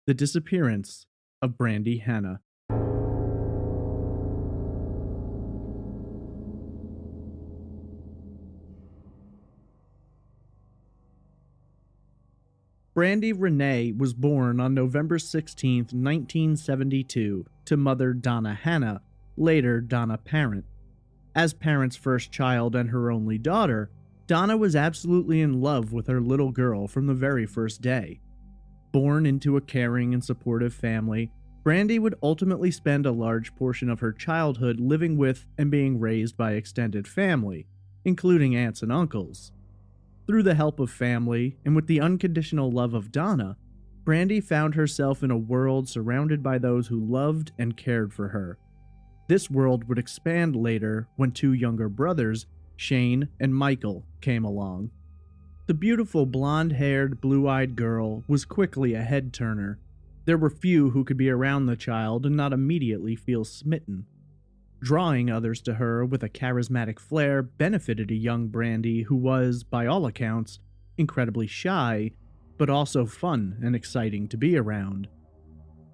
The Disappearance of Brandy Hanna. Brandy Renee was born on November 16, 1972, to mother Donna Hanna, later Donna Parent. As Parent's first child and her only daughter, Donna was absolutely in love with her little girl from the very first day. Born into a caring and supportive family, Brandy would ultimately spend a large portion of her childhood living with and being raised by extended family, including aunts and uncles. Through the help of family and with the unconditional love of Donna, Brandy found herself in a world surrounded by those who loved and cared for her. This world would expand later when two younger brothers, Shane and Michael, came along. The beautiful blonde-haired, blue-eyed girl was quickly a head-turner. There were few who could be around the child and not immediately feel smitten. Drawing others to her with a charismatic flair benefited a young Brandy who was, by all accounts, incredibly shy, but also fun and exciting to be around.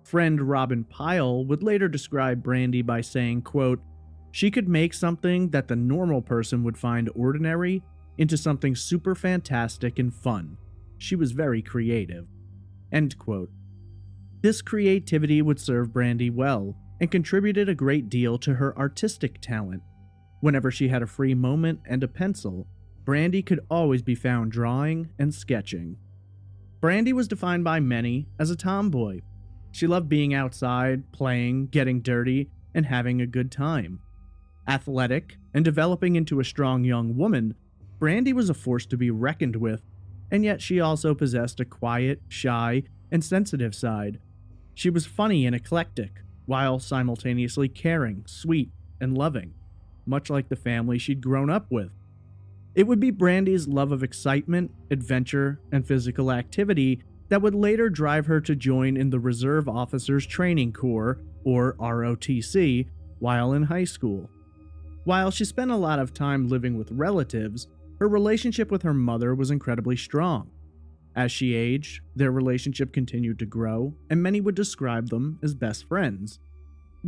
Friend Robin Pyle would later describe Brandy by saying, quote, "She could make something that the normal person would find ordinary into something super fantastic and fun. She was very creative." End quote. This creativity would serve Brandy well, and contributed a great deal to her artistic talent. Whenever she had a free moment and a pencil, Brandy could always be found drawing and sketching. Brandy was defined by many as a tomboy. She loved being outside, playing, getting dirty, and having a good time. Athletic and developing into a strong young woman, Brandy was a force to be reckoned with, and yet she also possessed a quiet, shy, and sensitive side. She was funny and eclectic, while simultaneously caring, sweet, and loving, much like the family she'd grown up with. It would be Brandy's love of excitement, adventure, and physical activity that would later drive her to join in the Reserve Officers Training Corps, or ROTC, while in high school. While she spent a lot of time living with relatives, her relationship with her mother was incredibly strong. As she aged, their relationship continued to grow, and many would describe them as best friends.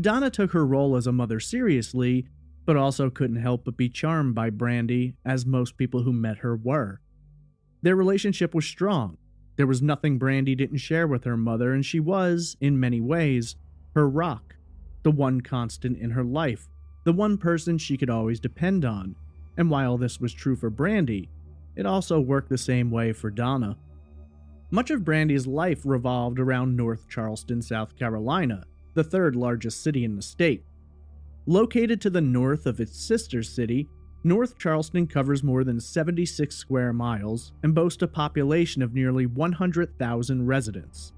Donna took her role as a mother seriously, but also couldn't help but be charmed by Brandy, as most people who met her were. Their relationship was strong. There was nothing Brandy didn't share with her mother, and she was, in many ways, her rock, the one constant in her life, the one person she could always depend on. And while this was true for Brandy, it also worked the same way for Donna. Much of Brandy's life revolved around North Charleston, South Carolina, the third largest city in the state. Located to the north of its sister city, North Charleston covers more than 76 square miles and boasts a population of nearly 100,000 residents.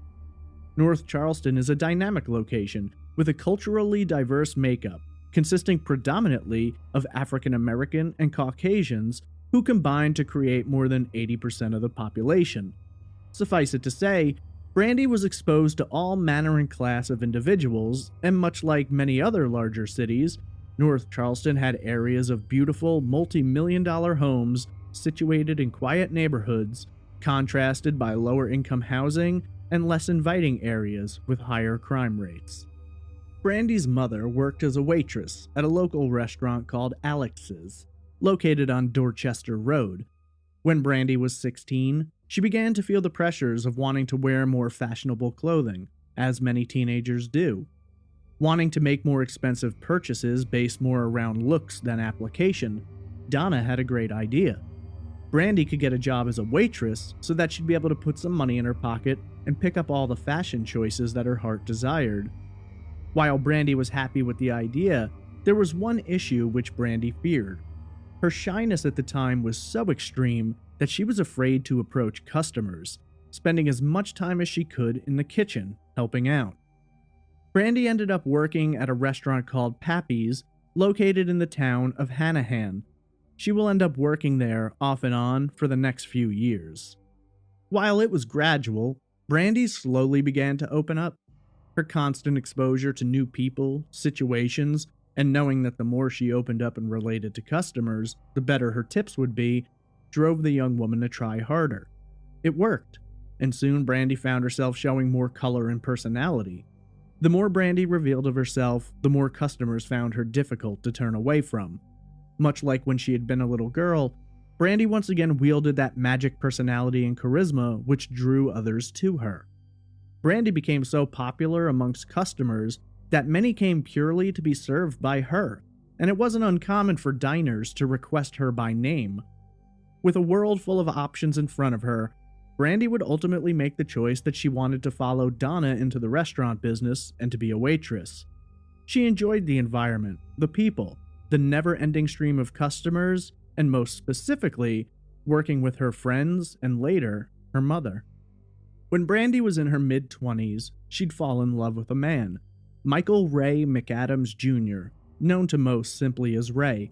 North Charleston is a dynamic location with a culturally diverse makeup, consisting predominantly of African American and Caucasians who combine to create more than 80% of the population. Suffice it to say, Brandy was exposed to all manner and class of individuals, and much like many other larger cities, North Charleston had areas of beautiful multi-million-dollar homes situated in quiet neighborhoods, contrasted by lower-income housing and less inviting areas with higher crime rates. Brandy's mother worked as a waitress at a local restaurant called Alex's, located on Dorchester Road. When Brandy was 16, she began to feel the pressures of wanting to wear more fashionable clothing, as many teenagers do. Wanting to make more expensive purchases based more around looks than application, Donna had a great idea. Brandy could get a job as a waitress so that she'd be able to put some money in her pocket and pick up all the fashion choices that her heart desired. While Brandy was happy with the idea, there was one issue which Brandy feared. Her shyness at the time was so extreme that she was afraid to approach customers, spending as much time as she could in the kitchen, helping out. Brandy ended up working at a restaurant called Pappy's, located in the town of Hanahan. She will end up working there off and on for the next few years. While it was gradual, Brandy slowly began to open up. Her constant exposure to new people, situations, and knowing that the more she opened up and related to customers, the better her tips would be, drove the young woman to try harder. It worked. and soon Brandy found herself showing more color and personality. The more Brandy revealed of herself, the more customers found her difficult to turn away from. Much like when she had been a little girl, Brandy once again wielded that magic personality and charisma which drew others to her. Brandy became so popular amongst customers that many came purely to be served by her, and it wasn't uncommon for diners to request her by name. With a world full of options in front of her, Brandy would ultimately make the choice that she wanted to follow Donna into the restaurant business and to be a waitress. She enjoyed the environment, the people, the never-ending stream of customers, and most specifically, working with her friends and later, her mother. When Brandy was in her mid-20s, she'd fall in love with a man, Michael Ray McAdams Jr., known to most simply as Ray.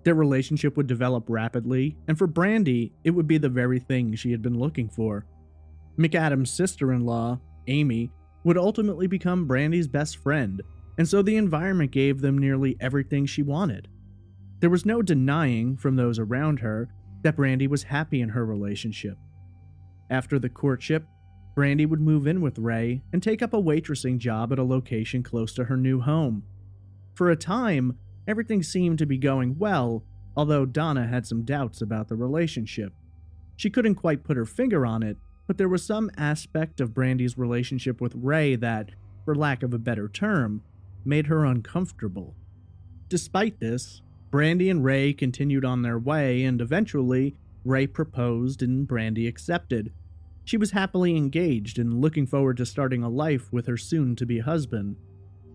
Their relationship would develop rapidly, and for Brandy, it would be the very thing she had been looking for. McAdams' sister-in-law, Amy, would ultimately become Brandy's best friend, and so the environment gave them nearly everything she wanted. There was no denying from those around her that Brandy was happy in her relationship. After the courtship, Brandy would move in with Ray and take up a waitressing job at a location close to her new home. For a time, everything seemed to be going well, although Donna had some doubts about the relationship. She couldn't quite put her finger on it, but there was some aspect of Brandy's relationship with Ray that, for lack of a better term, made her uncomfortable. Despite this, Brandy and Ray continued on their way, and eventually, Ray proposed and Brandy accepted. She was happily engaged and looking forward to starting a life with her soon-to-be husband.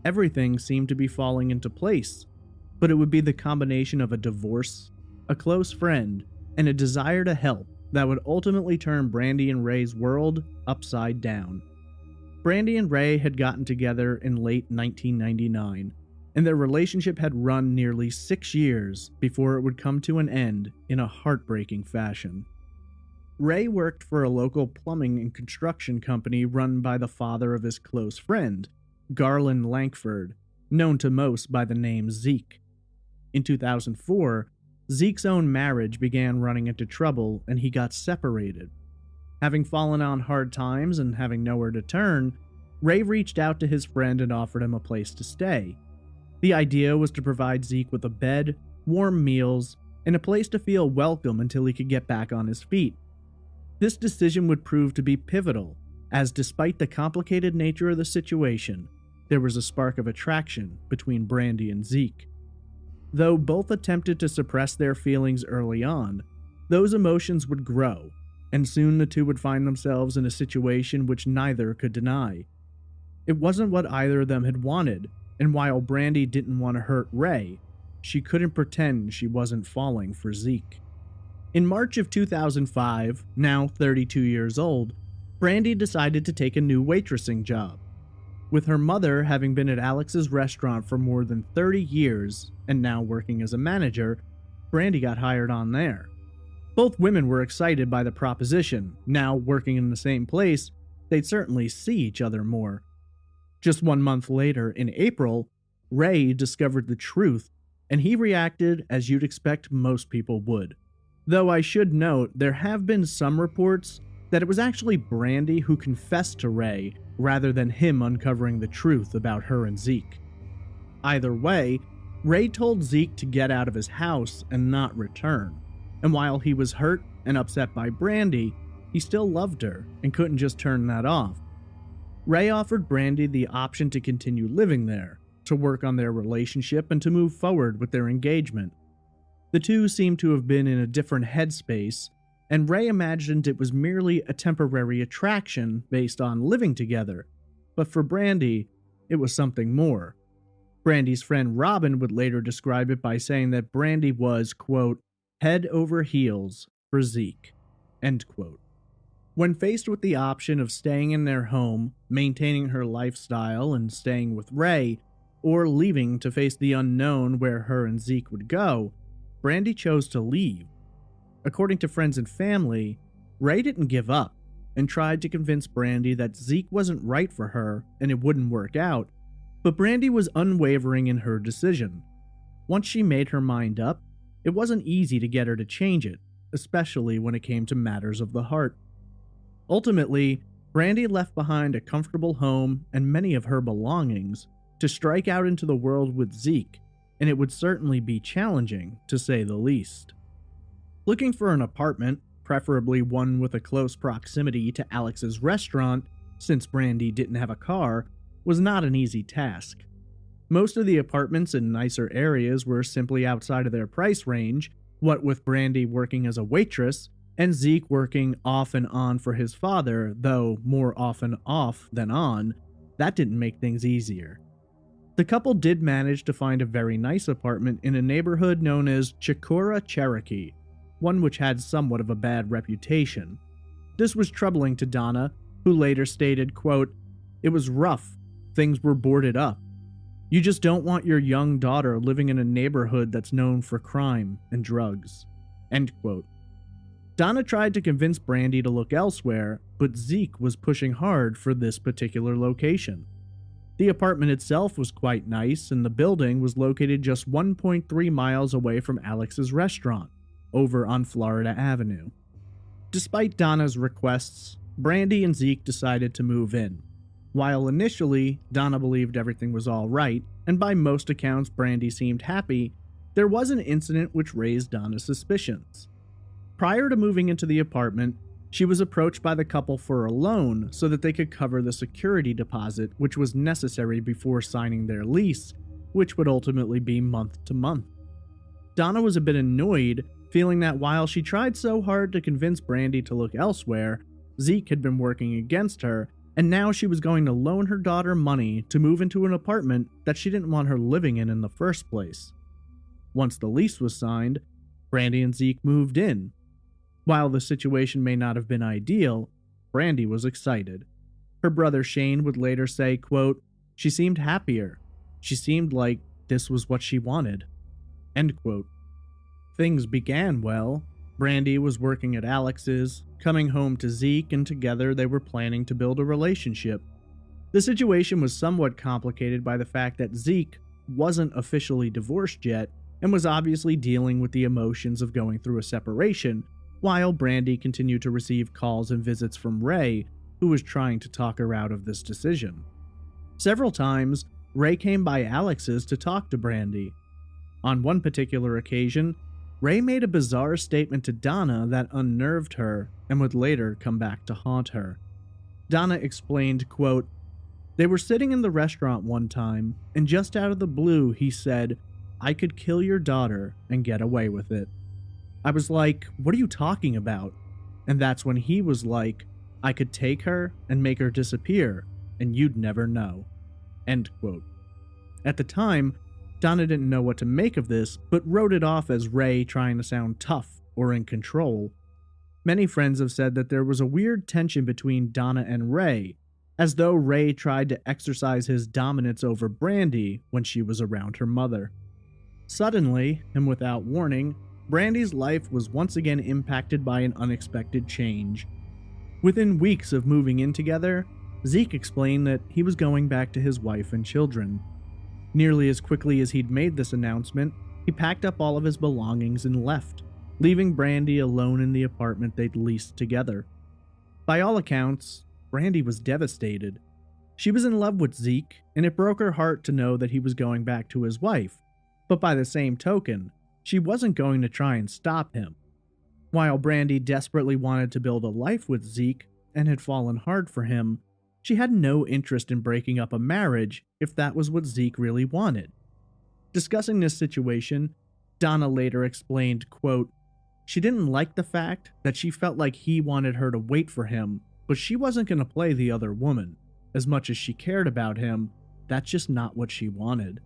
Everything seemed to be falling into place, but it would be the combination of a divorce, a close friend, and a desire to help that would ultimately turn Brandy and Ray's world upside down. Brandy and Ray had gotten together in late 1999, and their relationship had run nearly 6 years before it would come to an end in a heartbreaking fashion. Ray worked for a local plumbing and construction company run by the father of his close friend, Garland Lankford, known to most by the name Zeke. In 2004, Zeke's own marriage began running into trouble and he got separated. Having fallen on hard times and having nowhere to turn, Ray reached out to his friend and offered him a place to stay. The idea was to provide Zeke with a bed, warm meals, and a place to feel welcome until he could get back on his feet. This decision would prove to be pivotal, as despite the complicated nature of the situation, there was a spark of attraction between Brandy and Zeke. Though both attempted to suppress their feelings early on, those emotions would grow, and soon the two would find themselves in a situation which neither could deny. It wasn't what either of them had wanted, and while Brandy didn't want to hurt Ray, she couldn't pretend she wasn't falling for Zeke. In March of 2005, now 32 years old, Brandy decided to take a new waitressing job. With her mother having been at Alex's restaurant for more than 30 years and now working as a manager, Brandy got hired on there. Both women were excited by the proposition. Now working in the same place, they'd certainly see each other more. Just 1 month later, in April, Ray discovered the truth, and he reacted as you'd expect most people would. Though I should note, there have been some reports that it was actually Brandy who confessed to Ray rather than him uncovering the truth about her and Zeke. Either way, Ray told Zeke to get out of his house and not return, and while he was hurt and upset by Brandy, he still loved her and couldn't just turn that off. Ray offered Brandy the option to continue living there, to work on their relationship, and to move forward with their engagement. The two seemed to have been in a different headspace, and Ray imagined it was merely a temporary attraction based on living together, but for Brandy, it was something more. Brandy's friend Robin would later describe it by saying that Brandy was, quote, head over heels for Zeke, end quote. When faced with the option of staying in their home, maintaining her lifestyle and staying with Ray, or leaving to face the unknown where her and Zeke would go, Brandy chose to leave. According to friends and family, Ray didn't give up and tried to convince Brandy that Zeke wasn't right for her and it wouldn't work out, but Brandy was unwavering in her decision. Once she made her mind up, it wasn't easy to get her to change it, especially when it came to matters of the heart. Ultimately, Brandy left behind a comfortable home and many of her belongings to strike out into the world with Zeke, and it would certainly be challenging, to say the least. Looking for an apartment, preferably one with a close proximity to Alex's restaurant, since Brandy didn't have a car, was not an easy task. Most of the apartments in nicer areas were simply outside of their price range, what with Brandy working as a waitress and Zeke working off and on for his father, though more often off than on. That didn't make things easier. The couple did manage to find a very nice apartment in a neighborhood known as Chicora, Cherokee, one which had somewhat of a bad reputation. This was troubling to Donna, who later stated, quote, "It was rough. Things were boarded up. You just don't want your young daughter living in a neighborhood that's known for crime and drugs." End quote. Donna tried to convince Brandy to look elsewhere, but Zeke was pushing hard for this particular location. The apartment itself was quite nice, and the building was located just 1.3 miles away from Alex's restaurant, over on Florida Avenue. Despite Donna's requests, Brandy and Zeke decided to move in. While initially, Donna believed everything was all right, and by most accounts Brandy seemed happy, there was an incident which raised Donna's suspicions. Prior to moving into the apartment, she was approached by the couple for a loan so that they could cover the security deposit which was necessary before signing their lease, which would ultimately be month to month. Donna was a bit annoyed, feeling that while she tried so hard to convince Brandy to look elsewhere, Zeke had been working against her, and now she was going to loan her daughter money to move into an apartment that she didn't want her living in the first place. Once the lease was signed, Brandy and Zeke moved in. While the situation may not have been ideal, Brandy was excited. Her brother Shane would later say, quote, "She seemed happier. She seemed like this was what she wanted." End quote. Things began well. Brandy was working at Alex's, coming home to Zeke, and together they were planning to build a relationship. The situation was somewhat complicated by the fact that Zeke wasn't officially divorced yet and was obviously dealing with the emotions of going through a separation, while Brandy continued to receive calls and visits from Ray, who was trying to talk her out of this decision. Several times, Ray came by Alex's to talk to Brandy. On one particular occasion, Ray made a bizarre statement to Donna that unnerved her and would later come back to haunt her. Donna explained, quote, "They were sitting in the restaurant one time, and just out of the blue he said, 'I could kill your daughter and get away with it.' I was like, 'What are you talking about?' And that's when he was like, 'I could take her and make her disappear, and you'd never know.'" End quote. At the time, Donna didn't know what to make of this, but wrote it off as Ray trying to sound tough or in control. Many friends have said that there was a weird tension between Donna and Ray, as though Ray tried to exercise his dominance over Brandy when she was around her mother. Suddenly, and without warning, Brandy's life was once again impacted by an unexpected change. Within weeks of moving in together, Zeke explained that he was going back to his wife and children. Nearly as quickly as he'd made this announcement, he packed up all of his belongings and left, leaving Brandy alone in the apartment they'd leased together. By all accounts, Brandy was devastated. She was in love with Zeke, and it broke her heart to know that he was going back to his wife, but by the same token, she wasn't going to try and stop him. While Brandy desperately wanted to build a life with Zeke and had fallen hard for him, she had no interest in breaking up a marriage if that was what Zeke really wanted. Discussing this situation, Donna later explained, quote, "She didn't like the fact that she felt like he wanted her to wait for him, but she wasn't going to play the other woman. As much as she cared about him, that's just not what she wanted."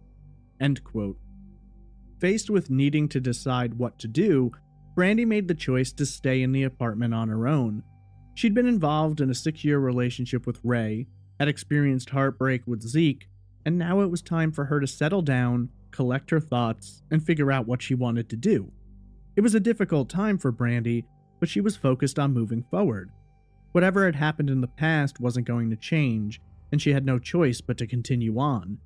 End quote. Faced with needing to decide what to do, Brandy made the choice to stay in the apartment on her own. She'd been involved in a 6-year relationship with Ray, had experienced heartbreak with Zeke, and now it was time for her to settle down, collect her thoughts, and figure out what she wanted to do. It was a difficult time for Brandy, but she was focused on moving forward. Whatever had happened in the past wasn't going to change, and she had no choice but to continue on.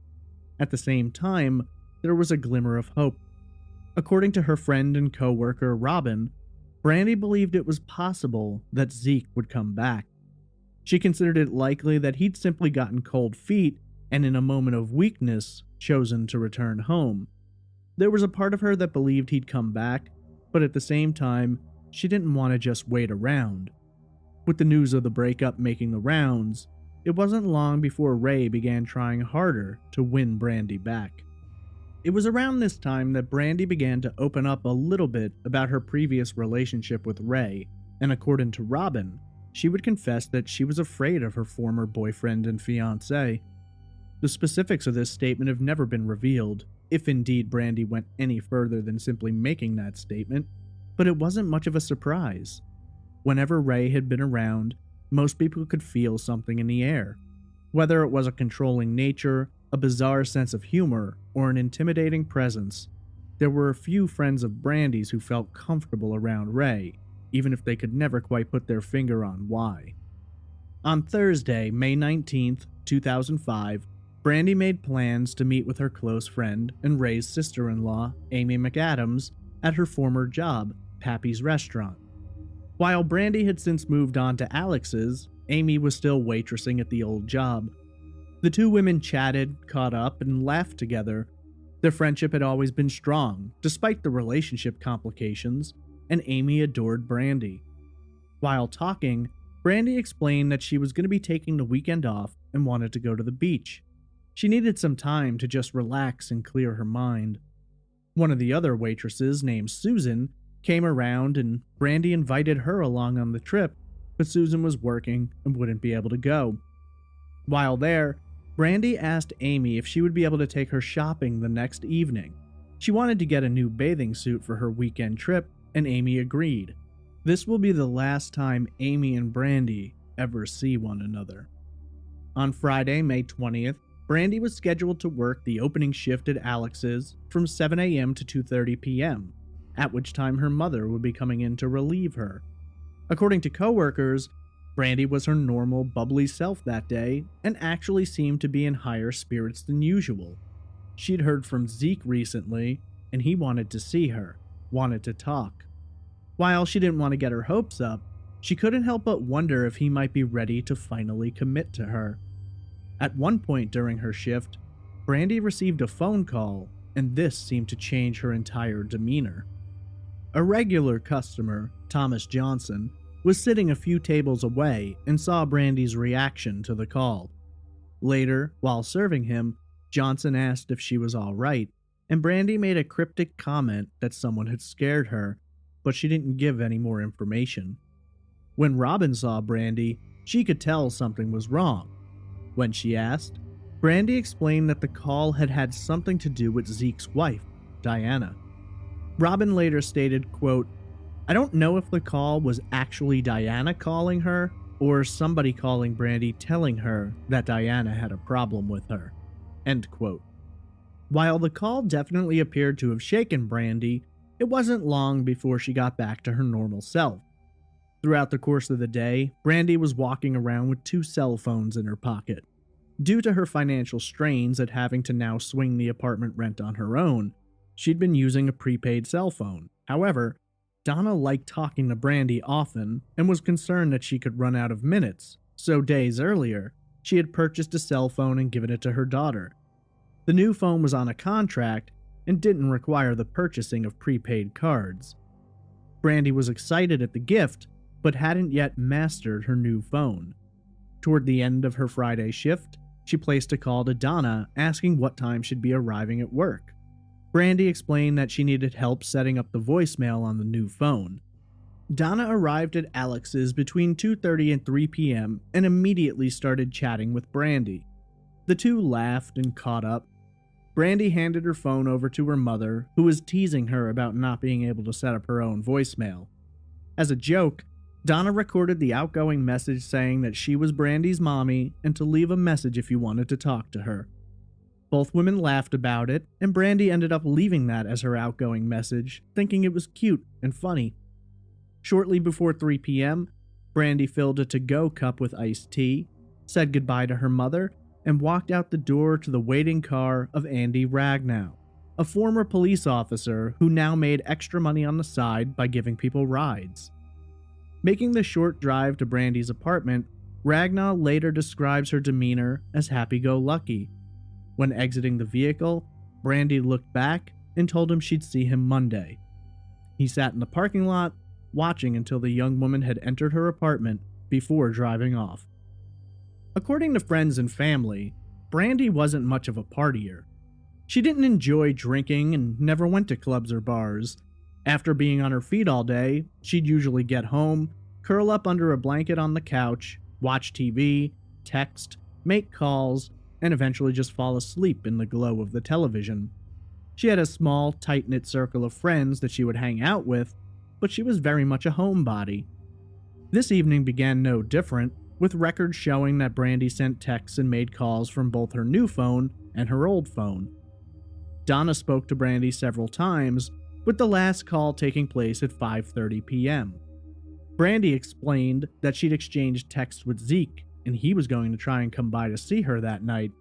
At the same time, there was a glimmer of hope. According to her friend and co-worker Robin, Brandy believed it was possible that Zeke would come back. She considered it likely that he'd simply gotten cold feet and in a moment of weakness chosen to return home. There was a part of her that believed he'd come back, but at the same time, she didn't want to just wait around. With the news of the breakup making the rounds, it wasn't long before Ray began trying harder to win Brandy back. It was around this time that Brandy began to open up a little bit about her previous relationship with Ray, and according to Robin, she would confess that she was afraid of her former boyfriend and fiancé. The specifics of this statement have never been revealed, if indeed Brandy went any further than simply making that statement, but it wasn't much of a surprise. Whenever Ray had been around, most people could feel something in the air. Whether it was a controlling nature, a bizarre sense of humor, or an intimidating presence, there were a few friends of Brandy's who felt comfortable around Ray, even if they could never quite put their finger on why. On Thursday, May 19th, 2005, Brandy made plans to meet with her close friend and Ray's sister-in-law, Amy McAdams, at her former job, Pappy's Restaurant. While Brandy had since moved on to Alex's, Amy was still waitressing at the old job. The two women chatted, caught up, and laughed together. Their friendship had always been strong, despite the relationship complications, and Amy adored Brandy. While talking, Brandy explained that she was going to be taking the weekend off and wanted to go to the beach. She needed some time to just relax and clear her mind. One of the other waitresses, named Susan, came around and Brandy invited her along on the trip, but Susan was working and wouldn't be able to go. While there, Brandy asked Amy if she would be able to take her shopping the next evening. She wanted to get a new bathing suit for her weekend trip, and Amy agreed. This will be the last time Amy and Brandy ever see one another. On Friday, May 20th, Brandy was scheduled to work the opening shift at Alex's from 7 a.m. to 2:30 p.m., at which time her mother would be coming in to relieve her. According to coworkers, Brandy was her normal, bubbly self that day and actually seemed to be in higher spirits than usual. She'd heard from Zeke recently, and he wanted to see her, wanted to talk. While she didn't want to get her hopes up, she couldn't help but wonder if he might be ready to finally commit to her. At one point during her shift, Brandy received a phone call, and this seemed to change her entire demeanor. A regular customer, Thomas Johnson, was sitting a few tables away and saw Brandy's reaction to the call. Later, while serving him, Johnson asked if she was all right, and Brandy made a cryptic comment that someone had scared her, but she didn't give any more information. When Robin saw Brandy, she could tell something was wrong. When she asked, Brandy explained that the call had had something to do with Zeke's wife, Diana. Robin later stated, quote, "I don't know if the call was actually Diana calling her, or somebody calling Brandy telling her that Diana had a problem with her." End quote. While the call definitely appeared to have shaken Brandy, it wasn't long before she got back to her normal self. Throughout the course of the day, Brandy was walking around with 2 cell phones in her pocket. Due to her financial strains at having to now swing the apartment rent on her own, she'd been using a prepaid cell phone. However, Donna liked talking to Brandy often and was concerned that she could run out of minutes, so days earlier, she had purchased a cell phone and given it to her daughter. The new phone was on a contract and didn't require the purchasing of prepaid cards. Brandy was excited at the gift, but hadn't yet mastered her new phone. Toward the end of her Friday shift, she placed a call to Donna asking what time she'd be arriving at work. Brandy explained that she needed help setting up the voicemail on the new phone. Donna arrived at Alex's between 2:30 and 3 p.m. and immediately started chatting with Brandy. The two laughed and caught up. Brandy handed her phone over to her mother, who was teasing her about not being able to set up her own voicemail. As a joke, Donna recorded the outgoing message saying that she was Brandy's mommy and to leave a message if you wanted to talk to her. Both women laughed about it, and Brandy ended up leaving that as her outgoing message, thinking it was cute and funny. Shortly before 3 p.m., Brandy filled a to-go cup with iced tea, said goodbye to her mother, and walked out the door to the waiting car of Andy Ragnow, a former police officer who now made extra money on the side by giving people rides. Making the short drive to Brandy's apartment, Ragnar later describes her demeanor as happy-go-lucky. When exiting the vehicle, Brandy looked back and told him she'd see him Monday. He sat in the parking lot, watching until the young woman had entered her apartment before driving off. According to friends and family, Brandy wasn't much of a partier. She didn't enjoy drinking and never went to clubs or bars. After being on her feet all day, she'd usually get home, curl up under a blanket on the couch, watch TV, text, make calls, and eventually just fall asleep in the glow of the television. She had a small, tight-knit circle of friends that she would hang out with, but she was very much a homebody. This evening began no different, with records showing that Brandy sent texts and made calls from both her new phone and her old phone. Donna spoke to Brandy several times, with the last call taking place at 5:30 p.m. Brandy explained that she'd exchanged texts with Zeke, and he was going to try and come by to see her that night.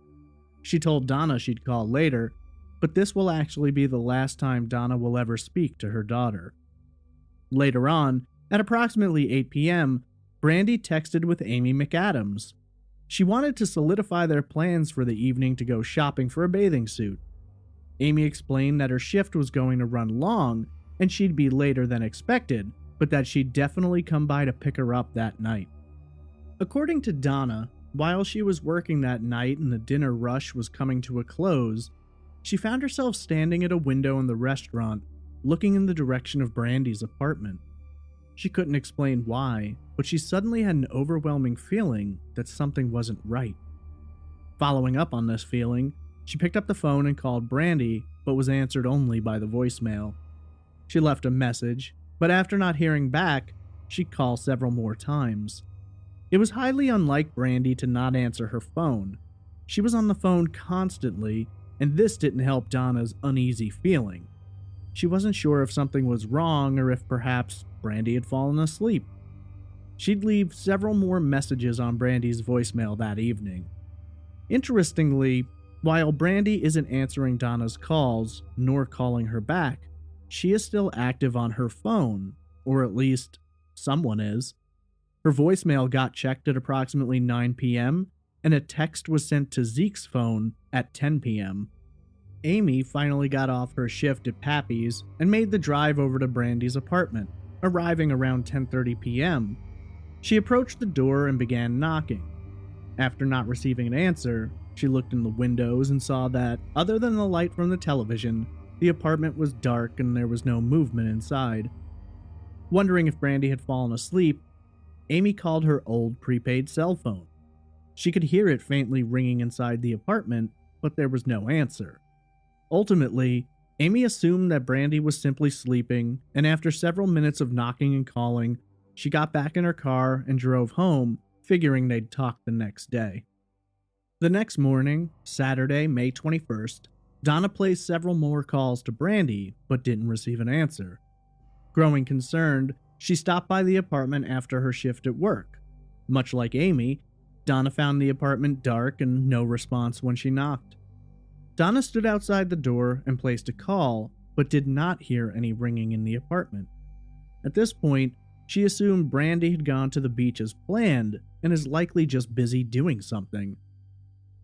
She told Donna she'd call later, but this will actually be the last time Donna will ever speak to her daughter. Later on, at approximately 8 p.m., Brandy texted with Amy McAdams. She wanted to solidify their plans for the evening to go shopping for a bathing suit. Amy explained that her shift was going to run long and she'd be later than expected, but that she'd definitely come by to pick her up that night. According to Donna, while she was working that night and the dinner rush was coming to a close, she found herself standing at a window in the restaurant, looking in the direction of Brandy's apartment. She couldn't explain why, but she suddenly had an overwhelming feeling that something wasn't right. Following up on this feeling, she picked up the phone and called Brandy, but was answered only by the voicemail. She left a message, but after not hearing back, she'd call several more times. It was highly unlike Brandy to not answer her phone. She was on the phone constantly, and this didn't help Donna's uneasy feeling. She wasn't sure if something was wrong or if perhaps Brandy had fallen asleep. She'd leave several more messages on Brandy's voicemail that evening. Interestingly, while Brandy isn't answering Donna's calls, nor calling her back, she is still active on her phone, or at least, someone is. Her voicemail got checked at approximately 9 p.m., and a text was sent to Zeke's phone at 10 p.m. Amy finally got off her shift at Pappy's and made the drive over to Brandy's apartment, arriving around 10:30 p.m. She approached the door and began knocking. After not receiving an answer, she looked in the windows and saw that, other than the light from the television, the apartment was dark and there was no movement inside. Wondering if Brandy had fallen asleep, Amy called her old prepaid cell phone. She could hear it faintly ringing inside the apartment, but there was no answer. Ultimately, Amy assumed that Brandy was simply sleeping, and after several minutes of knocking and calling, she got back in her car and drove home, figuring they'd talk the next day. The next morning, Saturday, May 21st, Donna placed several more calls to Brandy, but didn't receive an answer. Growing concerned, she stopped by the apartment after her shift at work. Much like Amy, Donna found the apartment dark and no response when she knocked. Donna stood outside the door and placed a call, but did not hear any ringing in the apartment. At this point, she assumed Brandy had gone to the beach as planned and is likely just busy doing something.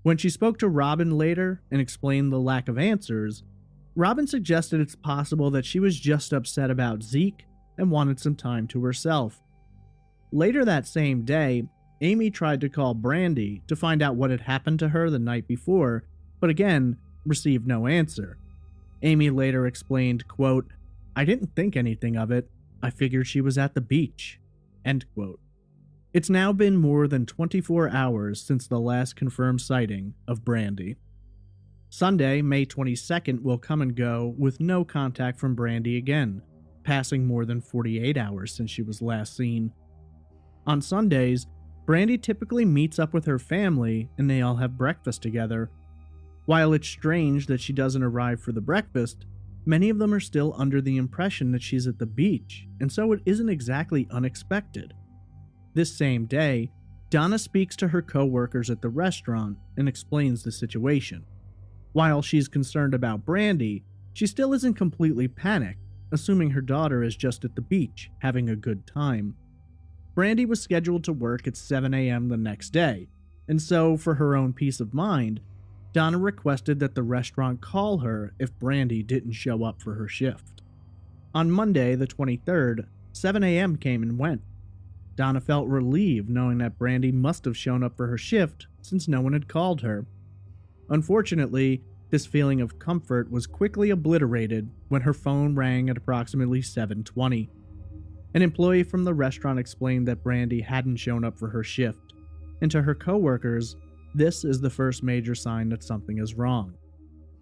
When she spoke to Robin later and explained the lack of answers, Robin suggested it's possible that she was just upset about Zeke and wanted some time to herself. Later that same day, Amy tried to call Brandy to find out what had happened to her the night before, but again, received no answer. Amy later explained, quote, "I didn't think anything of it. I figured she was at the beach." End quote. It's now been more than 24 hours since the last confirmed sighting of Brandy. Sunday, May 22nd will come and go with no contact from Brandy again, passing more than 48 hours since she was last seen. On Sundays, Brandy typically meets up with her family and they all have breakfast together. While it's strange that she doesn't arrive for the breakfast, many of them are still under the impression that she's at the beach, and so it isn't exactly unexpected. This same day, Donna speaks to her co-workers at the restaurant and explains the situation. While she's concerned about Brandy, she still isn't completely panicked, assuming her daughter is just at the beach, having a good time. Brandy was scheduled to work at 7 a.m. the next day, and so, for her own peace of mind, Donna requested that the restaurant call her if Brandy didn't show up for her shift. On Monday, the 23rd, 7 a.m. came and went. Donna felt relieved knowing that Brandy must have shown up for her shift since no one had called her. Unfortunately, this feeling of comfort was quickly obliterated when her phone rang at approximately 7:20. An employee from the restaurant explained that Brandy hadn't shown up for her shift, and to her coworkers, this is the first major sign that something is wrong.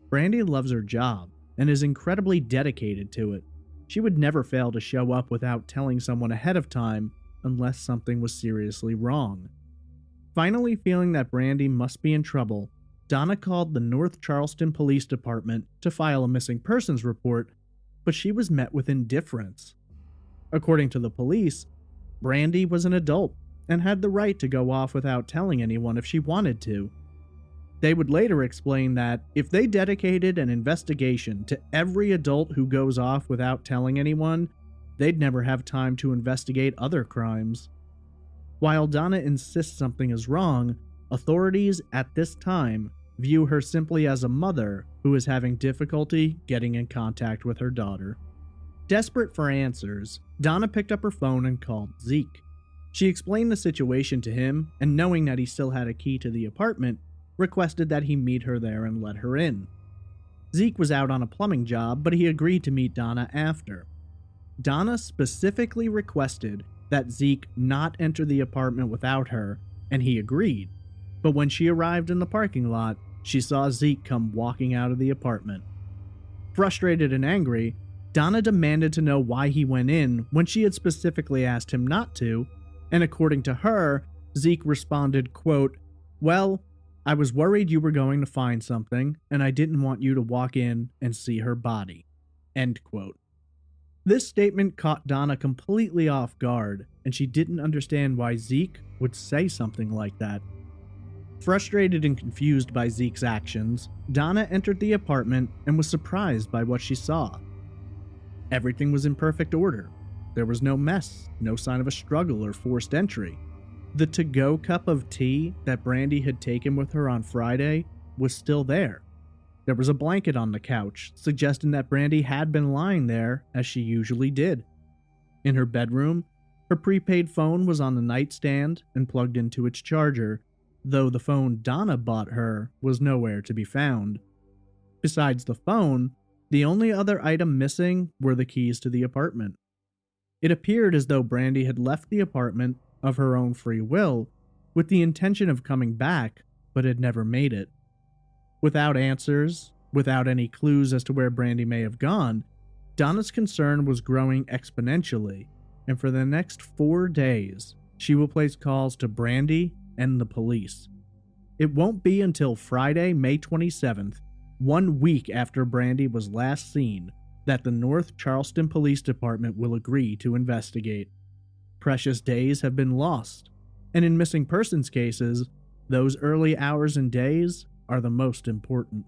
Brandy loves her job and is incredibly dedicated to it. She would never fail to show up without telling someone ahead of time unless something was seriously wrong. Finally feeling that Brandy must be in trouble, Donna called the North Charleston Police Department to file a missing persons report, but she was met with indifference. According to the police, Brandy was an adult and had the right to go off without telling anyone if she wanted to. They would later explain that if they dedicated an investigation to every adult who goes off without telling anyone, they'd never have time to investigate other crimes. While Donna insists something is wrong, authorities at this time view her simply as a mother who is having difficulty getting in contact with her daughter. Desperate for answers, Donna picked up her phone and called Zeke. She explained the situation to him, and knowing that he still had a key to the apartment, requested that he meet her there and let her in. Zeke was out on a plumbing job, but he agreed to meet Donna after. Donna specifically requested that Zeke not enter the apartment without her, and he agreed. But when she arrived in the parking lot, she saw Zeke come walking out of the apartment. Frustrated and angry, Donna demanded to know why he went in when she had specifically asked him not to, and according to her, Zeke responded, quote, "Well, I was worried you were going to find something, and I didn't want you to walk in and see her body." End quote. This statement caught Donna completely off guard, and she didn't understand why Zeke would say something like that. Frustrated and confused by Zeke's actions, Donna entered the apartment and was surprised by what she saw. Everything was in perfect order. There was no mess, no sign of a struggle or forced entry. The to-go cup of tea that Brandy had taken with her on Friday was still there. There was a blanket on the couch, suggesting that Brandy had been lying there as she usually did. In her bedroom, her prepaid phone was on the nightstand and plugged into its charger, though the phone Donna bought her was nowhere to be found. Besides the phone, the only other item missing were the keys to the apartment. It appeared as though Brandy had left the apartment of her own free will, with the intention of coming back, but had never made it. Without answers, without any clues as to where Brandy may have gone, Donna's concern was growing exponentially, and for the next 4 days, she will place calls to Brandy and the police. It won't be until Friday, May 27th, 1 week after Brandy was last seen, that the North Charleston Police Department will agree to investigate. Precious days have been lost, and in missing persons cases, those early hours and days are the most important.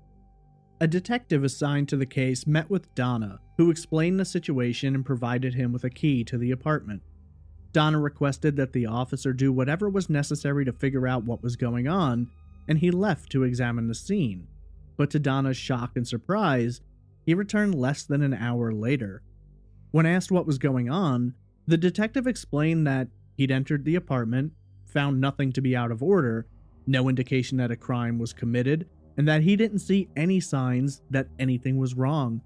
A detective assigned to the case met with Donna, who explained the situation and provided him with a key to the apartment. Donna requested that the officer do whatever was necessary to figure out what was going on, and he left to examine the scene. But to Donna's shock and surprise, he returned less than an hour later. When asked what was going on, the detective explained that he'd entered the apartment, found nothing to be out of order, no indication that a crime was committed, and that he didn't see any signs that anything was wrong.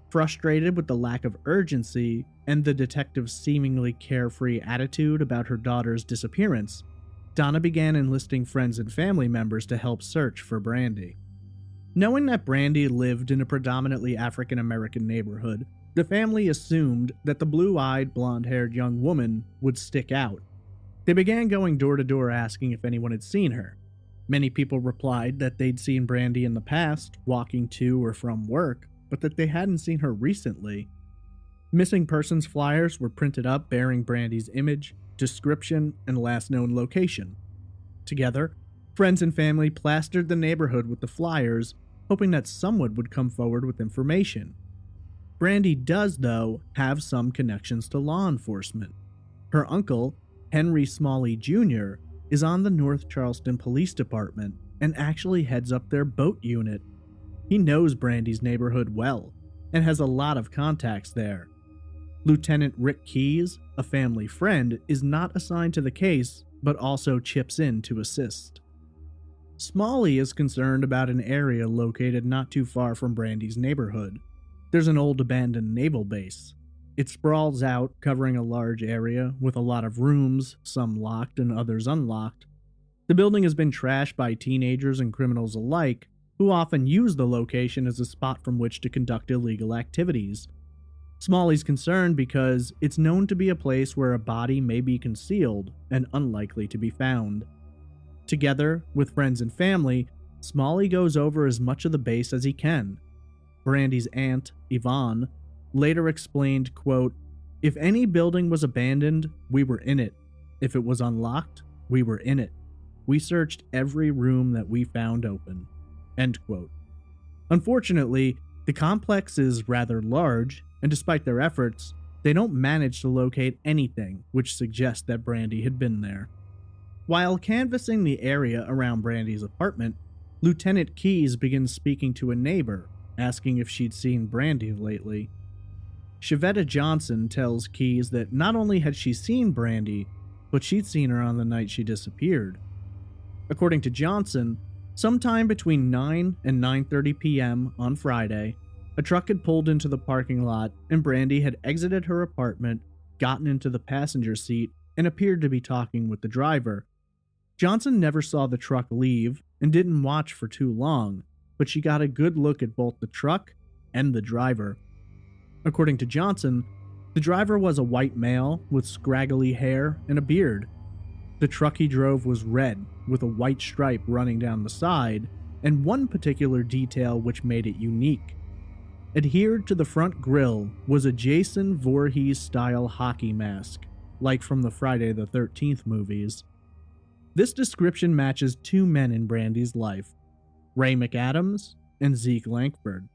Frustrated with the lack of urgency and the detective's seemingly carefree attitude about her daughter's disappearance, Donna began enlisting friends and family members to help search for Brandy. Knowing that Brandy lived in a predominantly African American neighborhood, the family assumed that the blue-eyed, blonde-haired young woman would stick out. They began going door to door asking if anyone had seen her. Many people replied that they'd seen Brandy in the past, walking to or from work, but that they hadn't seen her recently. Missing persons flyers were printed up bearing Brandy's image, description, and last known location. Together, friends and family plastered the neighborhood with the flyers, hoping that someone would come forward with information. Brandy does, though, have some connections to law enforcement. Her uncle, Henry Smalley Jr., is on the North Charleston Police Department and actually heads up their boat unit. He knows Brandy's neighborhood well and has a lot of contacts there. Lieutenant Rick Keyes, a family friend, is not assigned to the case but also chips in to assist. Smalley is concerned about an area located not too far from Brandy's neighborhood. There's an old abandoned naval base. It sprawls out, covering a large area with a lot of rooms, some locked and others unlocked. The building has been trashed by teenagers and criminals alike, who often use the location as a spot from which to conduct illegal activities. Smalley's concerned because it's known to be a place where a body may be concealed and unlikely to be found. Together, with friends and family, Smalley goes over as much of the base as he can. Brandy's aunt, Yvonne, later explained, quote, "If any building was abandoned, we were in it. If it was unlocked, we were in it. We searched every room that we found open." End quote. Unfortunately, the complex is rather large, and despite their efforts, they don't manage to locate anything which suggests that Brandy had been there. While canvassing the area around Brandy's apartment, Lieutenant Keyes begins speaking to a neighbor, asking if she'd seen Brandy lately. Shavetta Johnson tells Keyes that not only had she seen Brandy, but she'd seen her on the night she disappeared. According to Johnson, sometime between 9 and 9:30 p.m. on Friday, a truck had pulled into the parking lot and Brandy had exited her apartment, gotten into the passenger seat, and appeared to be talking with the driver. Johnson never saw the truck leave and didn't watch for too long, but she got a good look at both the truck and the driver. According to Johnson, the driver was a white male with scraggly hair and a beard. The truck he drove was red, with a white stripe running down the side, and one particular detail which made it unique. Adhered to the front grille was a Jason Voorhees-style hockey mask, like from the Friday the 13th movies. This description matches two men in Brandy's life, Ray McAdams and Zeke Langford.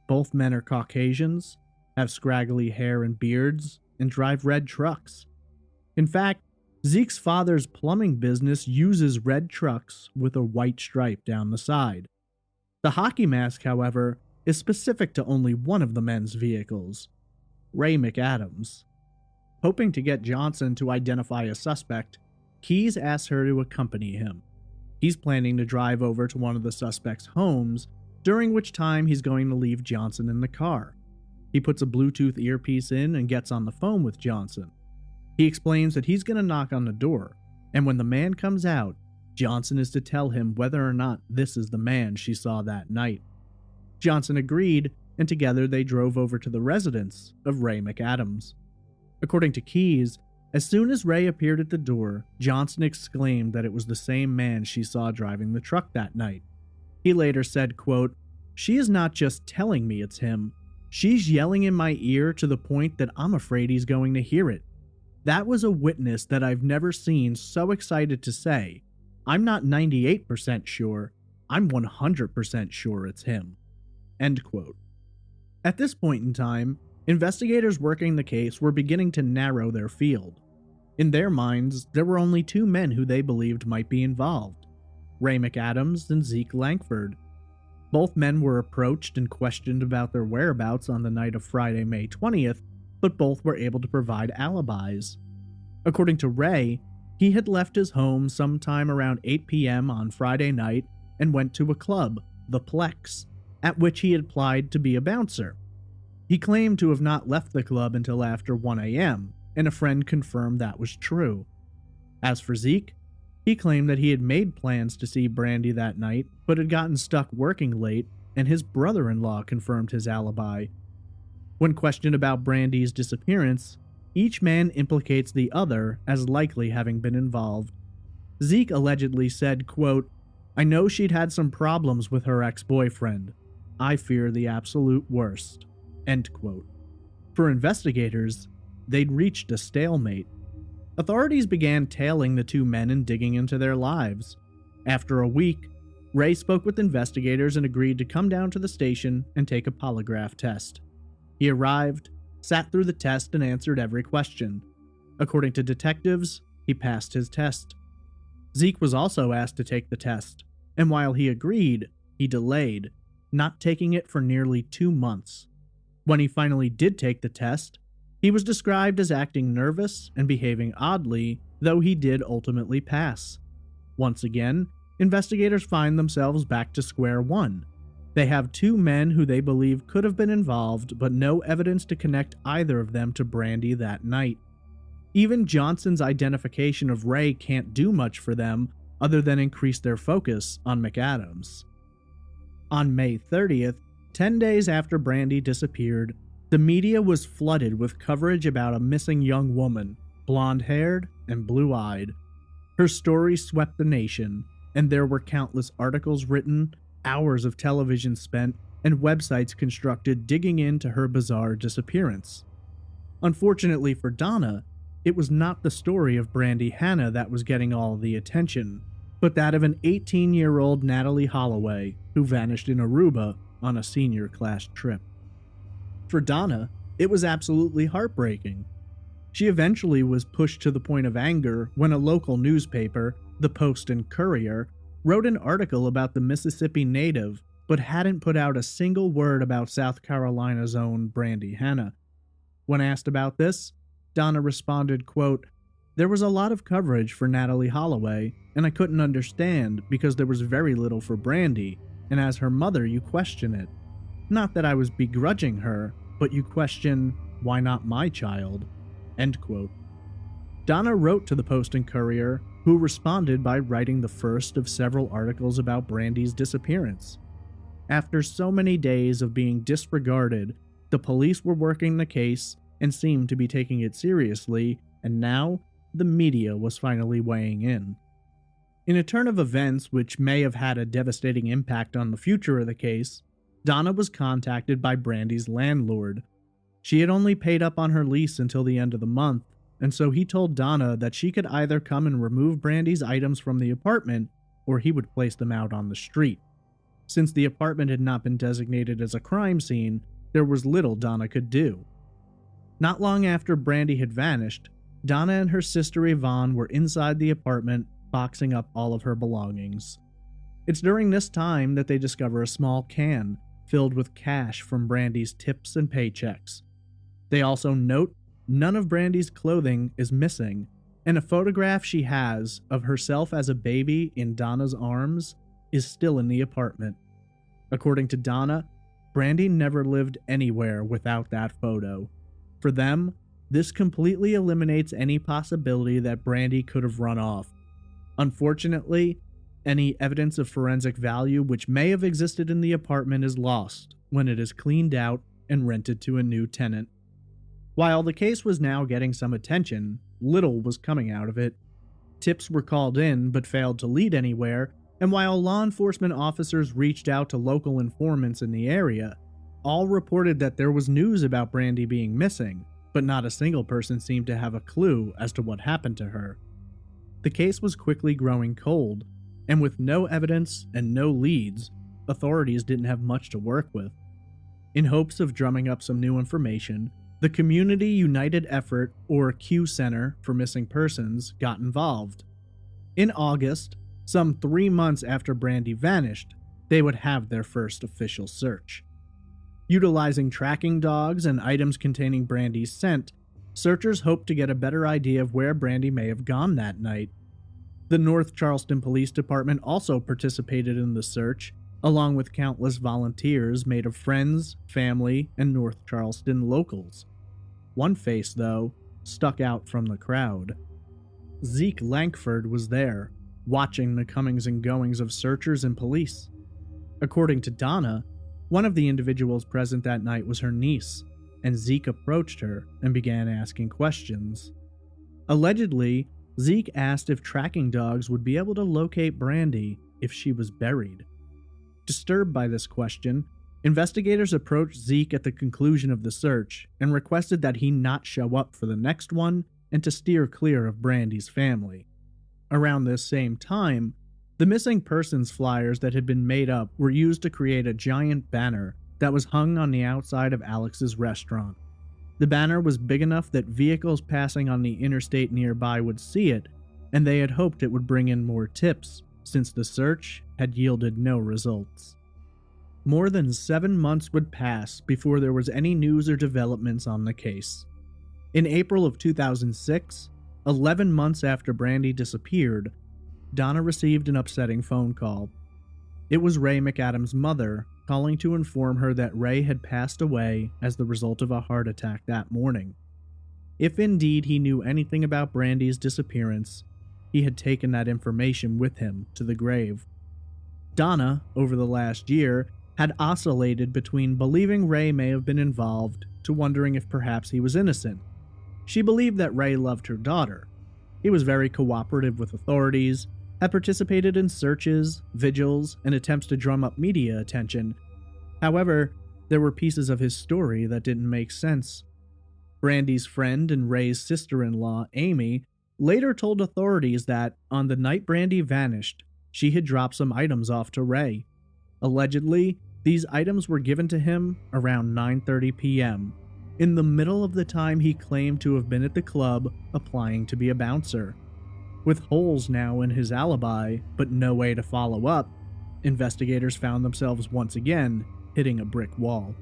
Both men are Caucasians, have scraggly hair and beards, and drive red trucks. In fact, Zeke's father's plumbing business uses red trucks with a white stripe down the side. The hockey mask, however, is specific to only one of the men's vehicles, Ray McAdams. Hoping to get Johnson to identify a suspect, Keyes asks her to accompany him. He's planning to drive over to one of the suspect's homes, during which time he's going to leave Johnson in the car. He puts a Bluetooth earpiece in and gets on the phone with Johnson. He explains that he's going to knock on the door, and when the man comes out, Johnson is to tell him whether or not this is the man she saw that night. Johnson agreed, and together they drove over to the residence of Ray McAdams. According to Keyes, as soon as Ray appeared at the door, Johnson exclaimed that it was the same man she saw driving the truck that night. He later said, quote, "She is not just telling me it's him, she's yelling in my ear to the point that I'm afraid he's going to hear it. That was a witness that I've never seen so excited to say, I'm not 98% sure, I'm 100% sure it's him." End quote. At this point in time, investigators working the case were beginning to narrow their field. In their minds, there were only two men who they believed might be involved, Ray McAdams and Zeke Langford. Both men were approached and questioned about their whereabouts on the night of Friday, May 20th, but both were able to provide alibis. According to Ray, he had left his home sometime around 8 p.m. on Friday night and went to a club, the Plex, at which he had applied to be a bouncer. He claimed to have not left the club until after 1 a.m., and a friend confirmed that was true. As for Zeke, he claimed that he had made plans to see Brandy that night, but had gotten stuck working late, and his brother-in-law confirmed his alibi. When questioned about Brandy's disappearance, each man implicates the other as likely having been involved. Zeke allegedly said, quote, "I know she'd had some problems with her ex-boyfriend. I fear the absolute worst." End quote. For investigators, they'd reached a stalemate. Authorities began tailing the two men and digging into their lives. After a week, Ray spoke with investigators and agreed to come down to the station and take a polygraph test. He arrived, sat through the test, and answered every question. According to detectives, He passed his test. Zeke was also asked to take the test, and while he agreed, he delayed, not taking it for nearly 2 months. When he finally did take the test, he was described as acting nervous and behaving oddly, though he did ultimately pass. Once again, investigators find themselves back to square one. They have 2 men who they believe could have been involved, but no evidence to connect either of them to Brandy that night. Even Johnson's identification of Ray can't do much for them other than increase their focus on McAdams. On May 30th, 10 days after Brandy disappeared, the media was flooded with coverage about a missing young woman, blonde-haired and blue-eyed. Her story swept the nation, and there were countless articles written, hours of television spent, and websites constructed digging into her bizarre disappearance. Unfortunately for Donna, it was not the story of Brandy Hanna that was getting all the attention, but that of an 18-year-old Natalie Holloway who vanished in Aruba on a senior class trip. For Donna, it was absolutely heartbreaking. She eventually was pushed to the point of anger when a local newspaper, the Post and Courier, wrote an article about the Mississippi native but hadn't put out a single word about South Carolina's own Brandy Hanna. When asked about this, Donna responded, quote, "There was a lot of coverage for Natalie Holloway, and I couldn't understand because there was very little for Brandy, and as her mother you question it. Not that I was begrudging her, but you question, why not my child?" End quote. Donna wrote to the Post and Courier, who responded by writing the first of several articles about Brandy's disappearance. After so many days of being disregarded, the police were working the case and seemed to be taking it seriously, and now the media was finally weighing in. In a turn of events which may have had a devastating impact on the future of the case, Donna was contacted by Brandy's landlord. She had only paid up on her lease until the end of the month, and so he told Donna that she could either come and remove Brandy's items from the apartment, or he would place them out on the street. Since the apartment had not been designated as a crime scene, there was little Donna could do. Not long after Brandy had vanished, Donna and her sister Yvonne were inside the apartment, boxing up all of her belongings. It's during this time that they discover a small can filled with cash from Brandy's tips and paychecks. They also note none of Brandy's clothing is missing, and a photograph she has of herself as a baby in Donna's arms is still in the apartment. According to Donna, Brandy never lived anywhere without that photo. For them, this completely eliminates any possibility that Brandy could have run off. Unfortunately, any evidence of forensic value which may have existed in the apartment is lost when it is cleaned out and rented to a new tenant. While the case was now getting some attention, little was coming out of it. Tips were called in but failed to lead anywhere, and while law enforcement officers reached out to local informants in the area, all reported that there was news about Brandy being missing, but not a single person seemed to have a clue as to what happened to her. The case was quickly growing cold, and with no evidence and no leads, authorities didn't have much to work with. In hopes of drumming up some new information, the Community United Effort, or Q Center for Missing Persons, got involved. In August, some 3 months after Brandy vanished, they would have their first official search. Utilizing tracking dogs and items containing Brandy's scent, searchers hoped to get a better idea of where Brandy may have gone that night. The North Charleston Police Department also participated in the search, along with countless volunteers made of friends, family, and North Charleston locals. One face, though, stuck out from the crowd. Zeke Lankford was there, watching the comings and goings of searchers and police. According to Donna, one of the individuals present that night was her niece, and Zeke approached her and began asking questions. Allegedly, Zeke asked if tracking dogs would be able to locate Brandy if she was buried. Disturbed by this question, investigators approached Zeke at the conclusion of the search and requested that he not show up for the next one and to steer clear of Brandy's family. Around this same time, the missing persons flyers that had been made up were used to create a giant banner that was hung on the outside of Alex's restaurant. The banner was big enough that vehicles passing on the interstate nearby would see it, and they had hoped it would bring in more tips, since the search had yielded no results. More than 7 months would pass before there was any news or developments on the case. In April of 2006, 11 months after Brandy disappeared, Donna received an upsetting phone call. It was Ray McAdams' mother calling to inform her that Ray had passed away as the result of a heart attack that morning. If indeed he knew anything about Brandy's disappearance, he had taken that information with him to the grave. Donna, over the last year, had oscillated between believing Ray may have been involved to wondering if perhaps he was innocent. She believed that Ray loved her daughter. He was very cooperative with authorities, had participated in searches, vigils, and attempts to drum up media attention. However, there were pieces of his story that didn't make sense. Brandy's friend and Ray's sister-in-law, Amy, later told authorities that, on the night Brandy vanished, she had dropped some items off to Ray. Allegedly, these items were given to him around 9:30 p.m., in the middle of the time he claimed to have been at the club applying to be a bouncer. With holes now in his alibi, but no way to follow up, investigators found themselves once again hitting a brick wall.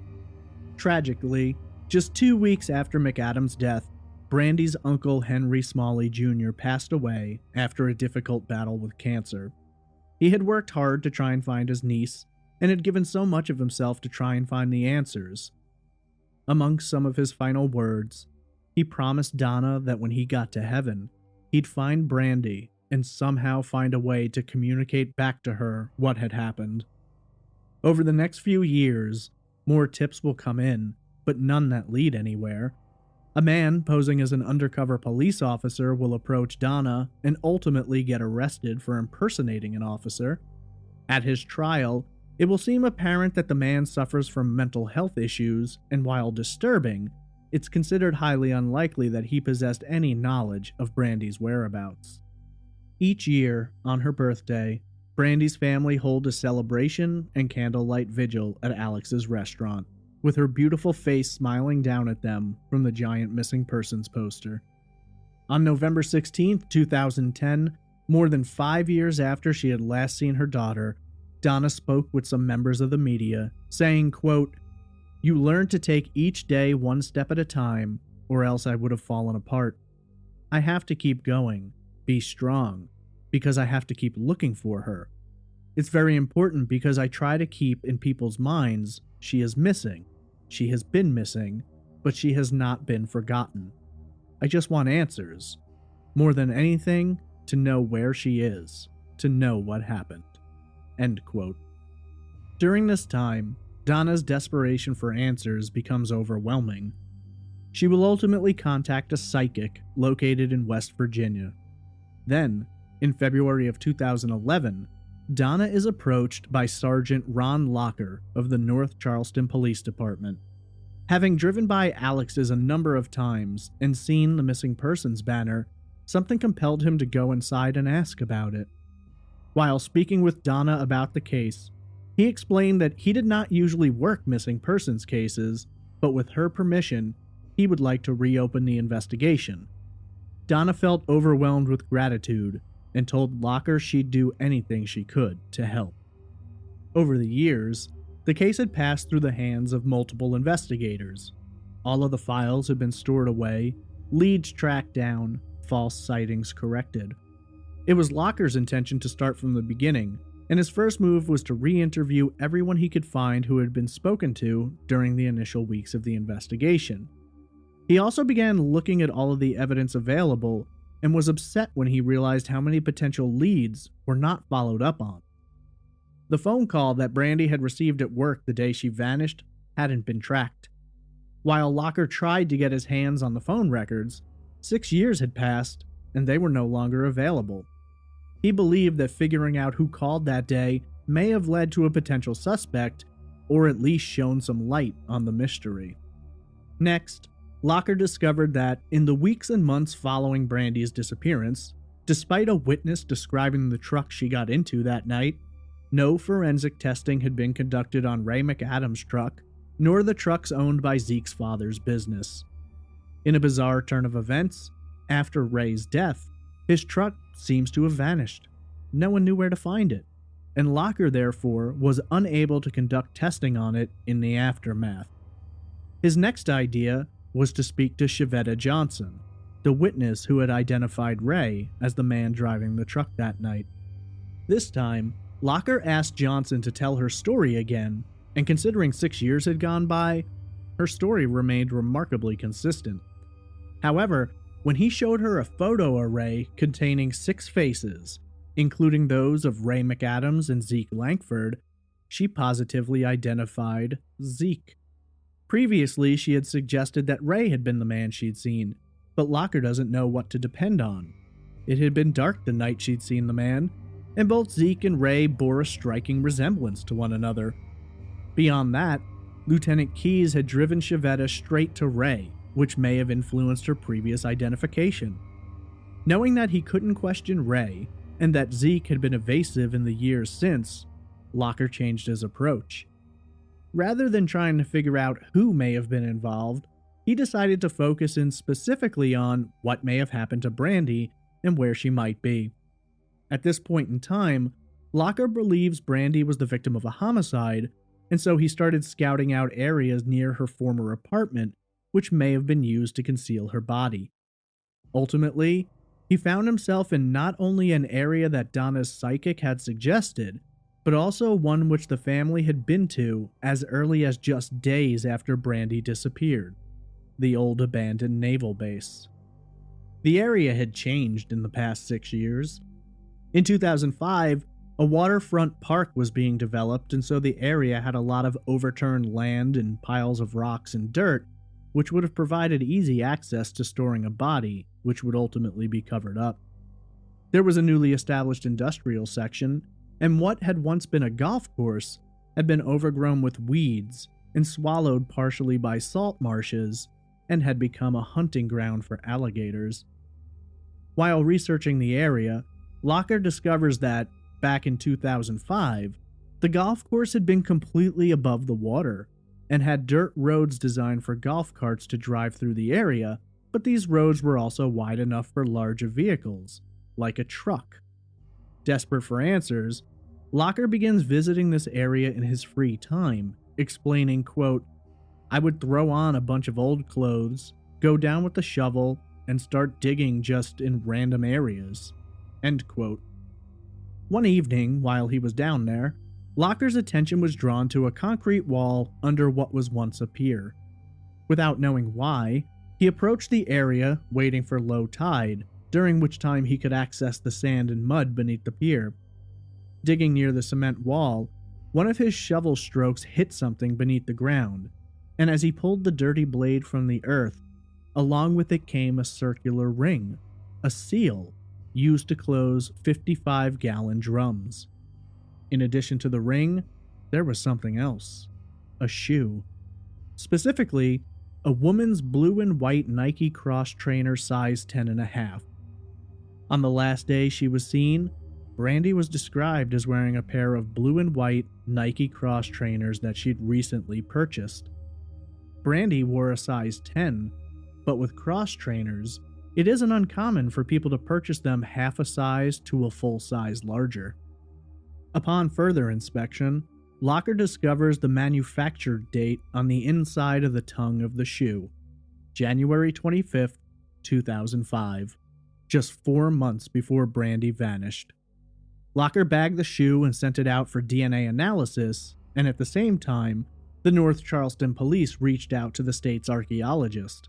Tragically, just 2 weeks after McAdams' death, Brandy's uncle Henry Smalley Jr. passed away after a difficult battle with cancer. He had worked hard to try and find his niece, and had given so much of himself to try and find the answers. Among some of his final words, he promised Donna that when he got to heaven, he'd find Brandy and somehow find a way to communicate back to her what had happened. Over the next few years, more tips will come in, but none that lead anywhere. A man posing as an undercover police officer will approach Donna and ultimately get arrested for impersonating an officer. At his trial, it will seem apparent that the man suffers from mental health issues, and while disturbing, it's considered highly unlikely that he possessed any knowledge of Brandy's whereabouts. Each year, on her birthday, Brandy's family hold a celebration and candlelight vigil at Alex's restaurant, with her beautiful face smiling down at them from the giant missing persons poster. On November 16, 2010, more than 5 years after she had last seen her daughter, Donna spoke with some members of the media, saying, quote, "You learn to take each day one step at a time, or else I would have fallen apart. I have to keep going, be strong, because I have to keep looking for her. It's very important because I try to keep in people's minds she is missing. She has been missing, but she has not been forgotten. I just want answers. More than anything, to know where she is, to know what happened." End quote. During this time, Donna's desperation for answers becomes overwhelming. She will ultimately contact a psychic located in West Virginia. Then, in February of 2011, Donna is approached by Sergeant Ron Locker of the North Charleston Police Department. Having driven by Alex's a number of times and seen the missing persons banner, something compelled him to go inside and ask about it. While speaking with Donna about the case, he explained that he did not usually work missing persons cases, but with her permission, he would like to reopen the investigation. Donna felt overwhelmed with gratitude and told Locker she'd do anything she could to help. Over the years, the case had passed through the hands of multiple investigators. All of the files had been stored away, leads tracked down, false sightings corrected. It was Locker's intention to start from the beginning, and his first move was to re-interview everyone he could find who had been spoken to during the initial weeks of the investigation. He also began looking at all of the evidence available and was upset when he realized how many potential leads were not followed up on. The phone call that Brandy had received at work the day she vanished hadn't been tracked. While Locker tried to get his hands on the phone records, 6 years had passed and they were no longer available. He believed that figuring out who called that day may have led to a potential suspect, or at least shown some light on the mystery. Next, Locker discovered that in the weeks and months following Brandy's disappearance, despite a witness describing the truck she got into that night, no forensic testing had been conducted on Ray McAdams' truck, nor the trucks owned by Zeke's father's business. In a bizarre turn of events, after Ray's death, his truck seems to have vanished. No one knew where to find it, and Locker therefore was unable to conduct testing on it in the aftermath. His next idea was to speak to Shavetta Johnson, the witness who had identified Ray as the man driving the truck that night. This time, Locker asked Johnson to tell her story again, and considering 6 years had gone by, her story remained remarkably consistent. However, when he showed her a photo array containing 6 faces, including those of Ray McAdams and Zeke Langford, she positively identified Zeke. Previously, she had suggested that Ray had been the man she'd seen, but Locker doesn't know what to depend on. It had been dark the night she'd seen the man, and both Zeke and Ray bore a striking resemblance to one another. Beyond that, Lieutenant Keyes had driven Shavetta straight to Ray, which may have influenced her previous identification. Knowing that he couldn't question Ray, and that Zeke had been evasive in the years since, Locker changed his approach. Rather than trying to figure out who may have been involved, he decided to focus in specifically on what may have happened to Brandy and where she might be. At this point in time, Locker believes Brandy was the victim of a homicide, and so he started scouting out areas near her former apartment which may have been used to conceal her body. Ultimately, he found himself in not only an area that Donna's psychic had suggested, but also one which the family had been to as early as just days after Brandy disappeared, the old abandoned naval base. The area had changed in the past 6 years. In 2005, a waterfront park was being developed, and so the area had a lot of overturned land and piles of rocks and dirt, which would have provided easy access to storing a body, which would ultimately be covered up. There was a newly established industrial section, and what had once been a golf course had been overgrown with weeds and swallowed partially by salt marshes, and had become a hunting ground for alligators. While researching the area, Locker discovers that, back in 2005, the golf course had been completely above the water, and had dirt roads designed for golf carts to drive through the area, but these roads were also wide enough for larger vehicles, like a truck. Desperate for answers, Locker begins visiting this area in his free time, explaining, quote, "I would throw on a bunch of old clothes, go down with the shovel, and start digging just in random areas." End quote. One evening, while he was down there, Locker's attention was drawn to a concrete wall under what was once a pier. Without knowing why, he approached the area, waiting for low tide, during which time he could access the sand and mud beneath the pier. Digging near the cement wall, one of his shovel strokes hit something beneath the ground, and as he pulled the dirty blade from the earth, along with it came a circular ring, a seal, used to close 55-gallon drums. In addition to the ring, there was something else. A shoe. Specifically, a woman's blue and white Nike Cross Trainer size 10.5. On the last day she was seen, Brandy was described as wearing a pair of blue and white Nike Cross Trainers that she'd recently purchased. Brandy wore a size 10, but with cross trainers, it isn't uncommon for people to purchase them half a size to a full size larger. Upon further inspection, Locker discovers the manufactured date on the inside of the tongue of the shoe, January 25th, 2005, just 4 months before Brandy vanished. Locker bagged the shoe and sent it out for DNA analysis, and at the same time, the North Charleston police reached out to the state's archaeologist.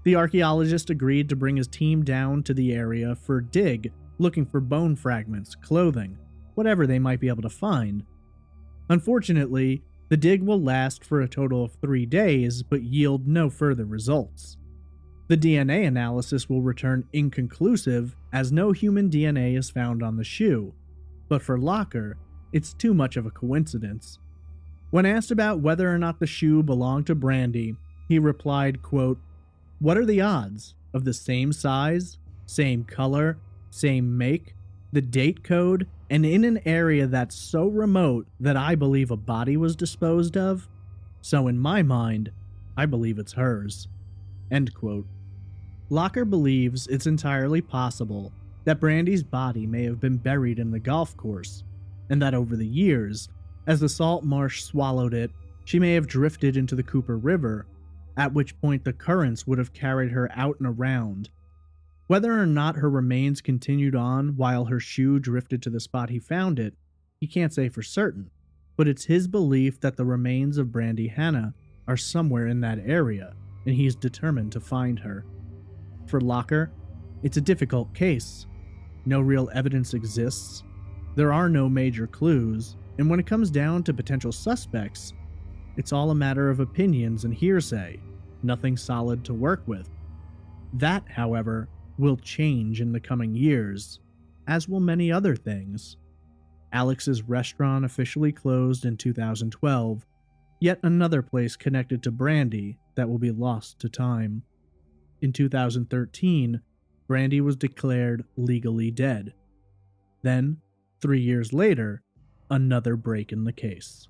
The archaeologist agreed to bring his team down to the area for a dig, looking for bone fragments, clothing, whatever they might be able to find. Unfortunately, the dig will last for a total of 3 days, but yield no further results. The DNA analysis will return inconclusive, as no human DNA is found on the shoe, but for Locker, it's too much of a coincidence. When asked about whether or not the shoe belonged to Brandy, he replied, quote, "What are the odds of the same size, same color, same make, the date code, and in an area that's so remote that I believe a body was disposed of? So in my mind, I believe it's hers." End quote. Locker believes it's entirely possible that Brandy's body may have been buried in the golf course, and that over the years, as the salt marsh swallowed it, she may have drifted into the Cooper River, at which point the currents would have carried her out and around. Whether or not her remains continued on while her shoe drifted to the spot he found it, he can't say for certain, but it's his belief that the remains of Brandy Hanna are somewhere in that area, and he's determined to find her. For Locker, it's a difficult case. No real evidence exists. There are no major clues, and when it comes down to potential suspects, it's all a matter of opinions and hearsay, nothing solid to work with. That, however, will change in the coming years, as will many other things. Alex's restaurant officially closed in 2012, yet another place connected to Brandy that will be lost to time. In 2013, Brandy was declared legally dead. Then, 3 years later, another break in the case.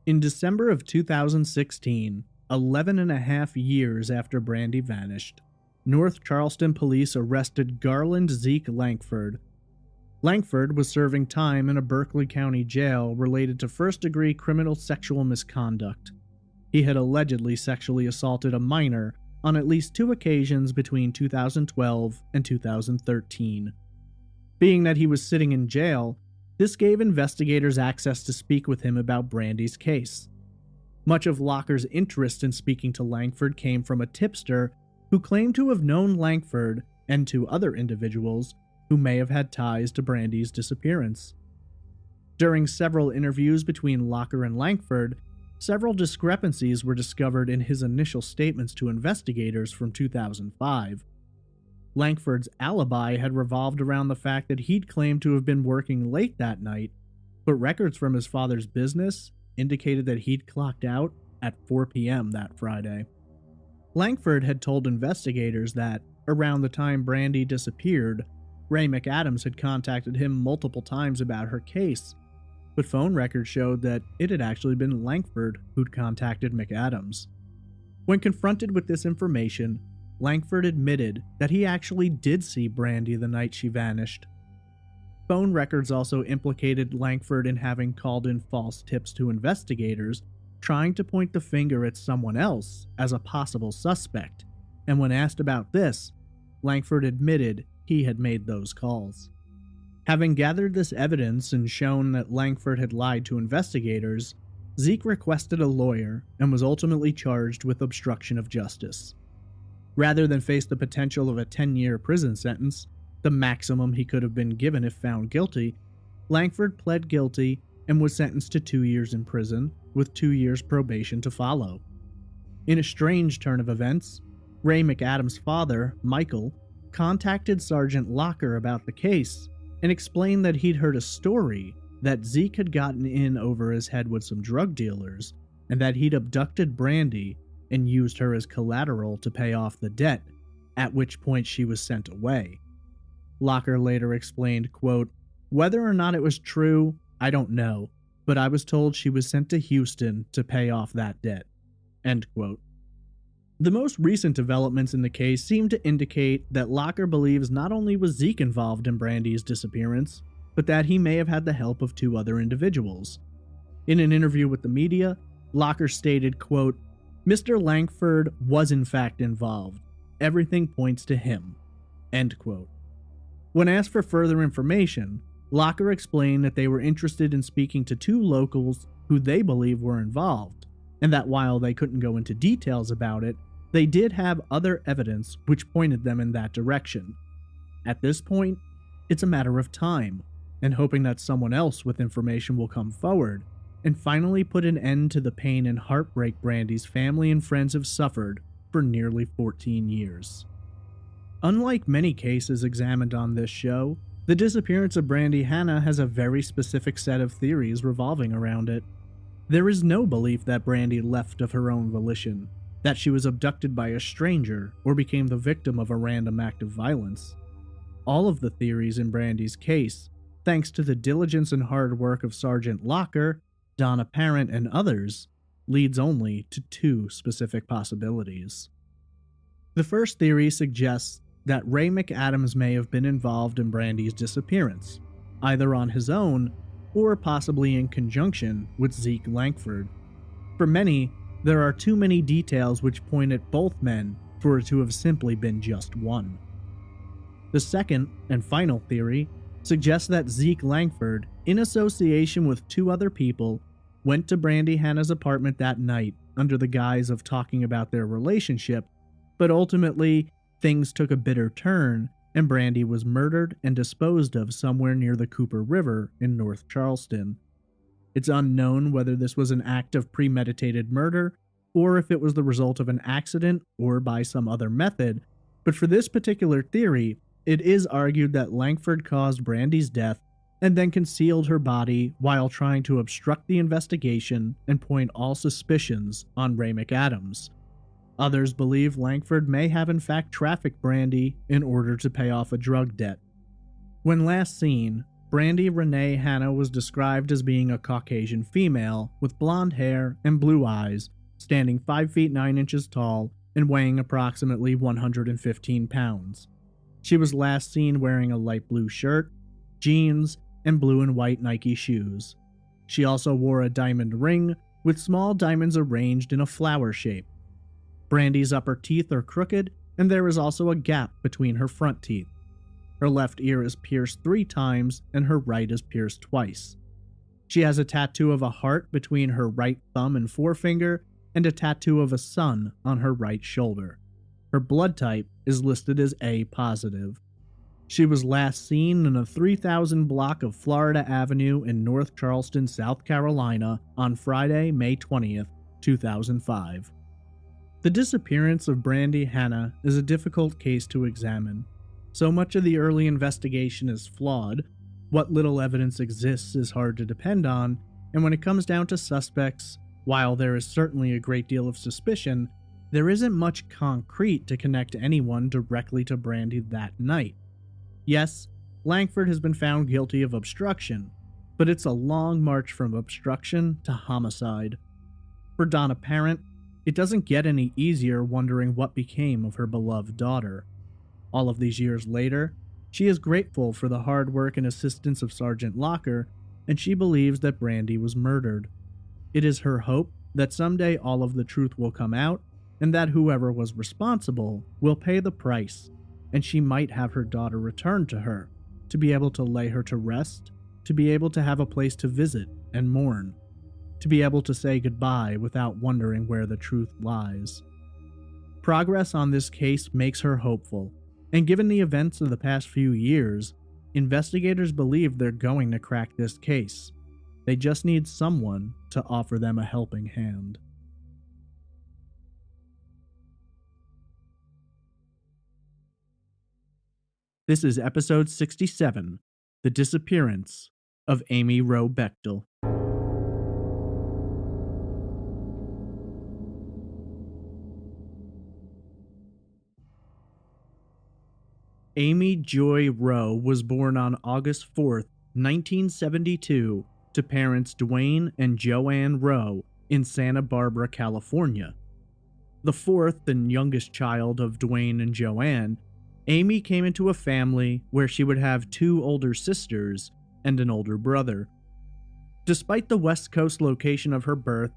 In December of 2016, 11 and a half years after Brandy vanished, North Charleston police arrested Garland Zeke Lankford. Lankford was serving time in a Berkeley County jail related to first-degree criminal sexual misconduct. He had allegedly sexually assaulted a minor on at least 2 occasions between 2012 and 2013. Being that he was sitting in jail, this gave investigators access to speak with him about Brandy's case. Much of Locker's interest in speaking to Lankford came from a tipster who claimed to have known Lankford and 2 other individuals who may have had ties to Brandy's disappearance. During several interviews between Locker and Lankford, several discrepancies were discovered in his initial statements to investigators from 2005. Lankford's alibi had revolved around the fact that he'd claimed to have been working late that night, but records from his father's business indicated that he'd clocked out at 4 p.m. that Friday. Lankford had told investigators that, around the time Brandy disappeared, Ray McAdams had contacted him multiple times about her case, but phone records showed that it had actually been Lankford who'd contacted McAdams. When confronted with this information, Lankford admitted that he actually did see Brandy the night she vanished. Phone records also implicated Lankford in having called in false tips to investigators, trying to point the finger at someone else as a possible suspect, and when asked about this, Lankford admitted he had made those calls. Having gathered this evidence and shown that Lankford had lied to investigators, Zeke requested a lawyer and was ultimately charged with obstruction of justice. Rather than face the potential of a 10-year prison sentence, the maximum he could have been given if found guilty, Lankford pled guilty and was sentenced to 2 years in prison, with 2 years probation to follow. In a strange turn of events, Ray McAdams' father, Michael, contacted Sergeant Locker about the case and explained that he'd heard a story that Zeke had gotten in over his head with some drug dealers, and that he'd abducted Brandy and used her as collateral to pay off the debt, at which point she was sent away. Locker later explained, quote, "Whether or not it was true, I don't know, but I was told she was sent to Houston to pay off that debt." End quote. The most recent developments in the case seem to indicate that Locker believes not only was Zeke involved in Brandy's disappearance, but that he may have had the help of 2 other individuals. In an interview with the media, Locker stated, quote, "Mr. Lankford was in fact involved. Everything points to him." End quote. When asked for further information, Locker explained that they were interested in speaking to 2 locals who they believe were involved, and that while they couldn't go into details about it, they did have other evidence which pointed them in that direction. At this point, it's a matter of time, and hoping that someone else with information will come forward and finally put an end to the pain and heartbreak Brandy's family and friends have suffered for nearly 14 years. Unlike many cases examined on this show, the disappearance of Brandy Hanna has a very specific set of theories revolving around it. There is no belief that Brandy left of her own volition, that she was abducted by a stranger or became the victim of a random act of violence. All of the theories in Brandy's case, thanks to the diligence and hard work of Sergeant Locker, Donna Parent, and others, leads only to 2 specific possibilities. The first theory suggests that Ray McAdams may have been involved in Brandy's disappearance, either on his own or possibly in conjunction with Zeke Langford. For many, there are too many details which point at both men for it to have simply been just one. The second and final theory suggests that Zeke Langford, in association with two other people, went to Brandy Hanna's apartment that night under the guise of talking about their relationship, but ultimately things took a bitter turn and Brandy was murdered and disposed of somewhere near the Cooper River in North Charleston. It's unknown whether this was an act of premeditated murder or if it was the result of an accident or by some other method, but for this particular theory, it is argued that Langford caused Brandy's death and then concealed her body while trying to obstruct the investigation and point all suspicions on Ray McAdams. Others believe Langford may have in fact trafficked Brandy in order to pay off a drug debt. When last seen, Brandy Renee Hanna was described as being a Caucasian female with blonde hair and blue eyes, standing 5 feet 9 inches tall and weighing approximately 115 pounds. She was last seen wearing a light blue shirt, jeans, and blue and white Nike shoes. She also wore a diamond ring with small diamonds arranged in a flower shape. Brandy's upper teeth are crooked, and there is also a gap between her front teeth. Her left ear is pierced 3 times, and her right is pierced twice. She has a tattoo of a heart between her right thumb and forefinger, and a tattoo of a sun on her right shoulder. Her blood type is listed as A positive. She was last seen in a 3,000 block of Florida Avenue in North Charleston, South Carolina on Friday, May 20th, 2005. The disappearance of Brandy Hanna is a difficult case to examine. So much of the early investigation is flawed, what little evidence exists is hard to depend on, and when it comes down to suspects, while there is certainly a great deal of suspicion, there isn't much concrete to connect anyone directly to Brandy that night. Yes, Langford has been found guilty of obstruction, but it's a long march from obstruction to homicide. For Donna Parent, it doesn't get any easier wondering what became of her beloved daughter. All of these years later, she is grateful for the hard work and assistance of Sergeant Locker, and she believes that Brandy was murdered. It is her hope that someday all of the truth will come out, and that whoever was responsible will pay the price, and she might have her daughter returned to her, to be able to lay her to rest, to be able to have a place to visit and mourn, to be able to say goodbye without wondering where the truth lies. Progress on this case makes her hopeful, and given the events of the past few years, investigators believe they're going to crack this case. They just need someone to offer them a helping hand. This is episode 67, The Disappearance of Amy Roe Bechtel. Amy Joy Roe was born on August 4, 1972, to parents Dwayne and Joanne Roe in Santa Barbara, California. The fourth and youngest child of Dwayne and Joanne, Amy came into a family where she would have 2 older sisters and an older brother. Despite the West Coast location of her birth,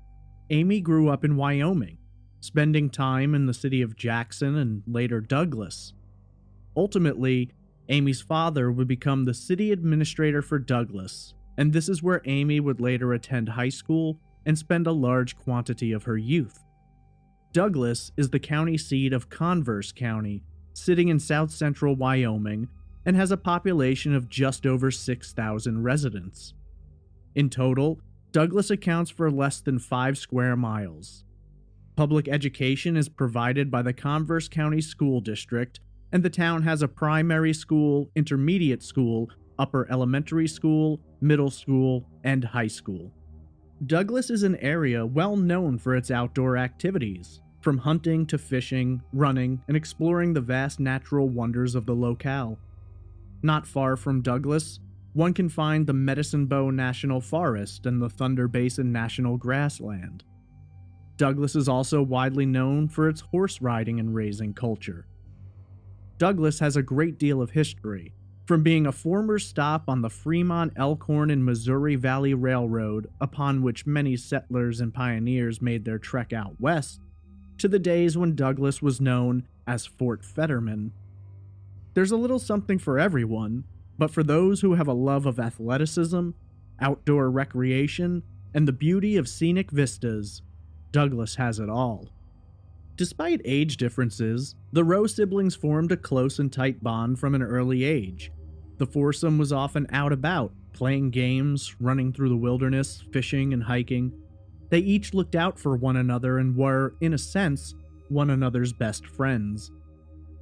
Amy grew up in Wyoming, spending time in the city of Jackson and later Douglas. Ultimately, Amy's father would become the city administrator for Douglas, and this is where Amy would later attend high school and spend a large quantity of her youth. Douglas is the county seat of Converse County, sitting in south-central Wyoming, and has a population of just over 6,000 residents. In total, Douglas accounts for less than 5 square miles. Public education is provided by the Converse County School District, and the town has a primary school, intermediate school, upper elementary school, middle school, and high school. Douglas is an area well known for its outdoor activities, from hunting to fishing, running, and exploring the vast natural wonders of the locale. Not far from Douglas, one can find the Medicine Bow National Forest and the Thunder Basin National Grassland. Douglas is also widely known for its horse riding and racing culture. Douglas has a great deal of history, from being a former stop on the Fremont, Elkhorn, and Missouri Valley Railroad, upon which many settlers and pioneers made their trek out west, to the days when Douglas was known as Fort Fetterman. There's a little something for everyone, but for those who have a love of athleticism, outdoor recreation, and the beauty of scenic vistas, Douglas has it all. Despite age differences, the Rowe siblings formed a close and tight bond from an early age. The foursome was often out about, playing games, running through the wilderness, fishing and hiking. They each looked out for one another and were, in a sense, one another's best friends.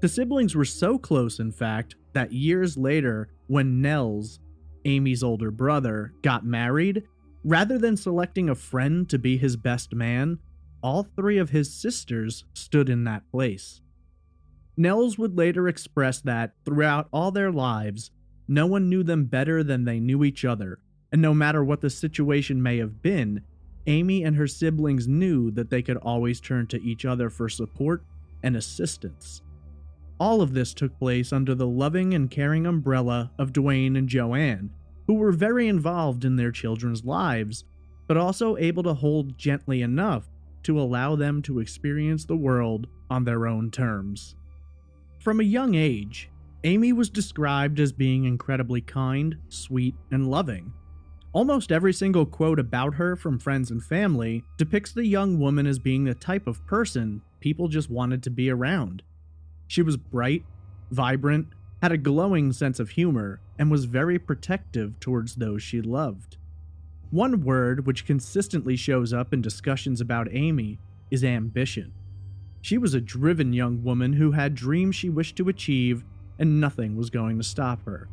The siblings were so close, in fact, that years later, when Nels, Amy's older brother, got married, rather than selecting a friend to be his best man, all three of his sisters stood in that place. Nels would later express that, throughout all their lives, no one knew them better than they knew each other, and no matter what the situation may have been, Amy and her siblings knew that they could always turn to each other for support and assistance. All of this took place under the loving and caring umbrella of Dwayne and Joanne, who were very involved in their children's lives, but also able to hold gently enough to allow them to experience the world on their own terms. From a young age, Amy was described as being incredibly kind, sweet, and loving. Almost every single quote about her from friends and family depicts the young woman as being the type of person people just wanted to be around. She was bright, vibrant, had a glowing sense of humor, and was very protective towards those she loved. One word which consistently shows up in discussions about Amy is ambition. She was a driven young woman who had dreams she wished to achieve, and nothing was going to stop her.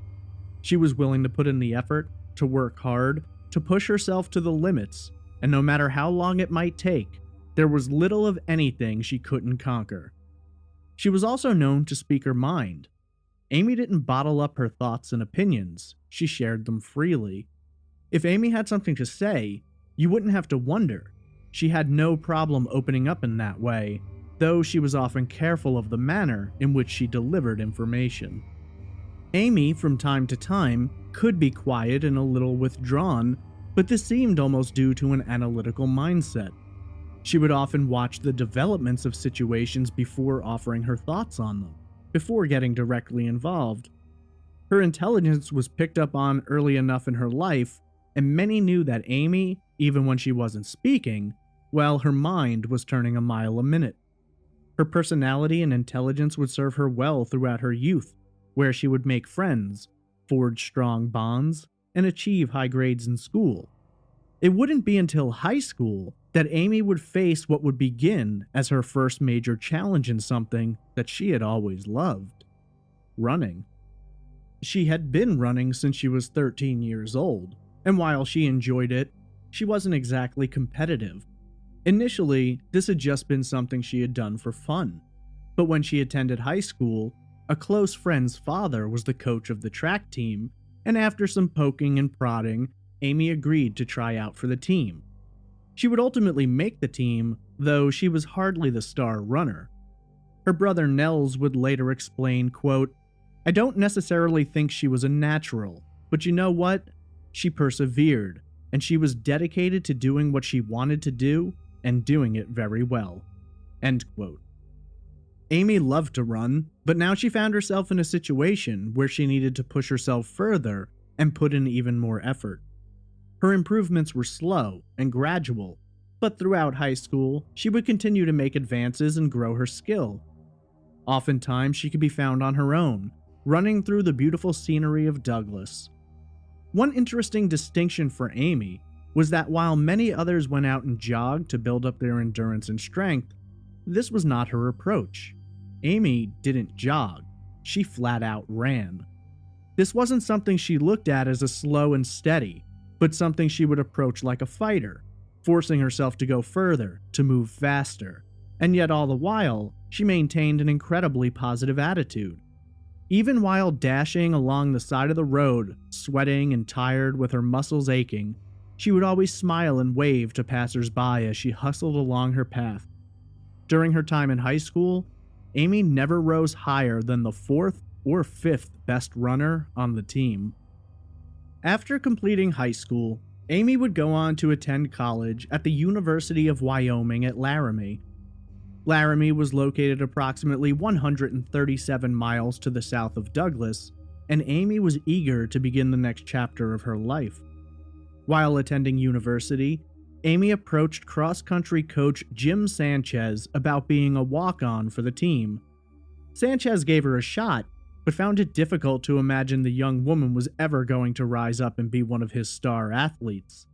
She was willing to put in the effort, to work hard, to push herself to the limits, and no matter how long it might take, there was little of anything she couldn't conquer. She was also known to speak her mind. Amy didn't bottle up her thoughts and opinions, she shared them freely. If Amy had something to say, you wouldn't have to wonder. She had no problem opening up in that way, though she was often careful of the manner in which she delivered information. Amy, from time to time, could be quiet and a little withdrawn, but this seemed almost due to an analytical mindset. She would often watch the developments of situations before offering her thoughts on them, before getting directly involved. Her intelligence was picked up on early enough in her life, and many knew that Amy, even when she wasn't speaking, well, her mind was turning a mile a minute. Her personality and intelligence would serve her well throughout her youth, where she would make friends, forge strong bonds, and achieve high grades in school. It wouldn't be until high school that Amy would face what would begin as her first major challenge in something that she had always loved: running. She had been running since she was 13 years old, and while she enjoyed it, she wasn't exactly competitive. Initially, this had just been something she had done for fun, but when she attended high school, a close friend's father was the coach of the track team, and after some poking and prodding, Amy agreed to try out for the team. She would ultimately make the team, though she was hardly the star runner. Her brother Nels would later explain, quote, "I don't necessarily think she was a natural, but you know what? She persevered, and she was dedicated to doing what she wanted to do, and doing it very well." End quote. Amy loved to run, but now she found herself in a situation where she needed to push herself further and put in even more effort. Her improvements were slow and gradual, but throughout high school, she would continue to make advances and grow her skill. Oftentimes, she could be found on her own, running through the beautiful scenery of Douglas. One interesting distinction for Amy was that while many others went out and jogged to build up their endurance and strength, this was not her approach. Amy didn't jog, she flat out ran. This wasn't something she looked at as a slow and steady, but something she would approach like a fighter, forcing herself to go further, to move faster, and yet all the while, she maintained an incredibly positive attitude. Even while dashing along the side of the road, sweating and tired with her muscles aching, She would always smile and wave to passers-by as she hustled along her path. During her time in high school, Amy never rose higher than the 4th or 5th best runner on the team. After completing high school, Amy would go on to attend college at the University of Wyoming at Laramie. Laramie was located approximately 137 miles to the south of Douglas, and Amy was eager to begin the next chapter of her life. While attending university, Amy approached cross-country coach Jim Sanchez about being a walk-on for the team. Sanchez gave her a shot, but found it difficult to imagine the young woman was ever going to rise up and be one of his star athletes.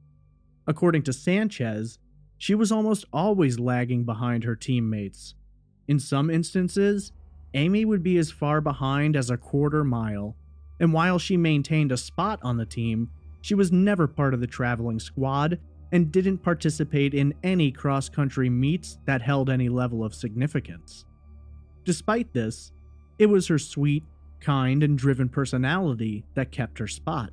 According to Sanchez, she was almost always lagging behind her teammates. In some instances, Amy would be as far behind as a quarter mile, and while she maintained a spot on the team, she was never part of the traveling squad and didn't participate in any cross-country meets that held any level of significance. Despite this, it was her sweet, kind, and driven personality that kept her spot.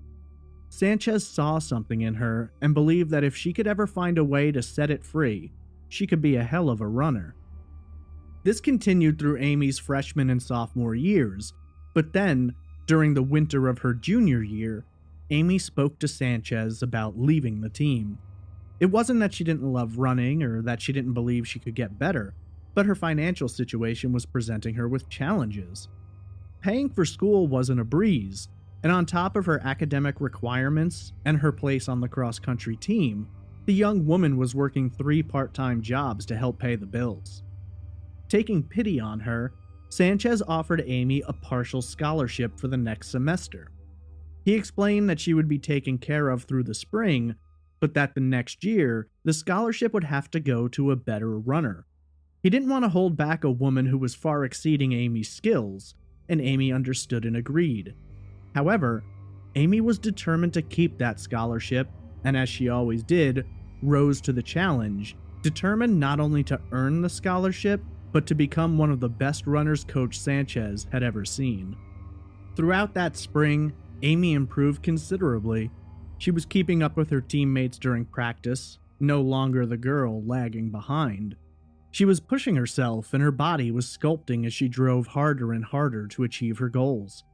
Sanchez saw something in her and believed that if she could ever find a way to set it free, she could be a hell of a runner. This continued through Amy's freshman and sophomore years, but then, during the winter of her junior year, Amy spoke to Sanchez about leaving the team. It wasn't that she didn't love running or that she didn't believe she could get better, but her financial situation was presenting her with challenges. Paying for school wasn't a breeze, and on top of her academic requirements and her place on the cross-country team, the young woman was working 3 part-time jobs to help pay the bills. Taking pity on her, Sanchez offered Amy a partial scholarship for the next semester. He explained that she would be taken care of through the spring, but that the next year, the scholarship would have to go to a better runner. He didn't want to hold back a woman who was far exceeding Amy's skills, and Amy understood and agreed. However, Amy was determined to keep that scholarship, and as she always did, rose to the challenge, determined not only to earn the scholarship, but to become one of the best runners Coach Sanchez had ever seen. Throughout that spring, Amy improved considerably. She was keeping up with her teammates during practice, no longer the girl lagging behind. She was pushing herself, and her body was sculpting as she drove harder and harder to achieve her goals.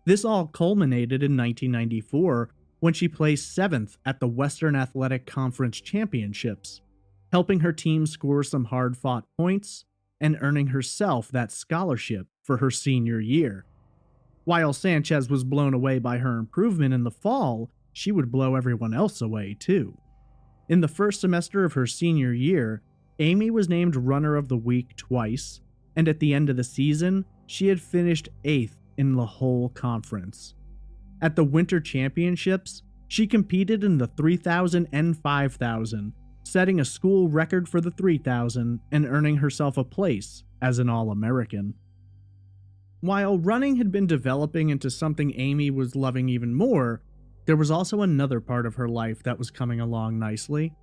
This all culminated in 1994 when she placed 7th at the Western Athletic Conference Championships, helping her team score some hard-fought points and earning herself that scholarship for her senior year. While Sanchez was blown away by her improvement in the fall, she would blow everyone else away too. In the first semester of her senior year, Amy was named Runner of the Week twice, and at the end of the season, she had finished 8th in the whole conference. At the Winter Championships, she competed in the 3,000 and 5,000, setting a school record for the 3,000 and earning herself a place as an All-American. While running had been developing into something Amy was loving even more, there was also another part of her life that was coming along nicely.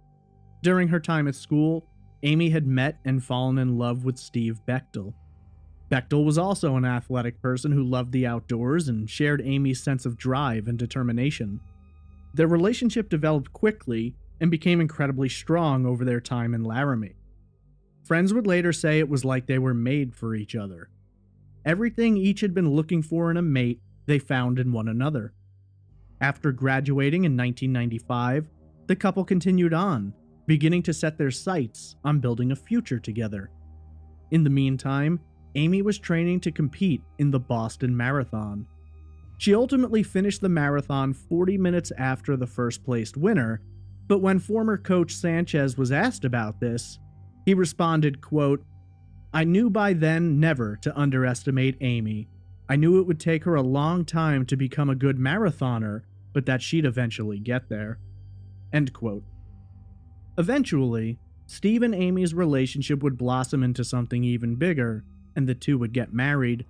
During her time at school, Amy had met and fallen in love with Steve Bechtel. Bechtel was also an athletic person who loved the outdoors and shared Amy's sense of drive and determination. Their relationship developed quickly and became incredibly strong over their time in Laramie. Friends would later say it was like they were made for each other. Everything each had been looking for in a mate, they found in one another. After graduating in 1995, the couple continued on, beginning to set their sights on building a future together. In the meantime, Amy was training to compete in the Boston Marathon. She ultimately finished the marathon 40 minutes after the first-placed winner, but when former coach Sanchez was asked about this, he responded, quote, "I knew by then never to underestimate Amy. I knew it would take her a long time to become a good marathoner, but that she'd eventually get there." End quote. Eventually, Steve and Amy's relationship would blossom into something even bigger, and the two would get married.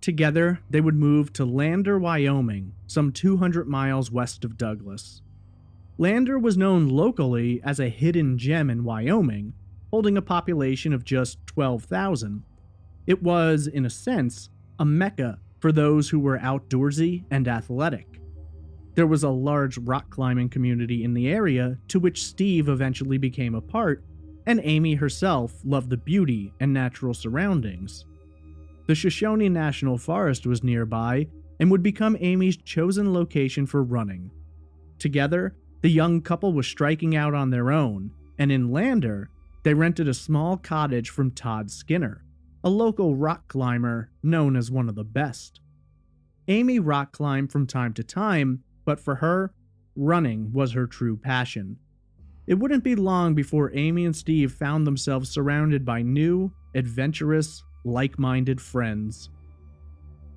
Together, they would move to Lander, Wyoming, some 200 miles west of Douglas. Lander was known locally as a hidden gem in Wyoming, holding a population of just 12,000. It was, in a sense, a mecca for those who were outdoorsy and athletic. There was a large rock climbing community in the area to which Steve eventually became a part, and Amy herself loved the beauty and natural surroundings. The Shoshone National Forest was nearby and would become Amy's chosen location for running. Together, the young couple was striking out on their own, and in Lander, they rented a small cottage from Todd Skinner, a local rock climber known as one of the best. Amy rock climbed from time to time, but for her, running was her true passion. It wouldn't be long before Amy and Steve found themselves surrounded by new, adventurous, like-minded friends.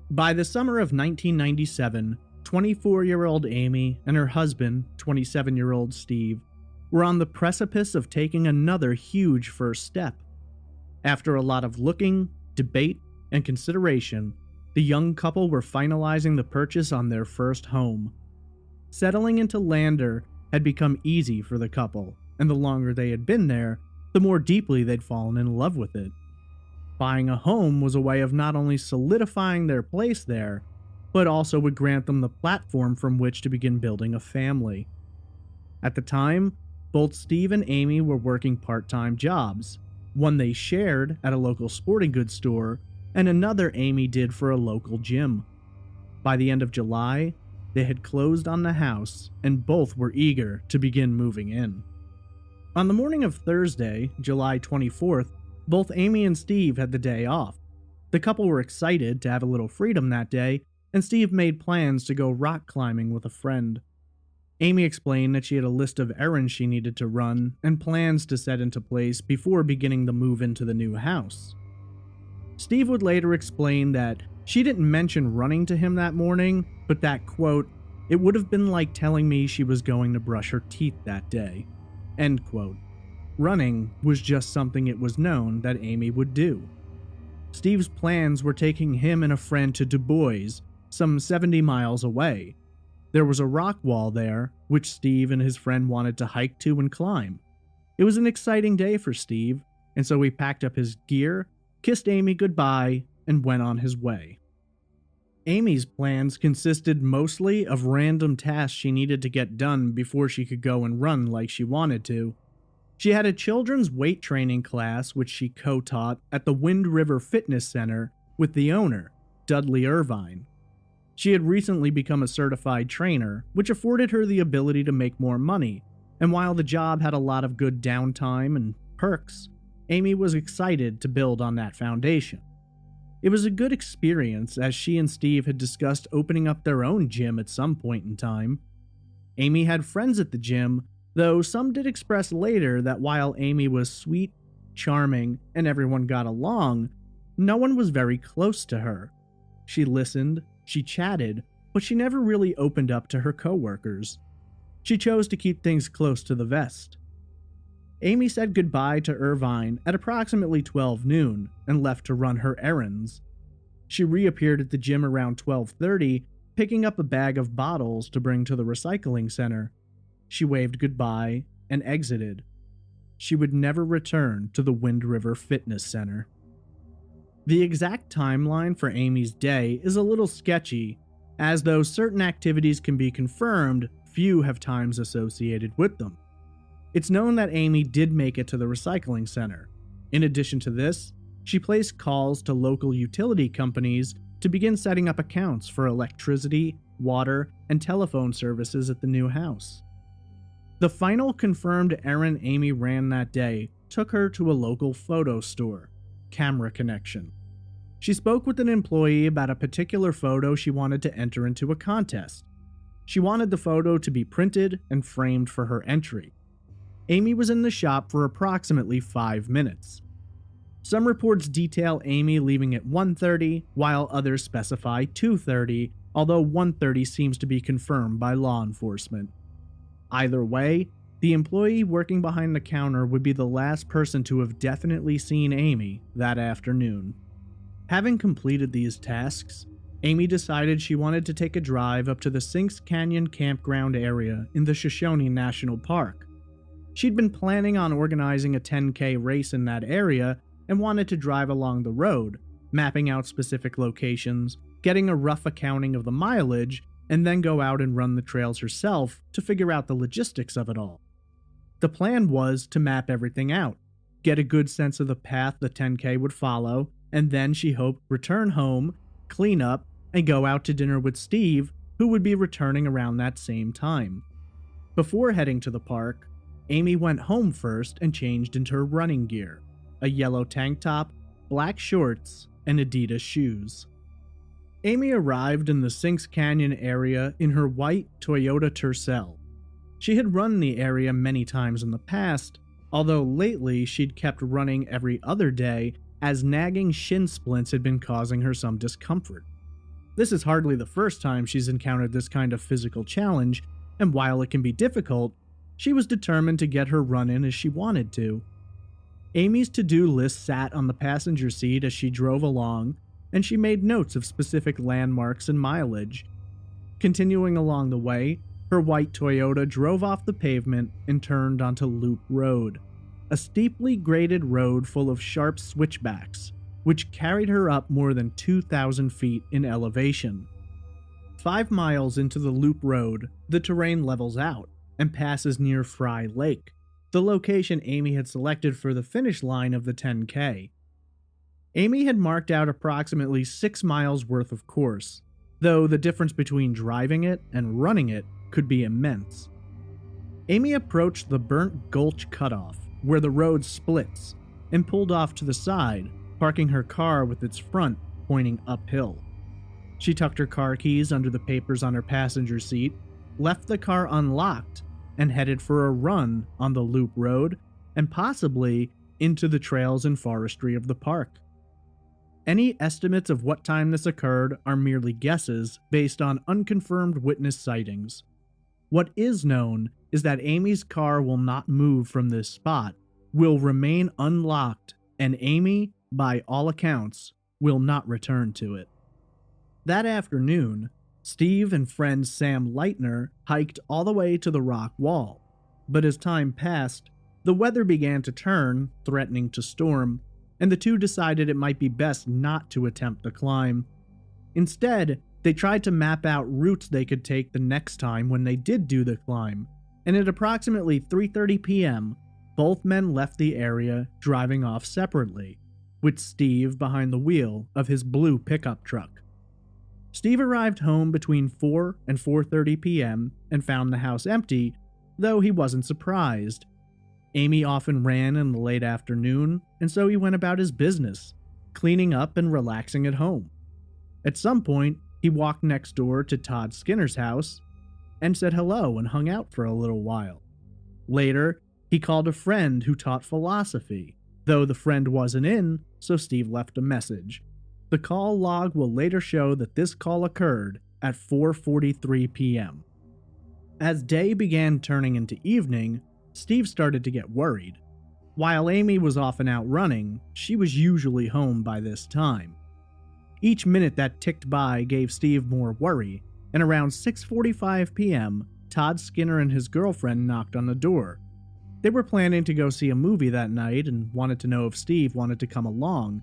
By the summer of 1997, 24-year-old Amy and her husband, 27-year-old Steve, were on the precipice of taking another huge first step. After a lot of looking, debate, and consideration, the young couple were finalizing the purchase on their first home. Settling into Lander had become easy for the couple, and the longer they had been there, the more deeply they'd fallen in love with it. Buying a home was a way of not only solidifying their place there, but also would grant them the platform from which to begin building a family. At the time, both Steve and Amy were working part-time jobs, one they shared at a local sporting goods store, and another Amy did for a local gym. By the end of July, they had closed on the house, and both were eager to begin moving in. On the morning of Thursday, July 24th, both Amy and Steve had the day off. The couple were excited to have a little freedom that day, and Steve made plans to go rock climbing with a friend. Amy explained that she had a list of errands she needed to run and plans to set into place before beginning the move into the new house. Steve would later explain that she didn't mention running to him that morning, but that, quote, "it would have been like telling me she was going to brush her teeth that day," end quote. Running was just something it was known that Amy would do. Steve's plans were taking him and a friend to Du Bois, some 70 miles away. There was a rock wall there, which Steve and his friend wanted to hike to and climb. It was an exciting day for Steve, and so he packed up his gear, kissed Amy goodbye, and went on his way. Amy's plans consisted mostly of random tasks she needed to get done before she could go and run like she wanted to. She had a children's weight training class which she co-taught at the Wind River Fitness Center with the owner, Dudley Irvine. She had recently become a certified trainer, which afforded her the ability to make more money, and while the job had a lot of good downtime and perks, Amy was excited to build on that foundation. It was a good experience as she and Steve had discussed opening up their own gym at some point in time. Amy had friends at the gym, though some did express later that while Amy was sweet, charming, and everyone got along, no one was very close to her. She listened, she chatted, but she never really opened up to her coworkers. She chose to keep things close to the vest. Amy said goodbye to Irvine at approximately 12 noon and left to run her errands. She reappeared at the gym around 12:30, picking up a bag of bottles to bring to the recycling center. She waved goodbye and exited. She would never return to the Wind River Fitness Center. The exact timeline for Amy's day is a little sketchy, as though certain activities can be confirmed, few have times associated with them. It's known that Amy did make it to the recycling center. In addition to this, she placed calls to local utility companies to begin setting up accounts for electricity, water, and telephone services at the new house. The final confirmed errand Amy ran that day took her to a local photo store, Camera Connection. She spoke with an employee about a particular photo she wanted to enter into a contest. She wanted the photo to be printed and framed for her entry. Amy was in the shop for approximately 5 minutes. Some reports detail Amy leaving at 1:30, while others specify 2:30, although 1:30 seems to be confirmed by law enforcement. Either way, the employee working behind the counter would be the last person to have definitely seen Amy that afternoon. Having completed these tasks, Amy decided she wanted to take a drive up to the Sinks Canyon campground area in the Shoshone National Park. She'd been planning on organizing a 10K race in that area and wanted to drive along the road, mapping out specific locations, getting a rough accounting of the mileage, and then go out and run the trails herself to figure out the logistics of it all. The plan was to map everything out, get a good sense of the path the 10K would follow, and then she hoped return home, clean up, and go out to dinner with Steve, who would be returning around that same time. Before heading to the park, Amy went home first and changed into her running gear, a yellow tank top, black shorts, and Adidas shoes. Amy arrived in the Sinks Canyon area in her white Toyota Tercel. She had run the area many times in the past, although lately she'd kept running every other day as nagging shin splints had been causing her some discomfort. This is hardly the first time she's encountered this kind of physical challenge, and while it can be difficult, she was determined to get her run in as she wanted to. Amy's to-do list sat on the passenger seat as she drove along, and she made notes of specific landmarks and mileage. Continuing along the way, her white Toyota drove off the pavement and turned onto Loop Road, a steeply graded road full of sharp switchbacks, which carried her up more than 2,000 feet in elevation. 5 miles into the Loop Road, the terrain levels out and passes near Fry Lake, the location Amy had selected for the finish line of the 10K. Amy had marked out approximately 6 miles worth of course, though the difference between driving it and running it could be immense. Amy approached the Burnt Gulch cutoff, where the road splits, and pulled off to the side, parking her car with its front pointing uphill. She tucked her car keys under the papers on her passenger seat, left the car unlocked, and headed for a run on the Loop Road and possibly into the trails and forestry of the park. Any estimates of what time this occurred are merely guesses based on unconfirmed witness sightings. What is known is that Amy's car will not move from this spot, will remain unlocked, and Amy, by all accounts, will not return to it. That afternoon, Steve and friend Sam Leitner hiked all the way to the rock wall, but as time passed, the weather began to turn, threatening to storm, and the two decided it might be best not to attempt the climb. Instead, they tried to map out routes they could take the next time when they did do the climb, and at approximately 3:30 p.m., both men left the area, driving off separately, with Steve behind the wheel of his blue pickup truck. Steve arrived home between 4 and 4:30 p.m. and found the house empty, though he wasn't surprised. Amy often ran in the late afternoon, and so he went about his business, cleaning up and relaxing at home. At some point, he walked next door to Todd Skinner's house and said hello and hung out for a little while. Later, he called a friend who taught philosophy, though the friend wasn't in, so Steve left a message. The call log will later show that this call occurred at 4:43 p.m. As day began turning into evening, Steve started to get worried. While Amy was often out running, she was usually home by this time. Each minute that ticked by gave Steve more worry, and around 6:45 p.m., Todd Skinner and his girlfriend knocked on the door. They were planning to go see a movie that night and wanted to know if Steve wanted to come along.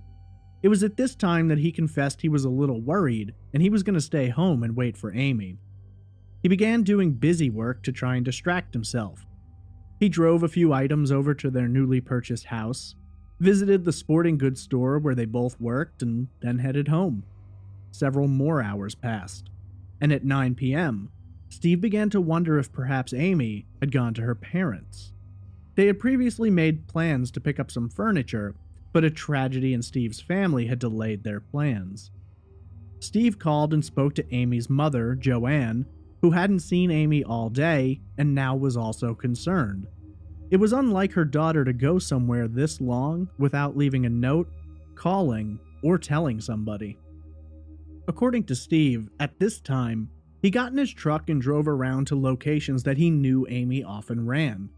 It was at this time that he confessed he was a little worried and he was going to stay home and wait for Amy. He began doing busy work to try and distract himself. He drove a few items over to their newly purchased house, visited the sporting goods store where they both worked, and then headed home. Several more hours passed, and at 9 p.m., Steve began to wonder if perhaps Amy had gone to her parents'. They had previously made plans to pick up some furniture, but a tragedy in Steve's family had delayed their plans. Steve called and spoke to Amy's mother, Joanne, who hadn't seen Amy all day and now was also concerned. It was unlike her daughter to go somewhere this long without leaving a note, calling, or telling somebody. According to Steve, at this time, he got in his truck and drove around to locations that he knew Amy often ran.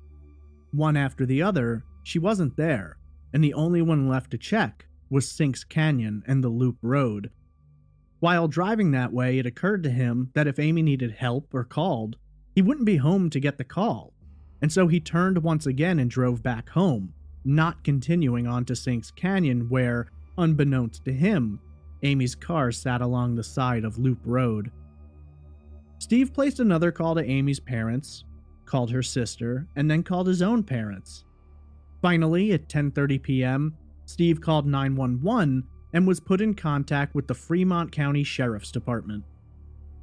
One after the other, she wasn't there, and the only one left to check was Sinks Canyon and the Loop Road. While driving that way, it occurred to him that if Amy needed help or called, he wouldn't be home to get the call, and so he turned once again and drove back home, not continuing on to Sinks Canyon where, unbeknownst to him, Amy's car sat along the side of Loop Road. Steve placed another call to Amy's parents, called her sister, and then called his own parents. Finally, at 10:30 p.m., Steve called 911 and was put in contact with the Fremont County Sheriff's Department.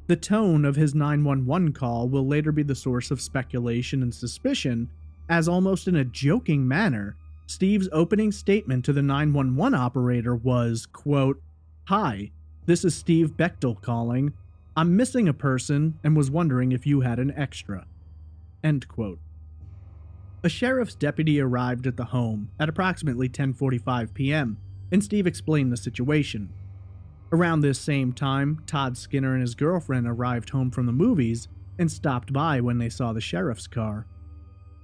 The tone of his 911 call will later be the source of speculation and suspicion, as almost in a joking manner, Steve's opening statement to the 911 operator was, quote, "Hi, this is Steve Bechtel calling. I'm missing a person and was wondering if you had an extra." End quote. A sheriff's deputy arrived at the home at approximately 10:45 p.m., and Steve explained the situation. Around this same time, Todd Skinner and his girlfriend arrived home from the movies and stopped by when they saw the sheriff's car.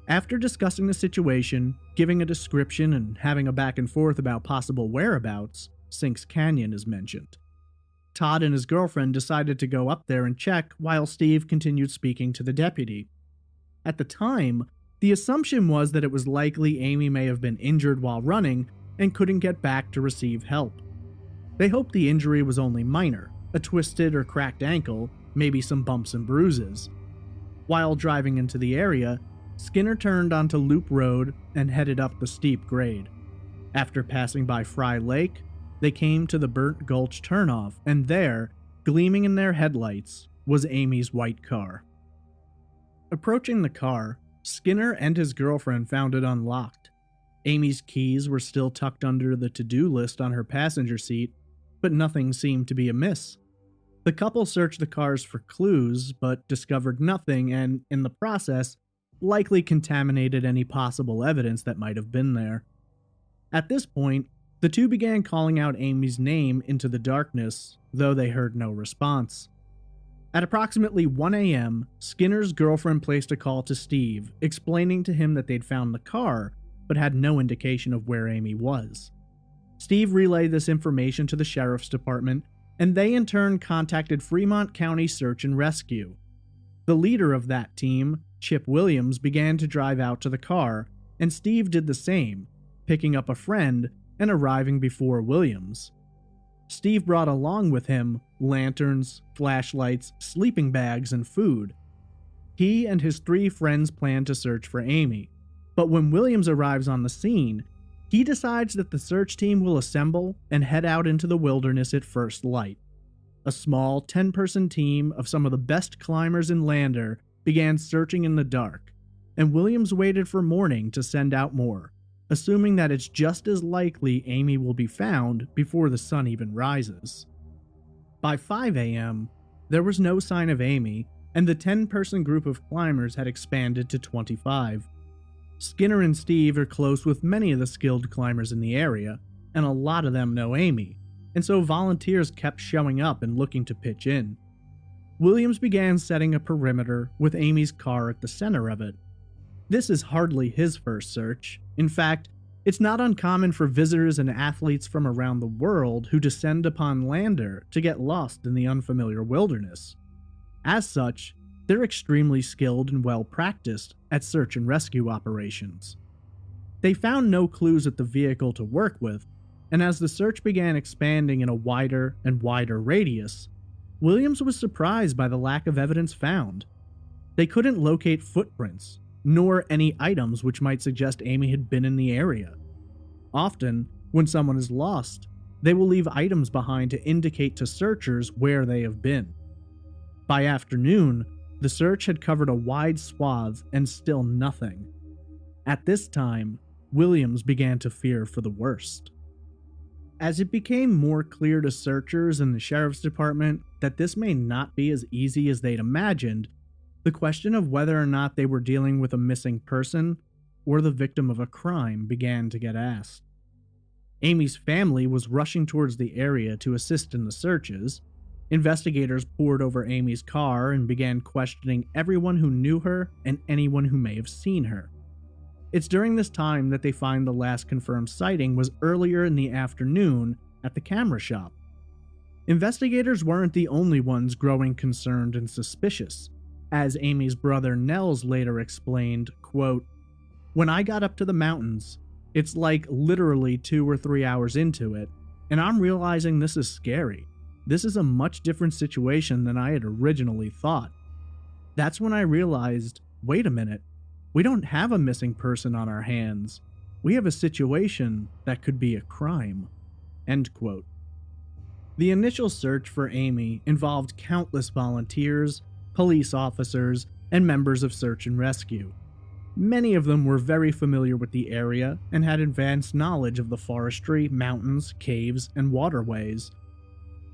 After discussing the situation, giving a description, and having a back and forth about possible whereabouts, Sinks Canyon is mentioned. Todd and his girlfriend decided to go up there and check while Steve continued speaking to the deputy. At the time, the assumption was that it was likely Amy may have been injured while running and couldn't get back to receive help. They hoped the injury was only minor, a twisted or cracked ankle, maybe some bumps and bruises. While driving into the area, Skinner turned onto Loop Road and headed up the steep grade. After passing by Fry Lake, they came to the Burnt Gulch turnoff, and there, gleaming in their headlights, was Amy's white car. Approaching the car, Skinner and his girlfriend found it unlocked. Amy's keys were still tucked under the to-do list on her passenger seat, but nothing seemed to be amiss. The couple searched the cars for clues, but discovered nothing and, in the process, likely contaminated any possible evidence that might have been there. At this point, the two began calling out Amy's name into the darkness, though they heard no response. At approximately 1 a.m., Skinner's girlfriend placed a call to Steve, explaining to him that they'd found the car, but had no indication of where Amy was. Steve relayed this information to the sheriff's department, and they in turn contacted Fremont County Search and Rescue. The leader of that team, Chip Williams, began to drive out to the car, and Steve did the same, picking up a friend and arriving before Williams. Steve brought along with him lanterns, flashlights, sleeping bags, and food. He and his 3 friends planned to search for Amy, but when Williams arrives on the scene, he decides that the search team will assemble and head out into the wilderness at first light. A small 10-person team of some of the best climbers in Lander began searching in the dark, and Williams waited for morning to send out more, assuming that it's just as likely Amy will be found before the sun even rises. By 5 a.m., there was no sign of Amy, and the 10-person group of climbers had expanded to 25. Skinner and Steve are close with many of the skilled climbers in the area, and a lot of them know Amy, and so volunteers kept showing up and looking to pitch in. Williams began setting a perimeter with Amy's car at the center of it. This is hardly his first search. In fact, it's not uncommon for visitors and athletes from around the world who descend upon Lander to get lost in the unfamiliar wilderness. As such, they're extremely skilled and well-practiced at search and rescue operations. They found no clues at the vehicle to work with, and as the search began expanding in a wider and wider radius, Williams was surprised by the lack of evidence found. They couldn't locate footprints, nor any items which might suggest Amy had been in the area. Often, when someone is lost, they will leave items behind to indicate to searchers where they have been. By afternoon, the search had covered a wide swath and still nothing. At this time, Williams began to fear for the worst. As it became more clear to searchers and the sheriff's department that this may not be as easy as they'd imagined, the question of whether or not they were dealing with a missing person or the victim of a crime began to get asked. Amy's family was rushing towards the area to assist in the searches. Investigators pored over Amy's car and began questioning everyone who knew her and anyone who may have seen her. It's during this time that they find the last confirmed sighting was earlier in the afternoon at the camera shop. Investigators weren't the only ones growing concerned and suspicious. As Amy's brother Nels later explained, quote, "When I got up to the mountains, it's like literally 2 or 3 hours into it, and I'm realizing this is scary. This is a much different situation than I had originally thought. That's when I realized, wait a minute, we don't have a missing person on our hands. We have a situation that could be a crime." End quote. The initial search for Amy involved countless volunteers, police officers, and members of search and rescue. Many of them were very familiar with the area and had advanced knowledge of the forestry, mountains, caves, and waterways.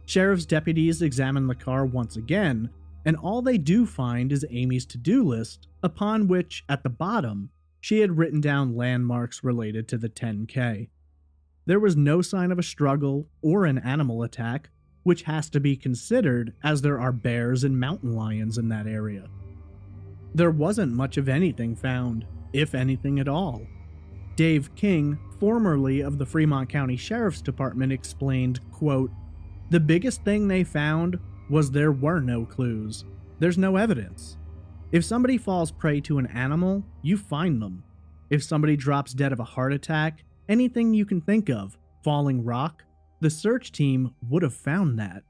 Sheriff's deputies examine the car once again, and all they do find is Amy's to-do list, upon which, at the bottom, she had written down landmarks related to the 10K. There was no sign of a struggle or an animal attack, which has to be considered as there are bears and mountain lions in that area. There wasn't much of anything found, if anything at all. Dave King, formerly of the Fremont County Sheriff's Department, explained, quote, "The biggest thing they found was there were no clues. There's no evidence. If somebody falls prey to an animal, you find them. If somebody drops dead of a heart attack, anything you can think of, falling rock, the search team would have found that."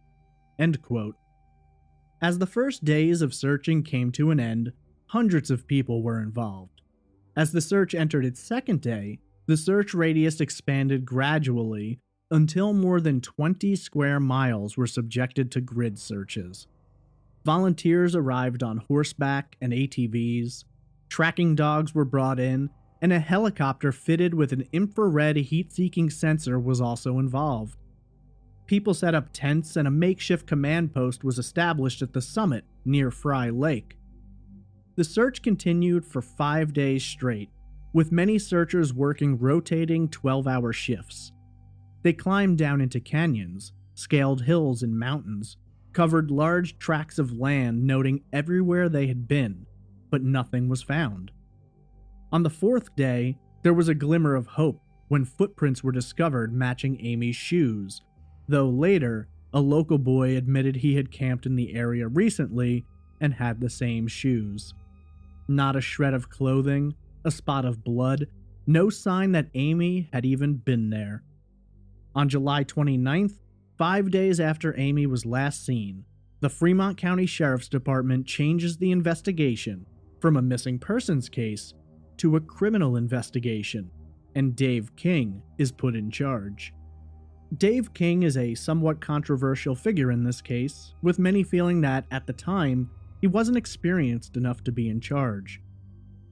End quote. As the first days of searching came to an end, hundreds of people were involved. As the search entered its second day, the search radius expanded gradually until more than 20 square miles were subjected to grid searches. Volunteers arrived on horseback and ATVs, tracking dogs were brought in, and a helicopter fitted with an infrared heat-seeking sensor was also involved. People set up tents and a makeshift command post was established at the summit near Fry Lake. The search continued for 5 days straight, with many searchers working rotating 12-hour shifts. They climbed down into canyons, scaled hills and mountains, covered large tracts of land, noting everywhere they had been, but nothing was found. On the fourth day, there was a glimmer of hope when footprints were discovered matching Amy's shoes, though later, a local boy admitted he had camped in the area recently and had the same shoes. Not a shred of clothing, a spot of blood, no sign that Amy had even been there. On July 29th, 5 days after Amy was last seen, the Fremont County Sheriff's Department changes the investigation from a missing persons case to a criminal investigation, and Dave King is put in charge. Dave King is a somewhat controversial figure in this case, with many feeling that, at the time, he wasn't experienced enough to be in charge.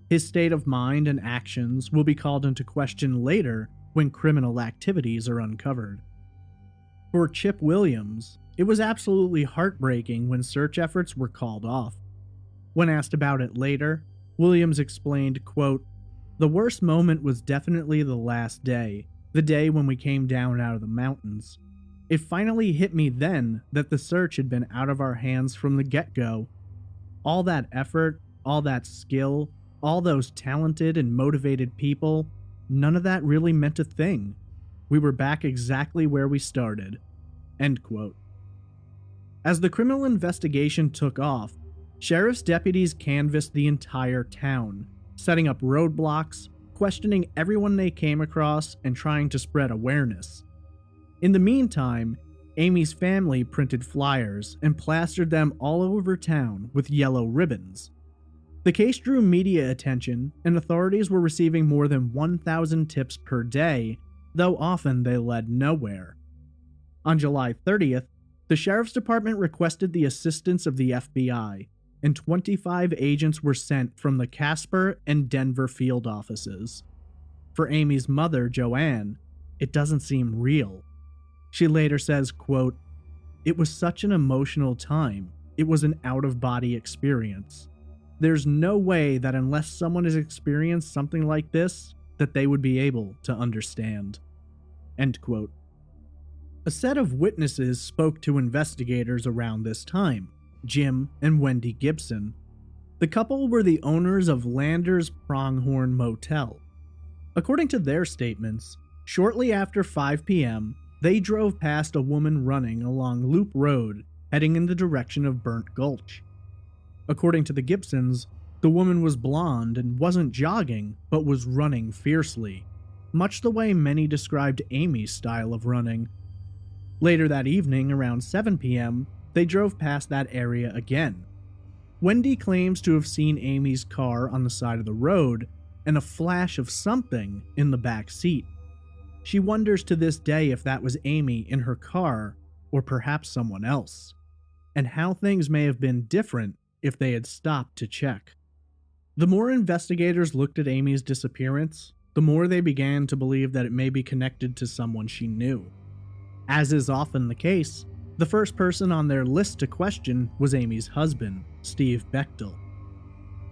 His state of mind and actions will be called into question later when criminal activities are uncovered. For Chip Williams, it was absolutely heartbreaking when search efforts were called off. When asked about it later, Williams explained, quote, "The worst moment was definitely the last day, the day when we came down out of the mountains. It finally hit me then that the search had been out of our hands from the get-go. All that effort, all that skill, all those talented and motivated people, none of that really meant a thing. We were back exactly where we started." End quote. As the criminal investigation took off, sheriff's deputies canvassed the entire town, setting up roadblocks, questioning everyone they came across, and trying to spread awareness. In the meantime, Amy's family printed flyers and plastered them all over town with yellow ribbons. The case drew media attention, and authorities were receiving more than 1,000 tips per day, though often they led nowhere. On July 30th, the Sheriff's Department requested the assistance of the FBI, and 25 agents were sent from the Casper and Denver field offices. For Amy's mother, Joanne, it doesn't seem real. She later says, quote, "It was such an emotional time. It was an out-of-body experience. There's no way that unless someone has experienced something like this, that they would be able to understand." End quote. A set of witnesses spoke to investigators around this time, Jim and Wendy Gibson. The couple were the owners of Landers Pronghorn Motel. According to their statements, shortly after 5 p.m., they drove past a woman running along Loop Road, heading in the direction of Burnt Gulch. According to the Gibsons, the woman was blonde and wasn't jogging, but was running fiercely, much the way many described Amy's style of running. Later that evening, around 7 p.m., they drove past that area again. Wendy claims to have seen Amy's car on the side of the road and a flash of something in the back seat. She wonders to this day if that was Amy in her car or perhaps someone else, and how things may have been different if they had stopped to check. The more investigators looked at Amy's disappearance, the more they began to believe that it may be connected to someone she knew. As is often the case, the first person on their list to question was Amy's husband, Steve Bechtel.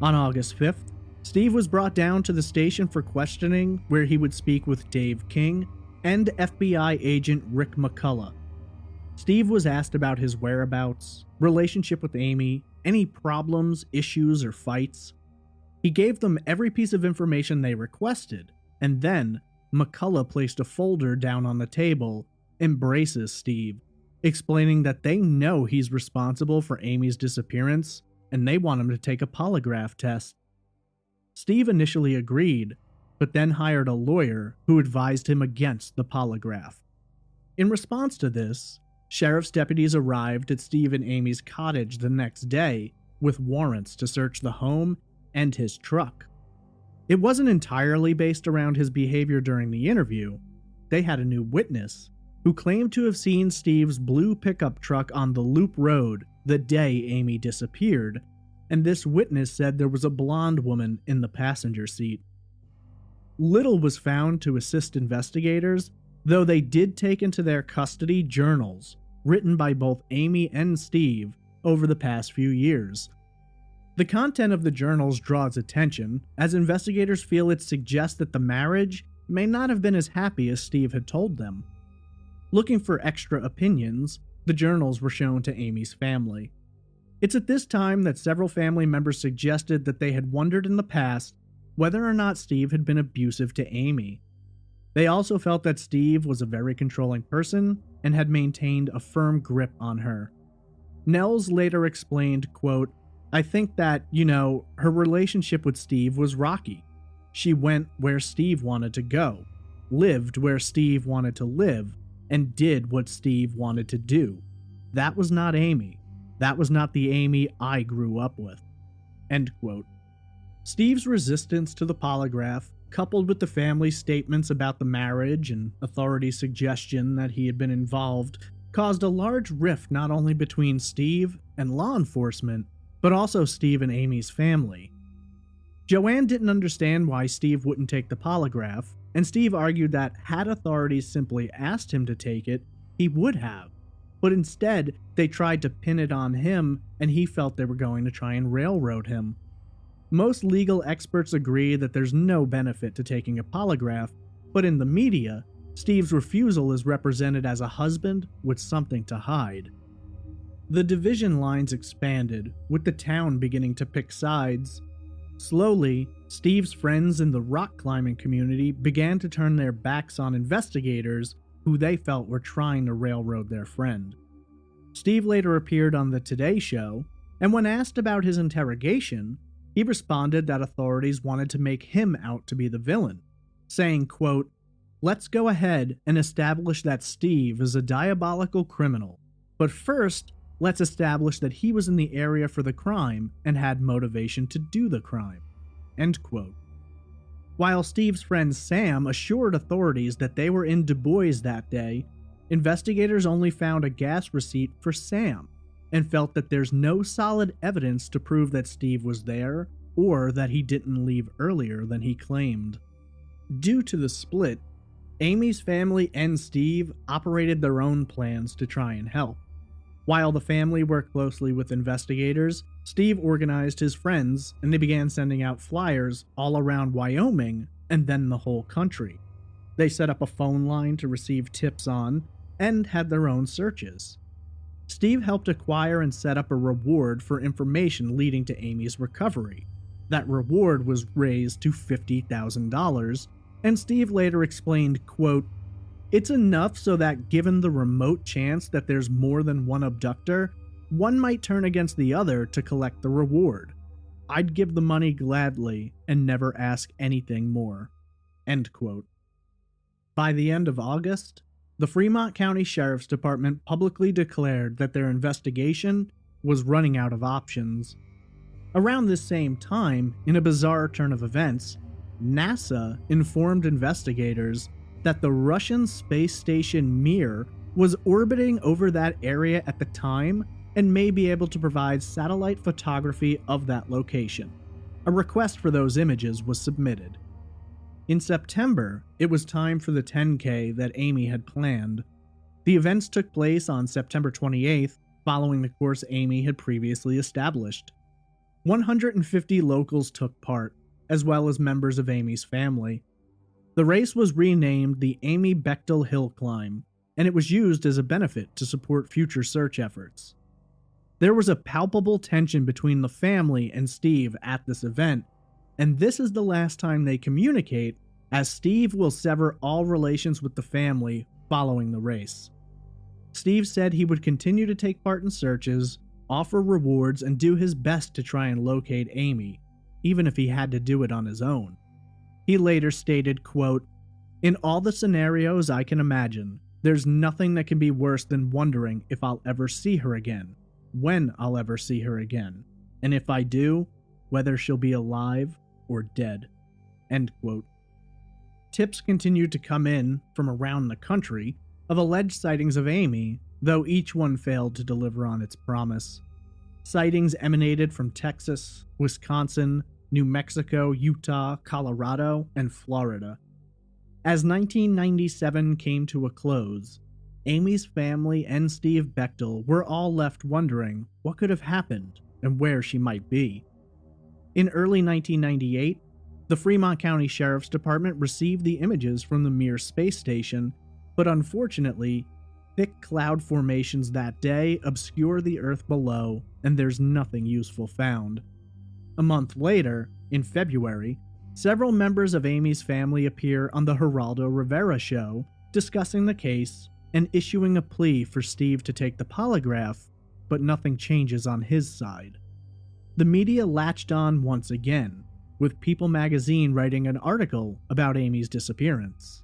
On August 5th, Steve was brought down to the station for questioning, where he would speak with Dave King and FBI agent Rick McCullough. Steve was asked about his whereabouts, relationship with Amy, any problems, issues, or fights. He gave them every piece of information they requested, and then McCullough placed a folder down on the table, embraces Steve, explaining that they know he's responsible for Amy's disappearance, and they want him to take a polygraph test. Steve initially agreed, but then hired a lawyer who advised him against the polygraph. In response to this, sheriff's deputies arrived at Steve and Amy's cottage the next day with warrants to search the home and his truck. It wasn't entirely based around his behavior during the interview. They had a new witness who claimed to have seen Steve's blue pickup truck on the Loop Road the day Amy disappeared, and this witness said there was a blonde woman in the passenger seat. Little was found to assist investigators, though they did take into their custody journals written by both Amy and Steve over the past few years. The content of the journals draws attention, as investigators feel it suggests that the marriage may not have been as happy as Steve had told them. Looking for extra opinions, the journals were shown to Amy's family. It's at this time that several family members suggested that they had wondered in the past whether or not Steve had been abusive to Amy. They also felt that Steve was a very controlling person and had maintained a firm grip on her. Nels later explained, quote, "I think that, her relationship with Steve was rocky. She went where Steve wanted to go, lived where Steve wanted to live, and did what Steve wanted to do. That was not Amy. That was not the Amy I grew up with." End quote. Steve's resistance to the polygraph, coupled with the family's statements about the marriage and authorities' suggestion that he had been involved, caused a large rift not only between Steve and law enforcement, but also Steve and Amy's family. Joanne didn't understand why Steve wouldn't take the polygraph, and Steve argued that had authorities simply asked him to take it, he would have. But instead, they tried to pin it on him, and he felt they were going to try and railroad him. Most legal experts agree that there's no benefit to taking a polygraph, but in the media, Steve's refusal is represented as a husband with something to hide. The division lines expanded, with the town beginning to pick sides. Slowly, Steve's friends in the rock climbing community began to turn their backs on investigators who they felt were trying to railroad their friend. Steve later appeared on the Today Show, and when asked about his interrogation, he responded that authorities wanted to make him out to be the villain, saying, quote, "Let's go ahead and establish that Steve is a diabolical criminal, but first, let's establish that he was in the area for the crime and had motivation to do the crime." End quote. While Steve's friend Sam assured authorities that they were in Du Bois that day, investigators only found a gas receipt for Sam and felt that there's no solid evidence to prove that Steve was there or that he didn't leave earlier than he claimed. Due to the split, Amy's family and Steve operated their own plans to try and help. While the family worked closely with investigators, Steve organized his friends and they began sending out flyers all around Wyoming and then the whole country. They set up a phone line to receive tips on and had their own searches. Steve helped acquire and set up a reward for information leading to Amy's recovery. That reward was raised to $50,000, and Steve later explained, quote, "It's enough so that given the remote chance that there's more than one abductor, one might turn against the other to collect the reward. I'd give the money gladly and never ask anything more." End quote. By the end of August, the Fremont County Sheriff's Department publicly declared that their investigation was running out of options. Around this same time, in a bizarre turn of events, NASA informed investigators that the Russian space station Mir was orbiting over that area at the time and may be able to provide satellite photography of that location. A request for those images was submitted. In September, it was time for the 10K that Amy had planned. The events took place on September 28th, following the course Amy had previously established. 150 locals took part, as well as members of Amy's family. The race was renamed the Amy Bechtel Hill Climb, and it was used as a benefit to support future search efforts. There was a palpable tension between the family and Steve at this event, and this is the last time they communicate, as Steve will sever all relations with the family following the race. Steve said he would continue to take part in searches, offer rewards, and do his best to try and locate Amy, even if he had to do it on his own. He later stated, quote, "In all the scenarios I can imagine, there's nothing that can be worse than wondering if I'll ever see her again, when I'll ever see her again, and if I do, whether she'll be alive or dead." End quote. Tips continued to come in from around the country of alleged sightings of Amy, though each one failed to deliver on its promise. Sightings emanated from Texas, Wisconsin, New Mexico, Utah, Colorado, and Florida. As 1997 came to a close, Amy's family and Steve Bechtel were all left wondering what could have happened and where she might be. In early 1998, the Fremont County Sheriff's Department received the images from the Mir space station, but unfortunately, thick cloud formations that day obscure the Earth below, and there's nothing useful found. A month later, in February, several members of Amy's family appear on the Geraldo Rivera show, discussing the case and issuing a plea for Steve to take the polygraph, but nothing changes on his side. The media latched on once again, with People magazine writing an article about Amy's disappearance.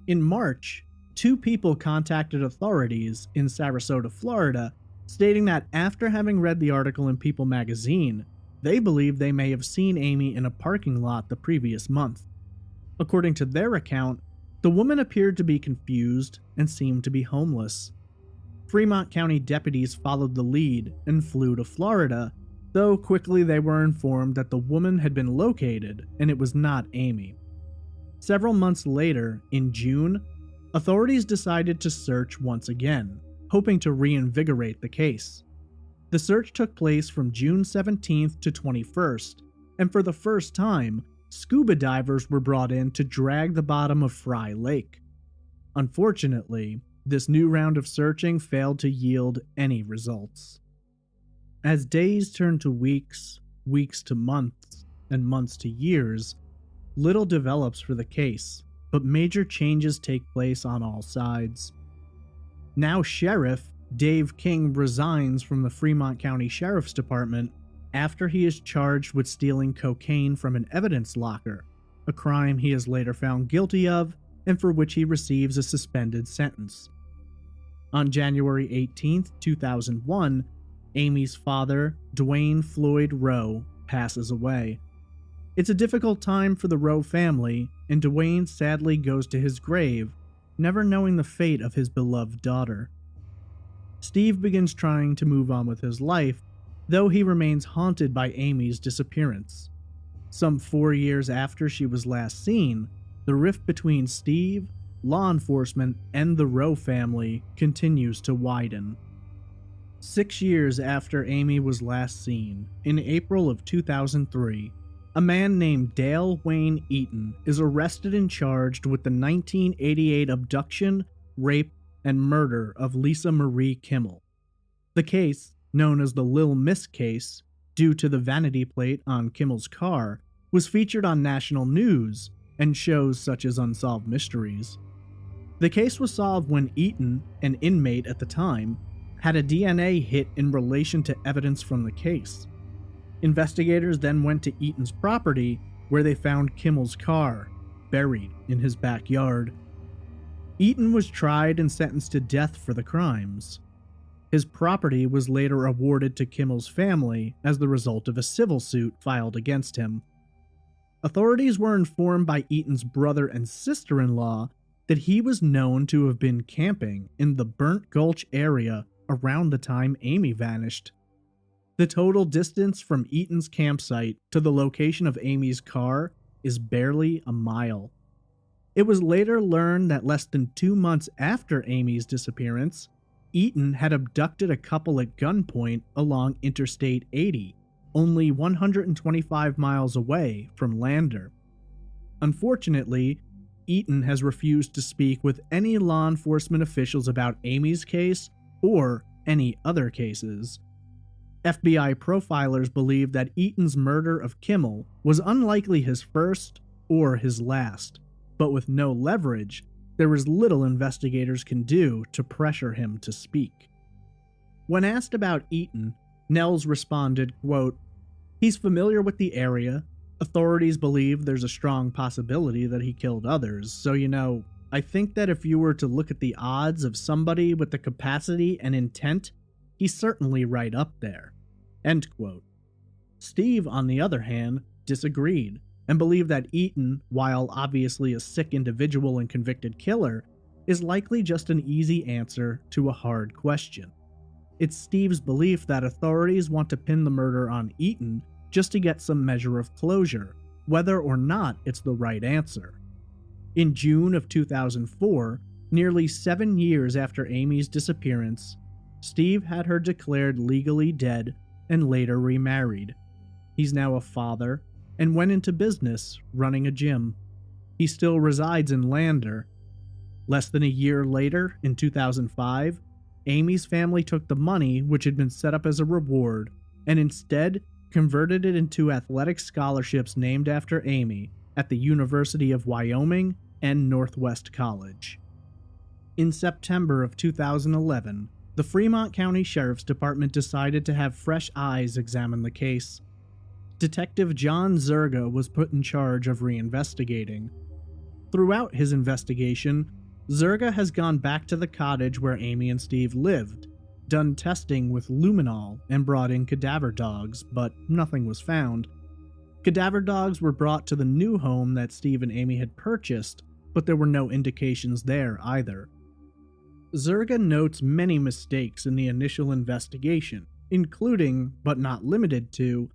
In March, 2 people contacted authorities in Sarasota, Florida, stating that after having read the article in People magazine, they believe they may have seen Amy in a parking lot the previous month. According to their account, the woman appeared to be confused and seemed to be homeless. Fremont County deputies followed the lead and flew to Florida, though quickly they were informed that the woman had been located and it was not Amy. Several months later, in June, authorities decided to search once again, hoping to reinvigorate the case. The search took place from June 17th to 21st, and for the first time, scuba divers were brought in to drag the bottom of Fry Lake. Unfortunately, this new round of searching failed to yield any results. As days turned to weeks, weeks to months, and months to years, little develops for the case, but major changes take place on all sides. Now Sheriff Dave King resigns from the Fremont County Sheriff's Department after he is charged with stealing cocaine from an evidence locker, a crime he is later found guilty of and for which he receives a suspended sentence. On January 18, 2001, Amy's father, Dwayne Floyd Rowe, passes away. It's a difficult time for the Rowe family, and Dwayne sadly goes to his grave, never knowing the fate of his beloved daughter. Steve begins trying to move on with his life, though he remains haunted by Amy's disappearance. Some 4 years after she was last seen, the rift between Steve, law enforcement, and the Rowe family continues to widen. 6 years after Amy was last seen, in April of 2003, a man named Dale Wayne Eaton is arrested and charged with the 1988 abduction, rape, and murder of Lisa Marie Kimmel. The case, known as the Lil Miss case, due to the vanity plate on Kimmel's car, was featured on national news and shows such as Unsolved Mysteries. The case was solved when Eaton, an inmate at the time, had a DNA hit in relation to evidence from the case. Investigators then went to Eaton's property, where they found Kimmel's car, buried in his backyard. Eaton was tried and sentenced to death for the crimes. His property was later awarded to Kimmel's family as the result of a civil suit filed against him. Authorities were informed by Eaton's brother and sister-in-law that he was known to have been camping in the Burnt Gulch area around the time Amy vanished. The total distance from Eaton's campsite to the location of Amy's car is barely a mile. It was later learned that less than 2 months after Amy's disappearance, Eaton had abducted a couple at gunpoint along Interstate 80, only 125 miles away from Lander. Unfortunately, Eaton has refused to speak with any law enforcement officials about Amy's case or any other cases. FBI profilers believe that Eaton's murder of Kimmel was unlikely his first or his last, but with no leverage, there was little investigators can do to pressure him to speak. When asked about Eaton, Nels responded, quote, "He's familiar with the area. Authorities believe there's a strong possibility that he killed others, so I think that if you were to look at the odds of somebody with the capacity and intent, he's certainly right up there." End quote. Steve, on the other hand, disagreed, and believed that Eaton, while obviously a sick individual and convicted killer, is likely just an easy answer to a hard question. It's Steve's belief that authorities want to pin the murder on Eaton just to get some measure of closure, whether or not it's the right answer. In June of 2004, nearly 7 years after Amy's disappearance, Steve had her declared legally dead and later remarried. He's now a father and went into business running a gym. He still resides in Lander. Less than a year later, in 2005, Amy's family took the money which had been set up as a reward and instead converted it into athletic scholarships named after Amy at the University of Wyoming and Northwest College. In September of 2011, the Fremont County Sheriff's Department decided to have fresh eyes examine the case. Detective John Zerga was put in charge of reinvestigating. Throughout his investigation, Zerga has gone back to the cottage where Amy and Steve lived, done testing with luminol, and brought in cadaver dogs, but nothing was found. Cadaver dogs were brought to the new home that Steve and Amy had purchased, but there were no indications there either. Zerga notes many mistakes in the initial investigation, including, but not limited to,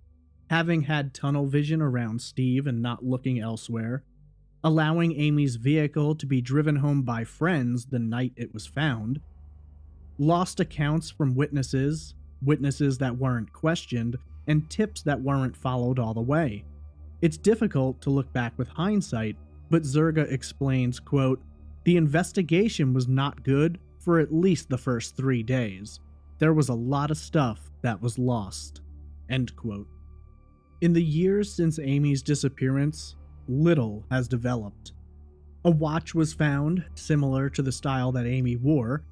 having had tunnel vision around Steve and not looking elsewhere, allowing Amy's vehicle to be driven home by friends the night it was found, lost accounts from witnesses that weren't questioned, and tips that weren't followed all the way. It's difficult to look back with hindsight, but Zerga explains, quote, "The investigation was not good for at least the first 3 days. There was a lot of stuff that was lost." End quote. In the years since Amy's disappearance, little has developed. A watch was found, similar to the style that Amy wore.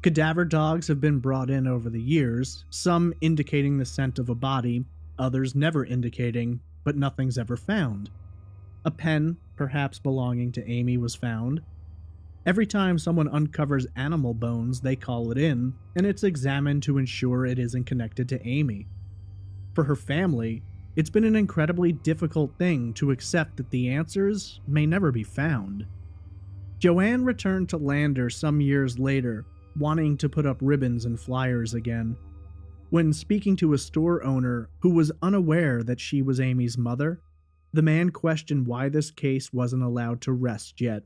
Cadaver dogs have been brought in over the years, some indicating the scent of a body, others never indicating, but nothing's ever found. A pen, perhaps belonging to Amy, was found. Every time someone uncovers animal bones, they call it in, and it's examined to ensure it isn't connected to Amy. For her family, it's been an incredibly difficult thing to accept that the answers may never be found. Joanne returned to Lander some years later, wanting to put up ribbons and flyers again. When speaking to a store owner who was unaware that she was Amy's mother, the man questioned why this case wasn't allowed to rest yet.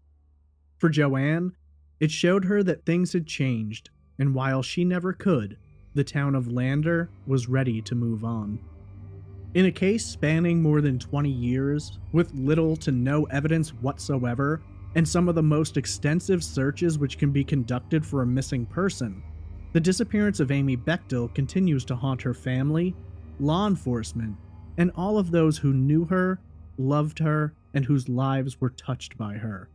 For Joanne, it showed her that things had changed, and while she never could, the town of Lander was ready to move on. In a case spanning more than 20 years, with little to no evidence whatsoever, and some of the most extensive searches which can be conducted for a missing person, the disappearance of Amy Bechtel continues to haunt her family, law enforcement, and all of those who knew her, loved her, and whose lives were touched by her.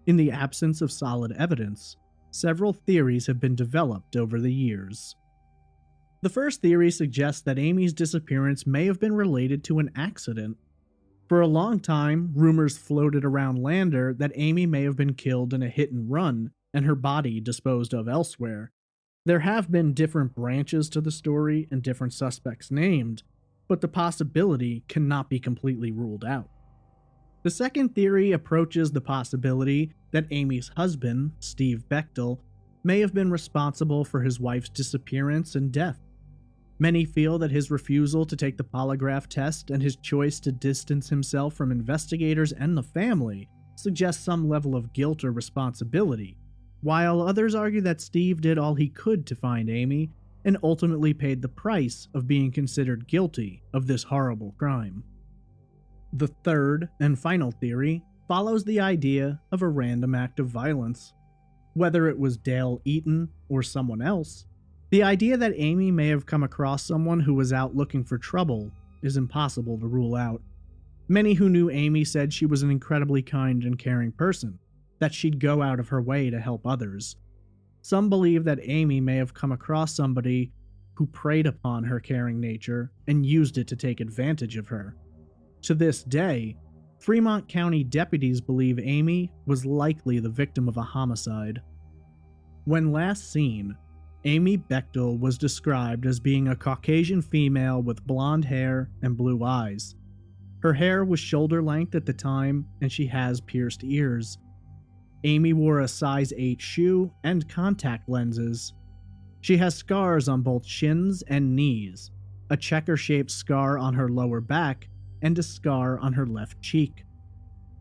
In the absence of solid evidence, several theories have been developed over the years. The first theory suggests that Amy's disappearance may have been related to an accident. For a long time, rumors floated around Lander that Amy may have been killed in a hit and run and her body disposed of elsewhere. There have been different branches to the story and different suspects named, but the possibility cannot be completely ruled out. The second theory approaches the possibility that Amy's husband, Steve Bechtel, may have been responsible for his wife's disappearance and death. Many feel that his refusal to take the polygraph test and his choice to distance himself from investigators and the family suggests some level of guilt or responsibility, while others argue that Steve did all he could to find Amy and ultimately paid the price of being considered guilty of this horrible crime. The third and final theory follows the idea of a random act of violence. Whether it was Dale Eaton or someone else, the idea that Amy may have come across someone who was out looking for trouble is impossible to rule out. Many who knew Amy said she was an incredibly kind and caring person, that she'd go out of her way to help others. Some believe that Amy may have come across somebody who preyed upon her caring nature and used it to take advantage of her. To this day, Fremont County deputies believe Amy was likely the victim of a homicide. When last seen, Amy Bechtel was described as being a Caucasian female with blonde hair and blue eyes. Her hair was shoulder length at the time, and she has pierced ears. Amy wore a size 8 shoe and contact lenses. She has scars on both shins and knees, a checker-shaped scar on her lower back, and a scar on her left cheek.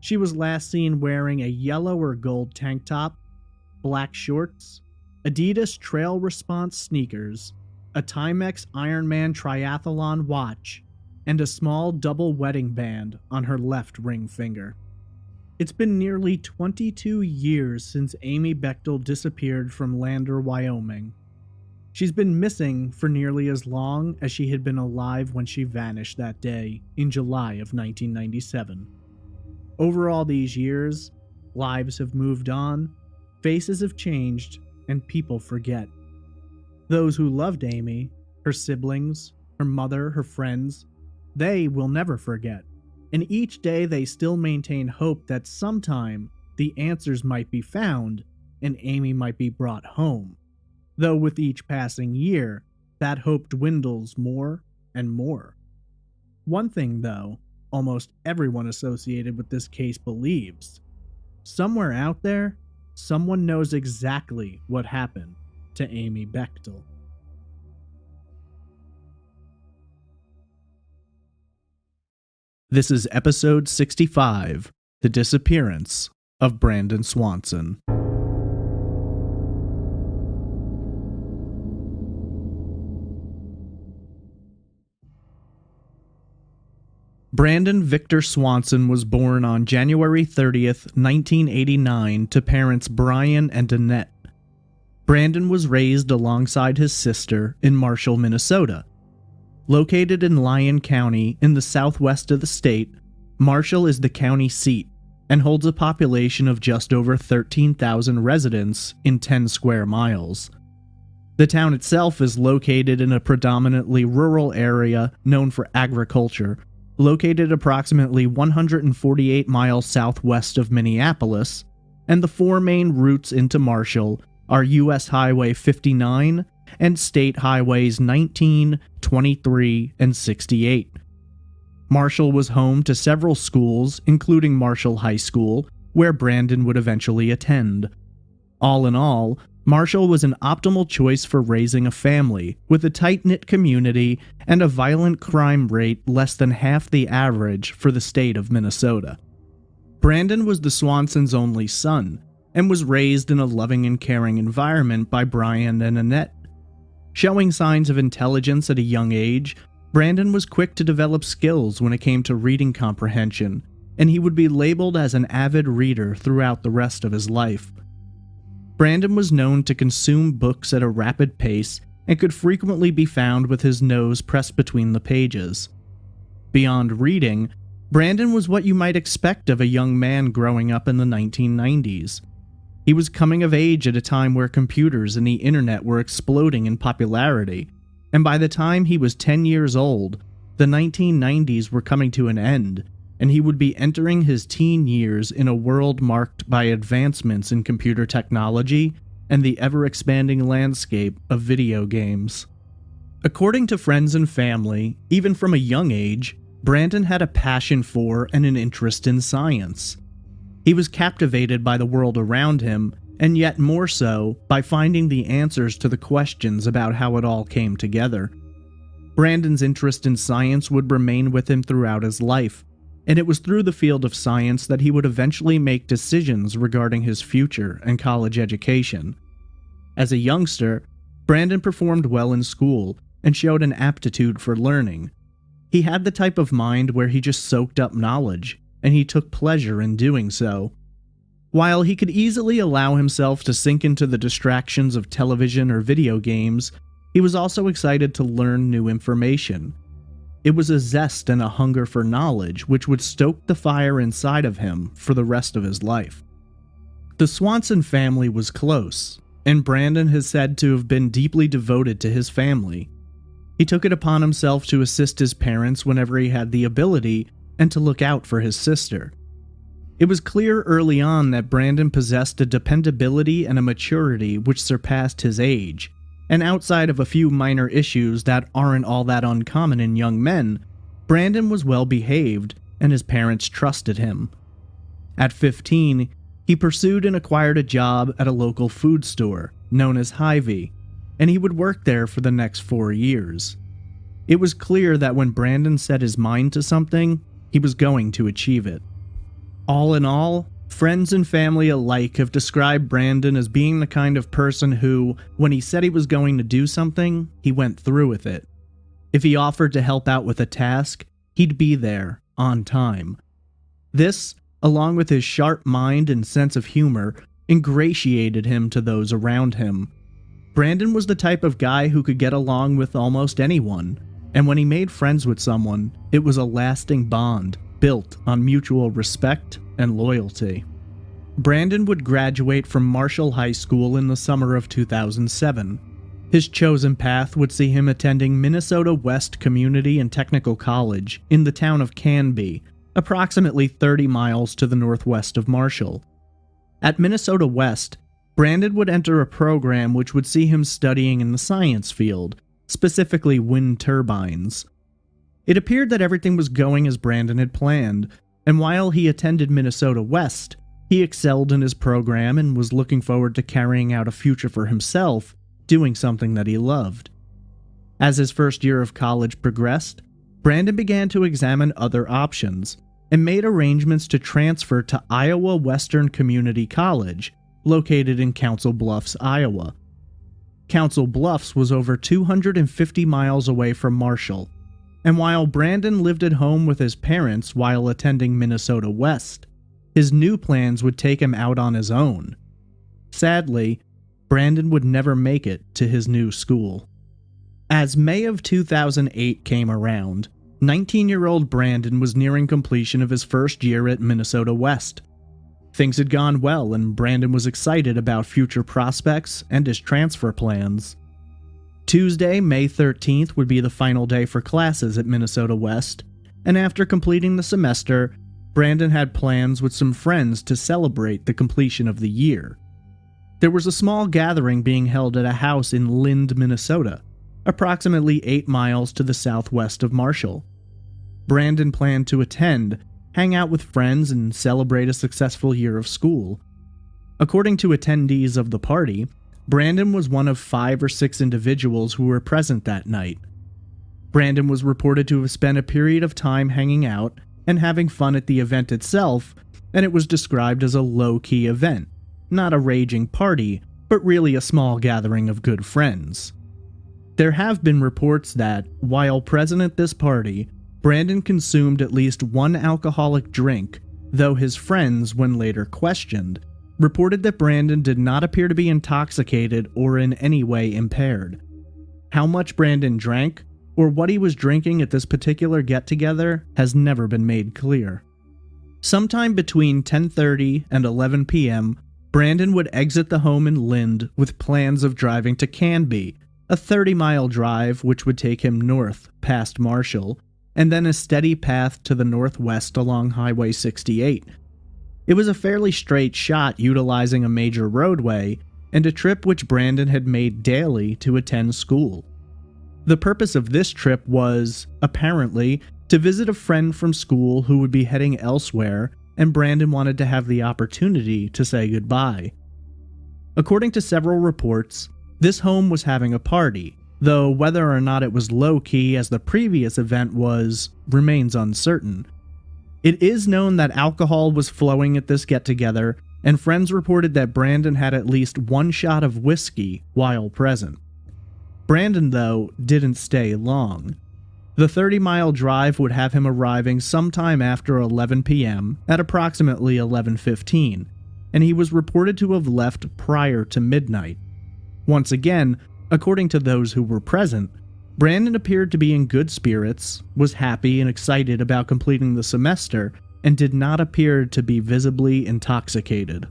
She was last seen wearing a yellow or gold tank top, black shorts, Adidas Trail Response sneakers, a Timex Ironman triathlon watch, and a small double wedding band on her left ring finger. It's been nearly 22 years since Amy Bechtel disappeared from Lander, Wyoming. She's been missing for nearly as long as she had been alive when she vanished that day in July of 1997. Over all these years, lives have moved on, faces have changed, and people forget. Those who loved Amy, her siblings, her mother, her friends, they will never forget. And each day they still maintain hope that sometime the answers might be found and Amy might be brought home. Though with each passing year, that hope dwindles more and more. One thing, though, almost everyone associated with this case believes: somewhere out there, someone knows exactly what happened to Amy Bechtel. This is episode 65, The Disappearance of Brandon Swanson. Brandon Victor Swanson was born on January 30th, 1989 to parents Brian and Annette. Brandon was raised alongside his sister in Marshall, Minnesota. Located in Lyon County in the southwest of the state, Marshall is the county seat and holds a population of just over 13,000 residents in 10 square miles. The town itself is located in a predominantly rural area known for agriculture, located approximately 148 miles southwest of Minneapolis, and the four main routes into Marshall are U.S. Highway 59 and State Highways 19, 23, and 68. Marshall was home to several schools, including Marshall High School, where Brandon would eventually attend. All in all, Marshall was an optimal choice for raising a family, with a tight-knit community and a violent crime rate less than half the average for the state of Minnesota. Brandon was the Swansons' only son, and was raised in a loving and caring environment by Brian and Annette. Showing signs of intelligence at a young age, Brandon was quick to develop skills when it came to reading comprehension, and he would be labeled as an avid reader throughout the rest of his life. Brandon was known to consume books at a rapid pace and could frequently be found with his nose pressed between the pages. Beyond reading, Brandon was what you might expect of a young man growing up in the 1990s. He was coming of age at a time where computers and the internet were exploding in popularity, and by the time he was 10 years old, the 1990s were coming to an end, and he would be entering his teen years in a world marked by advancements in computer technology, and the ever-expanding landscape of video games. According to friends and family, even from a young age, Brandon had a passion for and an interest in science. He was captivated by the world around him, and yet more so by finding the answers to the questions about how it all came together. Brandon's interest in science would remain with him throughout his life, and it was through the field of science that he would eventually make decisions regarding his future and college education. As a youngster, Brandon performed well in school and showed an aptitude for learning. He had the type of mind where he just soaked up knowledge, and he took pleasure in doing so. While he could easily allow himself to sink into the distractions of television or video games, he was also excited to learn new information. It was a zest and a hunger for knowledge which would stoke the fire inside of him for the rest of his life. The Swanson family was close, and Brandon is said to have been deeply devoted to his family. He took it upon himself to assist his parents whenever he had the ability and to look out for his sister. It was clear early on that Brandon possessed a dependability and a maturity which surpassed his age, and outside of a few minor issues that aren't all that uncommon in young men, Brandon was well behaved and his parents trusted him. At 15, he pursued and acquired a job at a local food store known as Hy-Vee, and he would work there for the next 4 years. It was clear that when Brandon set his mind to something, he was going to achieve it. All in all, friends and family alike have described Brandon as being the kind of person who, when he said he was going to do something, he went through with it. If he offered to help out with a task, he'd be there, on time. This, along with his sharp mind and sense of humor, ingratiated him to those around him. Brandon was the type of guy who could get along with almost anyone, and when he made friends with someone, it was a lasting bond built on mutual respect and loyalty. Brandon would graduate from Marshall High School in the summer of 2007. His chosen path would see him attending Minnesota West Community and Technical College in the town of Canby, approximately 30 miles to the northwest of Marshall. At Minnesota West, Brandon would enter a program which would see him studying in the science field, specifically wind turbines. It appeared that everything was going as Brandon had planned, and while he attended Minnesota West, he excelled in his program and was looking forward to carrying out a future for himself, doing something that he loved. As his first year of college progressed, Brandon began to examine other options, and made arrangements to transfer to Iowa Western Community College, located in Council Bluffs, Iowa. Council Bluffs was over 250 miles away from Marshall, and while Brandon lived at home with his parents while attending Minnesota West, his new plans would take him out on his own. Sadly, Brandon would never make it to his new school. As May of 2008 came around, 19-year-old Brandon was nearing completion of his first year at Minnesota West. Things had gone well, and Brandon was excited about future prospects and his transfer plans. Tuesday, May 13th would be the final day for classes at Minnesota West, and after completing the semester, Brandon had plans with some friends to celebrate the completion of the year. There was a small gathering being held at a house in Lind, Minnesota, approximately 8 miles to the southwest of Marshall. Brandon planned to attend, hang out with friends, and celebrate a successful year of school. According to attendees of the party, Brandon was one of 5 or 6 individuals who were present that night. Brandon was reported to have spent a period of time hanging out and having fun at the event itself, and it was described as a low-key event, not a raging party, but really a small gathering of good friends. There have been reports that, while present at this party, Brandon consumed at least 1 alcoholic drink, though his friends, when later questioned, reported that Brandon did not appear to be intoxicated or in any way impaired. How much Brandon drank, or what he was drinking at this particular get-together, has never been made clear. Sometime between 10:30 and 11 p.m., Brandon would exit the home in Lind with plans of driving to Canby, a 30-mile drive which would take him north past Marshall, and then a steady path to the northwest along Highway 68. It was a fairly straight shot utilizing a major roadway, and a trip which Brandon had made daily to attend school. The purpose of this trip was, apparently, to visit a friend from school who would be heading elsewhere, and Brandon wanted to have the opportunity to say goodbye. According to several reports, this home was having a party, though whether or not it was low-key as the previous event was, remains uncertain. It is known that alcohol was flowing at this get-together, and friends reported that Brandon had at least one shot of whiskey while present. Brandon, though, didn't stay long. The 30-mile drive would have him arriving sometime after 11 p.m. at approximately 11:15, and he was reported to have left prior to midnight. Once again, according to those who were present, Brandon appeared to be in good spirits, was happy and excited about completing the semester, and did not appear to be visibly intoxicated.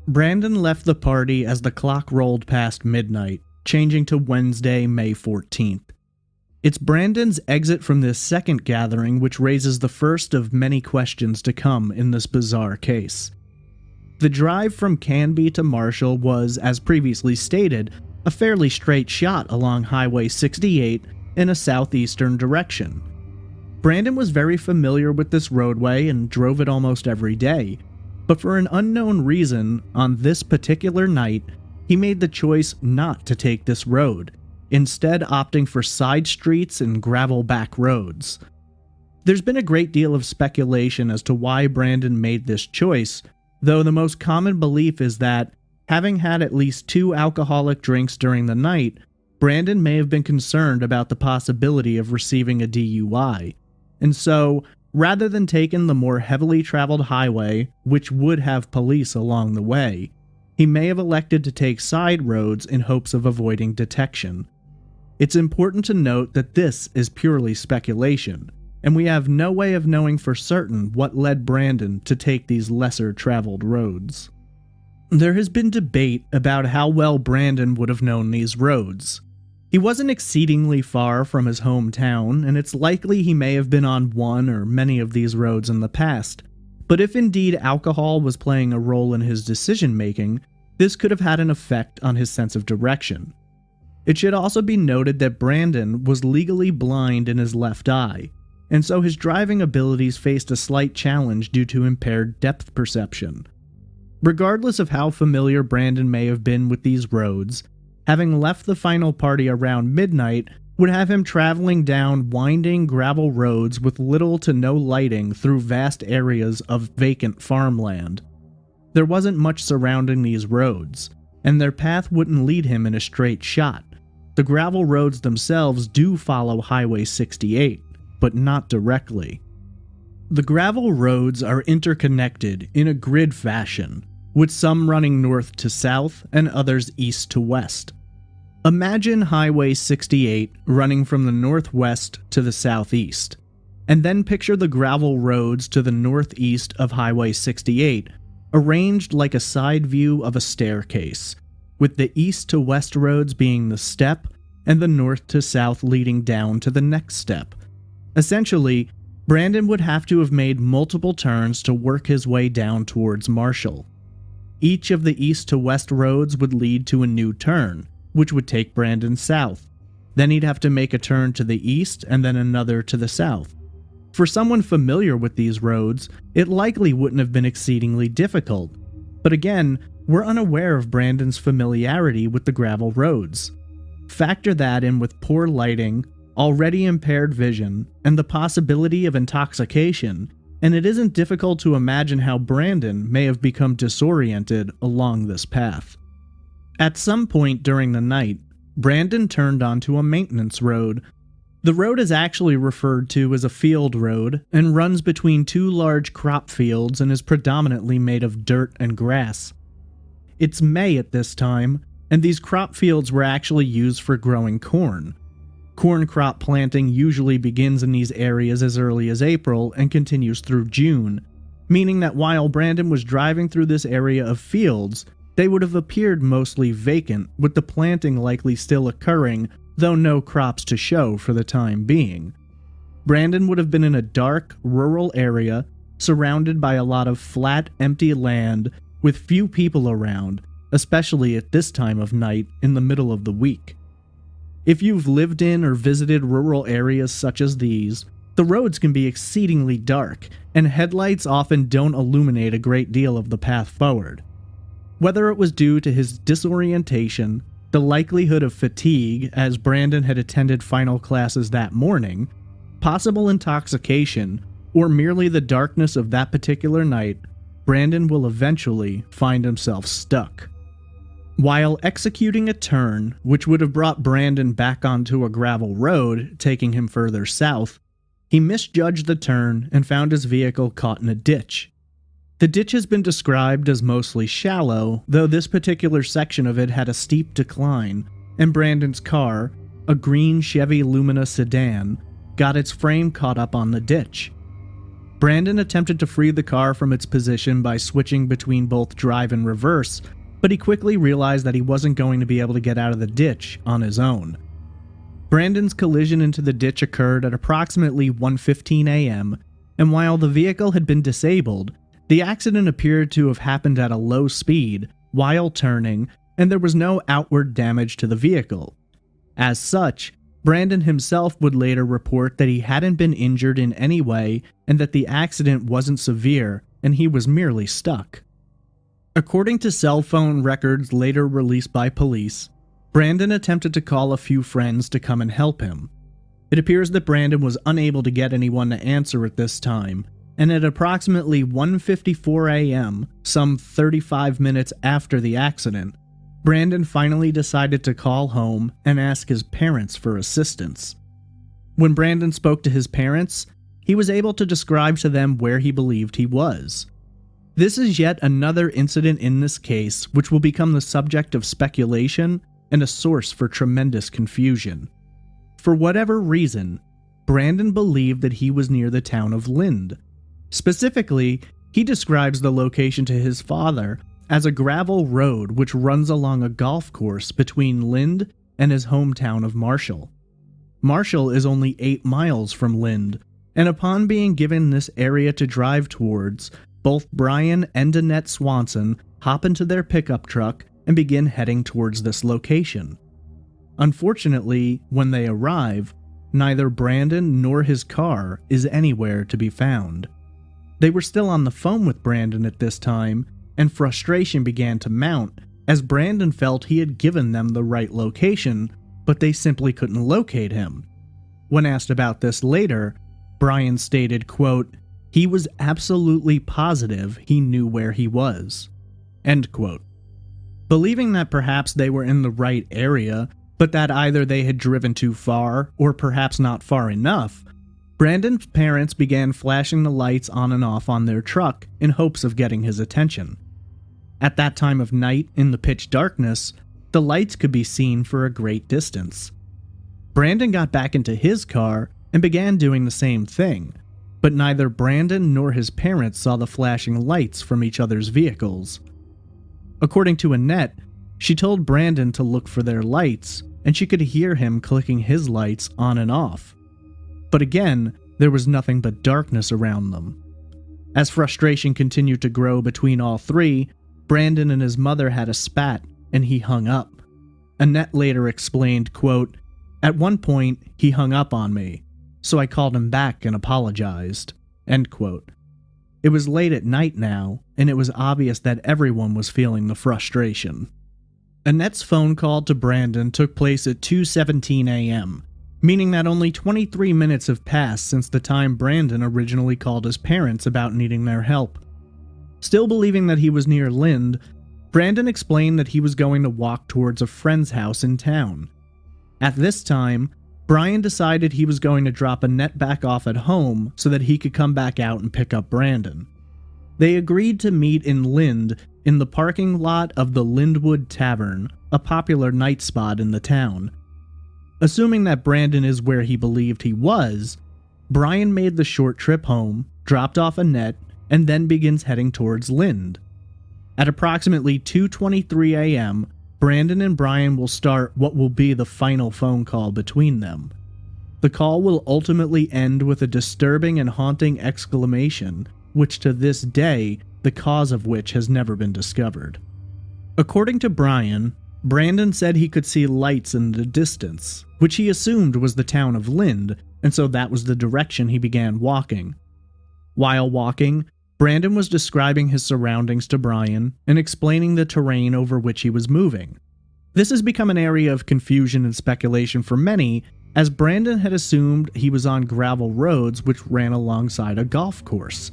Brandon left the party as the clock rolled past midnight, changing to Wednesday, May 14th. It's Brandon's exit from this second gathering which raises the first of many questions to come in this bizarre case. The drive from Canby to Marshall was, as previously stated, a fairly straight shot along Highway 68 in a southeastern direction. Brandon was very familiar with this roadway and drove it almost every day, but for an unknown reason, on this particular night, he made the choice not to take this road, instead opting for side streets and gravel back roads. There's been a great deal of speculation as to why Brandon made this choice, though the most common belief is that, having had at least 2 alcoholic drinks during the night, Brandon may have been concerned about the possibility of receiving a DUI, and so, rather than taking the more heavily traveled highway, which would have police along the way, he may have elected to take side roads in hopes of avoiding detection. It's important to note that this is purely speculation, and we have no way of knowing for certain what led Brandon to take these lesser traveled roads. There has been debate about how well Brandon would have known these roads. He wasn't exceedingly far from his hometown, and it's likely he may have been on one or many of these roads in the past, but if indeed alcohol was playing a role in his decision-making, this could have had an effect on his sense of direction. It should also be noted that Brandon was legally blind in his left eye, and so his driving abilities faced a slight challenge due to impaired depth perception. Regardless of how familiar Brandon may have been with these roads, having left the final party around midnight would have him traveling down winding gravel roads with little to no lighting through vast areas of vacant farmland. There wasn't much surrounding these roads, and their path wouldn't lead him in a straight shot. The gravel roads themselves do follow Highway 68, but not directly. The gravel roads are interconnected in a grid fashion, with some running north to south and others east to west. Imagine Highway 68 running from the northwest to the southeast, and then picture the gravel roads to the northeast of Highway 68 arranged like a side view of a staircase, with the east to west roads being the step and the north to south leading down to the next step. Essentially, Brandon would have to have made multiple turns to work his way down towards Marshall. Each of the east to west roads would lead to a new turn, which would take Brandon south. Then he'd have to make a turn to the east and then another to the south. For someone familiar with these roads, it likely wouldn't have been exceedingly difficult. But again, we're unaware of Brandon's familiarity with the gravel roads. Factor that in with poor lighting, already impaired vision, and the possibility of intoxication, and it isn't difficult to imagine how Brandon may have become disoriented along this path. At some point during the night, Brandon turned onto a maintenance road. The road is actually referred to as a field road and runs between 2 large crop fields and is predominantly made of dirt and grass. It's May at this time, and these crop fields were actually used for growing corn. Corn crop planting usually begins in these areas as early as April and continues through June, meaning that while Brandon was driving through this area of fields, they would have appeared mostly vacant, with the planting likely still occurring, though no crops to show for the time being. Brandon would have been in a dark, rural area, surrounded by a lot of flat, empty land, with few people around, especially at this time of night in the middle of the week. If you've lived in or visited rural areas such as these, the roads can be exceedingly dark, and headlights often don't illuminate a great deal of the path forward. Whether it was due to his disorientation, the likelihood of fatigue as Brandon had attended final classes that morning, possible intoxication, or merely the darkness of that particular night, Brandon will eventually find himself stuck. While executing a turn, which would have brought Brandon back onto a gravel road, taking him further south, he misjudged the turn and found his vehicle caught in a ditch. The ditch has been described as mostly shallow, though this particular section of it had a steep decline, and Brandon's car, a green Chevy Lumina sedan, got its frame caught up on the ditch. Brandon attempted to free the car from its position by switching between both drive and reverse, but he quickly realized that he wasn't going to be able to get out of the ditch on his own. Brandon's collision into the ditch occurred at approximately 1:15 a.m., and while the vehicle had been disabled, the accident appeared to have happened at a low speed, while turning, and there was no outward damage to the vehicle. As such, Brandon himself would later report that he hadn't been injured in any way and that the accident wasn't severe and he was merely stuck. According to cell phone records later released by police, Brandon attempted to call a few friends to come and help him. It appears that Brandon was unable to get anyone to answer at this time, and at approximately 1:54 a.m., some 35 minutes after the accident, Brandon finally decided to call home and ask his parents for assistance. When Brandon spoke to his parents, he was able to describe to them where he believed he was. This is yet another incident in this case which will become the subject of speculation and a source for tremendous confusion. For whatever reason, Brandon believed that he was near the town of Lind. Specifically, he describes the location to his father as a gravel road which runs along a golf course between Lind and his hometown of Marshall. Marshall is only 8 miles from Lind, and upon being given this area to drive towards, both Brian and Annette Swanson hop into their pickup truck and begin heading towards this location. Unfortunately, when they arrive, neither Brandon nor his car is anywhere to be found. They were still on the phone with Brandon at this time, and frustration began to mount as Brandon felt he had given them the right location, but they simply couldn't locate him. When asked about this later, Brian stated, quote, "He was absolutely positive he knew where he was." End quote. Believing that perhaps they were in the right area, but that either they had driven too far or perhaps not far enough, Brandon's parents began flashing the lights on and off on their truck in hopes of getting his attention. At that time of night, in the pitch darkness, the lights could be seen for a great distance. Brandon got back into his car and began doing the same thing, but neither Brandon nor his parents saw the flashing lights from each other's vehicles. According to Annette, she told Brandon to look for their lights, and she could hear him clicking his lights on and off. But again, there was nothing but darkness around them. As frustration continued to grow between all three, Brandon and his mother had a spat, and he hung up. Annette later explained, quote, "At one point, he hung up on me, so I called him back and apologized." End quote. It was late at night now, and it was obvious that everyone was feeling the frustration. Annette's phone call to Brandon took place at 2:17 a.m., meaning that only 23 minutes have passed since the time Brandon originally called his parents about needing their help. Still believing that he was near Lind, Brandon explained that he was going to walk towards a friend's house in town. At this time, Brian decided he was going to drop Annette back off at home so that he could come back out and pick up Brandon. They agreed to meet in Lind in the parking lot of the Lindwood Tavern, a popular night spot in the town. Assuming that Brandon is where he believed he was, Brian made the short trip home, dropped off Annette, and then begins heading towards Lind. At approximately 2:23 a.m., Brandon and Brian will start what will be the final phone call between them. The call will ultimately end with a disturbing and haunting exclamation, which to this day, the cause of which has never been discovered. According to Brian, Brandon said he could see lights in the distance, which he assumed was the town of Lind, and so that was the direction he began walking. While walking, Brandon was describing his surroundings to Brian and explaining the terrain over which he was moving. This has become an area of confusion and speculation for many, as Brandon had assumed he was on gravel roads which ran alongside a golf course.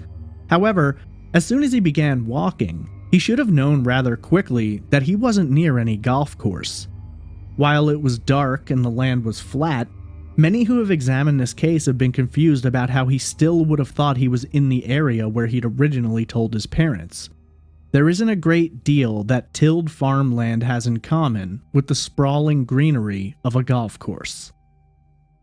However, as soon as he began walking, he should have known rather quickly that he wasn't near any golf course. While it was dark and the land was flat, many who have examined this case have been confused about how he still would have thought he was in the area where he'd originally told his parents. There isn't a great deal that tilled farmland has in common with the sprawling greenery of a golf course.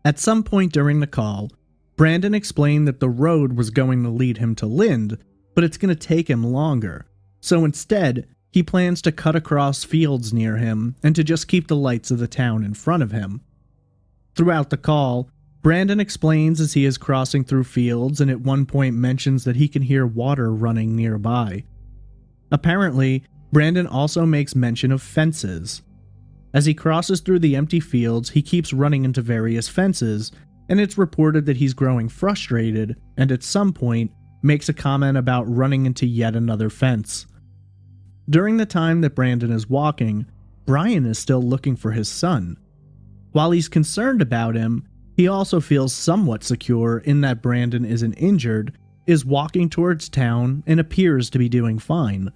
At some point during the call, Brandon explained that the road was going to lead him to Lind, but it's going to take him longer. So instead, he plans to cut across fields near him and to just keep the lights of the town in front of him. Throughout the call, Brandon explains as he is crossing through fields and at one point mentions that he can hear water running nearby. Apparently, Brandon also makes mention of fences. As he crosses through the empty fields, he keeps running into various fences, and it's reported that he's growing frustrated and at some point makes a comment about running into yet another fence. During the time that Brandon is walking, Brian is still looking for his son. While he's concerned about him, he also feels somewhat secure in that Brandon isn't injured, is walking towards town, and appears to be doing fine.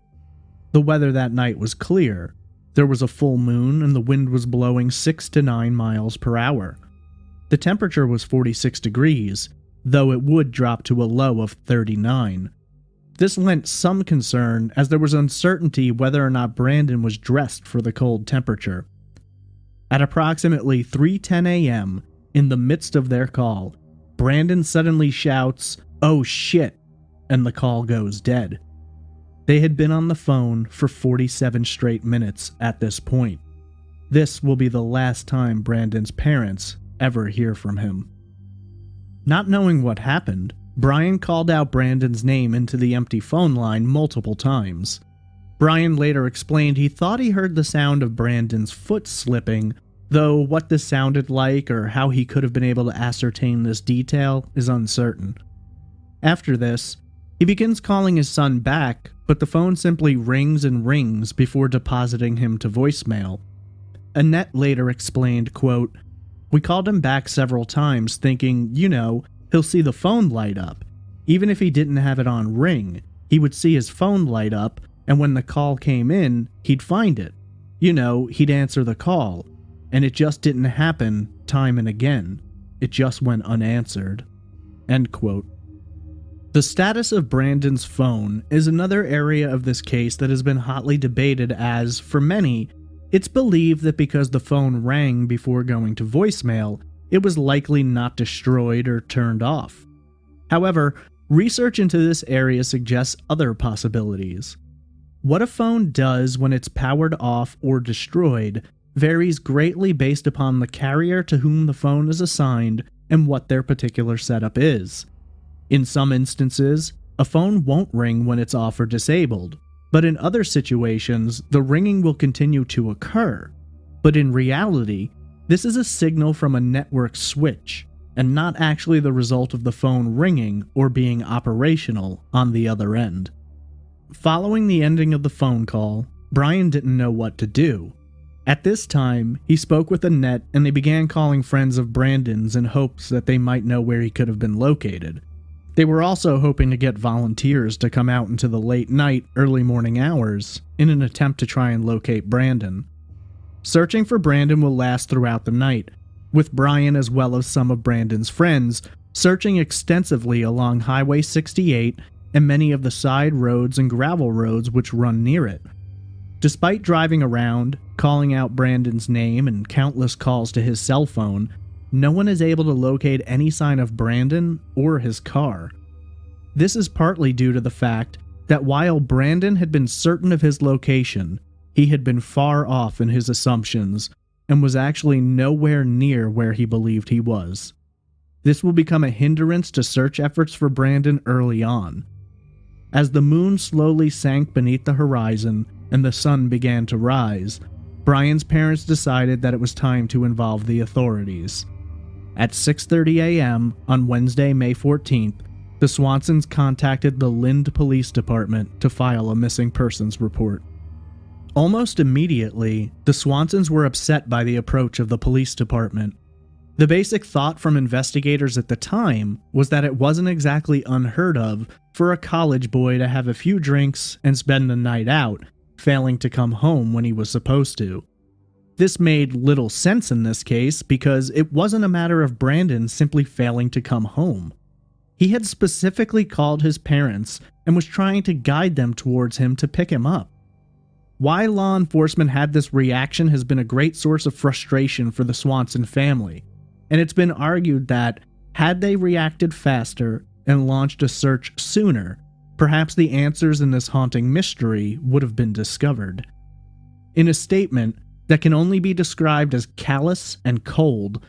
The weather that night was clear. There was a full moon and the wind was blowing 6 to 9 miles per hour. The temperature was 46 degrees, though it would drop to a low of 39. This lent some concern as there was uncertainty whether or not Brandon was dressed for the cold temperature. At approximately 3:10 a.m., in the midst of their call, Brandon suddenly shouts, "Oh shit," and the call goes dead. They had been on the phone for 47 straight minutes at this point. This will be the last time Brandon's parents ever hear from him. Not knowing what happened, Brian called out Brandon's name into the empty phone line multiple times. Brian later explained he thought he heard the sound of Brandon's foot slipping, though what this sounded like or how he could have been able to ascertain this detail is uncertain. After this, he begins calling his son back, but the phone simply rings and rings before depositing him to voicemail. Annette later explained, quote, "We called him back several times thinking, he'll see the phone light up. Even if he didn't have it on ring, he would see his phone light up, and when the call came in, he'd find it. He'd answer the call. And it just didn't happen time and again. It just went unanswered." End quote. The status of Brandon's phone is another area of this case that has been hotly debated as, for many, it's believed that because the phone rang before going to voicemail, it was likely not destroyed or turned off. However, research into this area suggests other possibilities. What a phone does when it's powered off or destroyed varies greatly based upon the carrier to whom the phone is assigned and what their particular setup is. In some instances, a phone won't ring when it's off or disabled, but in other situations, the ringing will continue to occur. But in reality, this is a signal from a network switch, and not actually the result of the phone ringing or being operational on the other end. Following the ending of the phone call, Brian didn't know what to do. At this time, he spoke with Annette and they began calling friends of Brandon's in hopes that they might know where he could have been located. They were also hoping to get volunteers to come out into the late night, early morning hours in an attempt to try and locate Brandon. Searching for Brandon will last throughout the night, with Brian as well as some of Brandon's friends searching extensively along Highway 68 and many of the side roads and gravel roads which run near it. Despite driving around, calling out Brandon's name and countless calls to his cell phone, no one is able to locate any sign of Brandon or his car. This is partly due to the fact that while Brandon had been certain of his location, he had been far off in his assumptions and was actually nowhere near where he believed he was. This will become a hindrance to search efforts for Brandon early on. As the moon slowly sank beneath the horizon and the sun began to rise, Brian's parents decided that it was time to involve the authorities. At 6:30 a.m. on Wednesday, May 14th, the Swansons contacted the Lind Police Department to file a missing persons report. Almost immediately, the Swansons were upset by the approach of the police department. The basic thought from investigators at the time was that it wasn't exactly unheard of for a college boy to have a few drinks and spend the night out, failing to come home when he was supposed to. This made little sense in this case because it wasn't a matter of Brandon simply failing to come home. He had specifically called his parents and was trying to guide them towards him to pick him up. Why law enforcement had this reaction has been a great source of frustration for the Swanson family, and it's been argued that had they reacted faster and launched a search sooner, perhaps the answers in this haunting mystery would have been discovered. In a statement that can only be described as callous and cold,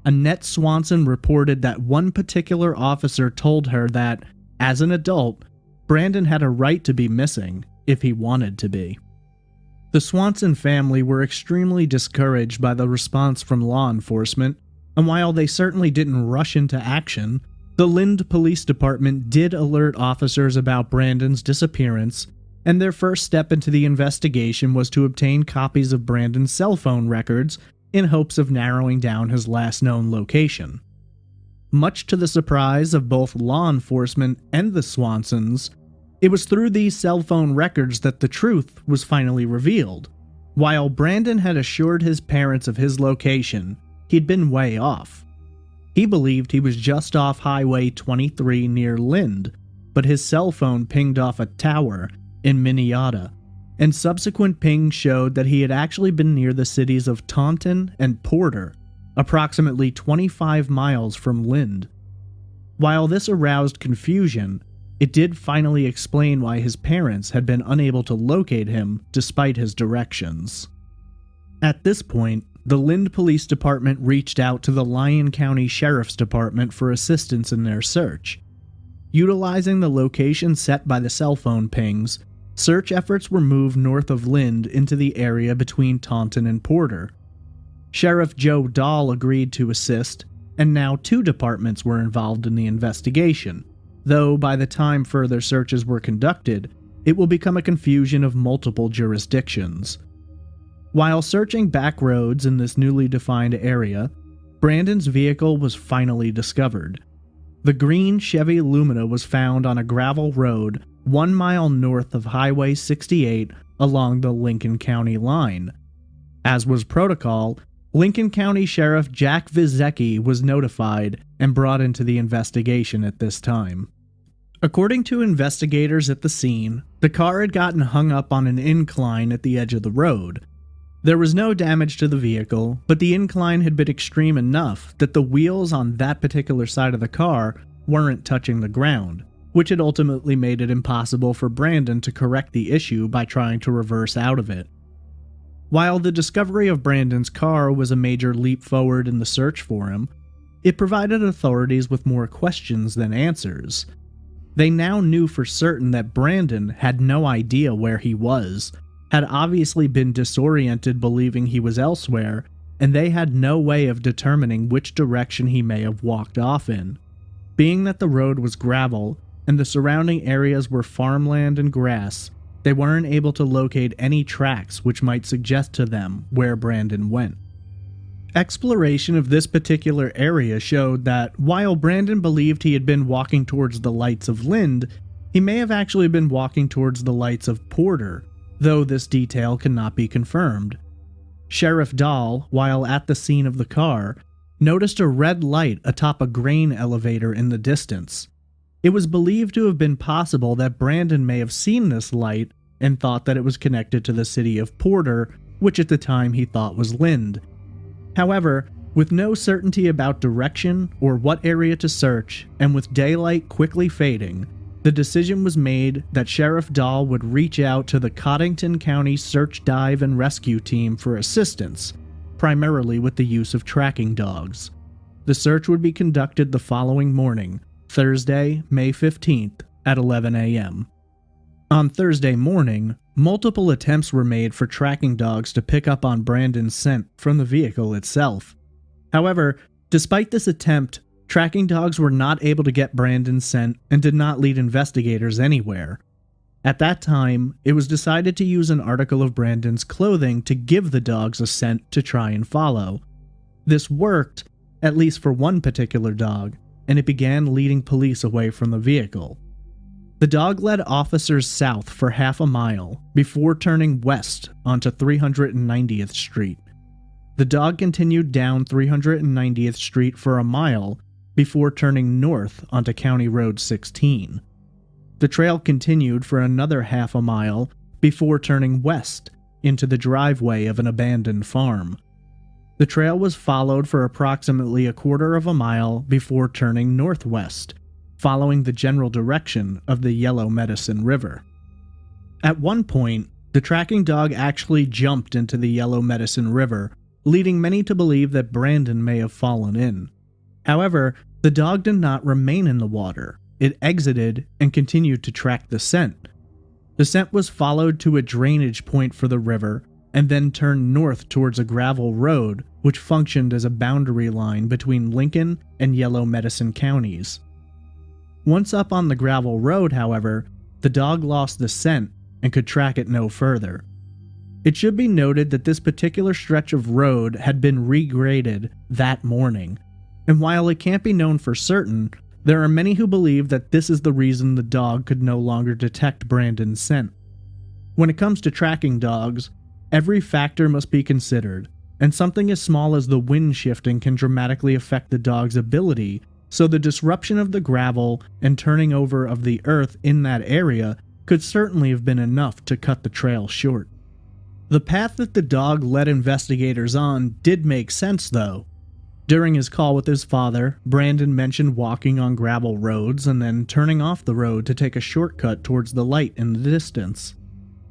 Annette Swanson reported that one particular officer told her that, as an adult, Brandon had a right to be missing if he wanted to be. The Swanson family were extremely discouraged by the response from law enforcement, and while they certainly didn't rush into action, the Lind Police Department did alert officers about Brandon's disappearance, and their first step into the investigation was to obtain copies of Brandon's cell phone records in hopes of narrowing down his last known location. Much to the surprise of both law enforcement and the Swansons, it was through these cell phone records that the truth was finally revealed. While Brandon had assured his parents of his location, he'd been way off. He believed he was just off Highway 23 near Lind, but his cell phone pinged off a tower in Minneota, and subsequent pings showed that he had actually been near the cities of Taunton and Porter, approximately 25 miles from Lind. While this aroused confusion, it did finally explain why his parents had been unable to locate him despite his directions. At this point, the Lind Police Department reached out to the Lyon County Sheriff's Department for assistance in their search. Utilizing the location set by the cell phone pings, search efforts were moved north of Lind into the area between Taunton and Porter. Sheriff Joe Dahl agreed to assist, and now 2 departments were involved in the investigation, though by the time further searches were conducted, it will become a confusion of multiple jurisdictions. While searching back roads in this newly defined area, Brandon's vehicle was finally discovered. The green Chevy Lumina was found on a gravel road 1 mile north of Highway 68 along the Lincoln County line. As was protocol, Lincoln County Sheriff Jack Vizecki was notified and brought into the investigation at this time. According to investigators at the scene, the car had gotten hung up on an incline at the edge of the road. There was no damage to the vehicle, but the incline had been extreme enough that the wheels on that particular side of the car weren't touching the ground, which had ultimately made it impossible for Brandon to correct the issue by trying to reverse out of it. While the discovery of Brandon's car was a major leap forward in the search for him, it provided authorities with more questions than answers. They now knew for certain that Brandon had no idea where he was, had obviously been disoriented believing he was elsewhere, and they had no way of determining which direction he may have walked off in. Being that the road was gravel, and the surrounding areas were farmland and grass, they weren't able to locate any tracks which might suggest to them where Brandon went. Exploration of this particular area showed that while Brandon believed he had been walking towards the lights of Lind, he may have actually been walking towards the lights of Porter, though this detail cannot be confirmed. Sheriff Dahl, while at the scene of the car, noticed a red light atop a grain elevator in the distance. It was believed to have been possible that Brandon may have seen this light and thought that it was connected to the city of Porter, which at the time he thought was Lind. However, with no certainty about direction or what area to search, and with daylight quickly fading, the decision was made that Sheriff Dahl would reach out to the Cottington County Search, Dive, and Rescue Team for assistance, primarily with the use of tracking dogs. The search would be conducted the following morning, Thursday, May 15th, at 11 a.m. On Thursday morning, multiple attempts were made for tracking dogs to pick up on Brandon's scent from the vehicle itself. However, despite this attempt, tracking dogs were not able to get Brandon's scent and did not lead investigators anywhere. At that time, it was decided to use an article of Brandon's clothing to give the dogs a scent to try and follow. This worked, at least for one particular dog, and it began leading police away from the vehicle. The dog led officers south for half a mile before turning west onto 390th Street. The dog continued down 390th Street for a mile before turning north onto County Road 16. The trail continued for another half a mile before turning west into the driveway of an abandoned farm. The trail was followed for approximately a quarter of a mile before turning northwest, following the general direction of the Yellow Medicine River. At one point, the tracking dog actually jumped into the Yellow Medicine River, leading many to believe that Brandon may have fallen in. However, the dog did not remain in the water. It exited and continued to track the scent. The scent was followed to a drainage point for the river and then turned north towards a gravel road which functioned as a boundary line between Lincoln and Yellow Medicine counties. Once up on the gravel road, however, the dog lost the scent and could track it no further. It should be noted that this particular stretch of road had been regraded that morning, and while it can't be known for certain, there are many who believe that this is the reason the dog could no longer detect Brandon's scent. When it comes to tracking dogs, every factor must be considered, and something as small as the wind shifting can dramatically affect the dog's ability, so the disruption of the gravel and turning over of the earth in that area could certainly have been enough to cut the trail short. The path that the dog led investigators on did make sense, though. During his call with his father, Brandon mentioned walking on gravel roads and then turning off the road to take a shortcut towards the light in the distance.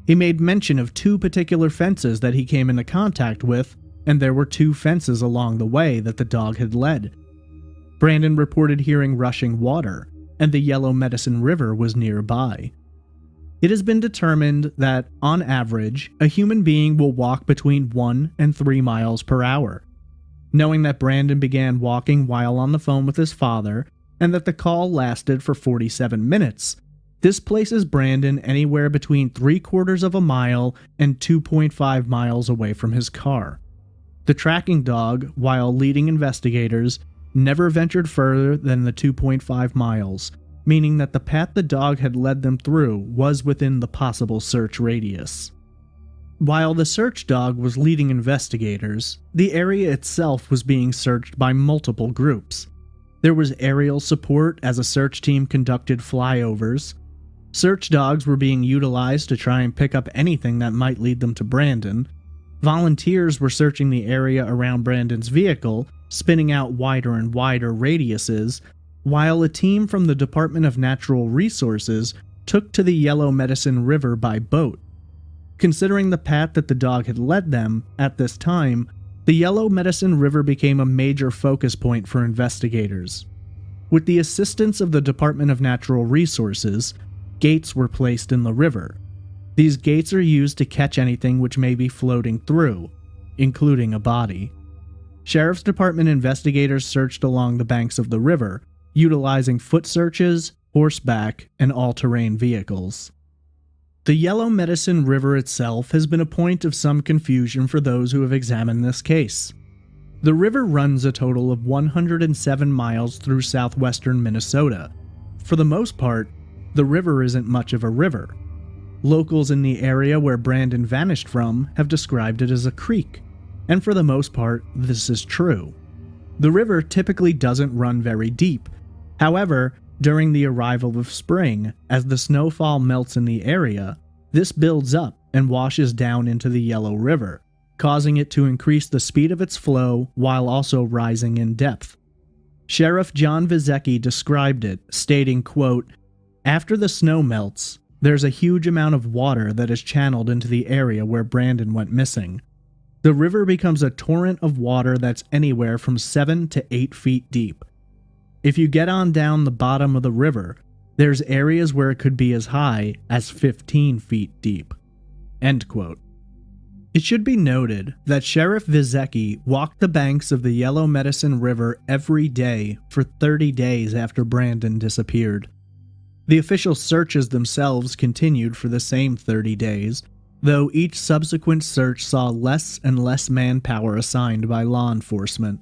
He made mention of two particular fences that he came into contact with, and there were two fences along the way that the dog had led. Brandon reported hearing rushing water, and the Yellow Medicine River was nearby. It has been determined that, on average, a human being will walk between 1 and 3 miles per hour. Knowing that Brandon began walking while on the phone with his father, and that the call lasted for 47 minutes, this places Brandon anywhere between 3/4 of a mile and 2.5 miles away from his car. The tracking dog, while leading investigators, never ventured further than the 2.5 miles, meaning that the path the dog had led them through was within the possible search radius. While the search dog was leading investigators, the area itself was being searched by multiple groups. There was aerial support as a search team conducted flyovers. Search dogs were being utilized to try and pick up anything that might lead them to Brandon. Volunteers were searching the area around Brandon's vehicle, spinning out wider and wider radiuses, while a team from the Department of Natural Resources took to the Yellow Medicine River by boat. Considering the path that the dog had led them, at this time, the Yellow Medicine River became a major focus point for investigators. With the assistance of the Department of Natural Resources, gates were placed in the river. These gates are used to catch anything which may be floating through, including a body. Sheriff's Department investigators searched along the banks of the river, utilizing foot searches, horseback, and all-terrain vehicles. The Yellow Medicine River itself has been a point of some confusion for those who have examined this case. The river runs a total of 107 miles through southwestern Minnesota. For the most part, the river isn't much of a river. Locals in the area where Brandon vanished from have described it as a creek, and for the most part, this is true. The river typically doesn't run very deep. However, during the arrival of spring, as the snowfall melts in the area, this builds up and washes down into the Yellow River, causing it to increase the speed of its flow while also rising in depth. Sheriff John Vizecki described it, stating, quote, "After the snow melts, there's a huge amount of water that is channeled into the area where Brandon went missing. The river becomes a torrent of water that's anywhere from 7 to 8 feet deep. If you get on down the bottom of the river, There's areas where it could be as high as 15 feet deep." End quote. It should be noted that Sheriff Vizecki walked the banks of the Yellow Medicine River every day for 30 days after Brandon disappeared. The official searches themselves continued for the same 30 days, though each subsequent search saw less and less manpower assigned by law enforcement.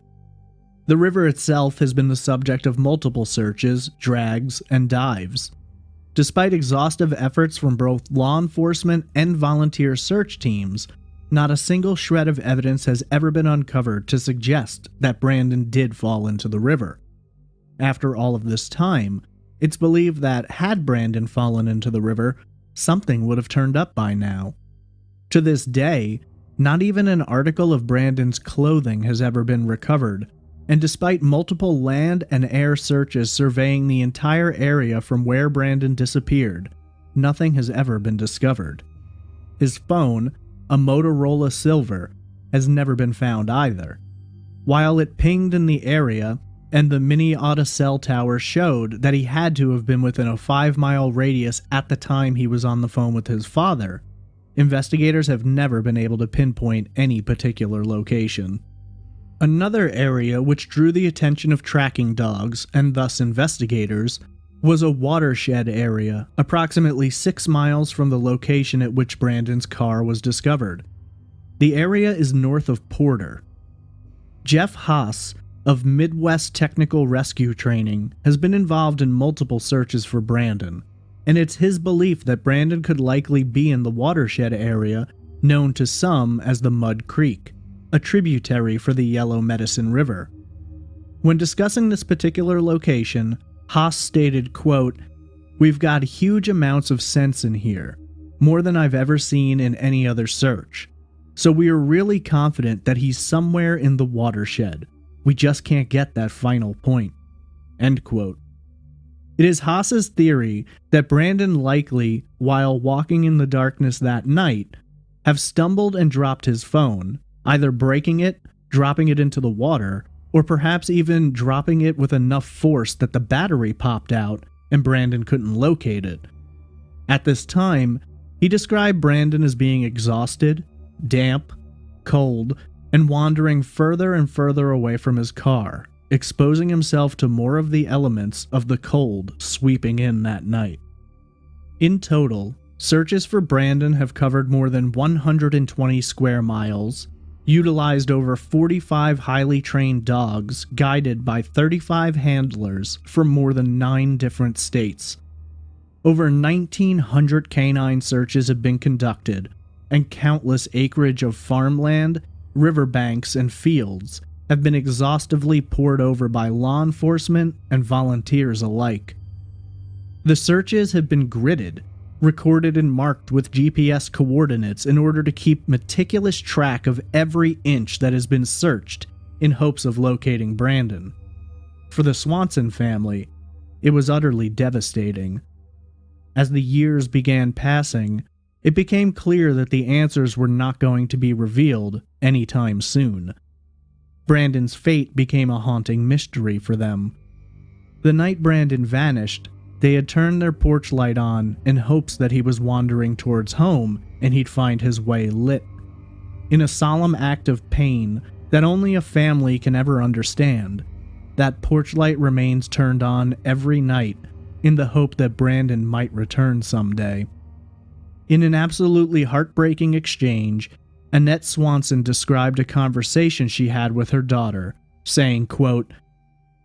The river itself has been the subject of multiple searches, drags, and dives. Despite exhaustive efforts from both law enforcement and volunteer search teams, not a single shred of evidence has ever been uncovered to suggest that Brandon did fall into the river. After all of this time, it's believed that had Brandon fallen into the river, something would have turned up by now. To this day, not even an article of Brandon's clothing has ever been recovered, and despite multiple land and air searches surveying the entire area from where Brandon disappeared, nothing has ever been discovered. His phone, a Motorola Silver, has never been found either. While it pinged in the area, and the Minneota cell tower showed that he had to have been within a 5-mile radius at the time he was on the phone with his father, investigators have never been able to pinpoint any particular location. Another area which drew the attention of tracking dogs, and thus investigators, was a watershed area approximately 6 miles from the location at which Brandon's car was discovered. The area is north of Porter. Jeff Haas of Midwest Technical Rescue Training has been involved in multiple searches for Brandon, and it's his belief that Brandon could likely be in the watershed area known to some as the Mud Creek, a tributary for the Yellow Medicine River. When discussing this particular location, Haas stated, quote, "We've got huge amounts of sense in here, more than I've ever seen in any other search. So we are really confident that he's somewhere in the watershed. We just can't get that final point." End quote. It is Haas's theory that Brandon likely, while walking in the darkness that night, have stumbled and dropped his phone, either breaking it, dropping it into the water, or perhaps even dropping it with enough force that the battery popped out and Brandon couldn't locate it. At this time, he described Brandon as being exhausted, damp, cold, and wandering further and further away from his car, exposing himself to more of the elements of the cold sweeping in that night. In total, searches for Brandon have covered more than 120 square miles, utilized over 45 highly trained dogs guided by 35 handlers from more than 9 different states. Over 1,900 canine searches have been conducted, and countless acreage of farmland, riverbanks, and fields have been exhaustively pored over by law enforcement and volunteers alike. The searches have been gridded, recorded and marked with GPS coordinates in order to keep meticulous track of every inch that has been searched in hopes of locating Brandon. For the Swanson family, it was utterly devastating. As the years began passing, it became clear that the answers were not going to be revealed anytime soon. Brandon's fate became a haunting mystery for them. The night Brandon vanished, they had turned their porch light on in hopes that he was wandering towards home and he'd find his way lit. In a solemn act of pain that only a family can ever understand, that porch light remains turned on every night in the hope that Brandon might return someday. In an absolutely heartbreaking exchange, Annette Swanson described a conversation she had with her daughter, saying, quote,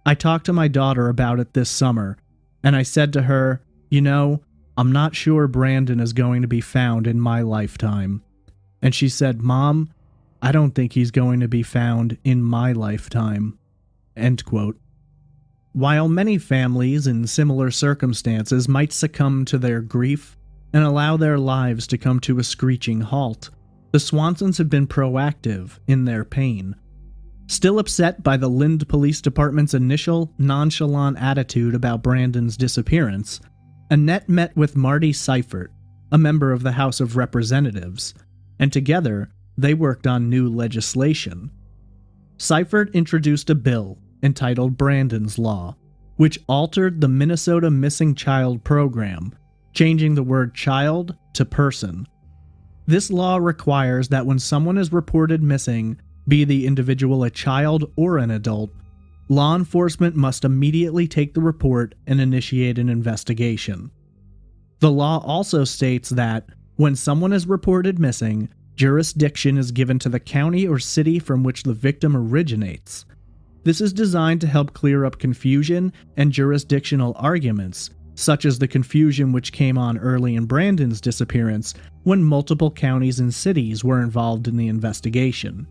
"I talked to my daughter about it this summer, and I said to her, you know, I'm not sure Brandon is going to be found in my lifetime. And she said, Mom, I don't think he's going to be found in my lifetime." End quote. While many families in similar circumstances might succumb to their grief and allow their lives to come to a screeching halt, the Swansons have been proactive in their pain. Still upset by the Lind Police Department's initial nonchalant attitude about Brandon's disappearance, Annette met with Marty Seifert, a member of the House of Representatives, and together they worked on new legislation. Seifert introduced a bill entitled Brandon's Law, which altered the Minnesota Missing Child Program, changing the word child to person. This law requires that when someone is reported missing, be the individual a child or an adult, law enforcement must immediately take the report and initiate an investigation. The law also states that, when someone is reported missing, jurisdiction is given to the county or city from which the victim originates. This is designed to help clear up confusion and jurisdictional arguments, such as the confusion which came on early in Brandon's disappearance when multiple counties and cities were involved in the investigation.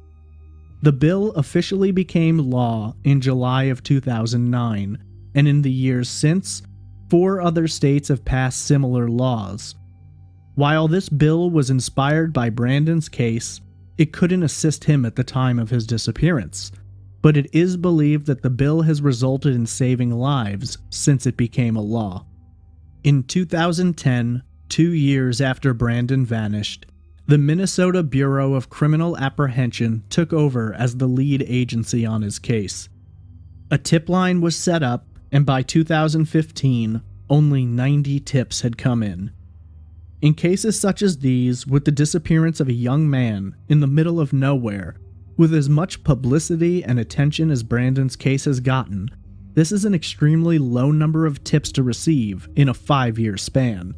The bill officially became law in July of 2009, and in the years since, 4 other states have passed similar laws. While this bill was inspired by Brandon's case, it couldn't assist him at the time of his disappearance, but it is believed that the bill has resulted in saving lives since it became a law. In 2010, 2 years after Brandon vanished, the Minnesota Bureau of Criminal Apprehension took over as the lead agency on his case. A tip line was set up, and by 2015, only 90 tips had come in. In cases such as these, with the disappearance of a young man in the middle of nowhere, with as much publicity and attention as Brandon's case has gotten, this is an extremely low number of tips to receive in a 5-year span.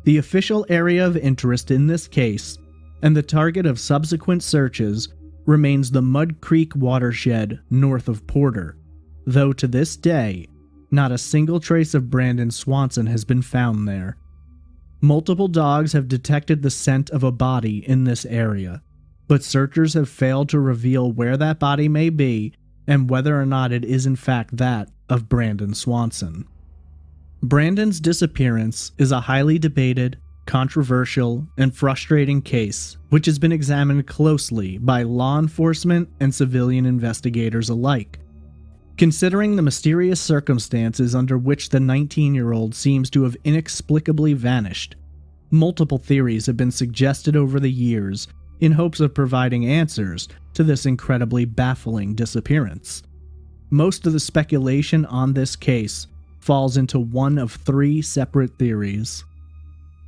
The official area of interest in this case, and the target of subsequent searches, remains the Mud Creek watershed north of Porter, though to this day, not a single trace of Brandon Swanson has been found there. Multiple dogs have detected the scent of a body in this area, but searchers have failed to reveal where that body may be and whether or not it is in fact that of Brandon Swanson. Brandon's disappearance is a highly debated, controversial, and frustrating case which has been examined closely by law enforcement and civilian investigators alike. Considering the mysterious circumstances under which the 19-year-old seems to have inexplicably vanished, multiple theories have been suggested over the years in hopes of providing answers to this incredibly baffling disappearance. Most of the speculation on this case falls into one of 3 separate theories.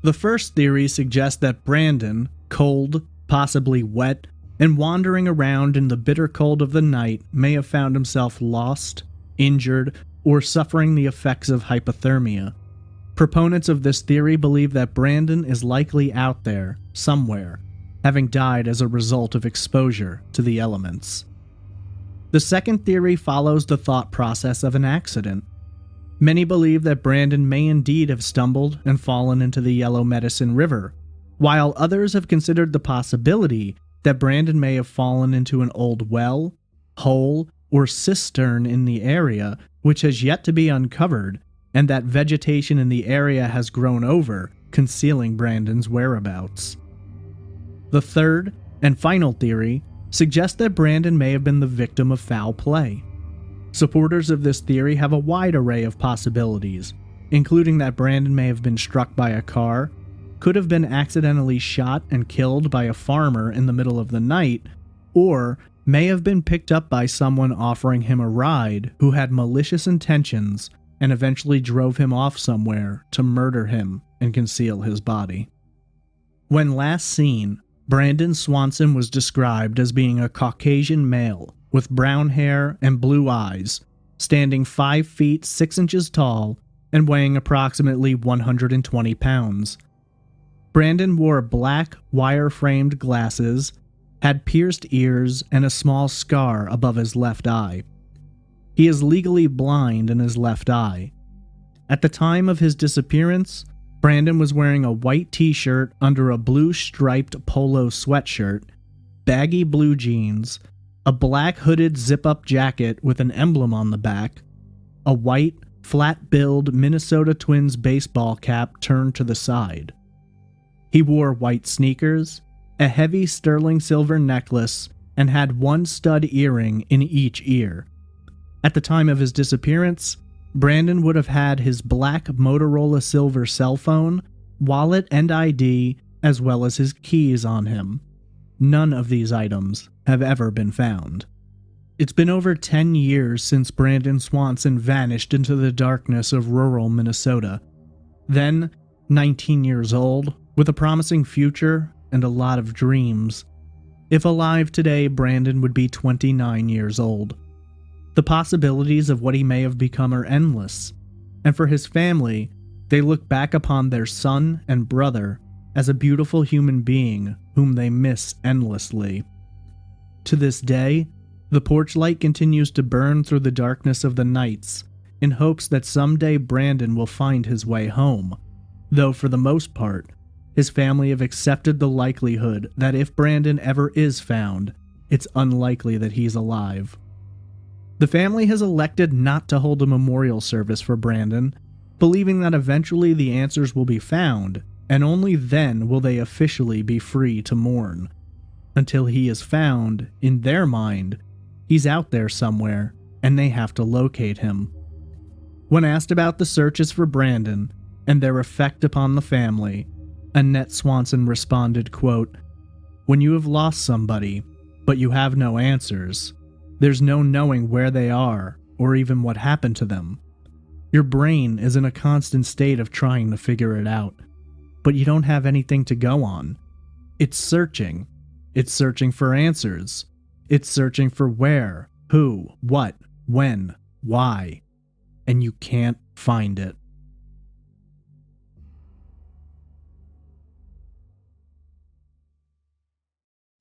The first theory suggests that Brandon, cold, possibly wet, and wandering around in the bitter cold of the night, may have found himself lost, injured, or suffering the effects of hypothermia. Proponents of this theory believe that Brandon is likely out there, somewhere, having died as a result of exposure to the elements. The second theory follows the thought process of an accident. Many believe that Brandon may indeed have stumbled and fallen into the Yellow Medicine River, while others have considered the possibility that Brandon may have fallen into an old well, hole, or cistern in the area which has yet to be uncovered, and that vegetation in the area has grown over, concealing Brandon's whereabouts. The third and final theory suggests that Brandon may have been the victim of foul play. Supporters of this theory have a wide array of possibilities, including that Brandon may have been struck by a car, could have been accidentally shot and killed by a farmer in the middle of the night, or may have been picked up by someone offering him a ride who had malicious intentions and eventually drove him off somewhere to murder him and conceal his body. When last seen, Brandon Swanson was described as being a Caucasian male with brown hair and blue eyes, standing 5 feet 6 inches tall and weighing approximately 120 pounds. Brandon wore black, wire-framed glasses, had pierced ears, and a small scar above his left eye. He is legally blind in his left eye. At the time of his disappearance, Brandon was wearing a white t-shirt under a blue striped polo sweatshirt, baggy blue jeans, a black hooded zip-up jacket with an emblem on the back, a white, flat-billed Minnesota Twins baseball cap turned to the side. He wore white sneakers, a heavy sterling silver necklace, and had 1 stud earring in each ear. At the time of his disappearance, Brandon would have had his black Motorola silver cell phone, wallet, and ID, as well as his keys on him. None of these items have ever been found. It's been over 10 years since Brandon Swanson vanished into the darkness of rural Minnesota. Then, 19 years old, with a promising future and a lot of dreams. If alive today, Brandon would be 29 years old. The possibilities of what he may have become are endless, and for his family, they look back upon their son and brother as a beautiful human being whom they miss endlessly. To this day, the porch light continues to burn through the darkness of the nights in hopes that someday Brandon will find his way home, though for the most part, his family have accepted the likelihood that if Brandon ever is found, it's unlikely that he's alive. The family has elected not to hold a memorial service for Brandon, believing that eventually the answers will be found, and only then will they officially be free to mourn. Until he is found, in their mind, he's out there somewhere, and they have to locate him. When asked about the searches for Brandon and their effect upon the family, Annette Swanson responded, quote, "When you have lost somebody, but you have no answers, there's no knowing where they are or even what happened to them. Your brain is in a constant state of trying to figure it out, but you don't have anything to go on. It's searching. It's searching for answers. It's searching for where, who, what, when, why, and you can't find it."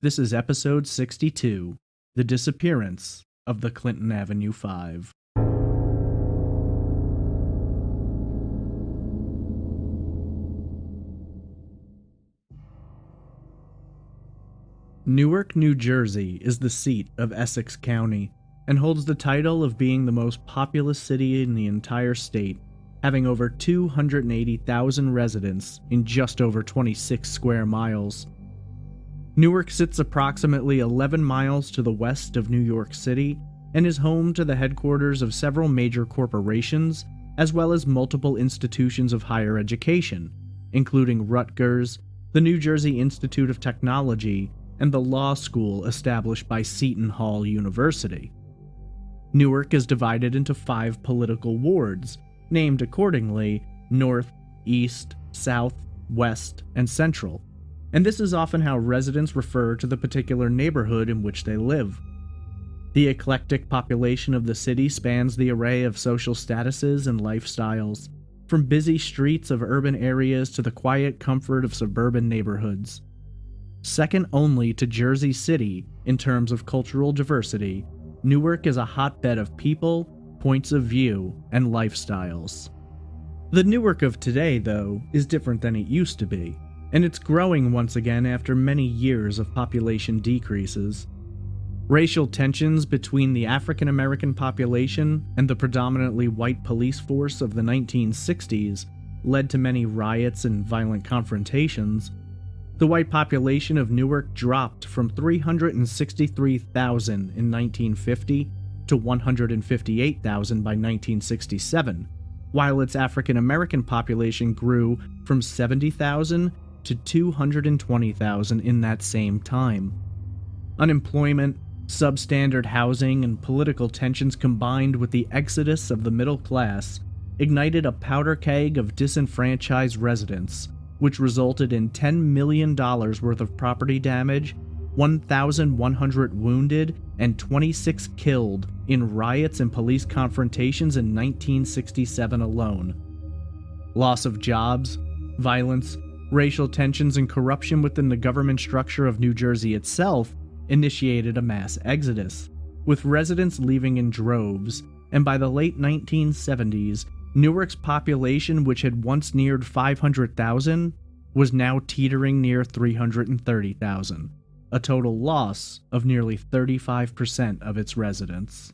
This is episode 62, The Disappearance of the Clinton Avenue 5. Newark, New Jersey is the seat of Essex County and holds the title of being the most populous city in the entire state, having over 280,000 residents in just over 26 square miles. Newark sits approximately 11 miles to the west of New York City and is home to the headquarters of several major corporations, as well as multiple institutions of higher education, including Rutgers, the New Jersey Institute of Technology, and the law school established by Seton Hall University. Newark is divided into 5 political wards, named accordingly North, East, South, West, and Central, and this is often how residents refer to the particular neighborhood in which they live. The eclectic population of the city spans the array of social statuses and lifestyles, from busy streets of urban areas to the quiet comfort of suburban neighborhoods. Second only to Jersey City in terms of cultural diversity, Newark is a hotbed of people, points of view, and lifestyles. The Newark of today, though, is different than it used to be, and it's growing once again after many years of population decreases. Racial tensions between the African American population and the predominantly white police force of the 1960s led to many riots and violent confrontations. The white population of Newark dropped from 363,000 in 1950 to 158,000 by 1967, while its African American population grew from 70,000 to 220,000 in that same time. Unemployment, substandard housing, and political tensions combined with the exodus of the middle class ignited a powder keg of disenfranchised residents, which resulted in $10 million worth of property damage, 1,100 wounded, and 26 killed in riots and police confrontations in 1967 alone. Loss of jobs, violence, racial tensions, and corruption within the government structure of New Jersey itself initiated a mass exodus, with residents leaving in droves, and by the late 1970s, Newark's population, which had once neared 500,000, was now teetering near 330,000, a total loss of nearly 35% of its residents.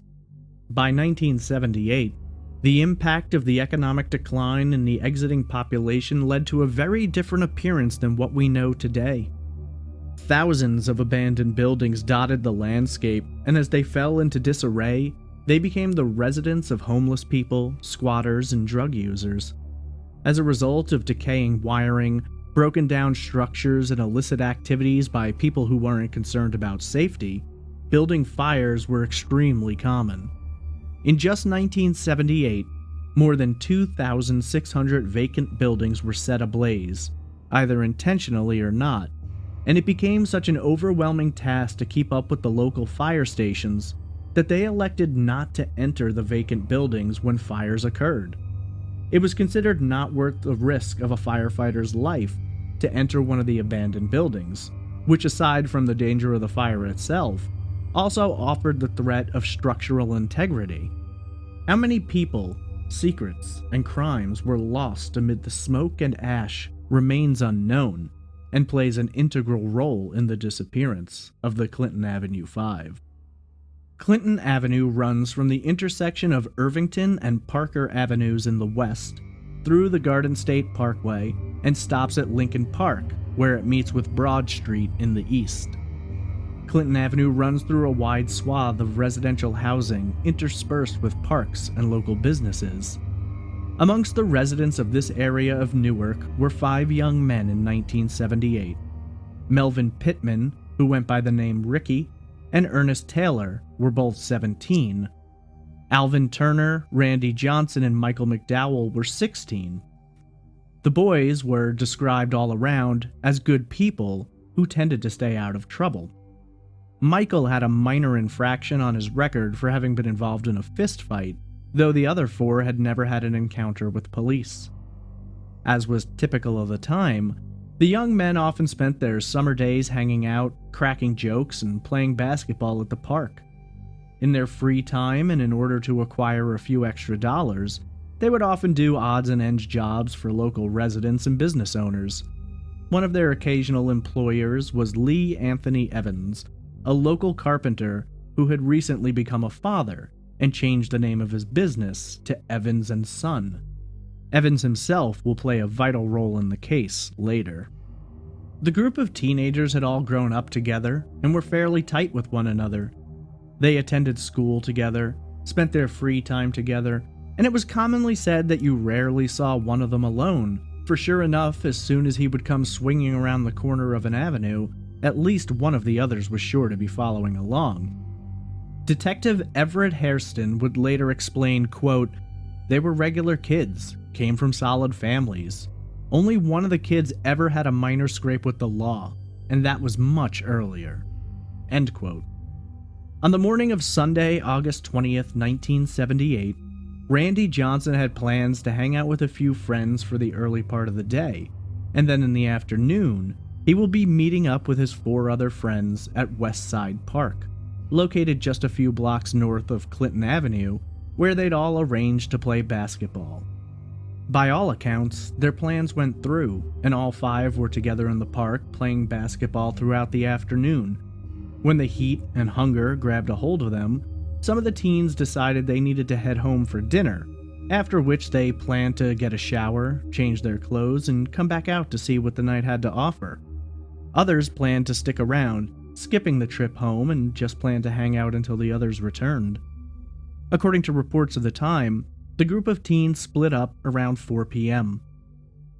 By 1978, the impact of the economic decline in the exiting population led to a very different appearance than what we know today. Thousands of abandoned buildings dotted the landscape, and as they fell into disarray, they became the residence of homeless people, squatters, and drug users. As a result of decaying wiring, broken down structures, and illicit activities by people who weren't concerned about safety, building fires were extremely common. In just 1978, more than 2,600 vacant buildings were set ablaze, either intentionally or not, and it became such an overwhelming task to keep up with the local fire stations that they elected not to enter the vacant buildings when fires occurred. It was considered not worth the risk of a firefighter's life to enter one of the abandoned buildings, which, aside from the danger of the fire itself, also offered the threat of structural integrity. How many people, secrets, and crimes were lost amid the smoke and ash remains unknown, and plays an integral role in the disappearance of the Clinton Avenue 5. Clinton Avenue runs from the intersection of Irvington and Parker Avenues in the west, through the Garden State Parkway, and stops at Lincoln Park, where it meets with Broad Street in the east. Clinton Avenue runs through a wide swath of residential housing interspersed with parks and local businesses. Amongst the residents of this area of Newark were 5 young men in 1978. Melvin Pittman, who went by the name Ricky, and Ernest Taylor were both 17. Alvin Turner, Randy Johnson, and Michael McDowell were 16. The boys were described all around as good people who tended to stay out of trouble. Michael had a minor infraction on his record for having been involved in a fist fight, though the other 4 had never had an encounter with police. As was typical of the time, the young men often spent their summer days hanging out, cracking jokes, and playing basketball at the park. In their free time, and in order to acquire a few extra dollars, they would often do odds and ends jobs for local residents and business owners. One of their occasional employers was Lee Anthony Evans, a local carpenter who had recently become a father and changed the name of his business to Evans & Son. Evans himself will play a vital role in the case later. The group of teenagers had all grown up together and were fairly tight with one another. They attended school together, spent their free time together, and it was commonly said that you rarely saw one of them alone, for sure enough, as soon as he would come swinging around the corner of an avenue, at least one of the others was sure to be following along. Detective Everett Hairston would later explain, quote, "They were regular kids, came from solid families. Only one of the kids ever had a minor scrape with the law, and that was much earlier." End quote. On the morning of Sunday, August 20th, 1978, Randy Johnson had plans to hang out with a few friends for the early part of the day, and then in the afternoon, he will be meeting up with his 4 other friends at West Side Park, located just a few blocks north of Clinton Avenue, where they'd all arranged to play basketball. By all accounts, their plans went through, and all 5 were together in the park playing basketball throughout the afternoon. When the heat and hunger grabbed a hold of them, some of the teens decided they needed to head home for dinner, after which they planned to get a shower, change their clothes, and come back out to see what the night had to offer. Others planned to stick around, skipping the trip home, and just planned to hang out until the others returned. According to reports of the time, the group of teens split up around 4 p.m.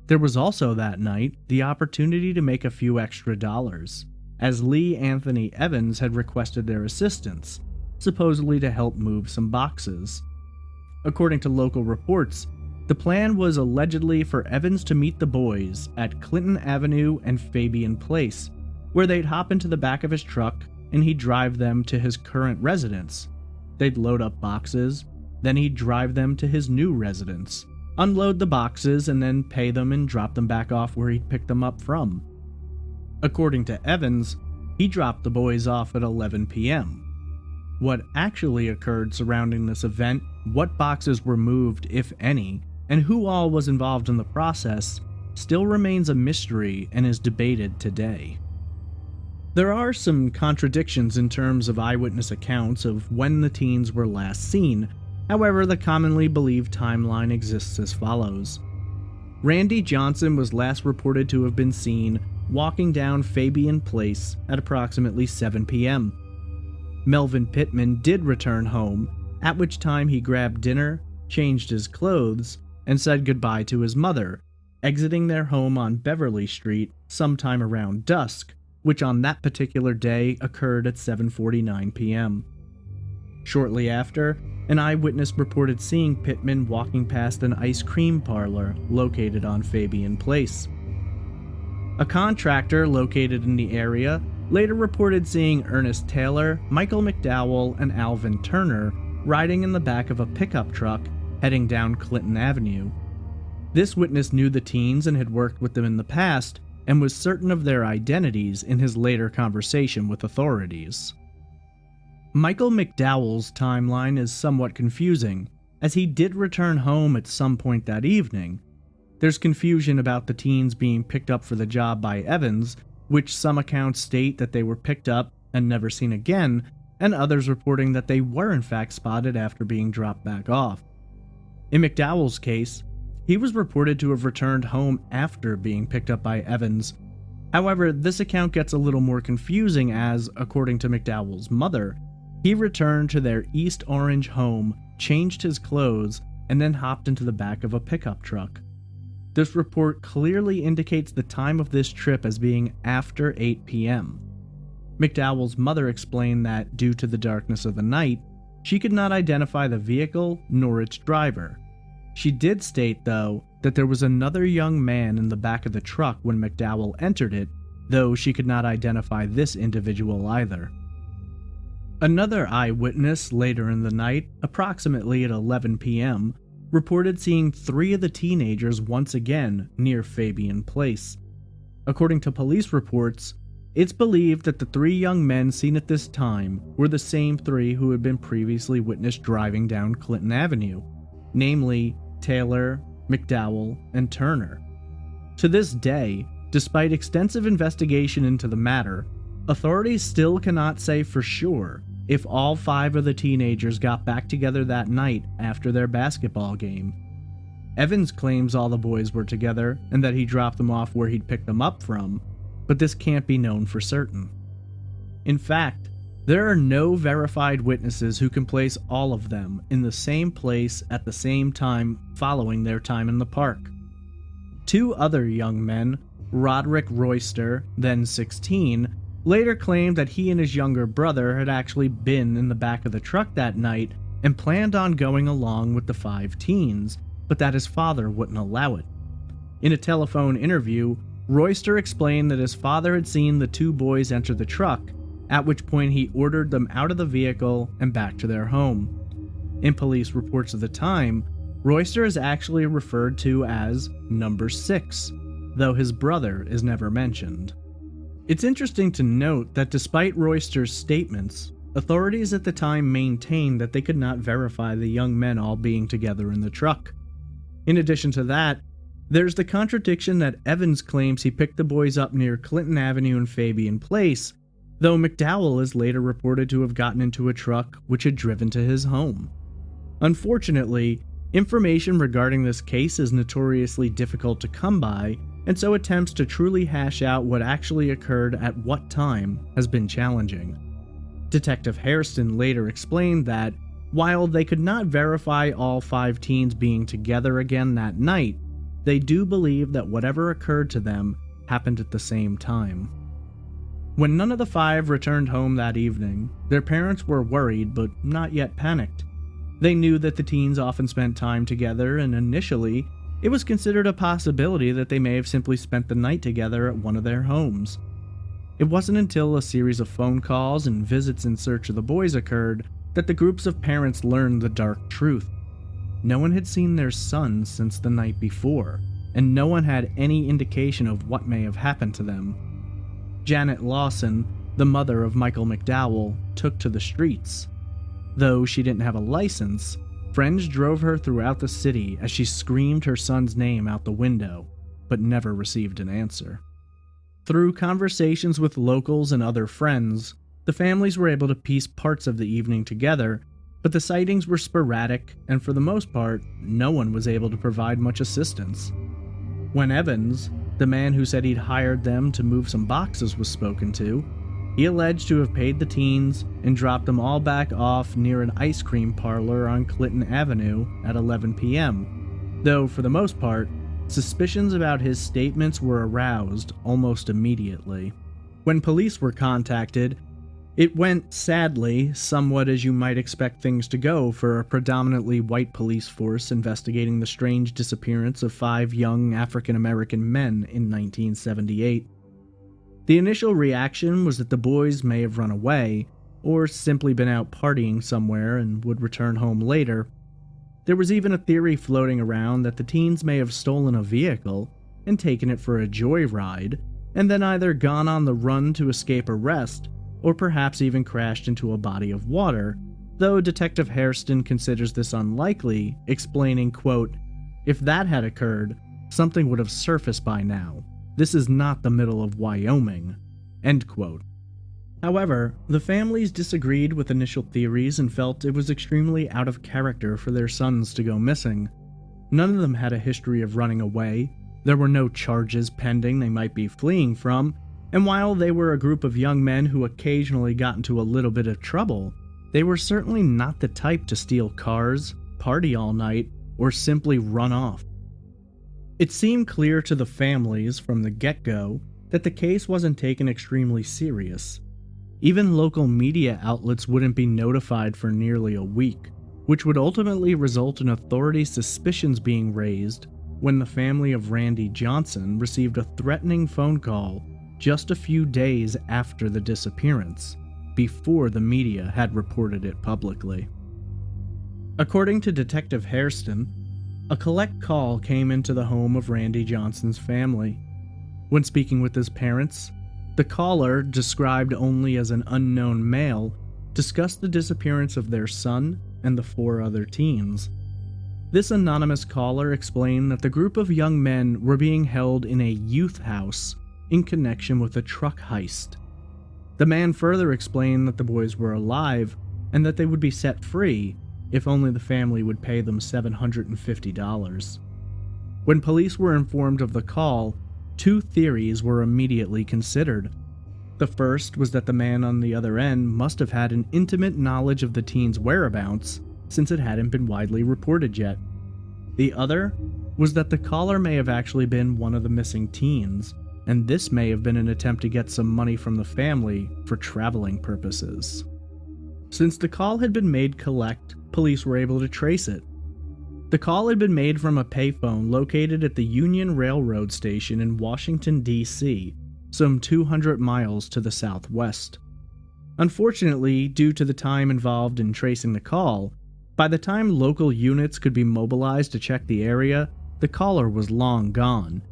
There was also that night the opportunity to make a few extra dollars, as Lee Anthony Evans had requested their assistance, supposedly to help move some boxes. According to local reports, the plan was allegedly for Evans to meet the boys at Clinton Avenue and Fabian Place, where they'd hop into the back of his truck and he'd drive them to his current residence. They'd load up boxes, then he'd drive them to his new residence, unload the boxes, and then pay them and drop them back off where he'd picked them up from. According to Evans, he dropped the boys off at 11 p.m. What actually occurred surrounding this event, what boxes were moved, if any, and who all was involved in the process, still remains a mystery and is debated today. There are some contradictions in terms of eyewitness accounts of when the teens were last seen. However, the commonly believed timeline exists as follows. Randy Johnson was last reported to have been seen walking down Fabian Place at approximately 7 p.m. Melvin Pittman did return home, at which time he grabbed dinner, changed his clothes, and said goodbye to his mother, exiting their home on Beverly Street sometime around dusk, which on that particular day occurred at 7:49 p.m. Shortly after, an eyewitness reported seeing Pittman walking past an ice cream parlor located on Fabian Place. A contractor located in the area later reported seeing Ernest Taylor, Michael McDowell, and Alvin Turner riding in the back of a pickup truck heading down Clinton Avenue. This witness knew the teens and had worked with them in the past and was certain of their identities in his later conversation with authorities. Michael McDowell's timeline is somewhat confusing, as he did return home at some point that evening. There's confusion about the teens being picked up for the job by Evans, which some accounts state that they were picked up and never seen again, and others reporting that they were in fact spotted after being dropped back off. In McDowell's case, he was reported to have returned home after being picked up by Evans. However, this account gets a little more confusing as, according to McDowell's mother, he returned to their East Orange home, changed his clothes, and then hopped into the back of a pickup truck. This report clearly indicates the time of this trip as being after 8 p.m. McDowell's mother explained that, due to the darkness of the night, she could not identify the vehicle nor its driver. She did state, though, that there was another young man in the back of the truck when McDowell entered it, though she could not identify this individual either. Another eyewitness later in the night, approximately at 11 p.m., reported seeing 3 of the teenagers once again near Fabian Place. According to police reports, it's believed that the 3 young men seen at this time were the same 3 who had been previously witnessed driving down Clinton Avenue, namely Taylor, McDowell, and Turner. To this day, despite extensive investigation into the matter, authorities still cannot say for sure if all 5 of the teenagers got back together that night after their basketball game. Evans claims all the boys were together and that he dropped them off where he'd picked them up from, but this can't be known for certain. In fact, there are no verified witnesses who can place all of them in the same place at the same time following their time in the park. 2 other young men, Roderick Royster, then 16, later claimed that he and his younger brother had actually been in the back of the truck that night and planned on going along with the 5 teens, but that his father wouldn't allow it. In a telephone interview, Royster explained that his father had seen the 2 boys enter the truck, at which point he ordered them out of the vehicle and back to their home. In police reports of the time, Royster is actually referred to as Number 6, though his brother is never mentioned. It's interesting to note that despite Royster's statements, authorities at the time maintained that they could not verify the young men all being together in the truck. In addition to that, there's the contradiction that Evans claims he picked the boys up near Clinton Avenue and Fabian Place, though McDowell is later reported to have gotten into a truck which had driven to his home. Unfortunately, information regarding this case is notoriously difficult to come by, and so attempts to truly hash out what actually occurred at what time has been challenging. Detective Hairston later explained that, while they could not verify all 5 teens being together again that night, they do believe that whatever occurred to them happened at the same time. When none of the 5 returned home that evening, their parents were worried but not yet panicked. They knew that the teens often spent time together, and initially, it was considered a possibility that they may have simply spent the night together at one of their homes. It wasn't until a series of phone calls and visits in search of the boys occurred that the groups of parents learned the dark truth. No one had seen their sons since the night before, and no one had any indication of what may have happened to them. Janet Lawson, the mother of Michael McDowell, took to the streets. Though she didn't have a license, friends drove her throughout the city as she screamed her son's name out the window, but never received an answer. Through conversations with locals and other friends, the families were able to piece parts of the evening together, but the sightings were sporadic, and for the most part, no one was able to provide much assistance. When Evans, the man who said he'd hired them to move some boxes, was spoken to, he alleged to have paid the teens and dropped them all back off near an ice cream parlor on Clinton Avenue at 11 p.m., though for the most part, suspicions about his statements were aroused almost immediately. When police were contacted, it went, sadly, somewhat as you might expect things to go for a predominantly white police force investigating the strange disappearance of 5 young African-American men in 1978. The initial reaction was that the boys may have run away, or simply been out partying somewhere and would return home later. There was even a theory floating around that the teens may have stolen a vehicle and taken it for a joyride, and then either gone on the run to escape arrest, or perhaps even crashed into a body of water, though Detective Hairston considers this unlikely, explaining, quote, "If that had occurred, something would have surfaced by now. This is not the middle of Wyoming." End quote. However, the families disagreed with initial theories and felt it was extremely out of character for their sons to go missing. None of them had a history of running away, there were no charges pending they might be fleeing from, and while they were a group of young men who occasionally got into a little bit of trouble, they were certainly not the type to steal cars, party all night, or simply run off. It seemed clear to the families from the get-go that the case wasn't taken extremely serious. Even local media outlets wouldn't be notified for nearly a week, which would ultimately result in authorities' suspicions being raised when the family of Randy Johnson received a threatening phone call just a few days after the disappearance, before the media had reported it publicly. According to Detective Hairston, a collect call came into the home of Randy Johnson's family. When speaking with his parents, the caller, described only as an unknown male, discussed the disappearance of their son and the 4 other teens. This anonymous caller explained that the group of young men were being held in a youth house in connection with a truck heist. The man further explained that the boys were alive and that they would be set free if only the family would pay them $750. When police were informed of the call, 2 theories were immediately considered. The first was that the man on the other end must have had an intimate knowledge of the teens' whereabouts, since it hadn't been widely reported yet. The other was that the caller may have actually been one of the missing teens, and this may have been an attempt to get some money from the family for traveling purposes. Since the call had been made collect, police were able to trace it. The call had been made from a payphone located at the Union Railroad Station in Washington, D.C., some 200 miles to the southwest. Unfortunately, due to the time involved in tracing the call, by the time local units could be mobilized to check the area, the caller was long gone.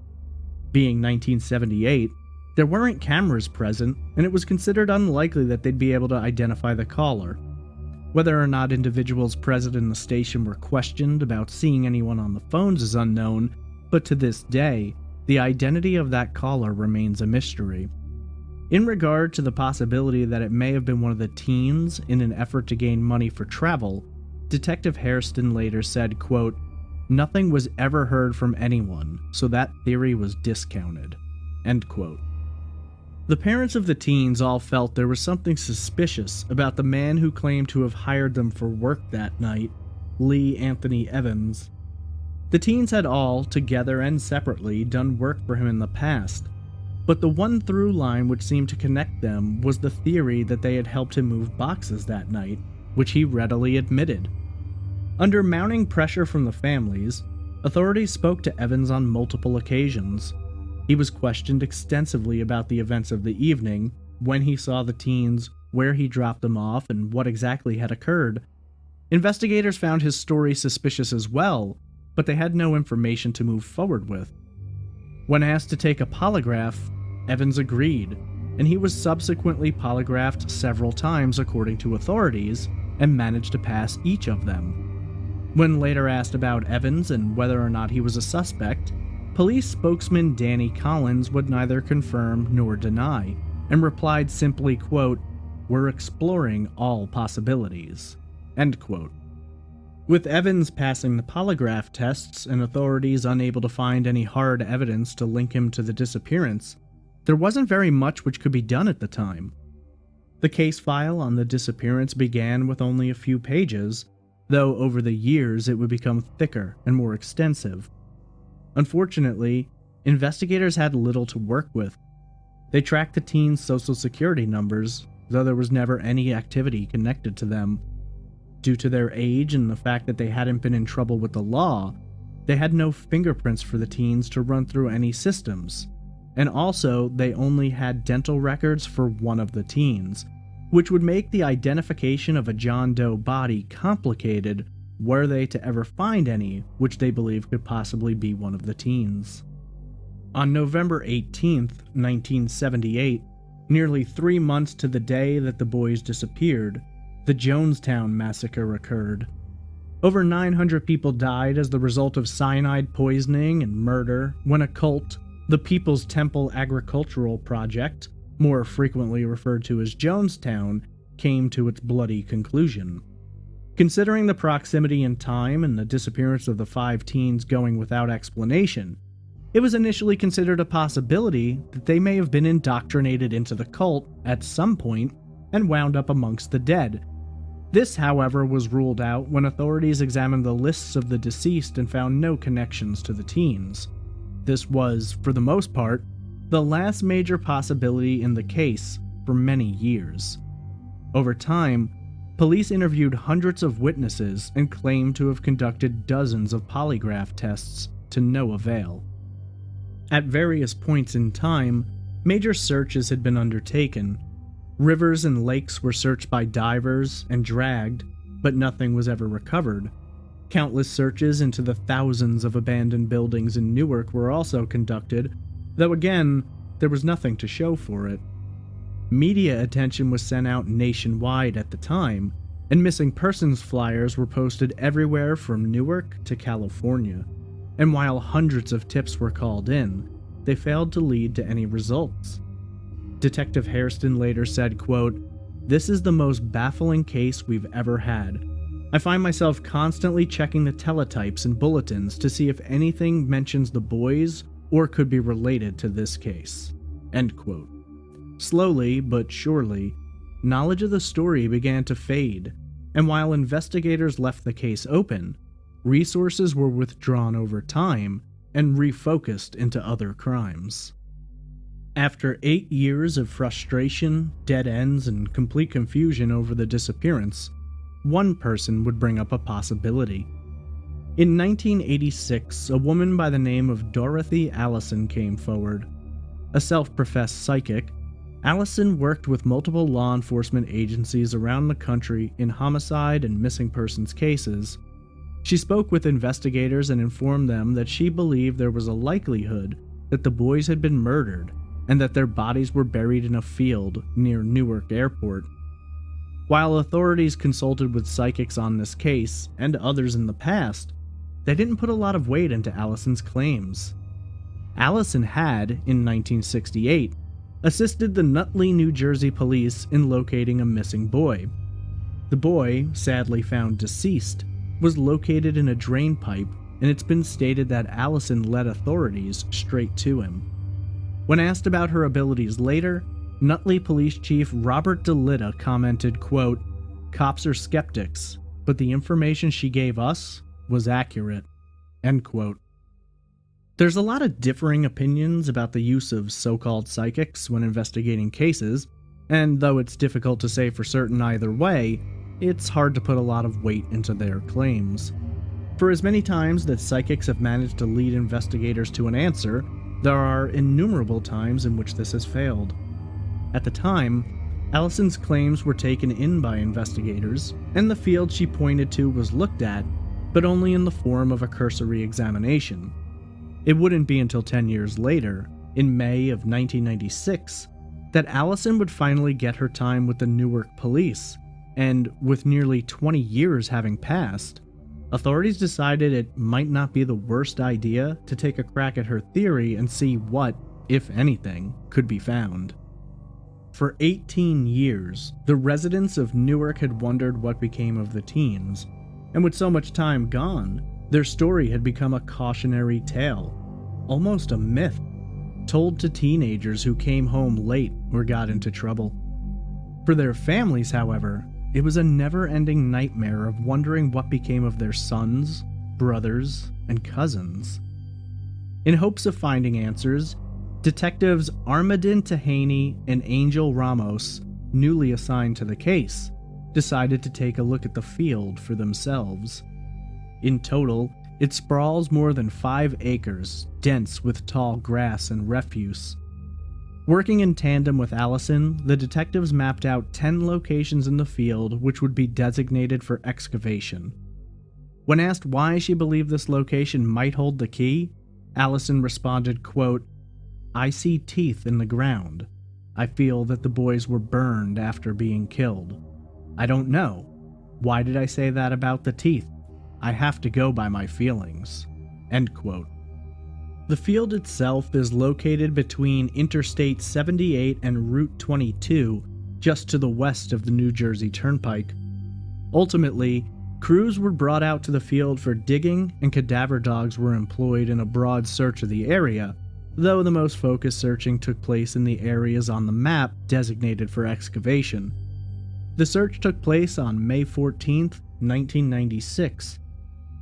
Being 1978, there weren't cameras present, and it was considered unlikely that they'd be able to identify the caller. Whether or not individuals present in the station were questioned about seeing anyone on the phones is unknown, but to this day, the identity of that caller remains a mystery. In regard to the possibility that it may have been one of the teens in an effort to gain money for travel, Detective Hairston later said, quote, "Nothing was ever heard from anyone, so that theory was discounted." End quote. The parents of the teens all felt there was something suspicious about the man who claimed to have hired them for work that night, Lee Anthony Evans. The teens had all, together and separately, done work for him in the past, but the one through line which seemed to connect them was the theory that they had helped him move boxes that night, which he readily admitted. Under mounting pressure from the families, authorities spoke to Evans on multiple occasions. He was questioned extensively about the events of the evening, when he saw the teens, where he dropped them off, and what exactly had occurred. Investigators found his story suspicious as well, but they had no information to move forward with. When asked to take a polygraph, Evans agreed, and he was subsequently polygraphed several times according to authorities, and managed to pass each of them. When later asked about Evans and whether or not he was a suspect, police spokesman Danny Collins would neither confirm nor deny, and replied simply, quote, "We're exploring all possibilities." End quote. With Evans passing the polygraph tests and authorities unable to find any hard evidence to link him to the disappearance, there wasn't very much which could be done at the time. The case file on the disappearance began with only a few pages, though over the years it would become thicker and more extensive. Unfortunately, investigators had little to work with. They tracked the teens' social security numbers, though there was never any activity connected to them. Due to their age and the fact that they hadn't been in trouble with the law, they had no fingerprints for the teens to run through any systems. And also, they only had dental records for one of the teens, which would make the identification of a John Doe body complicated were they to ever find any which they believed could possibly be one of the teens. On November 18, 1978, nearly 3 months to the day that the boys disappeared, the Jonestown Massacre occurred. Over 900 people died as the result of cyanide poisoning and murder when a cult, the People's Temple Agricultural Project, more frequently referred to as Jonestown, came to its bloody conclusion. Considering the proximity in time and the disappearance of the 5 teens going without explanation, it was initially considered a possibility that they may have been indoctrinated into the cult at some point and wound up amongst the dead. This, however, was ruled out when authorities examined the lists of the deceased and found no connections to the teens. This was, for the most part, the last major possibility in the case for many years. Over time, police interviewed hundreds of witnesses and claimed to have conducted dozens of polygraph tests to no avail. At various points in time, major searches had been undertaken. Rivers and lakes were searched by divers and dragged, but nothing was ever recovered. Countless searches into the thousands of abandoned buildings in Newark were also conducted, though again, there was nothing to show for it. Media attention was sent out nationwide at the time, and missing persons flyers were posted everywhere from Newark to California. And while hundreds of tips were called in, they failed to lead to any results. Detective Hairston later said, quote, "This is the most baffling case we've ever had. I find myself constantly checking the teletypes and bulletins to see if anything mentions the boys or could be related to this case." End quote. Slowly but surely, knowledge of the story began to fade, and while investigators left the case open, resources were withdrawn over time and refocused into other crimes. After 8 years of frustration, dead ends, and complete confusion over the disappearance, one person would bring up a possibility. In 1986, a woman by the name of Dorothy Allison came forward. A self-professed psychic, Allison worked with multiple law enforcement agencies around the country in homicide and missing persons cases. She spoke with investigators and informed them that she believed there was a likelihood that the boys had been murdered and that their bodies were buried in a field near Newark Airport. While authorities consulted with psychics on this case, and others in the past, they didn't put a lot of weight into Allison's claims. Allison had, in 1968, assisted the Nutley, New Jersey police in locating a missing boy. The boy, sadly found deceased, was located in a drain pipe, and it's been stated that Allison led authorities straight to him. When asked about her abilities later, Nutley Police Chief Robert DeLitta commented, quote, "Cops are skeptics, but the information she gave us was accurate." End quote. There's a lot of differing opinions about the use of so-called psychics when investigating cases, and though it's difficult to say for certain either way, it's hard to put a lot of weight into their claims. For as many times that psychics have managed to lead investigators to an answer, there are innumerable times in which this has failed. At the time, Allison's claims were taken in by investigators, and the field she pointed to was looked at, but only in the form of a cursory examination. It wouldn't be until 10 years later, in May of 1996, that Allison would finally get her time with the Newark police, and with nearly 20 years having passed, authorities decided it might not be the worst idea to take a crack at her theory and see what, if anything, could be found. For 18 years, the residents of Newark had wondered what became of the teens, and with so much time gone, their story had become a cautionary tale, almost a myth, told to teenagers who came home late or got into trouble. For their families, however, it was a never-ending nightmare of wondering what became of their sons, brothers, and cousins. In hopes of finding answers, Detectives Armadin Tahaney and Angel Ramos, newly assigned to the case, decided to take a look at the field for themselves. In total, it sprawls more than 5 acres, dense with tall grass and refuse. Working in tandem with Allison, the detectives mapped out 10 locations in the field which would be designated for excavation. When asked why she believed this location might hold the key, Allison responded, quote, "I see teeth in the ground. I feel that the boys were burned after being killed. I don't know. Why did I say that about the teeth? I have to go by my feelings." End quote. The field itself is located between Interstate 78 and Route 22, just to the west of the New Jersey Turnpike. Ultimately, crews were brought out to the field for digging, and cadaver dogs were employed in a broad search of the area, though the most focused searching took place in the areas on the map designated for excavation. The search took place on May 14, 1996.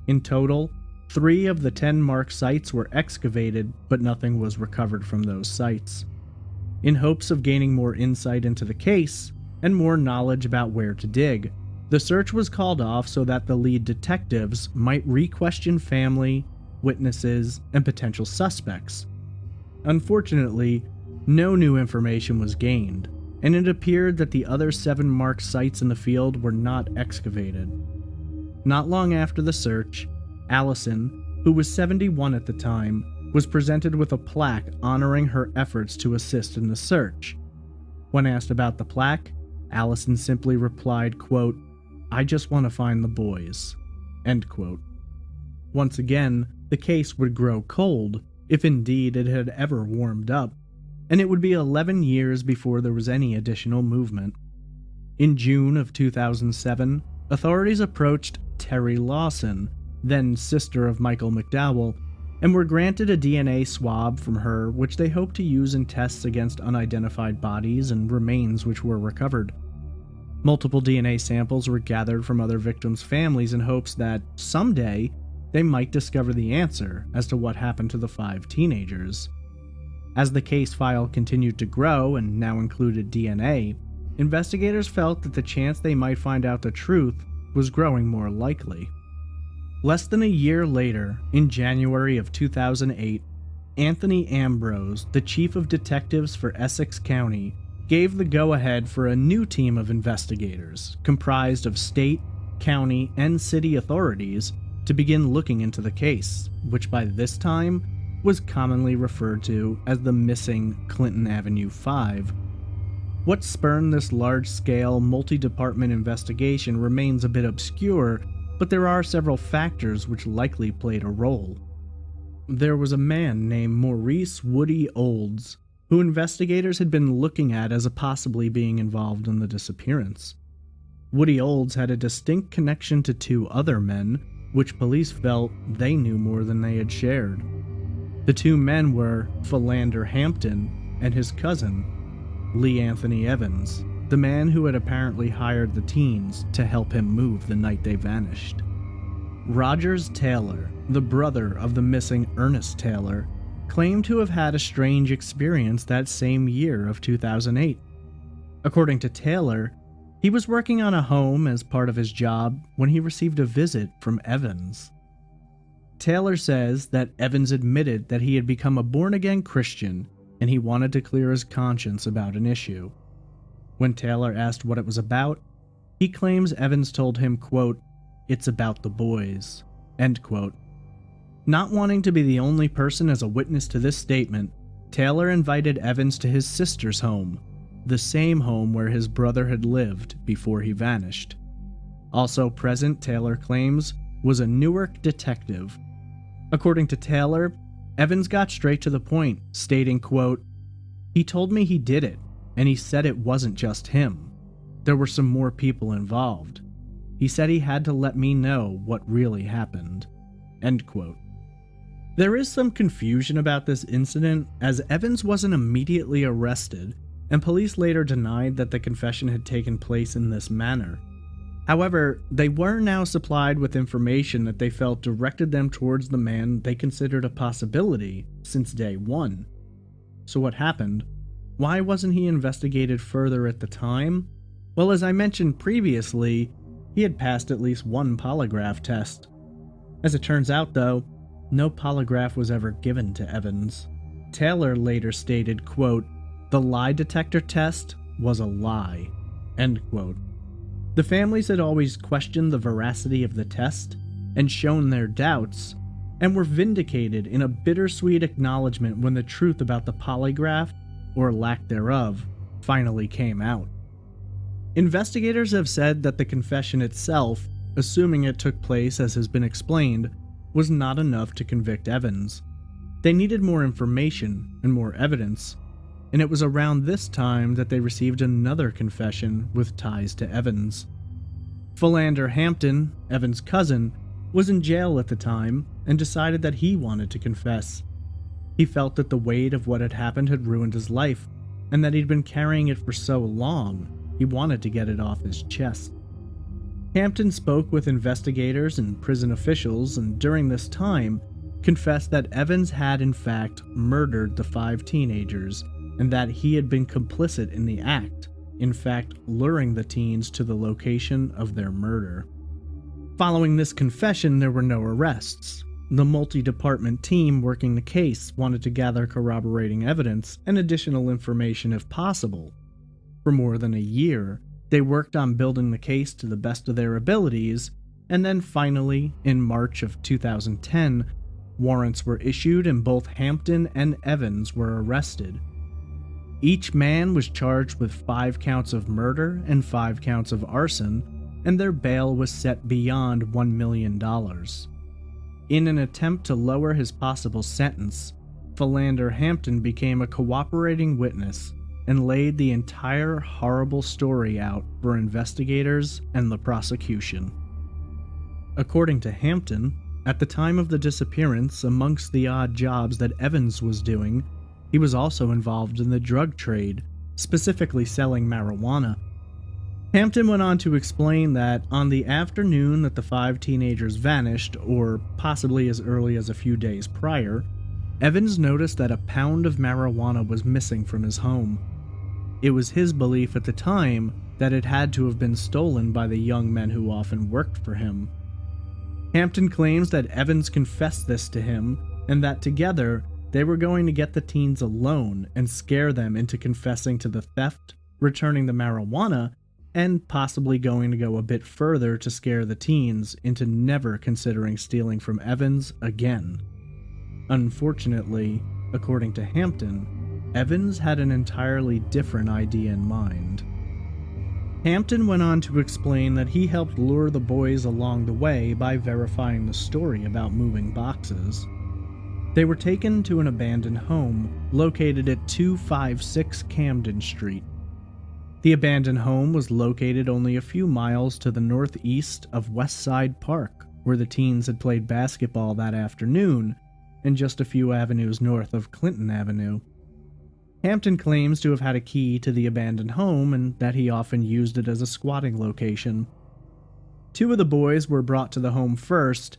In total, 3 of the 10 marked sites were excavated, but nothing was recovered from those sites. In hopes of gaining more insight into the case, and more knowledge about where to dig, the search was called off so that the lead detectives might re-question family, witnesses, and potential suspects. Unfortunately, no new information was gained, and it appeared that the other 7 marked sites in the field were not excavated. Not long after the search, Allison, who was 71 at the time, was presented with a plaque honoring her efforts to assist in the search. When asked about the plaque, Allison simply replied, quote, "I just want to find the boys." End quote. Once again, the case would grow cold, if indeed it had ever warmed up, and it would be 11 years before there was any additional movement. In June of 2007, authorities approached Terry Lawson, then sister of Michael McDowell, and were granted a DNA swab from her which they hoped to use in tests against unidentified bodies and remains which were recovered. Multiple DNA samples were gathered from other victims' families in hopes that, someday, they might discover the answer as to what happened to the 5 teenagers. As the case file continued to grow and now included DNA, investigators felt that the chance they might find out the truth was growing more likely. Less than a year later, in January of 2008, Anthony Ambrose, the chief of detectives for Essex County, gave the go-ahead for a new team of investigators, comprised of state, county, and city authorities, to begin looking into the case, which by this time was commonly referred to as the missing Clinton Avenue 5. What spurned this large-scale, multi-department investigation remains a bit obscure, but there are several factors which likely played a role. There was a man named Maurice Woody Olds, who investigators had been looking at as possibly being involved in the disappearance. Woody Olds had a distinct connection to 2 other men, which police felt they knew more than they had shared. The 2 men were Philander Hampton and his cousin, Lee Anthony Evans, the man who had apparently hired the teens to help him move the night they vanished. Rogers Taylor, the brother of the missing Ernest Taylor, claimed to have had a strange experience that same year of 2008. According to Taylor, he was working on a home as part of his job when he received a visit from Evans. Taylor says that Evans admitted that he had become a born-again Christian and he wanted to clear his conscience about an issue. When Taylor asked what it was about, he claims Evans told him, quote, "It's about the boys," end quote. Not wanting to be the only person as a witness to this statement, Taylor invited Evans to his sister's home, the same home where his brother had lived before he vanished. Also present, Taylor claims, was a Newark detective. According to Taylor, Evans got straight to the point, stating, quote, "He told me he did it, and he said it wasn't just him. There were some more people involved. He said he had to let me know what really happened." End quote. There is some confusion about this incident, as Evans wasn't immediately arrested, and police later denied that the confession had taken place in this manner. However, they were now supplied with information that they felt directed them towards the man they considered a possibility since day one. So what happened? Why wasn't he investigated further at the time? Well, as I mentioned previously, he had passed at least one polygraph test. As it turns out, though, no polygraph was ever given to Evans. Taylor later stated, quote, "The lie detector test was a lie," end quote. The families had always questioned the veracity of the test and shown their doubts, and were vindicated in a bittersweet acknowledgement when the truth about the polygraph, or lack thereof, finally came out. Investigators have said that the confession itself, assuming it took place as has been explained, was not enough to convict Evans. They needed more information and more evidence, and it was around this time that they received another confession with ties to Evans. Philander Hampton, Evans' cousin, was in jail at the time and decided that he wanted to confess. He felt that the weight of what had happened had ruined his life, and that he'd been carrying it for so long, he wanted to get it off his chest. Hampton spoke with investigators and prison officials, and during this time, confessed that Evans had in fact murdered the 5 teenagers, and that he had been complicit in the act, in fact luring the teens to the location of their murder. Following this confession, there were no arrests. The multi-department team working the case wanted to gather corroborating evidence and additional information if possible. For more than a year, they worked on building the case to the best of their abilities, and then finally, in March of 2010, warrants were issued and both Hampton and Evans were arrested. Each man was charged with 5 counts of murder and 5 counts of arson, and their bail was set beyond $1 million. In an attempt to lower his possible sentence, Philander Hampton became a cooperating witness and laid the entire horrible story out for investigators and the prosecution. According to Hampton, at the time of the disappearance, amongst the odd jobs that Evans was doing, he was also involved in the drug trade, specifically selling marijuana. Hampton went on to explain that on the afternoon that the 5 teenagers vanished, or possibly as early as a few days prior, Evans noticed that a pound of marijuana was missing from his home. It was his belief at the time that it had to have been stolen by the young men who often worked for him. Hampton claims that Evans confessed this to him, and that together they were going to get the teens alone and scare them into confessing to the theft, returning the marijuana, and possibly going to go a bit further to scare the teens into never considering stealing from Evans again. Unfortunately, according to Hampton, Evans had an entirely different idea in mind. Hampton went on to explain that he helped lure the boys along the way by verifying the story about moving boxes. They were taken to an abandoned home located at 256 Camden Street. The abandoned home was located only a few miles to the northeast of Westside Park, where the teens had played basketball that afternoon, and just a few avenues north of Clinton Avenue. Hampton claims to have had a key to the abandoned home and that he often used it as a squatting location. 2 of the boys were brought to the home first,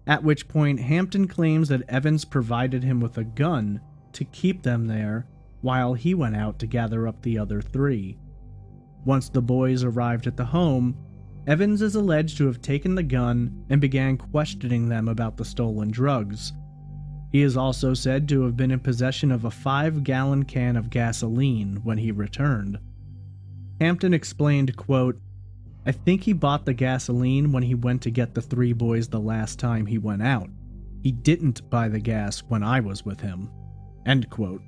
at which point Hampton claims that Evans provided him with a gun to keep them there while he went out to gather up the other 3. Once the boys arrived at the home, Evans is alleged to have taken the gun and began questioning them about the stolen drugs. He is also said to have been in possession of a 5-gallon can of gasoline when he returned. Hampton explained, quote, "I think he bought the gasoline when he went to get the 3 boys the last time he went out. He didn't buy the gas when I was with him." End quote.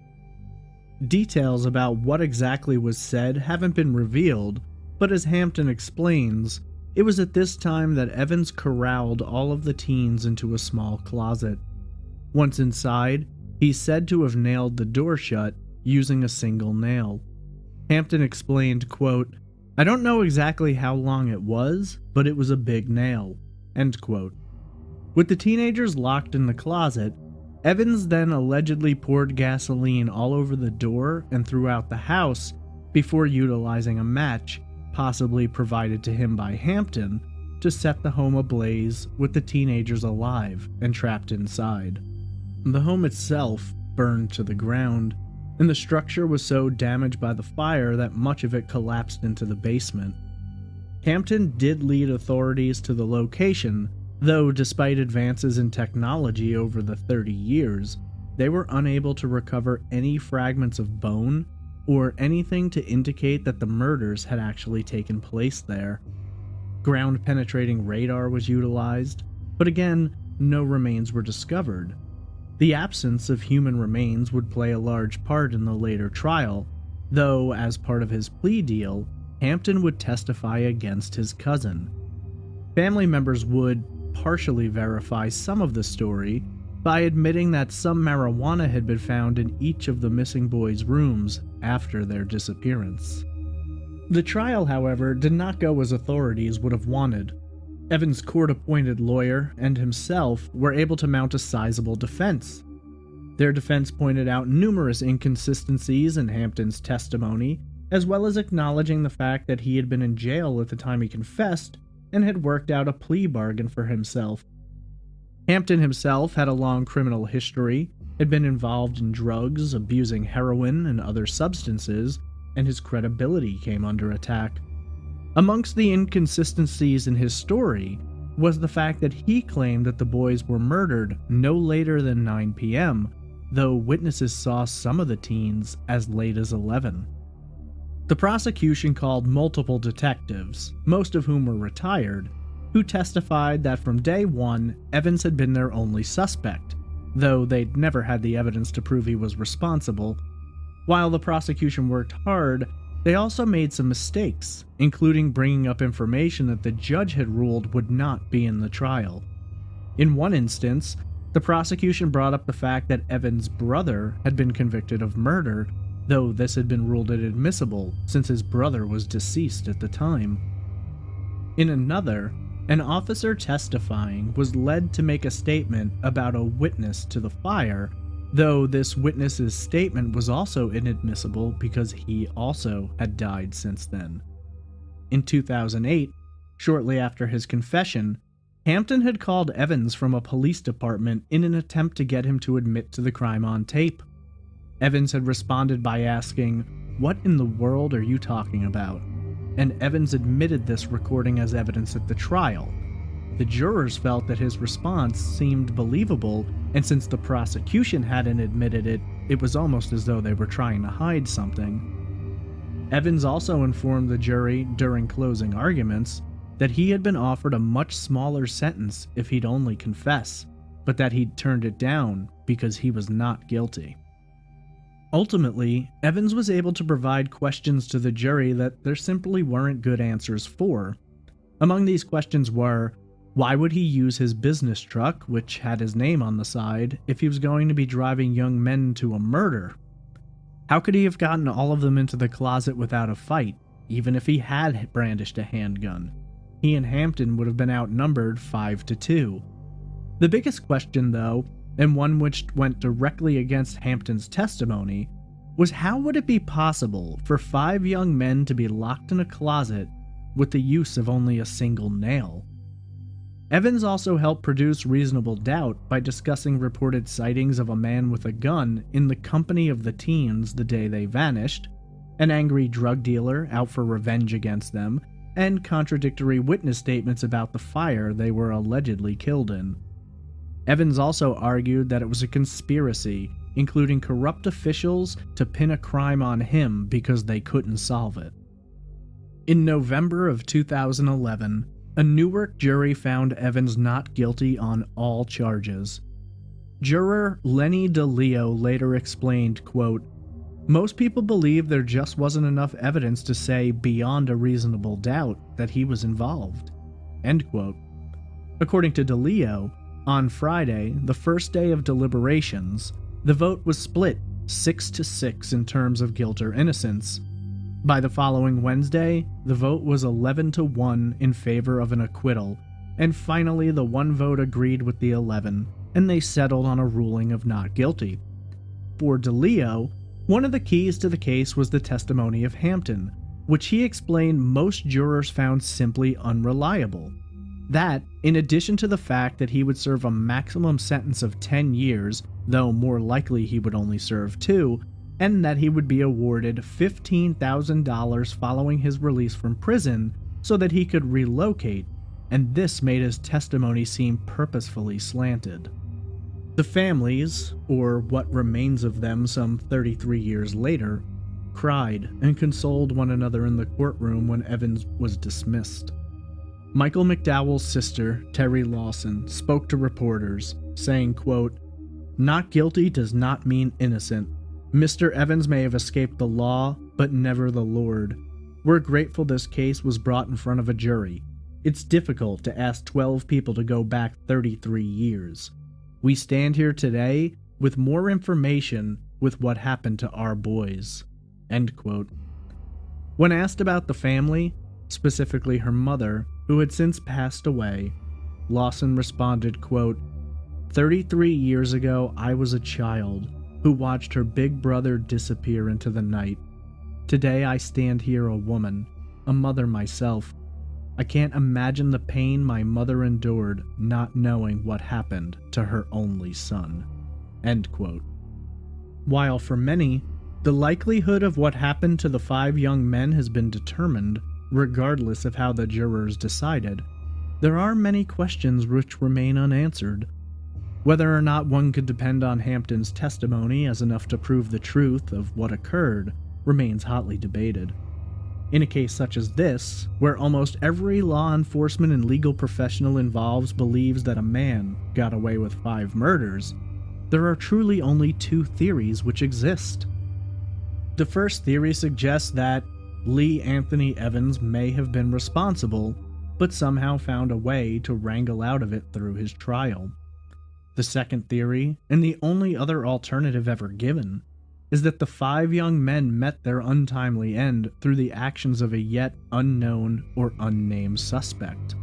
Details about what exactly was said haven't been revealed, but as Hampton explains, it was at this time that Evans corralled all of the teens into a small closet. Once inside, he's said to have nailed the door shut using a single nail. Hampton explained, quote, "I don't know exactly how long it was, but it was a big nail." End quote. With the teenagers locked in the closet, Evans then allegedly poured gasoline all over the door and throughout the house before utilizing a match, possibly provided to him by Hampton, to set the home ablaze with the teenagers alive and trapped inside. The home itself burned to the ground, and the structure was so damaged by the fire that much of it collapsed into the basement. Hampton did lead authorities to the location, though despite advances in technology over the 30 years, they were unable to recover any fragments of bone or anything to indicate that the murders had actually taken place there. Ground-penetrating radar was utilized, but again, no remains were discovered. The absence of human remains would play a large part in the later trial, though as part of his plea deal, Hampton would testify against his cousin. Family members would partially verify some of the story by admitting that some marijuana had been found in each of the missing boys' rooms after their disappearance. The trial, however, did not go as authorities would have wanted. Evans' court-appointed lawyer and himself were able to mount a sizable defense. Their defense pointed out numerous inconsistencies in Hampton's testimony, as well as acknowledging the fact that he had been in jail at the time he confessed and had worked out a plea bargain for himself. Hampton himself had a long criminal history, had been involved in drugs, abusing heroin and other substances, and his credibility came under attack. Amongst the inconsistencies in his story was the fact that he claimed that the boys were murdered no later than 9 p.m., though witnesses saw some of the teens as late as 11. The prosecution called multiple detectives, most of whom were retired, who testified that from day one, Evans had been their only suspect, though they'd never had the evidence to prove he was responsible. While the prosecution worked hard, they also made some mistakes, including bringing up information that the judge had ruled would not be in the trial. In one instance, the prosecution brought up the fact that Evans' brother had been convicted of murder, though this had been ruled inadmissible since his brother was deceased at the time. In another, an officer testifying was led to make a statement about a witness to the fire, though this witness's statement was also inadmissible because he also had died since then. In 2008, shortly after his confession, Hampton had called Evans from a police department in an attempt to get him to admit to the crime on tape. Evans had responded by asking, "What in the world are you talking about?" And Evans admitted this recording as evidence at the trial. The jurors felt that his response seemed believable, and since the prosecution hadn't admitted it, it was almost as though they were trying to hide something. Evans also informed the jury during closing arguments that he had been offered a much smaller sentence if he'd only confess, but that he'd turned it down because he was not guilty. Ultimately, Evans was able to provide questions to the jury that there simply weren't good answers for. Among these questions were, why would he use his business truck, which had his name on the side, if he was going to be driving young men to a murder? How could he have gotten all of them into the closet without a fight, even if he had brandished a handgun? He and Hampton would have been outnumbered 5-2. The biggest question, though, and one which went directly against Hampton's testimony, was how would it be possible for 5 young men to be locked in a closet with the use of only a single nail? Evans also helped produce reasonable doubt by discussing reported sightings of a man with a gun in the company of the teens the day they vanished, an angry drug dealer out for revenge against them, and contradictory witness statements about the fire they were allegedly killed in. Evans also argued that it was a conspiracy, including corrupt officials to pin a crime on him because they couldn't solve it. In November of 2011, a Newark jury found Evans not guilty on all charges. Juror Lenny DeLeo later explained, quote, "Most people believe there just wasn't enough evidence to say beyond a reasonable doubt that he was involved." End quote. According to DeLeo, on Friday, the first day of deliberations, the vote was split 6-6 in terms of guilt or innocence. By the following Wednesday, the vote was 11-1 in favor of an acquittal, and finally the one vote agreed with the 11, and they settled on a ruling of not guilty. For DeLeo, one of the keys to the case was the testimony of Hampton, which he explained most jurors found simply unreliable. That, in addition to the fact that he would serve a maximum sentence of 10 years, though more likely he would only serve 2, and that he would be awarded $15,000 following his release from prison so that he could relocate, and this made his testimony seem purposefully slanted. The families, or what remains of them some 33 years later, cried and consoled one another in the courtroom when Evans was dismissed. Michael McDowell's sister, Terry Lawson, spoke to reporters, saying, quote, "Not guilty does not mean innocent. Mr. Evans may have escaped the law, but never the Lord. We're grateful this case was brought in front of a jury. It's difficult to ask 12 people to go back 33 years. We stand here today with more information with what happened to our boys." End quote. When asked about the family, specifically her mother, who had since passed away, Lawson responded, quote, 33 years ago, I was a child who watched her big brother disappear into the night. Today I stand here a woman, a mother myself. I can't imagine the pain my mother endured not knowing what happened to her only son." End quote. While for many, the likelihood of what happened to the 5 young men has been determined, regardless of how the jurors decided, there are many questions which remain unanswered. Whether or not one could depend on Hampton's testimony as enough to prove the truth of what occurred remains hotly debated. In a case such as this, where almost every law enforcement and legal professional involved believes that a man got away with 5 murders, there are truly only 2 theories which exist. The first theory suggests that Lee Anthony Evans may have been responsible, but somehow found a way to wrangle out of it through his trial. The second theory, and the only other alternative ever given, is that the 5 young men met their untimely end through the actions of a yet unknown or unnamed suspect.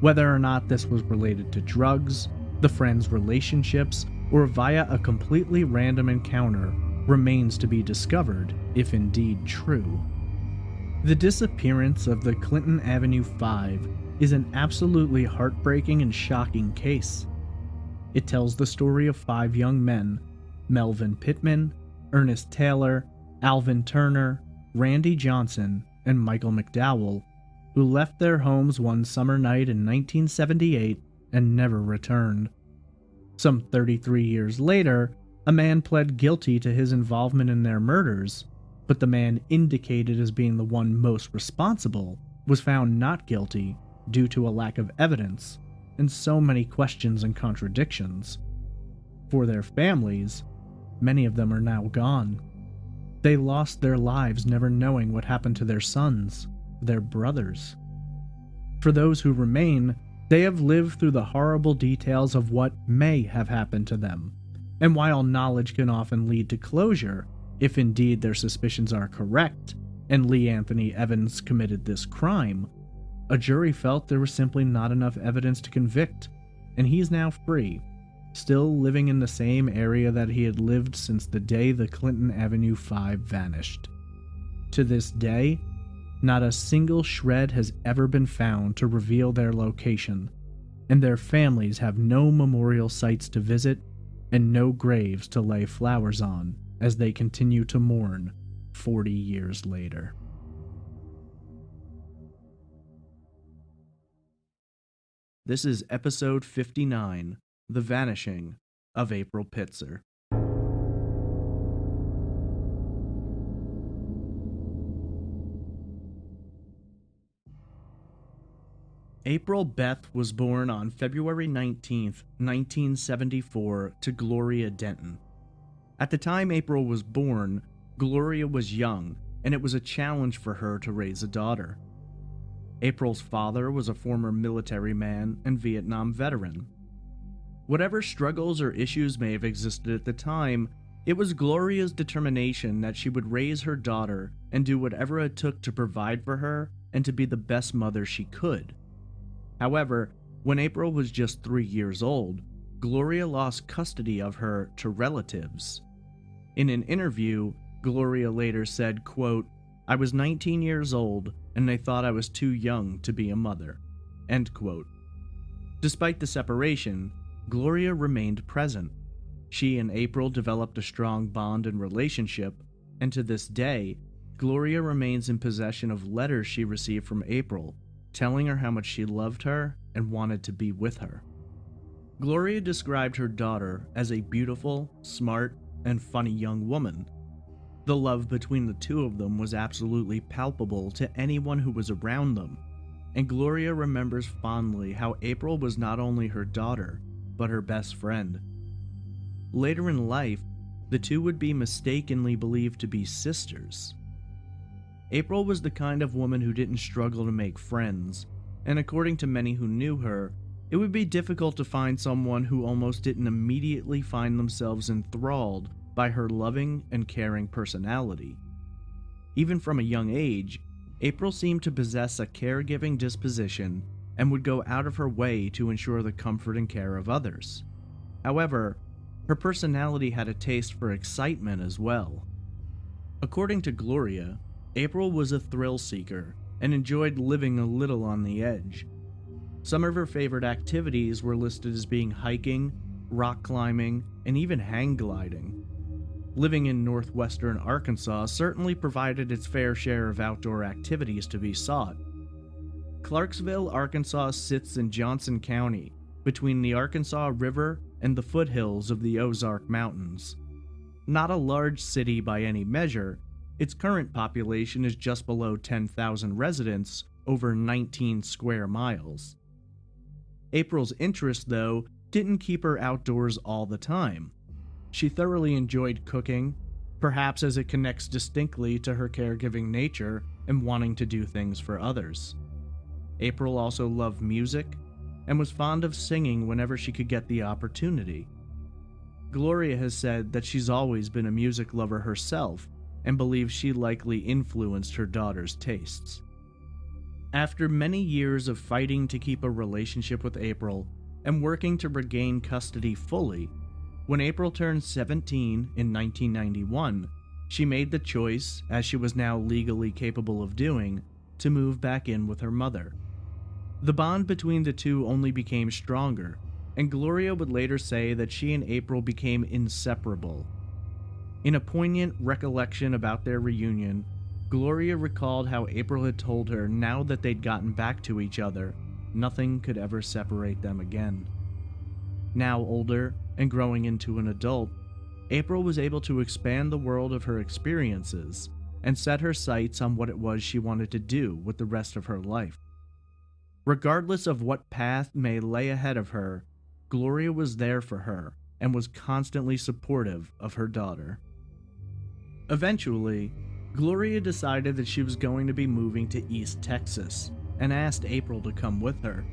Whether or not this was related to drugs, the friends' relationships, or via a completely random encounter remains to be discovered, if indeed true. The disappearance of the Clinton Avenue 5 is an absolutely heartbreaking and shocking case. It tells the story of 5 young men, Melvin Pittman, Ernest Taylor, Alvin Turner, Randy Johnson, and Michael McDowell, who left their homes one summer night in 1978 and never returned. Some 33 years later, a man pled guilty to his involvement in their murders, but the man indicated as being the one most responsible was found not guilty due to a lack of evidence and so many questions and contradictions. For their families, many of them are now gone. They lost their lives never knowing what happened to their sons, their brothers. For those who remain, they have lived through the horrible details of what may have happened to them. And while knowledge can often lead to closure, if indeed their suspicions are correct, and Lee Anthony Evans committed this crime, a jury felt there was simply not enough evidence to convict, and he's now free, still living in the same area that he had lived since the day the Clinton Avenue 5 vanished. To this day, not a single shred has ever been found to reveal their location, and their families have no memorial sites to visit and no graves to lay flowers on as they continue to mourn 40 years later. This is episode 59, The Vanishing of April Pitzer. April Beth was born on February 19, 1974, to Gloria Denton. At the time April was born, Gloria was young, and it was a challenge for her to raise a daughter. April's father was a former military man and Vietnam veteran. Whatever struggles or issues may have existed at the time, it was Gloria's determination that she would raise her daughter and do whatever it took to provide for her and to be the best mother she could. However, when April was just 3 years old, Gloria lost custody of her to relatives. In an interview, Gloria later said, quote, "I was 19 years old and they thought I was too young to be a mother." End quote. Despite the separation, Gloria remained present. She and April developed a strong bond and relationship, and to this day, Gloria remains in possession of letters she received from April, telling her how much she loved her and wanted to be with her. Gloria described her daughter as a beautiful, smart, and funny young woman. The love between the two of them was absolutely palpable to anyone who was around them, and Gloria remembers fondly how April was not only her daughter, but her best friend. Later in life, the two would be mistakenly believed to be sisters. April was the kind of woman who didn't struggle to make friends, and according to many who knew her, it would be difficult to find someone who almost didn't immediately find themselves enthralled by her loving and caring personality. Even from a young age, April seemed to possess a caregiving disposition and would go out of her way to ensure the comfort and care of others. However, her personality had a taste for excitement as well. According to Gloria, April was a thrill seeker and enjoyed living a little on the edge. Some of her favorite activities were listed as being hiking, rock climbing, and even hang gliding. Living in northwestern Arkansas certainly provided its fair share of outdoor activities to be sought. Clarksville, Arkansas sits in Johnson County, between the Arkansas River and the foothills of the Ozark Mountains. Not a large city by any measure, its current population is just below 10,000 residents over 19 square miles. April's interest, though, didn't keep her outdoors all the time. She thoroughly enjoyed cooking, perhaps as it connects distinctly to her caregiving nature and wanting to do things for others. April also loved music and was fond of singing whenever she could get the opportunity. Gloria has said that she's always been a music lover herself and believes she likely influenced her daughter's tastes. After many years of fighting to keep a relationship with April and working to regain custody fully, when April turned 17 in 1991, she made the choice, as she was now legally capable of doing, to move back in with her mother. The bond between the two only became stronger, and Gloria would later say that she and April became inseparable. In a poignant recollection about their reunion, Gloria recalled how April had told her now that they'd gotten back to each other, nothing could ever separate them again. Now older and growing into an adult, April was able to expand the world of her experiences and set her sights on what it was she wanted to do with the rest of her life. Regardless of what path may lay ahead of her, Gloria was there for her and was constantly supportive of her daughter. Eventually, Gloria decided that she was going to be moving to East Texas and asked April to come with her.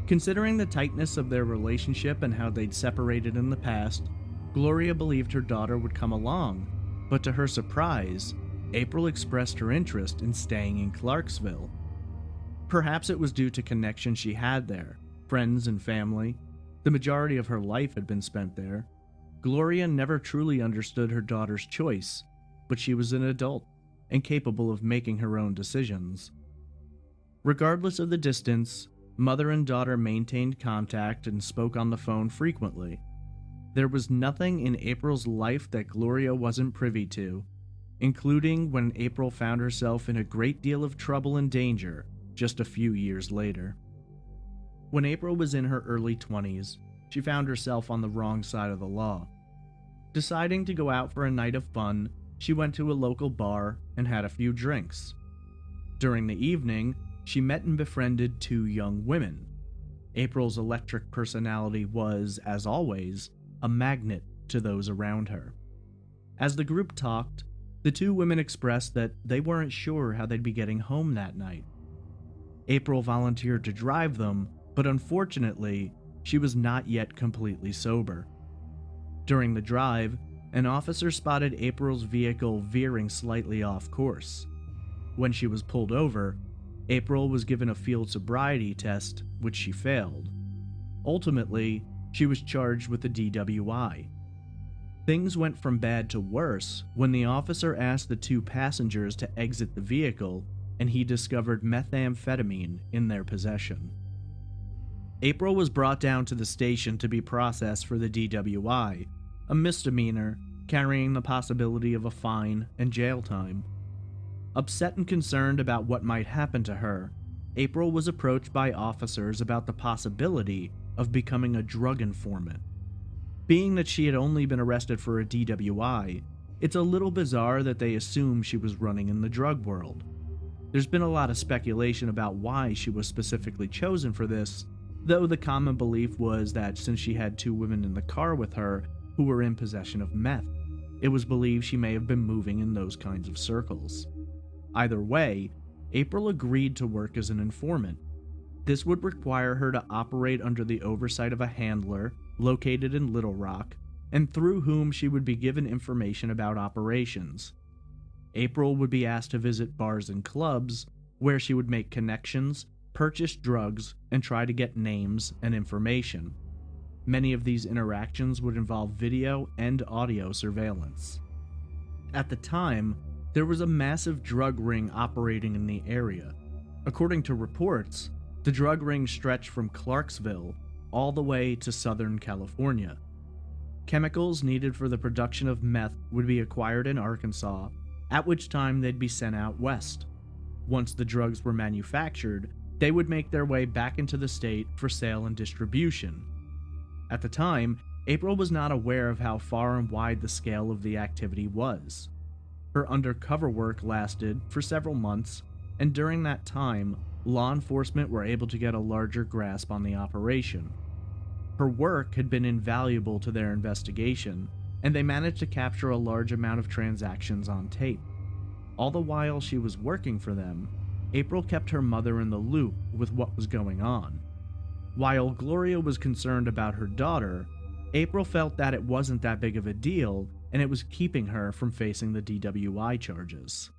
Considering the tightness of their relationship and how they'd separated in the past, Gloria believed her daughter would come along, but to her surprise, April expressed her interest in staying in Clarksville. Perhaps it was due to connections she had there, friends and family. The majority of her life had been spent there. Gloria never truly understood her daughter's choice, but she was an adult and capable of making her own decisions. Regardless of the distance, mother and daughter maintained contact and spoke on the phone frequently. There was nothing in April's life that Gloria wasn't privy to, including when April found herself in a great deal of trouble and danger just a few years later. When April was in her early 20s, she found herself on the wrong side of the law. Deciding to go out for a night of fun, she went to a local bar and had a few drinks. During the evening, she met and befriended two young women. April's electric personality was, as always, a magnet to those around her. As the group talked, the two women expressed that they weren't sure how they'd be getting home that night. April volunteered to drive them, but unfortunately, she was not yet completely sober. During the drive, an officer spotted April's vehicle veering slightly off course. When she was pulled over, April was given a field sobriety test, which she failed. Ultimately, she was charged with a DWI. Things went from bad to worse when the officer asked the two passengers to exit the vehicle and he discovered methamphetamine in their possession. April was brought down to the station to be processed for the DWI, a misdemeanor carrying the possibility of a fine and jail time. Upset and concerned about what might happen to her, April was approached by officers about the possibility of becoming a drug informant. Being that she had only been arrested for a DWI, it's a little bizarre that they assume she was running in the drug world. There's been a lot of speculation about why she was specifically chosen for this, though the common belief was that since she had 2 women in the car with her who were in possession of meth, it was believed she may have been moving in those kinds of circles. Either way, April agreed to work as an informant. This would require her to operate under the oversight of a handler located in Little Rock, and through whom she would be given information about operations. April would be asked to visit bars and clubs, where she would make connections, purchase drugs, and try to get names and information. Many of these interactions would involve video and audio surveillance. At the time, there was a massive drug ring operating in the area. According to reports, the drug ring stretched from Clarksville all the way to Southern California. Chemicals needed for the production of meth would be acquired in Arkansas, at which time they'd be sent out west. Once the drugs were manufactured, they would make their way back into the state for sale and distribution. At the time, April was not aware of how far and wide the scale of the activity was. Her undercover work lasted for several months, and during that time, law enforcement were able to get a larger grasp on the operation. Her work had been invaluable to their investigation, and they managed to capture a large amount of transactions on tape. All the while she was working for them, April kept her mother in the loop with what was going on. While Gloria was concerned about her daughter, April felt that it wasn't that big of a deal, and it was keeping her from facing the DWI charges.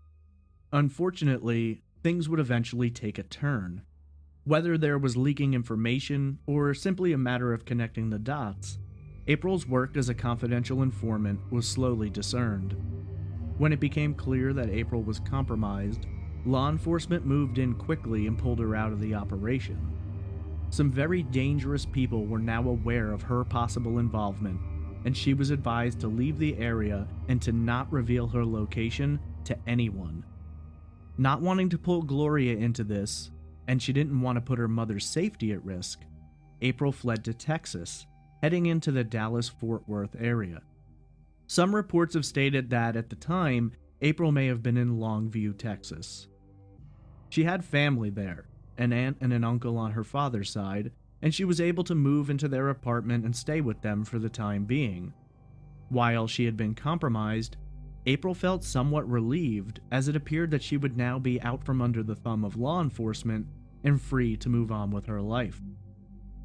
Unfortunately, things would eventually take a turn. Whether there was leaking information or simply a matter of connecting the dots, April's work as a confidential informant was slowly discerned. When it became clear that April was compromised, law enforcement moved in quickly and pulled her out of the operation. Some very dangerous people were now aware of her possible involvement, and she was advised to leave the area and to not reveal her location to anyone. Not wanting to pull Gloria into this, and she didn't want to put her mother's safety at risk, April fled to Texas, heading into the Dallas-Fort Worth area. Some reports have stated that at the time, April may have been in Longview, Texas. She had family there, an aunt and an uncle on her father's side, and she was able to move into their apartment and stay with them for the time being. While she had been compromised, April felt somewhat relieved as it appeared that she would now be out from under the thumb of law enforcement and free to move on with her life.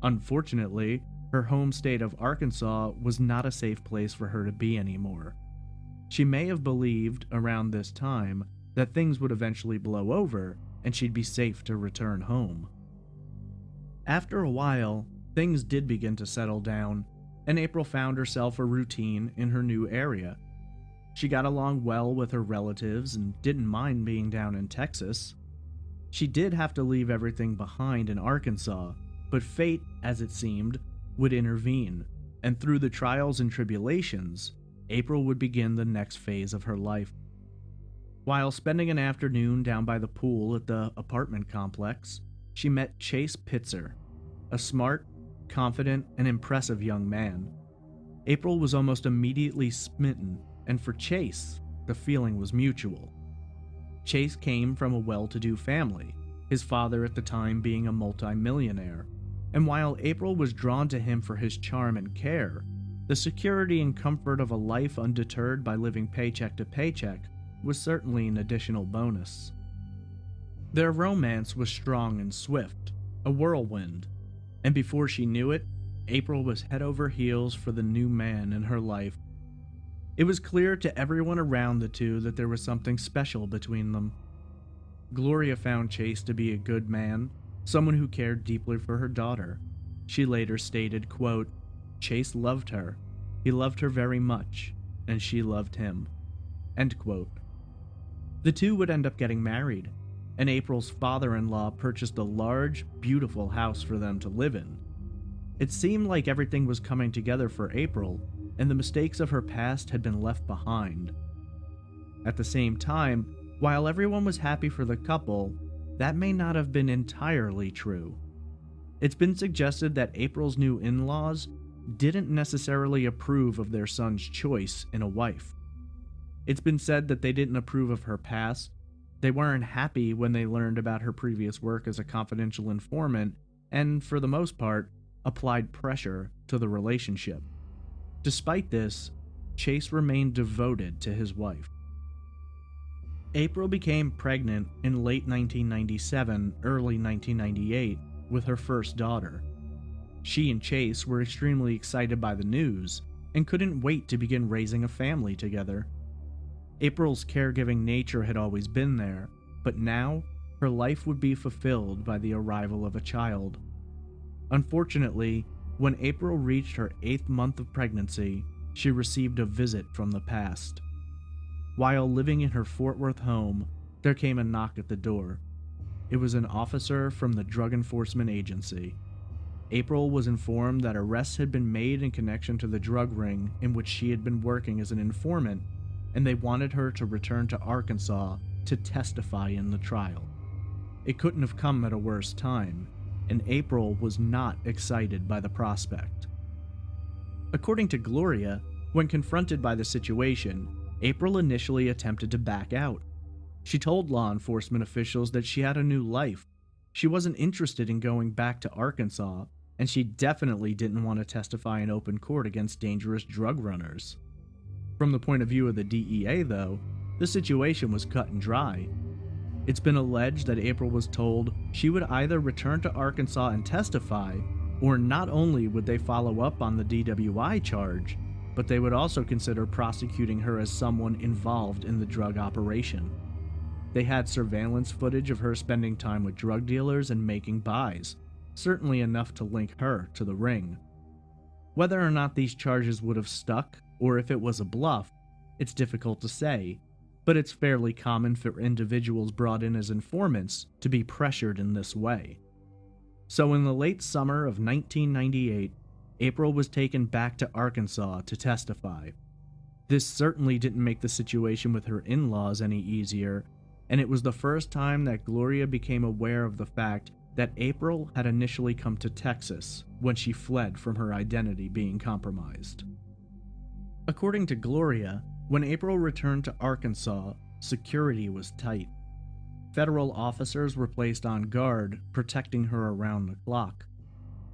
Unfortunately, her home state of Arkansas was not a safe place for her to be anymore. She may have believed, around this time, that things would eventually blow over and she'd be safe to return home. After a while, things did begin to settle down, and April found herself a routine in her new area. She got along well with her relatives and didn't mind being down in Texas. She did have to leave everything behind in Arkansas, but fate, as it seemed, would intervene, and through the trials and tribulations, April would begin the next phase of her life. While spending an afternoon down by the pool at the apartment complex, she met Chase Pitzer, a smart, confident, and impressive young man. April was almost immediately smitten, and for Chase, the feeling was mutual. Chase came from a well-to-do family, his father at the time being a multi-millionaire, and while April was drawn to him for his charm and care, the security and comfort of a life undeterred by living paycheck to paycheck was certainly an additional bonus. Their romance was strong and swift, a whirlwind, and before she knew it, April was head over heels for the new man in her life. It was clear to everyone around the two that there was something special between them. Gloria found Chase to be a good man, someone who cared deeply for her daughter. She later stated, quote, "Chase loved her. He loved her very much, and she loved him." End quote. The two would end up getting married, and April's father-in-law purchased a large, beautiful house for them to live in. It seemed like everything was coming together for April, and the mistakes of her past had been left behind. At the same time, while everyone was happy for the couple, that may not have been entirely true. It's been suggested that April's new in-laws didn't necessarily approve of their son's choice in a wife. It's been said that they didn't approve of her past, they weren't happy when they learned about her previous work as a confidential informant, and for the most part, applied pressure to the relationship. Despite this, Chase remained devoted to his wife. April became pregnant in late 1997, early 1998, with her first daughter. She and Chase were extremely excited by the news and couldn't wait to begin raising a family together. April's caregiving nature had always been there, but now her life would be fulfilled by the arrival of a child. Unfortunately, when April reached her 8th month of pregnancy, she received a visit from the past. While living in her Fort Worth home, there came a knock at the door. It was an officer from the Drug Enforcement Agency. April was informed that arrests had been made in connection to the drug ring in which she had been working as an informant, and they wanted her to return to Arkansas to testify in the trial. It couldn't have come at a worse time, and April was not excited by the prospect. According to Gloria, when confronted by the situation, April initially attempted to back out. She told law enforcement officials that she had a new life. She wasn't interested in going back to Arkansas, and she definitely didn't want to testify in open court against dangerous drug runners. From the point of view of the DEA, though, the situation was cut and dry. It's been alleged that April was told she would either return to Arkansas and testify, or not only would they follow up on the DWI charge, but they would also consider prosecuting her as someone involved in the drug operation. They had surveillance footage of her spending time with drug dealers and making buys, certainly enough to link her to the ring. Whether or not these charges would have stuck, or if it was a bluff, it's difficult to say, but it's fairly common for individuals brought in as informants to be pressured in this way. So in the late summer of 1998, April was taken back to Arkansas to testify. This certainly didn't make the situation with her in-laws any easier, and it was the first time that Gloria became aware of the fact that April had initially come to Texas when she fled from her identity being compromised. According to Gloria, when April returned to Arkansas, security was tight. Federal officers were placed on guard, protecting her around the clock.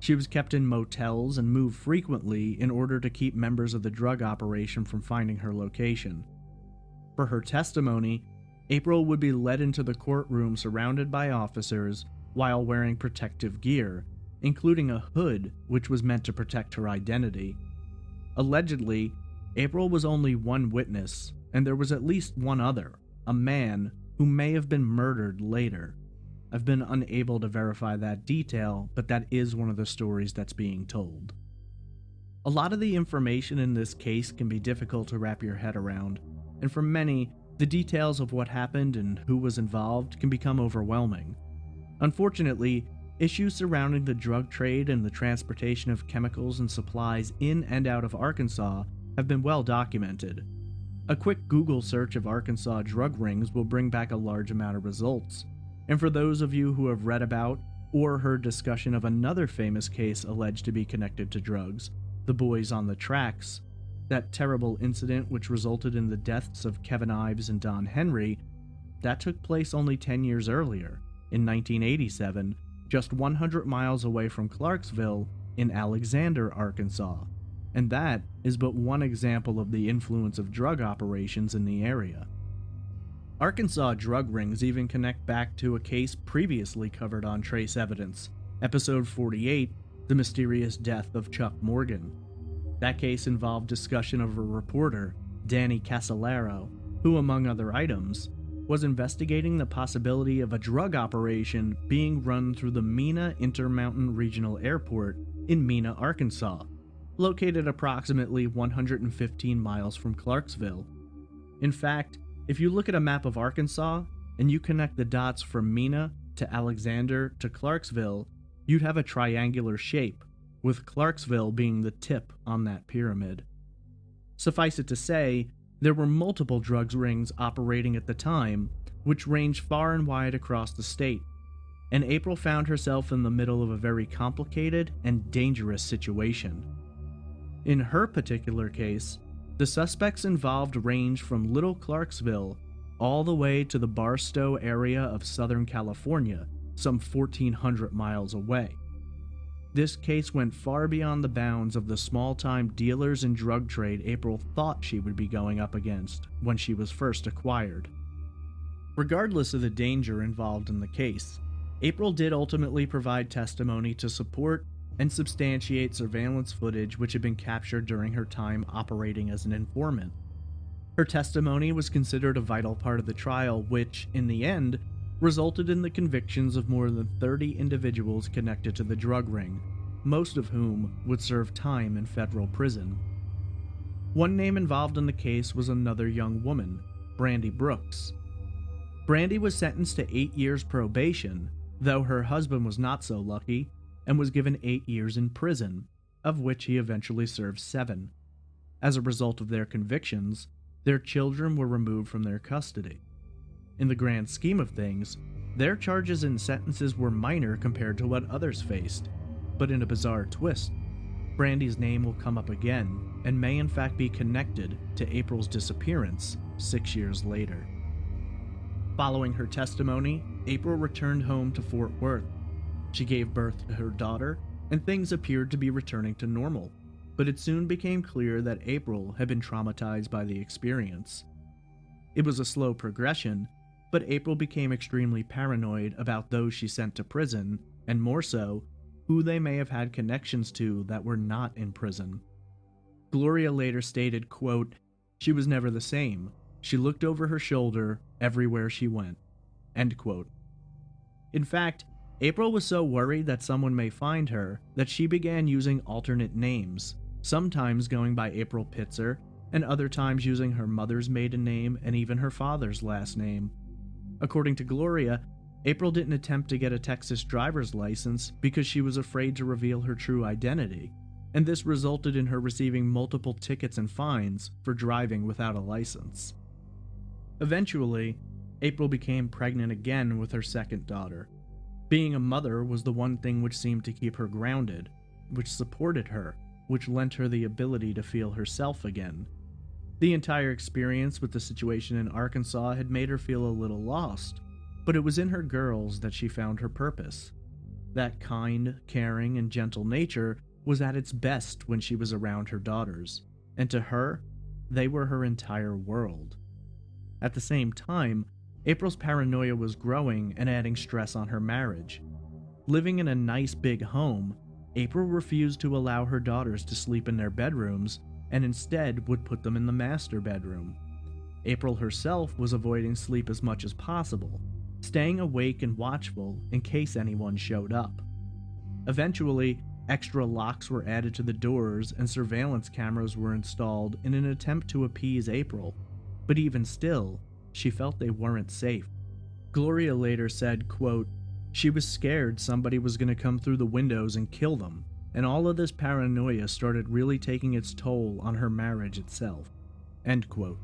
She was kept in motels and moved frequently in order to keep members of the drug operation from finding her location. For her testimony, April would be led into the courtroom surrounded by officers while wearing protective gear, including a hood which was meant to protect her identity. Allegedly, April was only one witness, and there was at least one other, a man who may have been murdered later. I've been unable to verify that detail, but that is one of the stories that's being told. A lot of the information in this case can be difficult to wrap your head around, and for many, the details of what happened and who was involved can become overwhelming. Unfortunately, issues surrounding the drug trade and the transportation of chemicals and supplies in and out of Arkansas have been well documented. A quick Google search of Arkansas drug rings will bring back a large amount of results. And for those of you who have read about or heard discussion of another famous case alleged to be connected to drugs, the Boys on the Tracks, that terrible incident which resulted in the deaths of Kevin Ives and Don Henry, that took place only 10 years earlier, in 1987, just 100 miles away from Clarksville in Alexander, Arkansas. And that is but one example of the influence of drug operations in the area. Arkansas drug rings even connect back to a case previously covered on Trace Evidence, episode 48, The Mysterious Death of Chuck Morgan. That case involved discussion of a reporter, Danny Casolaro, who, among other items, was investigating the possibility of a drug operation being run through the Mena Intermountain Regional Airport in Mena, Arkansas, located approximately 115 miles from Clarksville. In fact, if you look at a map of Arkansas and you connect the dots from Mena to Alexander to Clarksville, you'd have a triangular shape, with Clarksville being the tip on that pyramid. Suffice it to say, there were multiple drugs rings operating at the time, which ranged far and wide across the state, and April found herself in the middle of a very complicated and dangerous situation. In her particular case, the suspects involved ranged from Little Clarksville all the way to the Barstow area of Southern California, some 1,400 miles away. This case went far beyond the bounds of the small-time dealers and drug trade April thought she would be going up against when she was first acquired. Regardless of the danger involved in the case, April did ultimately provide testimony to support and substantiate surveillance footage which had been captured during her time operating as an informant. Her testimony was considered a vital part of the trial, which, in the end, resulted in the convictions of more than 30 individuals connected to the drug ring, most of whom would serve time in federal prison. One name involved in the case was another young woman, Brandy Brooks. Brandy was sentenced to 8 years probation, though her husband was not so lucky and was given 8 years in prison, of which he eventually served 7. As a result of their convictions, their children were removed from their custody. In the grand scheme of things, their charges and sentences were minor compared to what others faced, but in a bizarre twist, Brandy's name will come up again and may in fact be connected to April's disappearance 6 years later. Following her testimony, April returned home to Fort Worth. She gave birth to her daughter, and things appeared to be returning to normal, but it soon became clear that April had been traumatized by the experience. It was a slow progression, but April became extremely paranoid about those she sent to prison, and more so, who they may have had connections to that were not in prison. Gloria later stated, quote, "She was never the same. She looked over her shoulder everywhere she went." End quote. In fact, April was so worried that someone may find her that she began using alternate names, sometimes going by April Pitzer, and other times using her mother's maiden name and even her father's last name. According to Gloria, April didn't attempt to get a Texas driver's license because she was afraid to reveal her true identity, and this resulted in her receiving multiple tickets and fines for driving without a license. Eventually, April became pregnant again with her second daughter. Being a mother was the one thing which seemed to keep her grounded, which supported her, which lent her the ability to feel herself again. The entire experience with the situation in Arkansas had made her feel a little lost, but it was in her girls that she found her purpose. That kind, caring, and gentle nature was at its best when she was around her daughters, and to her, they were her entire world. At the same time, April's paranoia was growing and adding stress on her marriage. Living in a nice big home, April refused to allow her daughters to sleep in their bedrooms and instead would put them in the master bedroom. April herself was avoiding sleep as much as possible, staying awake and watchful in case anyone showed up. Eventually, extra locks were added to the doors and surveillance cameras were installed in an attempt to appease April, but even still, she felt they weren't safe. Gloria later said, quote, "She was scared somebody was going to come through the windows and kill them, and all of this paranoia started really taking its toll on her marriage itself." End quote.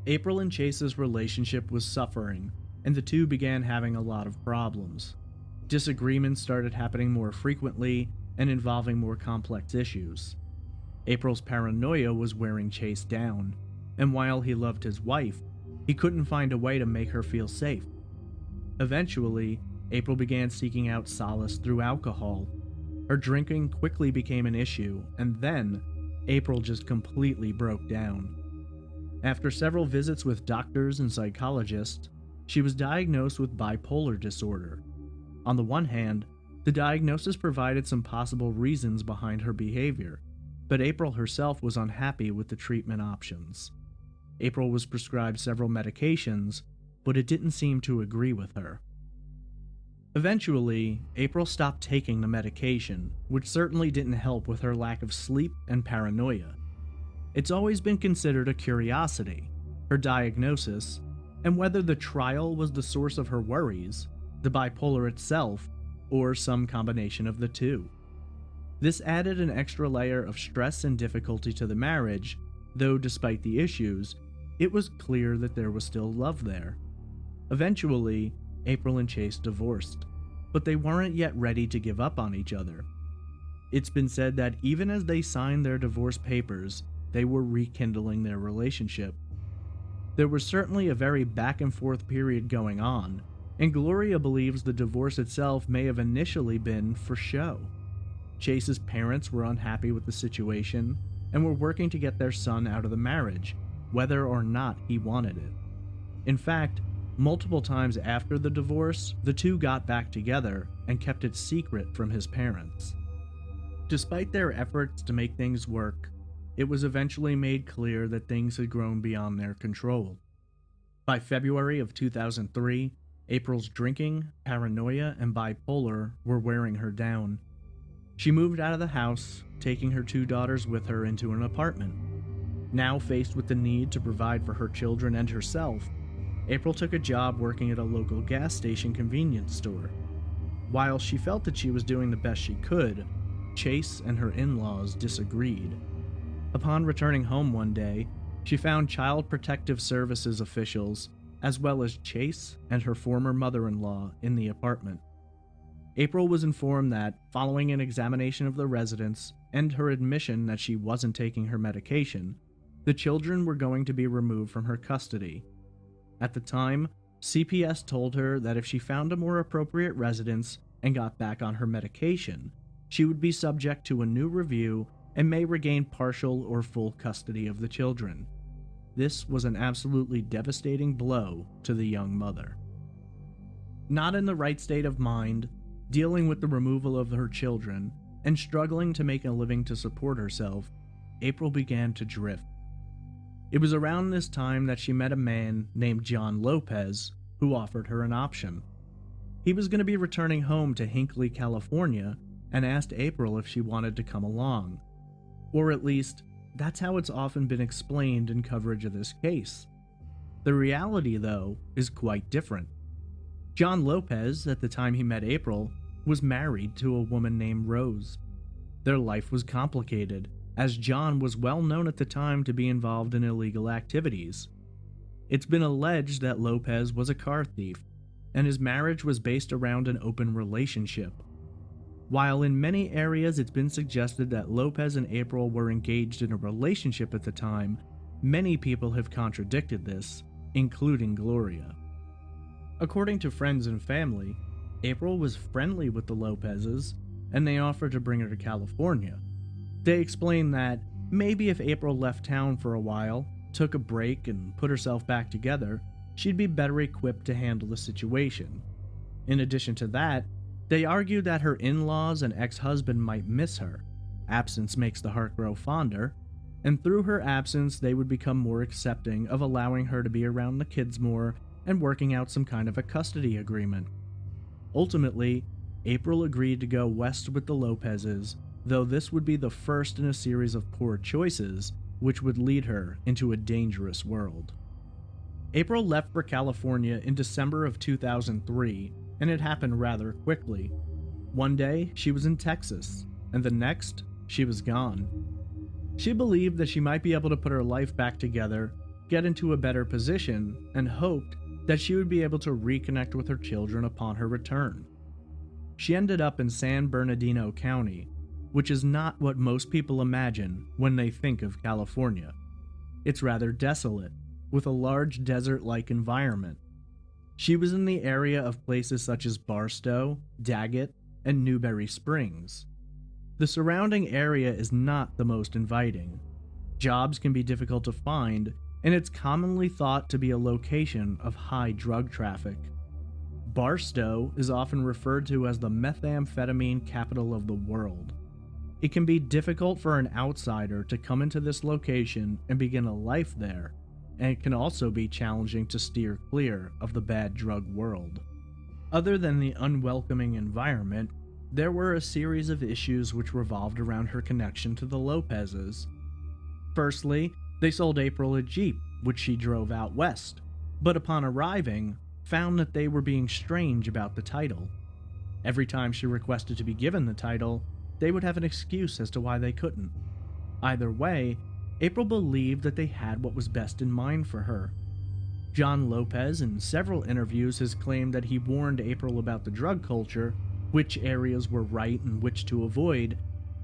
April and Chase's relationship was suffering, and the two began having a lot of problems. Disagreements started happening more frequently and involving more complex issues. April's paranoia was wearing Chase down, and while he loved his wife, he couldn't find a way to make her feel safe. Eventually, April began seeking out solace through alcohol. Her drinking quickly became an issue, and then, April just completely broke down. After several visits with doctors and psychologists, she was diagnosed with bipolar disorder. On the one hand, the diagnosis provided some possible reasons behind her behavior, but April herself was unhappy with the treatment options. April was prescribed several medications, but it didn't seem to agree with her. Eventually, April stopped taking the medication, which certainly didn't help with her lack of sleep and paranoia. It's always been considered a curiosity, her diagnosis, and whether the trial was the source of her worries, the bipolar itself, or some combination of the two. This added an extra layer of stress and difficulty to the marriage, though despite the issues, it was clear that there was still love there. Eventually, April and Chase divorced, but they weren't yet ready to give up on each other. It's been said that even as they signed their divorce papers, they were rekindling their relationship. There was certainly a very back and forth period going on, and Gloria believes the divorce itself may have initially been for show. Chase's parents were unhappy with the situation and were working to get their son out of the marriage, whether or not he wanted it. In fact, multiple times after the divorce, the two got back together and kept it secret from his parents. Despite their efforts to make things work, it was eventually made clear that things had grown beyond their control. By February of 2003, April's drinking, paranoia, and bipolar were wearing her down. She moved out of the house, taking her two daughters with her into an apartment. Now faced with the need to provide for her children and herself, April took a job working at a local gas station convenience store. While she felt that she was doing the best she could, Chase and her in-laws disagreed. Upon returning home one day, she found Child Protective Services officials, as well as Chase and her former mother-in-law, in the apartment. April was informed that, following an examination of the residence and her admission that she wasn't taking her medication, the children were going to be removed from her custody. At the time, CPS told her that if she found a more appropriate residence and got back on her medication, she would be subject to a new review and may regain partial or full custody of the children. This was an absolutely devastating blow to the young mother. Not in the right state of mind, dealing with the removal of her children, and struggling to make a living to support herself, April began to drift. It was around this time that she met a man named John Lopez, who offered her an option. He was going to be returning home to Hinckley, California, and asked April if she wanted to come along. Or at least, that's how it's often been explained in coverage of this case. The reality, though, is quite different. John Lopez, at the time he met April, was married to a woman named Rose. Their life was complicated, as John was well known at the time to be involved in illegal activities. It's been alleged that Lopez was a car thief, and his marriage was based around an open relationship. While in many areas it's been suggested that Lopez and April were engaged in a relationship at the time, many people have contradicted this, including Gloria. According to friends and family, April was friendly with the Lopezes, and they offered to bring her to California. They explained that maybe if April left town for a while, took a break, and put herself back together, she'd be better equipped to handle the situation. In addition to that, they argued that her in-laws and ex-husband might miss her. Absence makes the heart grow fonder, and through her absence they would become more accepting of allowing her to be around the kids more and working out some kind of a custody agreement. Ultimately, April agreed to go west with the Lopezes, though this would be the first in a series of poor choices which would lead her into a dangerous world. April left for California in December of 2003, and it happened rather quickly. One day, she was in Texas, and the next, she was gone. She believed that she might be able to put her life back together, get into a better position, and hoped that she would be able to reconnect with her children upon her return. She ended up in San Bernardino County, which is not what most people imagine when they think of California. It's rather desolate, with a large desert-like environment. She was in the area of places such as Barstow, Daggett, and Newberry Springs. The surrounding area is not the most inviting. Jobs can be difficult to find, and it's commonly thought to be a location of high drug traffic. Barstow is often referred to as the methamphetamine capital of the world. It can be difficult for an outsider to come into this location and begin a life there, and it can also be challenging to steer clear of the bad drug world. Other than the unwelcoming environment, there were a series of issues which revolved around her connection to the Lopezes. Firstly, they sold April a Jeep, which she drove out west, but upon arriving, found that they were being strange about the title. Every time she requested to be given the title, they would have an excuse as to why they couldn't. Either way, April believed that they had what was best in mind for her. John Lopez, in several interviews, has claimed that he warned April about the drug culture, which areas were right and which to avoid,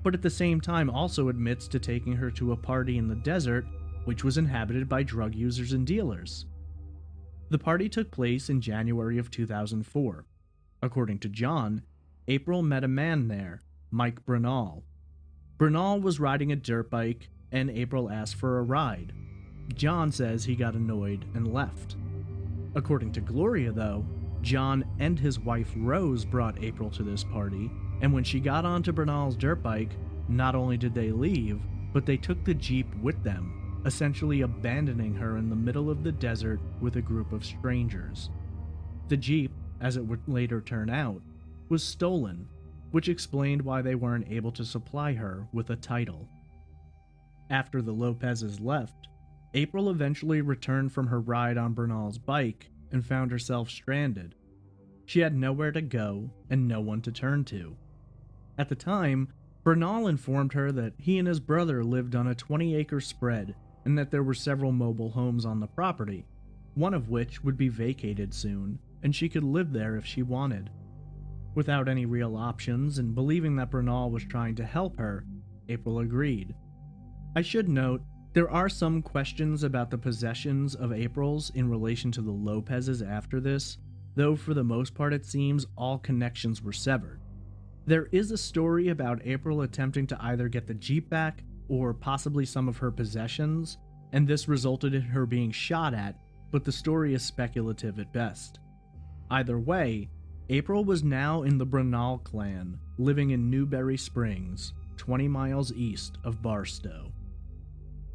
but at the same time also admits to taking her to a party in the desert, which was inhabited by drug users and dealers. The party took place in January of 2004. According to John, April met a man there, Mike Bernal. Bernal was riding a dirt bike, and April asked for a ride. John says he got annoyed and left. According to Gloria, though, John and his wife Rose brought April to this party, and when she got onto Bernal's dirt bike, not only did they leave, but they took the Jeep with them, essentially abandoning her in the middle of the desert with a group of strangers. The Jeep, as it would later turn out, was stolen, which explained why they weren't able to supply her with a title. After the Lopezes left, April eventually returned from her ride on Bernal's bike and found herself stranded. She had nowhere to go and no one to turn to. At the time, Bernal informed her that he and his brother lived on a 20-acre spread and that there were several mobile homes on the property, one of which would be vacated soon, and she could live there if she wanted. Without any real options and believing that Bernal was trying to help her, April agreed. I should note, there are some questions about the possessions of April's in relation to the Lopezes after this, though for the most part it seems all connections were severed. There is a story about April attempting to either get the Jeep back or possibly some of her possessions, and this resulted in her being shot at, but the story is speculative at best. Either way, April was now in the Bernal clan, living in Newberry Springs, 20 miles east of Barstow.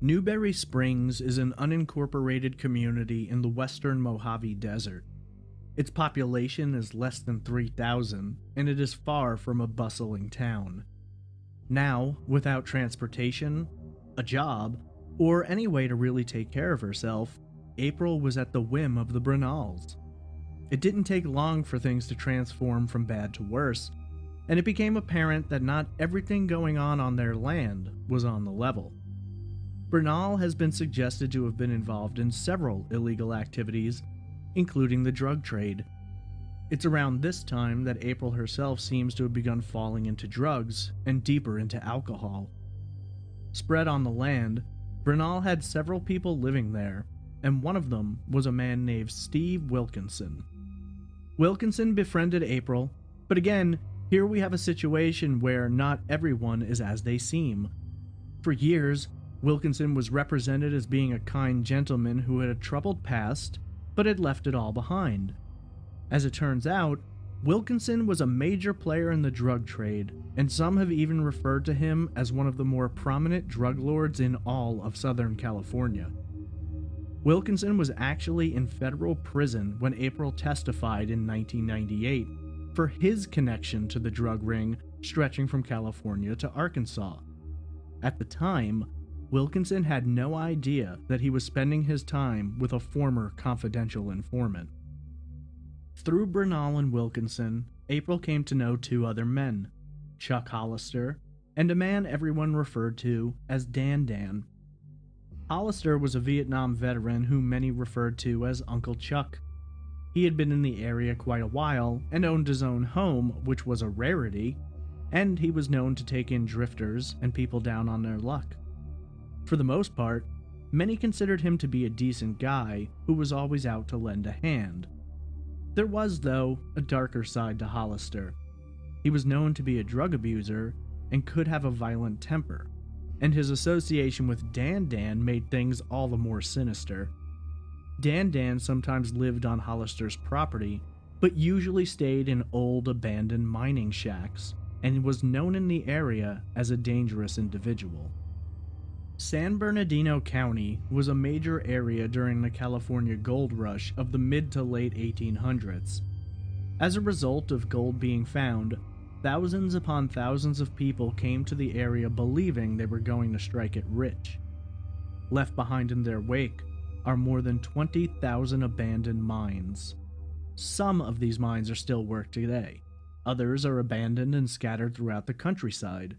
Newberry Springs is an unincorporated community in the western Mojave Desert. Its population is less than 3,000, and it is far from a bustling town. Now, without transportation, a job, or any way to really take care of herself, April was at the whim of the Bernals. It didn't take long for things to transform from bad to worse, and it became apparent that not everything going on their land was on the level. Bernal has been suggested to have been involved in several illegal activities, including the drug trade. It's around this time that April herself seems to have begun falling into drugs and deeper into alcohol. Spread on the land, Bernal had several people living there, and one of them was a man named Steve Wilkinson. Wilkinson befriended April, but again, here we have a situation where not everyone is as they seem. For years, Wilkinson was represented as being a kind gentleman who had a troubled past, but had left it all behind. As it turns out, Wilkinson was a major player in the drug trade, and some have even referred to him as one of the more prominent drug lords in all of Southern California. Wilkinson was actually in federal prison when April testified in 1998 for his connection to the drug ring stretching from California to Arkansas. At the time, Wilkinson had no idea that he was spending his time with a former confidential informant. Through Bernal and Wilkinson, April came to know two other men, Chuck Hollister, and a man everyone referred to as Dan. Hollister was a Vietnam veteran whom many referred to as Uncle Chuck. He had been in the area quite a while and owned his own home, which was a rarity, and he was known to take in drifters and people down on their luck. For the most part, many considered him to be a decent guy who was always out to lend a hand. There was, though, a darker side to Hollister. He was known to be a drug abuser and could have a violent temper, and his association with Dan made things all the more sinister. Dan sometimes lived on Hollister's property, but usually stayed in old abandoned mining shacks, and was known in the area as a dangerous individual. San Bernardino County was a major area during the California gold rush of the mid to late 1800s. As a result of gold being found, thousands upon thousands of people came to the area believing they were going to strike it rich. Left behind in their wake are more than 20,000 abandoned mines. Some of these mines are still worked today. Others are abandoned and scattered throughout the countryside.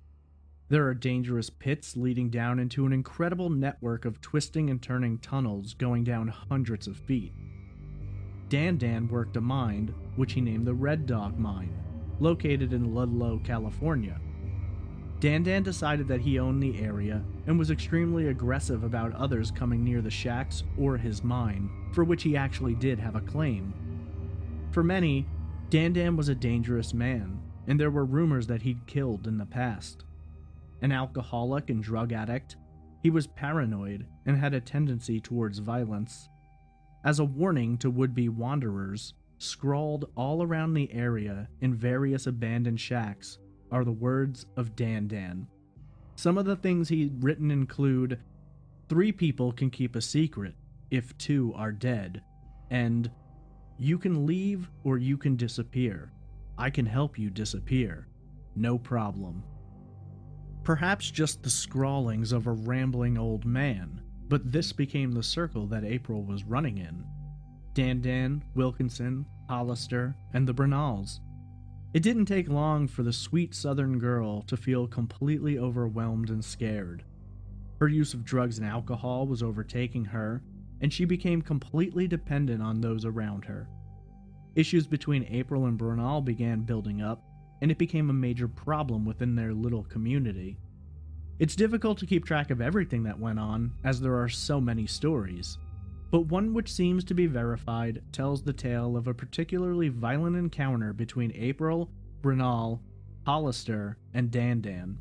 There are dangerous pits leading down into an incredible network of twisting and turning tunnels going down hundreds of feet. Dan worked a mine, which he named the Red Dog Mine, located in Ludlow, California. Dan decided that he owned the area and was extremely aggressive about others coming near the shacks or his mine, for which he actually did have a claim. For many, Dan was a dangerous man, and there were rumors that he'd killed in the past. An alcoholic and drug addict, he was paranoid and had a tendency towards violence. As a warning to would-be wanderers, scrawled all around the area in various abandoned shacks are the words of Dan. Some of the things he'd written include, 3 people can keep a secret if 2 are dead, and you can leave or you can disappear. I can help you disappear. No problem. Perhaps just the scrawlings of a rambling old man, but this became the circle that April was running in. Dan, Wilkinson, Hollister, and the Bernals. It didn't take long for the sweet southern girl to feel completely overwhelmed and scared. Her use of drugs and alcohol was overtaking her, and she became completely dependent on those around her. Issues between April and Bernal began building up, and it became a major problem within their little community. It's difficult to keep track of everything that went on, as there are so many stories, but one which seems to be verified tells the tale of a particularly violent encounter between April, Bernal, Hollister, and Dan.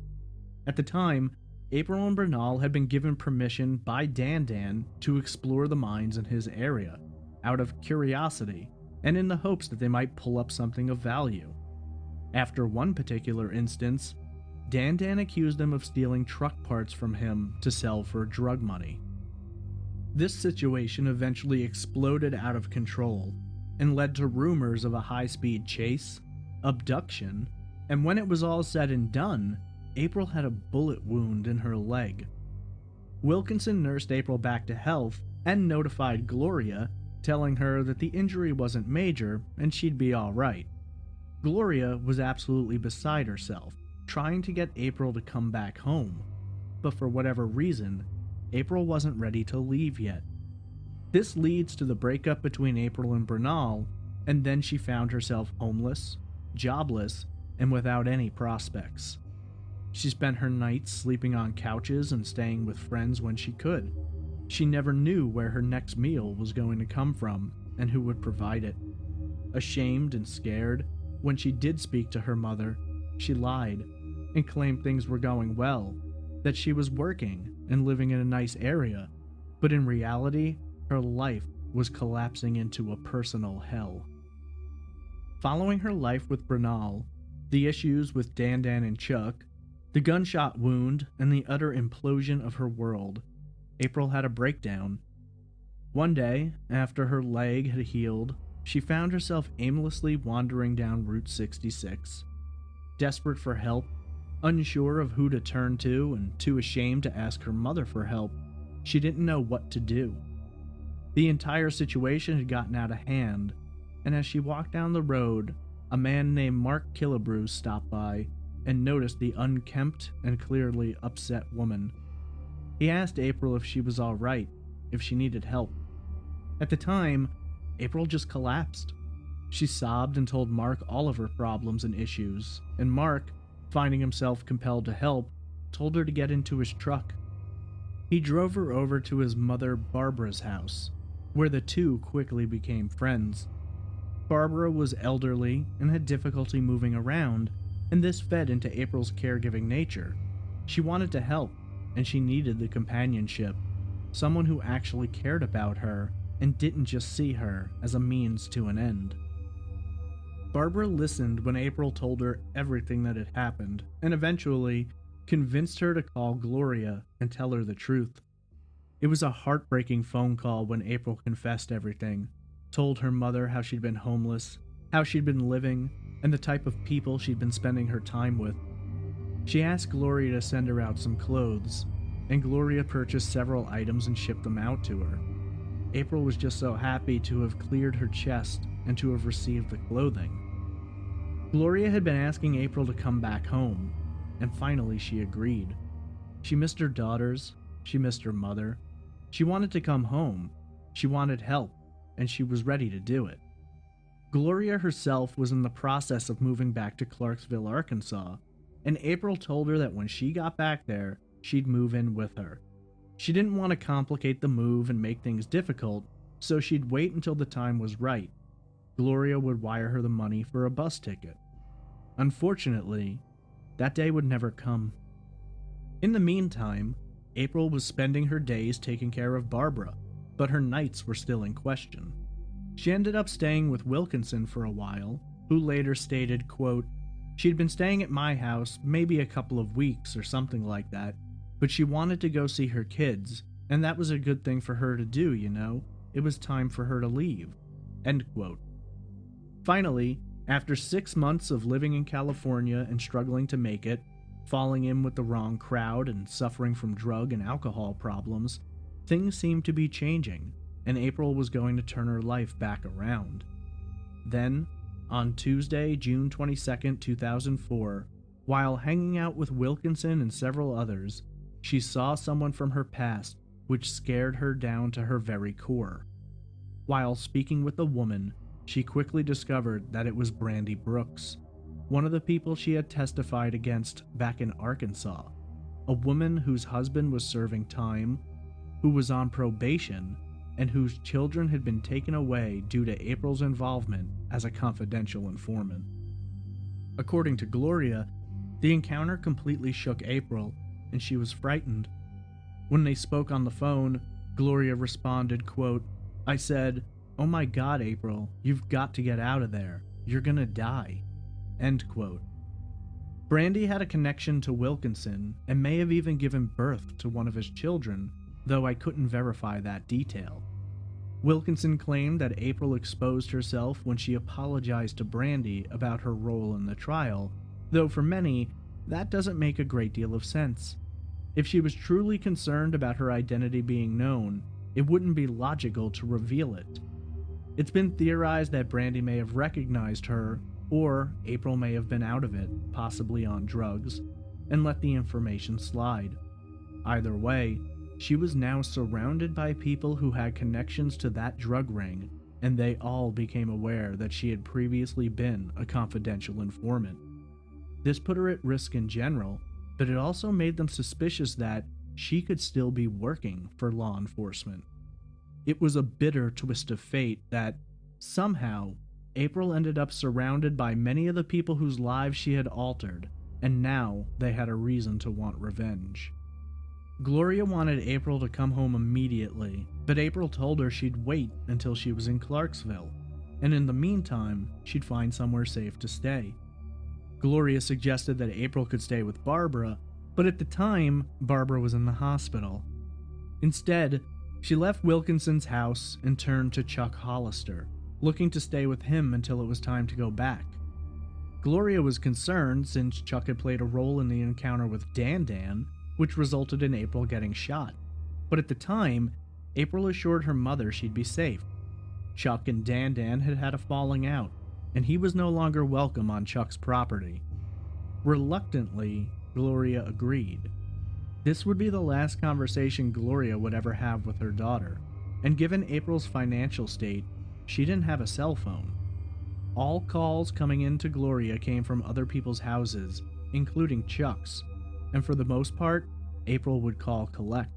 At the time, April and Bernal had been given permission by Dan to explore the mines in his area, out of curiosity, and in the hopes that they might pull up something of value. After one particular instance, Dan accused them of stealing truck parts from him to sell for drug money. This situation eventually exploded out of control and led to rumors of a high-speed chase, abduction, and when it was all said and done, April had a bullet wound in her leg. Wilkinson nursed April back to health and notified Gloria, telling her that the injury wasn't major and she'd be alright. Gloria was absolutely beside herself, trying to get April to come back home, but for whatever reason, April wasn't ready to leave yet. This leads to the breakup between April and Bernal, and then she found herself homeless, jobless, and without any prospects. She spent her nights sleeping on couches and staying with friends when she could. She never knew where her next meal was going to come from and who would provide it. Ashamed and scared, when she did speak to her mother, she lied and claimed things were going well, that she was working and living in a nice area, but in reality, her life was collapsing into a personal hell. Following her life with Bernal, the issues with Dan and Chuck, the gunshot wound, and the utter implosion of her world, April had a breakdown. One day, after her leg had healed, she found herself aimlessly wandering down Route 66. Desperate for help, unsure of who to turn to, and too ashamed to ask her mother for help, she didn't know what to do. The entire situation had gotten out of hand, and as she walked down the road, a man named Mark Killebrew stopped by and noticed the unkempt and clearly upset woman. He asked April if she was alright, if she needed help. At the time, April just collapsed. She sobbed and told Mark all of her problems and issues, and Mark, finding himself compelled to help, told her to get into his truck. He drove her over to his mother Barbara's house, where the two quickly became friends. Barbara was elderly and had difficulty moving around, and this fed into April's caregiving nature. She wanted to help, and she needed the companionship, someone who actually cared about her and didn't just see her as a means to an end. Barbara listened when April told her everything that had happened, and eventually convinced her to call Gloria and tell her the truth. It was a heartbreaking phone call when April confessed everything, told her mother how she'd been homeless, how she'd been living, and the type of people she'd been spending her time with. She asked Gloria to send her out some clothes, and Gloria purchased several items and shipped them out to her. April was just so happy to have cleared her chest and to have received the clothing. Gloria had been asking April to come back home. and finally she agreed. She missed her daughters, she missed her mother, she wanted to come home, she wanted help, and she was ready to do it. Gloria herself was in the process of moving back to Clarksville, Arkansas, and April told her that when she got back there, she'd move in with her. She didn't want to complicate the move and make things difficult, so she'd wait until the time was right. Gloria would wire her the money for a bus ticket. Unfortunately, that day would never come. In the meantime, April was spending her days taking care of Barbara, but her nights were still in question. She ended up staying with Wilkinson for a while, who later stated, quote, "She'd been staying at my house maybe a couple of weeks or something like that, but she wanted to go see her kids, and that was a good thing for her to do, you know? It was time for her to leave." End quote. Finally, after 6 months of living in California and struggling to make it, falling in with the wrong crowd and suffering from drug and alcohol problems, things seemed to be changing, and April was going to turn her life back around. Then, on Tuesday, June 22, 2004, while hanging out with Wilkinson and several others, she saw someone from her past which scared her down to her very core. While speaking with the woman, she quickly discovered that it was Brandy Brooks, one of the people she had testified against back in Arkansas, a woman whose husband was serving time, who was on probation, and whose children had been taken away due to April's involvement as a confidential informant. According to Gloria, the encounter completely shook April, and she was frightened. When they spoke on the phone, Gloria responded, quote, "I said, 'Oh my God, April, you've got to get out of there. You're gonna die.'" End quote. Brandy had a connection to Wilkinson and may have even given birth to one of his children, though I couldn't verify that detail. Wilkinson claimed that April exposed herself when she apologized to Brandy about her role in the trial, though for many, that doesn't make a great deal of sense. If she was truly concerned about her identity being known, it wouldn't be logical to reveal it. It's been theorized that Brandy may have recognized her, or April may have been out of it, possibly on drugs, and let the information slide. Either way, she was now surrounded by people who had connections to that drug ring, and they all became aware that she had previously been a confidential informant. This put her at risk in general, but it also made them suspicious that she could still be working for law enforcement. It was a bitter twist of fate that, somehow, April ended up surrounded by many of the people whose lives she had altered, and now they had a reason to want revenge. Gloria wanted April to come home immediately, but April told her she'd wait until she was in Clarksville, and in the meantime, she'd find somewhere safe to stay. Gloria suggested that April could stay with Barbara, but at the time, Barbara was in the hospital. Instead, she left Wilkinson's house and turned to Chuck Hollister, looking to stay with him until it was time to go back. Gloria was concerned since Chuck had played a role in the encounter with Dan, which resulted in April getting shot. But at the time, April assured her mother she'd be safe. Chuck and Dan had had a falling out, and he was no longer welcome on Chuck's property. Reluctantly, Gloria agreed. This would be the last conversation Gloria would ever have with her daughter, and given April's financial state, she didn't have a cell phone. All calls coming in to Gloria came from other people's houses, including Chuck's, and for the most part, April would call collect.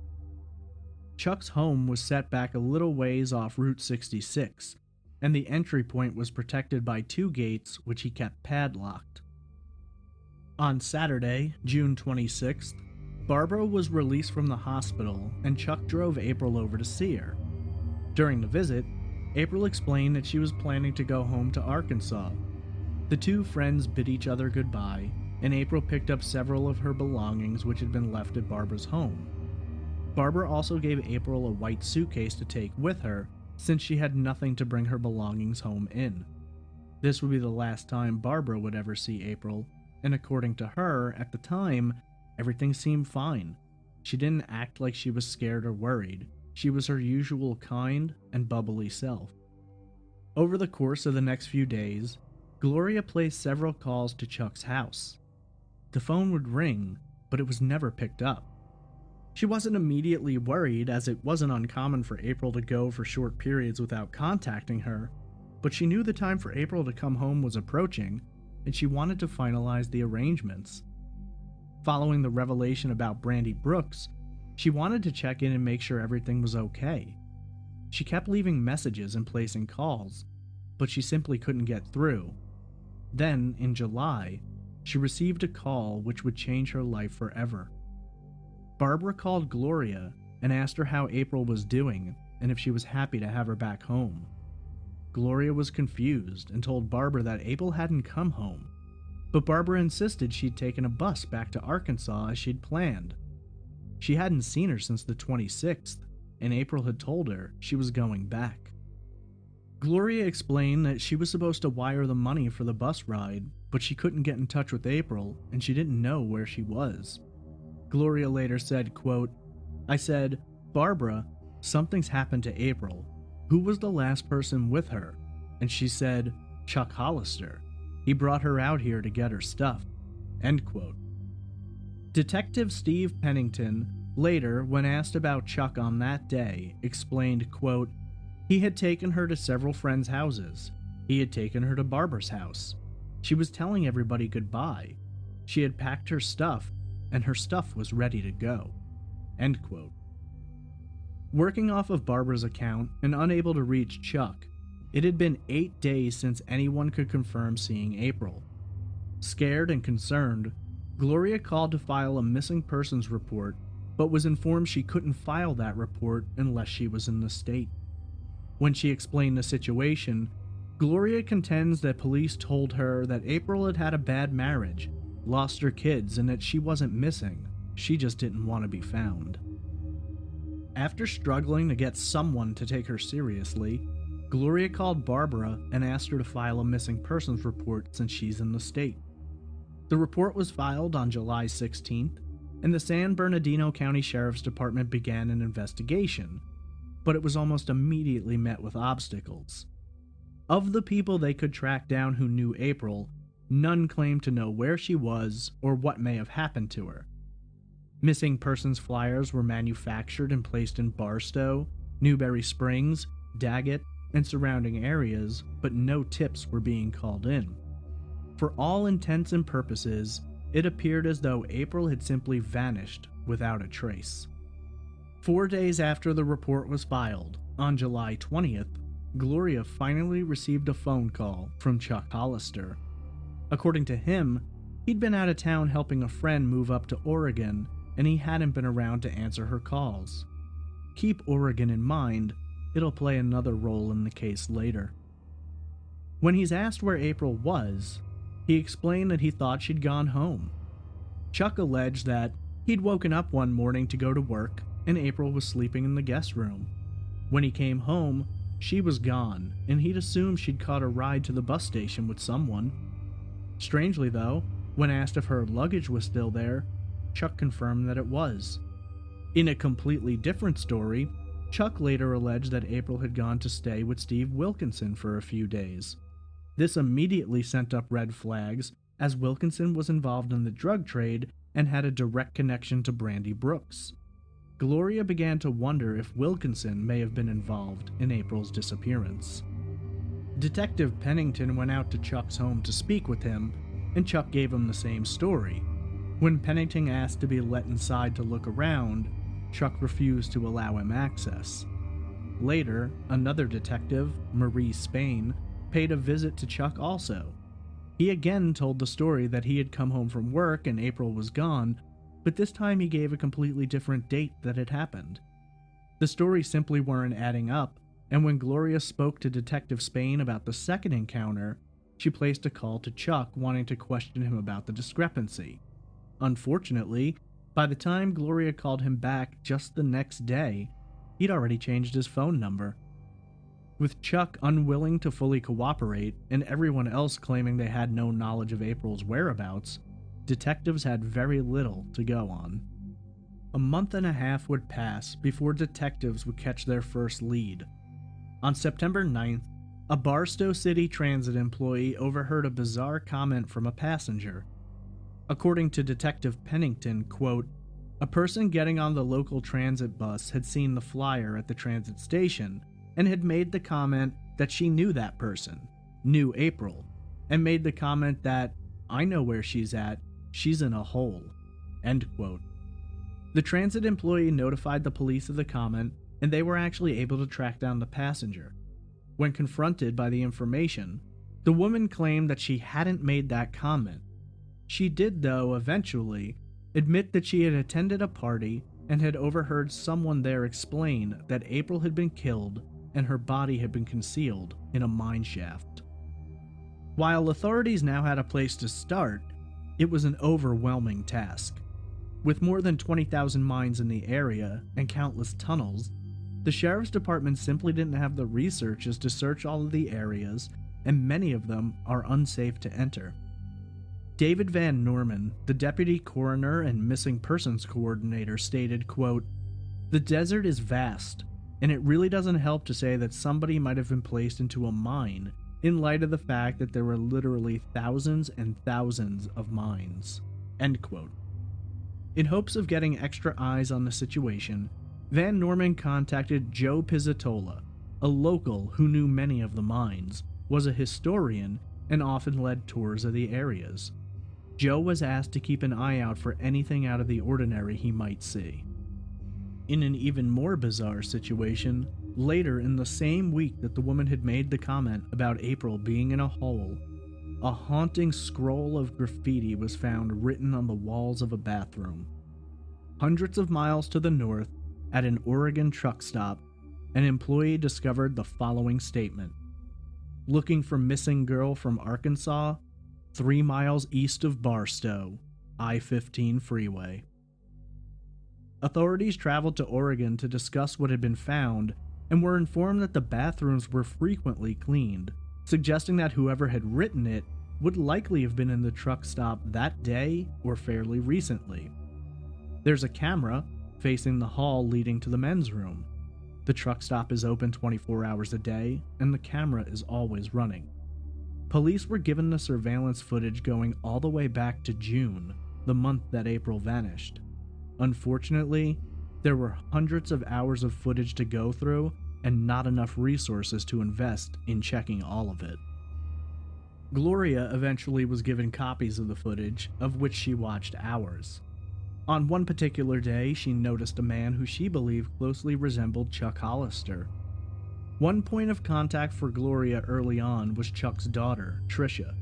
Chuck's home was set back a little ways off Route 66, and the entry point was protected by 2 gates which he kept padlocked. On Saturday, June 26th, Barbara was released from the hospital and Chuck drove April over to see her. During the visit, April explained that she was planning to go home to Arkansas. The two friends bid each other goodbye, and April picked up several of her belongings which had been left at Barbara's home. Barbara also gave April a white suitcase to take with her, since she had nothing to bring her belongings home in. This would be the last time Barbara would ever see April, and according to her, at the time, everything seemed fine. She didn't act like she was scared or worried. She was her usual kind and bubbly self. Over the course of the next few days, Gloria placed several calls to Chuck's house. The phone would ring, but it was never picked up. She wasn't immediately worried, as it wasn't uncommon for April to go for short periods without contacting her, but she knew the time for April to come home was approaching, and she wanted to finalize the arrangements. Following the revelation about Brandy Brooks, she wanted to check in and make sure everything was okay. She kept leaving messages and placing calls, but she simply couldn't get through. Then, in July, she received a call which would change her life forever. Barbara called Gloria and asked her how April was doing and if she was happy to have her back home. Gloria was confused and told Barbara that April hadn't come home, but Barbara insisted she'd taken a bus back to Arkansas as she'd planned. She hadn't seen her since the 26th, and April had told her she was going back. Gloria explained that she was supposed to wire the money for the bus ride, but she couldn't get in touch with April and she didn't know where she was. Gloria later said, quote, "I said, 'Barbara, something's happened to April. Who was the last person with her?' And she said, 'Chuck Hollister. He brought her out here to get her stuff.'" End quote. Detective Steve Pennington later, when asked about Chuck on that day, explained, quote, "He had taken her to several friends' houses. He had taken her to Barbara's house. She was telling everybody goodbye. She had packed her stuff, and her stuff was ready to go." End quote. Working off of Barbara's account and unable to reach Chuck, it had been 8 days since anyone could confirm seeing April. Scared and concerned, Gloria called to file a missing persons report, but was informed she couldn't file that report unless she was in the state. When she explained the situation, Gloria contends that police told her that April had had a bad marriage, lost her kids, and that she wasn't missing, she just didn't want to be found. After struggling to get someone to take her seriously, Gloria called Barbara and asked her to file a missing persons report since she's in the state. The report was filed on July 16th, and the San Bernardino County Sheriff's Department began an investigation, but it was almost immediately met with obstacles. Of the people they could track down who knew April, none claimed to know where she was or what may have happened to her. Missing persons flyers were manufactured and placed in Barstow, Newberry Springs, Daggett, and surrounding areas, but no tips were being called in. For all intents and purposes, it appeared as though April had simply vanished without a trace. 4 days after the report was filed, on July 20th, Gloria finally received a phone call from Chuck Hollister. According to him, he'd been out of town helping a friend move up to Oregon, and he hadn't been around to answer her calls. Keep Oregon in mind, it'll play another role in the case later. When he's asked where April was, he explained that he thought she'd gone home. Chuck alleged that he'd woken up one morning to go to work, and April was sleeping in the guest room. When he came home, she was gone, and he'd assumed she'd caught a ride to the bus station with someone. Strangely though, when asked if her luggage was still there, Chuck confirmed that it was. In a completely different story, Chuck later alleged that April had gone to stay with Steve Wilkinson for a few days. This immediately sent up red flags, as Wilkinson was involved in the drug trade and had a direct connection to Brandy Brooks. Gloria began to wonder if Wilkinson may have been involved in April's disappearance. Detective Pennington went out to Chuck's home to speak with him, and Chuck gave him the same story. When Pennington asked to be let inside to look around, Chuck refused to allow him access. Later, another detective, Marie Spain, paid a visit to Chuck also. He again told the story that he had come home from work and April was gone, but this time he gave a completely different date that it happened. The stories simply weren't adding up, and when Gloria spoke to Detective Spain about the second encounter, she placed a call to Chuck wanting to question him about the discrepancy. Unfortunately, by the time Gloria called him back just the next day, he'd already changed his phone number. With Chuck unwilling to fully cooperate and everyone else claiming they had no knowledge of April's whereabouts, detectives had very little to go on. A month and a half would pass before detectives would catch their first lead. On September 9th, a Barstow City Transit employee overheard a bizarre comment from a passenger. According to Detective Pennington, quote, "A person getting on the local transit bus had seen the flyer at the transit station and had made the comment that she knew that person, knew April, and made the comment that, 'I know where she's at, she's in a hole,' end quote." The transit employee notified the police of the comment, and they were actually able to track down the passenger. When confronted by the information, the woman claimed that she hadn't made that comment. She did, though, eventually admit that she had attended a party and had overheard someone there explain that April had been killed and her body had been concealed in a mine shaft. While authorities now had a place to start, it was an overwhelming task. With more than 20,000 mines in the area and countless tunnels, the sheriff's department simply didn't have the researchers to search all of the areas, and many of them are unsafe to enter. David Van Norman, the deputy coroner and missing persons coordinator, stated, quote, "The desert is vast, and it really doesn't help to say that somebody might have been placed into a mine in light of the fact that there were literally thousands and thousands of mines," end quote. In hopes of getting extra eyes on the situation, Van Norman contacted Joe Pizzatola, a local who knew many of the mines, was a historian, and often led tours of the areas. Joe was asked to keep an eye out for anything out of the ordinary he might see. In an even more bizarre situation, later in the same week that the woman had made the comment about April being in a hole, a haunting scroll of graffiti was found written on the walls of a bathroom. Hundreds of miles to the north, at an Oregon truck stop, an employee discovered the following statement: "Looking for missing girl from Arkansas, 3 miles east of Barstow, I-15 freeway." Authorities traveled to Oregon to discuss what had been found and were informed that the bathrooms were frequently cleaned, suggesting that whoever had written it would likely have been in the truck stop that day or fairly recently. There's a camera facing the hall leading to the men's room. The truck stop is open 24 hours a day, and the camera is always running. Police were given the surveillance footage going all the way back to June, the month that April vanished. Unfortunately, there were hundreds of hours of footage to go through and not enough resources to invest in checking all of it. Gloria eventually was given copies of the footage, of which she watched hours. On one particular day, she noticed a man who she believed closely resembled Chuck Hollister. One point of contact for Gloria early on was Chuck's daughter, Tricia.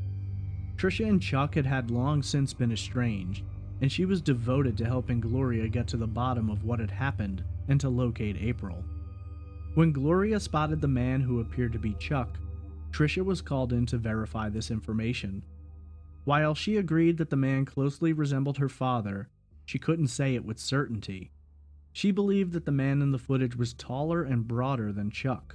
Tricia and Chuck had long since been estranged, and she was devoted to helping Gloria get to the bottom of what had happened and to locate April. When Gloria spotted the man who appeared to be Chuck, Tricia was called in to verify this information. While she agreed that the man closely resembled her father, she couldn't say it with certainty. She believed that the man in the footage was taller and broader than Chuck.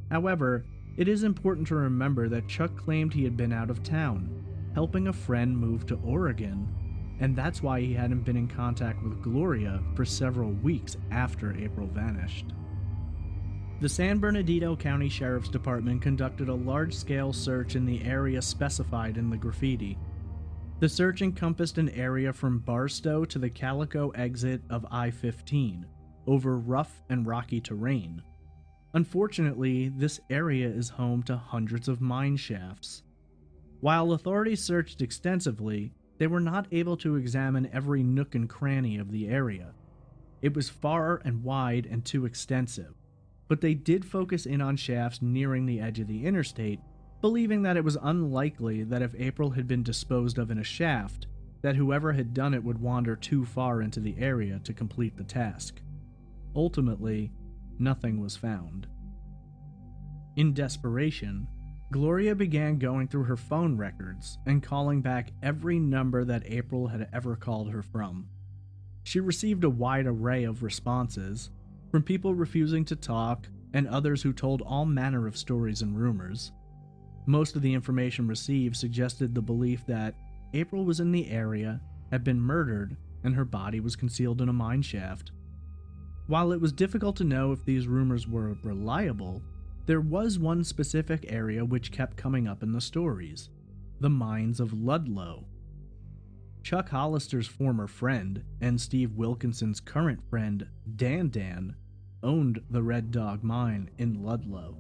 However, it is important to remember that Chuck claimed he had been out of town, helping a friend move to Oregon, and that's why he hadn't been in contact with Gloria for several weeks after April vanished. The San Bernardino County Sheriff's Department conducted a large-scale search in the area specified in the graffiti. The search encompassed an area from Barstow to the Calico exit of I-15, over rough and rocky terrain. Unfortunately, this area is home to hundreds of mine shafts. While authorities searched extensively, they were not able to examine every nook and cranny of the area. It was far and wide and too extensive, but they did focus in on shafts nearing the edge of the interstate, believing that it was unlikely that if April had been disposed of in a shaft, that whoever had done it would wander too far into the area to complete the task. Ultimately, nothing was found. In desperation, Gloria began going through her phone records and calling back every number that April had ever called her from. She received a wide array of responses, from people refusing to talk and others who told all manner of stories and rumors. Most of the information received suggested the belief that April was in the area, had been murdered, and her body was concealed in a mine shaft. While it was difficult to know if these rumors were reliable, there was one specific area which kept coming up in the stories: the mines of Ludlow. Chuck Hollister's former friend and Steve Wilkinson's current friend, Dan, owned the Red Dog Mine in Ludlow.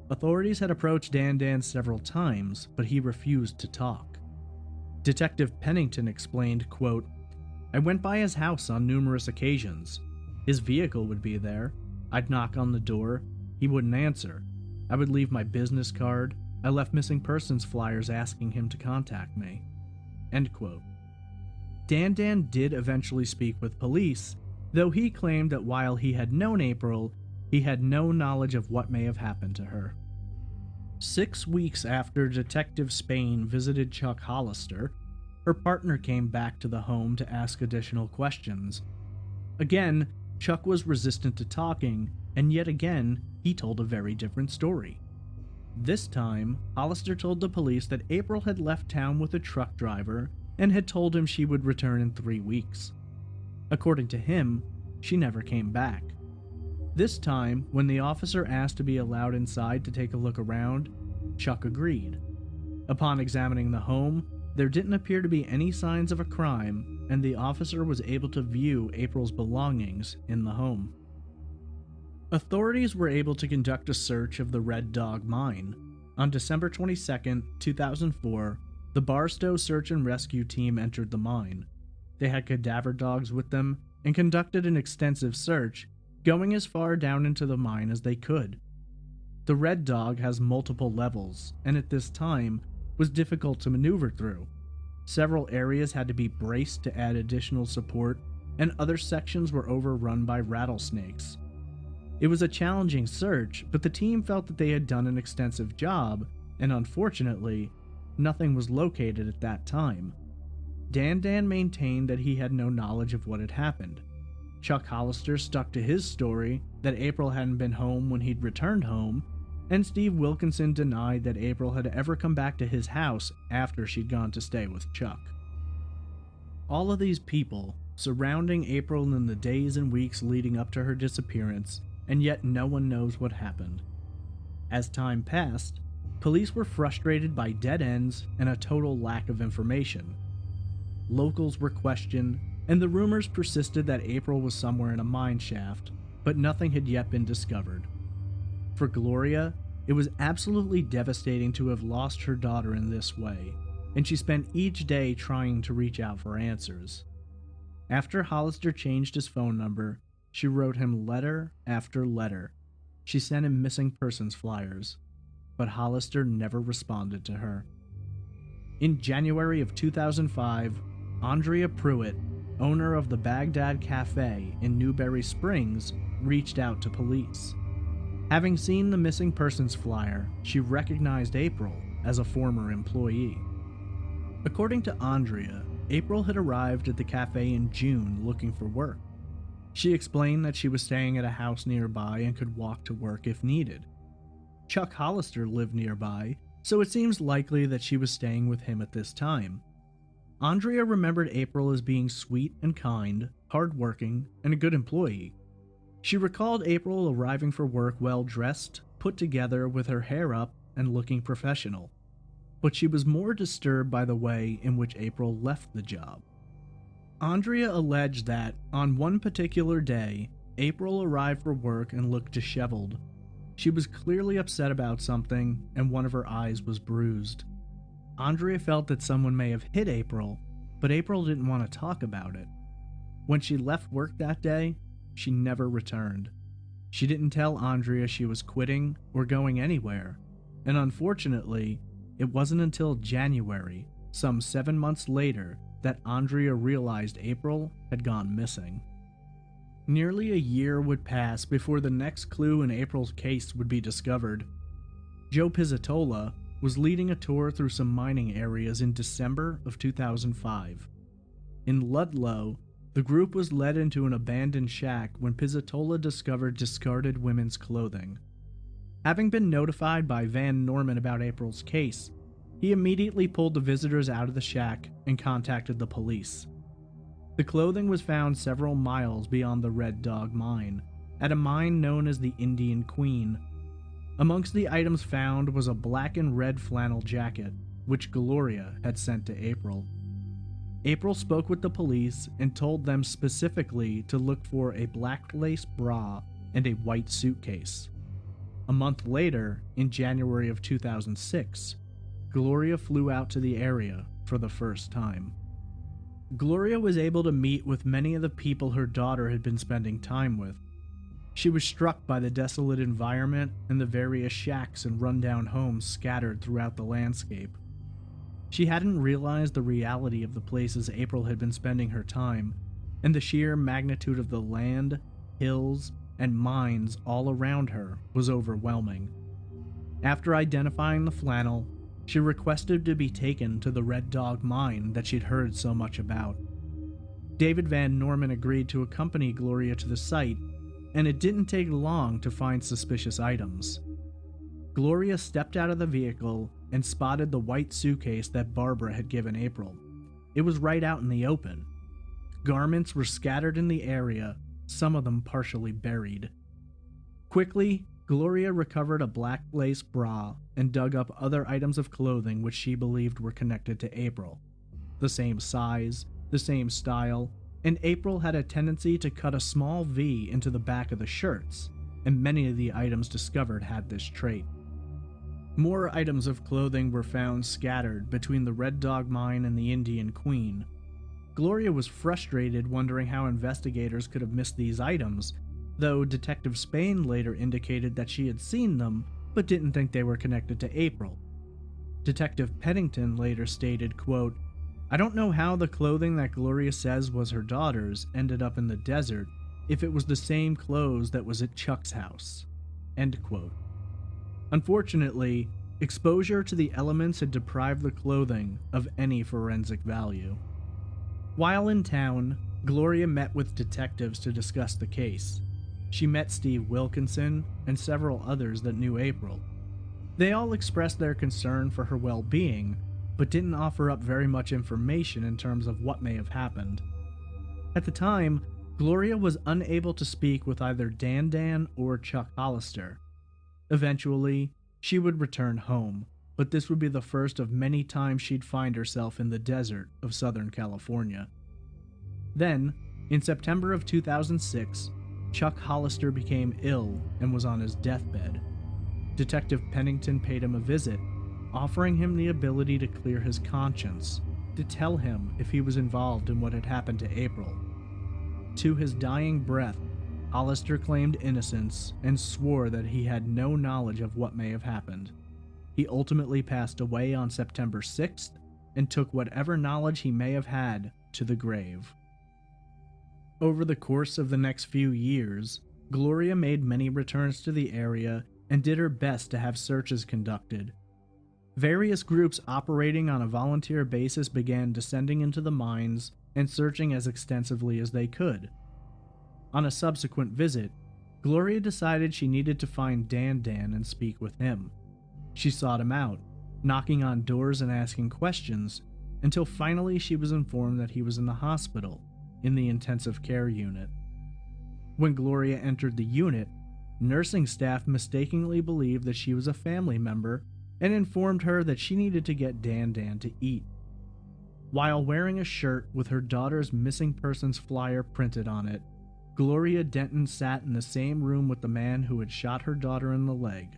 Authorities had approached Dan several times, but he refused to talk. Detective Pennington explained, quote, "I went by his house on numerous occasions. His vehicle would be there. I'd knock on the door. He wouldn't answer. I would leave my business card. I left missing persons flyers asking him to contact me." End quote. Dan did eventually speak with police, though he claimed that while he had known April, he had no knowledge of what may have happened to her. 6 weeks after Detective Spain visited Chuck Hollister, her partner came back to the home to ask additional questions. Again, Chuck was resistant to talking, and yet again, he told a very different story. This time, Hollister told the police that April had left town with a truck driver and had told him she would return in 3 weeks. According to him, she never came back. This time, when the officer asked to be allowed inside to take a look around, Chuck agreed. Upon examining the home, there didn't appear to be any signs of a crime, and the officer was able to view April's belongings in the home. Authorities were able to conduct a search of the Red Dog Mine. On December 22, 2004, the Barstow Search and Rescue Team entered the mine. They had cadaver dogs with them and conducted an extensive search, going as far down into the mine as they could. The Red Dog has multiple levels, and at this time was difficult to maneuver through. Several areas had to be braced to add additional support, and other sections were overrun by rattlesnakes. It was a challenging search, but the team felt that they had done an extensive job, and unfortunately, nothing was located at that time. Dan maintained that he had no knowledge of what had happened. Chuck Hollister stuck to his story that April hadn't been home when he'd returned home, and Steve Wilkinson denied that April had ever come back to his house after she'd gone to stay with Chuck. All of these people surrounding April in the days and weeks leading up to her disappearance, and yet no one knows what happened. As time passed, police were frustrated by dead ends and a total lack of information. Locals were questioned, and the rumors persisted that April was somewhere in a mine shaft, but nothing had yet been discovered. For Gloria, it was absolutely devastating to have lost her daughter in this way, and she spent each day trying to reach out for answers. After Hollister changed his phone number, she wrote him letter after letter. She sent him missing persons flyers, but Hollister never responded to her. In January of 2005, Andrea Pruitt, owner of the Baghdad Cafe in Newberry Springs, reached out to police. Having seen the missing persons flyer, she recognized April as a former employee. According to Andrea, April had arrived at the cafe in June looking for work. She explained that she was staying at a house nearby and could walk to work if needed. Chuck Hollister lived nearby, so it seems likely that she was staying with him at this time. Andrea remembered April as being sweet and kind, hardworking, and a good employee. She recalled April arriving for work well-dressed, put together with her hair up, and looking professional. But she was more disturbed by the way in which April left the job. Andrea alleged that, on one particular day, April arrived for work and looked disheveled. She was clearly upset about something, and one of her eyes was bruised. Andrea felt that someone may have hit April, but April didn't want to talk about it. When she left work that day, she never returned. She didn't tell Andrea she was quitting or going anywhere, and unfortunately, it wasn't until January, some 7 months later, that Andrea realized April had gone missing. Nearly a year would pass before the next clue in April's case would be discovered. Joe Pizzatola was leading a tour through some mining areas in December of 2005. In Ludlow, the group was led into an abandoned shack when Pizzatola discovered discarded women's clothing. Having been notified by Van Norman about April's case, he immediately pulled the visitors out of the shack and contacted the police. The clothing was found several miles beyond the Red Dog Mine, at a mine known as the Indian Queen. Amongst the items found was a black and red flannel jacket, which Gloria had sent to April. April spoke with the police and told them specifically to look for a black lace bra and a white suitcase. A month later, in January of 2006, Gloria flew out to the area for the first time. Gloria was able to meet with many of the people her daughter had been spending time with. She was struck by the desolate environment and the various shacks and rundown homes scattered throughout the landscape. She hadn't realized the reality of the places April had been spending her time, and the sheer magnitude of the land, hills, and mines all around her was overwhelming. After identifying the flannel, she requested to be taken to the Red Dog mine that she'd heard so much about. David Van Norman agreed to accompany Gloria to the site, and it didn't take long to find suspicious items. Gloria stepped out of the vehicle and spotted the white suitcase that Barbara had given April. It was right out in the open. Garments were scattered in the area, some of them partially buried. Quickly, Gloria recovered a black lace bra and dug up other items of clothing which she believed were connected to April. The same size, the same style, and April had a tendency to cut a small V into the back of the shirts, and many of the items discovered had this trait. More items of clothing were found scattered between the Red Dog mine and the Indian Queen. Gloria was frustrated, wondering how investigators could have missed these items, though Detective Spain later indicated that she had seen them, but didn't think they were connected to April. Detective Pennington later stated, quote, "I don't know how the clothing that Gloria says was her daughter's ended up in the desert if it was the same clothes that was at Chuck's house." End quote. Unfortunately, exposure to the elements had deprived the clothing of any forensic value. While in town, Gloria met with detectives to discuss the case. She met Steve Wilkinson and several others that knew April. They all expressed their concern for her well-being, but didn't offer up very much information in terms of what may have happened. At the time, Gloria was unable to speak with either Dan or Chuck Hollister. Eventually, she would return home, but this would be the first of many times she'd find herself in the desert of Southern California. Then, in September of 2006, Chuck Hollister became ill and was on his deathbed. Detective Pennington paid him a visit, offering him the ability to clear his conscience, to tell him if he was involved in what had happened to April. To his dying breath, Hollister claimed innocence and swore that he had no knowledge of what may have happened. He ultimately passed away on September 6th and took whatever knowledge he may have had to the grave. Over the course of the next few years, Gloria made many returns to the area and did her best to have searches conducted. Various groups operating on a volunteer basis began descending into the mines and searching as extensively as they could. On a subsequent visit, Gloria decided she needed to find Dan and speak with him. She sought him out, knocking on doors and asking questions, until finally she was informed that he was in the hospital, in the intensive care unit. When Gloria entered the unit, nursing staff mistakenly believed that she was a family member and informed her that she needed to get Dan to eat. While wearing a shirt with her daughter's missing persons flyer printed on it, Gloria Denton sat in the same room with the man who had shot her daughter in the leg,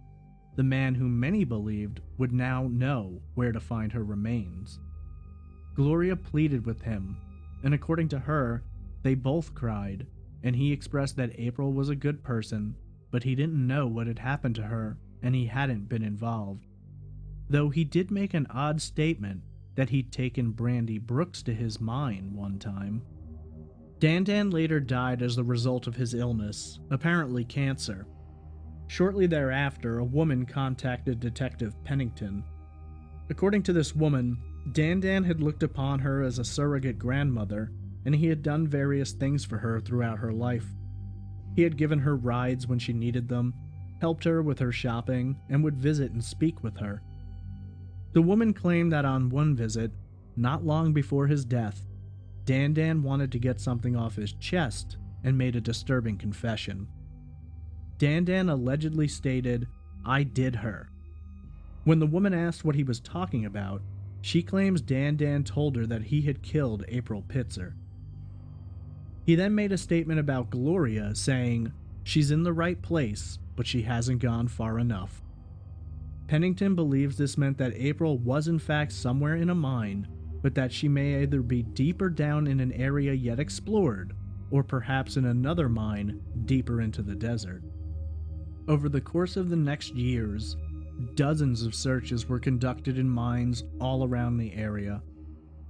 the man who many believed would now know where to find her remains. Gloria pleaded with him, and according to her, they both cried, and he expressed that April was a good person, but he didn't know what had happened to her, and he hadn't been involved. Though he did make an odd statement that he'd taken Brandy Brooks to his mine one time. Dan later died as the result of his illness, apparently cancer. Shortly thereafter, a woman contacted Detective Pennington. According to this woman, Dan had looked upon her as a surrogate grandmother, and he had done various things for her throughout her life. He had given her rides when she needed them, helped her with her shopping, and would visit and speak with her. The woman claimed that on one visit, not long before his death, Dan wanted to get something off his chest and made a disturbing confession. Dan allegedly stated, "I did her." When the woman asked what he was talking about, She claims Dan told her that he had killed April Pitzer. He then made a statement about Gloria, saying, "She's in the right place, but she hasn't gone far enough." Pennington believes this meant that April was in fact somewhere in a mine, but that she may either be deeper down in an area yet explored, or perhaps in another mine deeper into the desert. Over the course of the next years, dozens of searches were conducted in mines all around the area.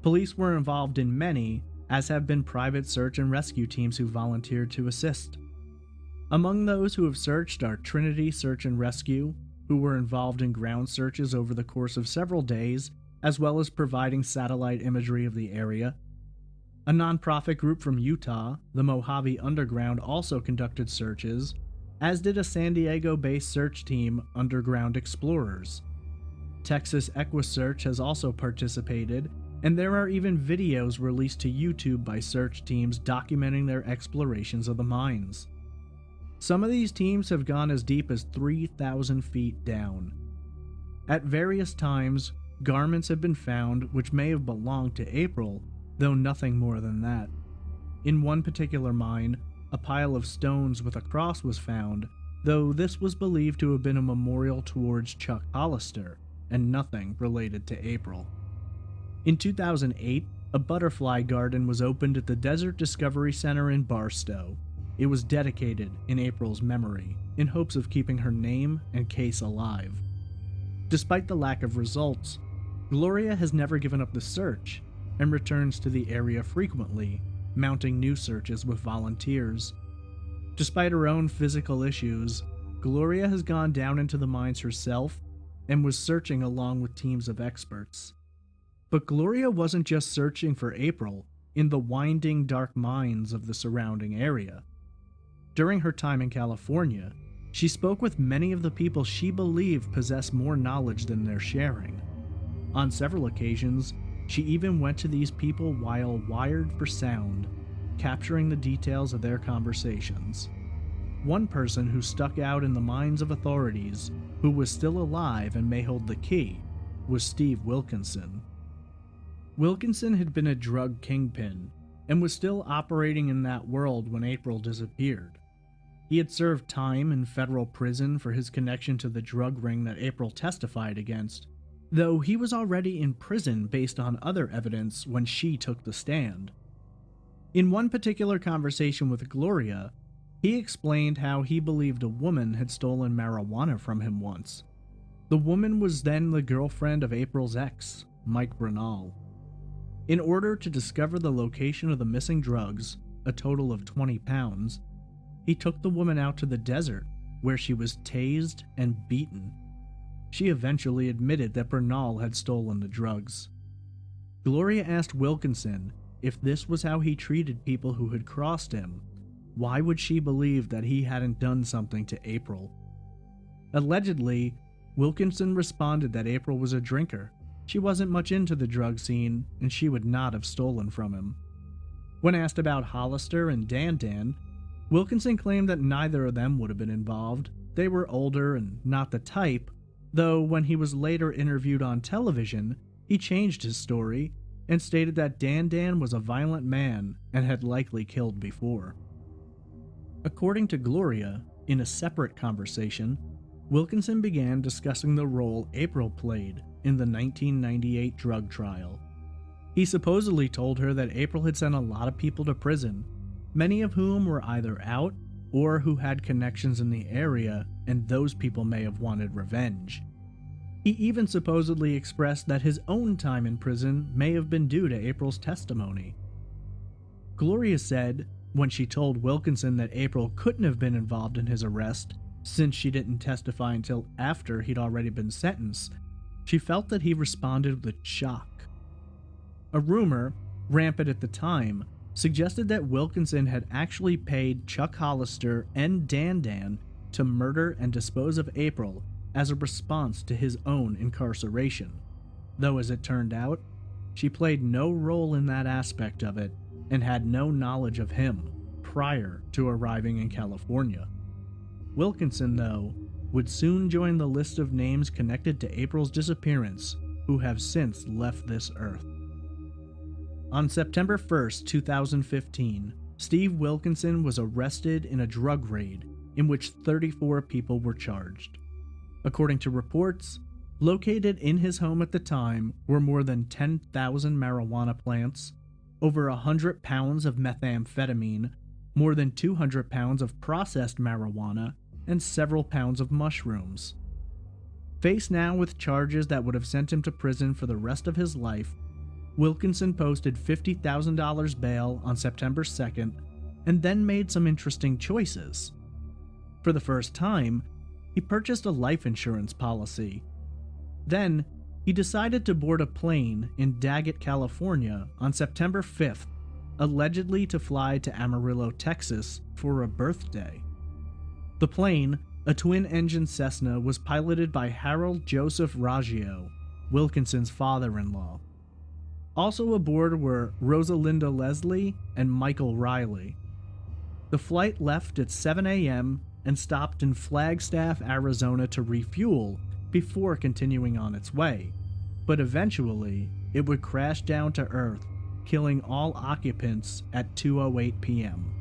Police were involved in many, as have been private search and rescue teams who volunteered to assist. Among those who have searched are Trinity Search and Rescue, who were involved in ground searches over the course of several days, as well as providing satellite imagery of the area. A nonprofit group from Utah, the Mojave Underground, also conducted searches, as did a San Diego-based search team, Underground Explorers. Texas EquiSearch has also participated, and there are even videos released to YouTube by search teams documenting their explorations of the mines. Some of these teams have gone as deep as 3,000 feet down. At various times, garments have been found which may have belonged to April, though nothing more than that. In one particular mine, a pile of stones with a cross was found, though this was believed to have been a memorial towards Chuck Hollister, and nothing related to April. In 2008, a butterfly garden was opened at the Desert Discovery Center in Barstow. It was dedicated in April's memory, in hopes of keeping her name and case alive. Despite the lack of results, Gloria has never given up the search, and returns to the area frequently, mounting new searches with volunteers. Despite her own physical issues, Gloria has gone down into the mines herself and was searching along with teams of experts. But Gloria wasn't just searching for April in the winding, dark mines of the surrounding area. During her time in California, she spoke with many of the people she believed possessed more knowledge than they're sharing. On several occasions, she even went to these people while wired for sound, capturing the details of their conversations. One person who stuck out in the minds of authorities, who was still alive and may hold the key, was Steve Wilkinson. Wilkinson had been a drug kingpin, and was still operating in that world when April disappeared. He had served time in federal prison for his connection to the drug ring that April testified against, though he was already in prison based on other evidence when she took the stand. In one particular conversation with Gloria, he explained how he believed a woman had stolen marijuana from him once. The woman was then the girlfriend of April's ex, Mike Bernal. In order to discover the location of the missing drugs, a total of 20 pounds, he took the woman out to the desert, where she was tased and beaten. She eventually admitted that Bernal had stolen the drugs. Gloria asked Wilkinson if this was how he treated people who had crossed him. Why would she believe that he hadn't done something to April? Allegedly, Wilkinson responded that April was a drinker. She wasn't much into the drug scene, and she would not have stolen from him. When asked about Hollister and Dan, Wilkinson claimed that neither of them would have been involved. They were older and not the type, though when he was later interviewed on television, he changed his story and stated that Dan was a violent man and had likely killed before. According to Gloria, in a separate conversation, Wilkinson began discussing the role April played in the 1998 drug trial. He supposedly told her that April had sent a lot of people to prison, many of whom were either out or who had connections in the area, and those people may have wanted revenge. He even supposedly expressed that his own time in prison may have been due to April's testimony. Gloria said, when she told Wilkinson that April couldn't have been involved in his arrest, since she didn't testify until after he'd already been sentenced, she felt that he responded with shock. A rumor, rampant at the time, suggested that Wilkinson had actually paid Chuck Hollister and Dan to murder and dispose of April as a response to his own incarceration, though as it turned out, she played no role in that aspect of it and had no knowledge of him prior to arriving in California. Wilkinson, though, would soon join the list of names connected to April's disappearance who have since left this earth. On September 1st, 2015, Steve Wilkinson was arrested in a drug raid in which 34 people were charged. According to reports, located in his home at the time were more than 10,000 marijuana plants, over 100 pounds of methamphetamine, more than 200 pounds of processed marijuana, and several pounds of mushrooms. Faced now with charges that would have sent him to prison for the rest of his life, Wilkinson posted $50,000 bail on September 2nd and then made some interesting choices. For the first time, he purchased a life insurance policy. Then, he decided to board a plane in Daggett, California on September 5th, allegedly to fly to Amarillo, Texas for a birthday. The plane, a twin-engine Cessna, was piloted by Harold Joseph Raggio, Wilkinson's father-in-law. Also aboard were Rosalinda Leslie and Michael Riley. The flight left at 7 a.m. and stopped in Flagstaff, Arizona to refuel before continuing on its way, but eventually it would crash down to Earth, killing all occupants at 2:08 p.m.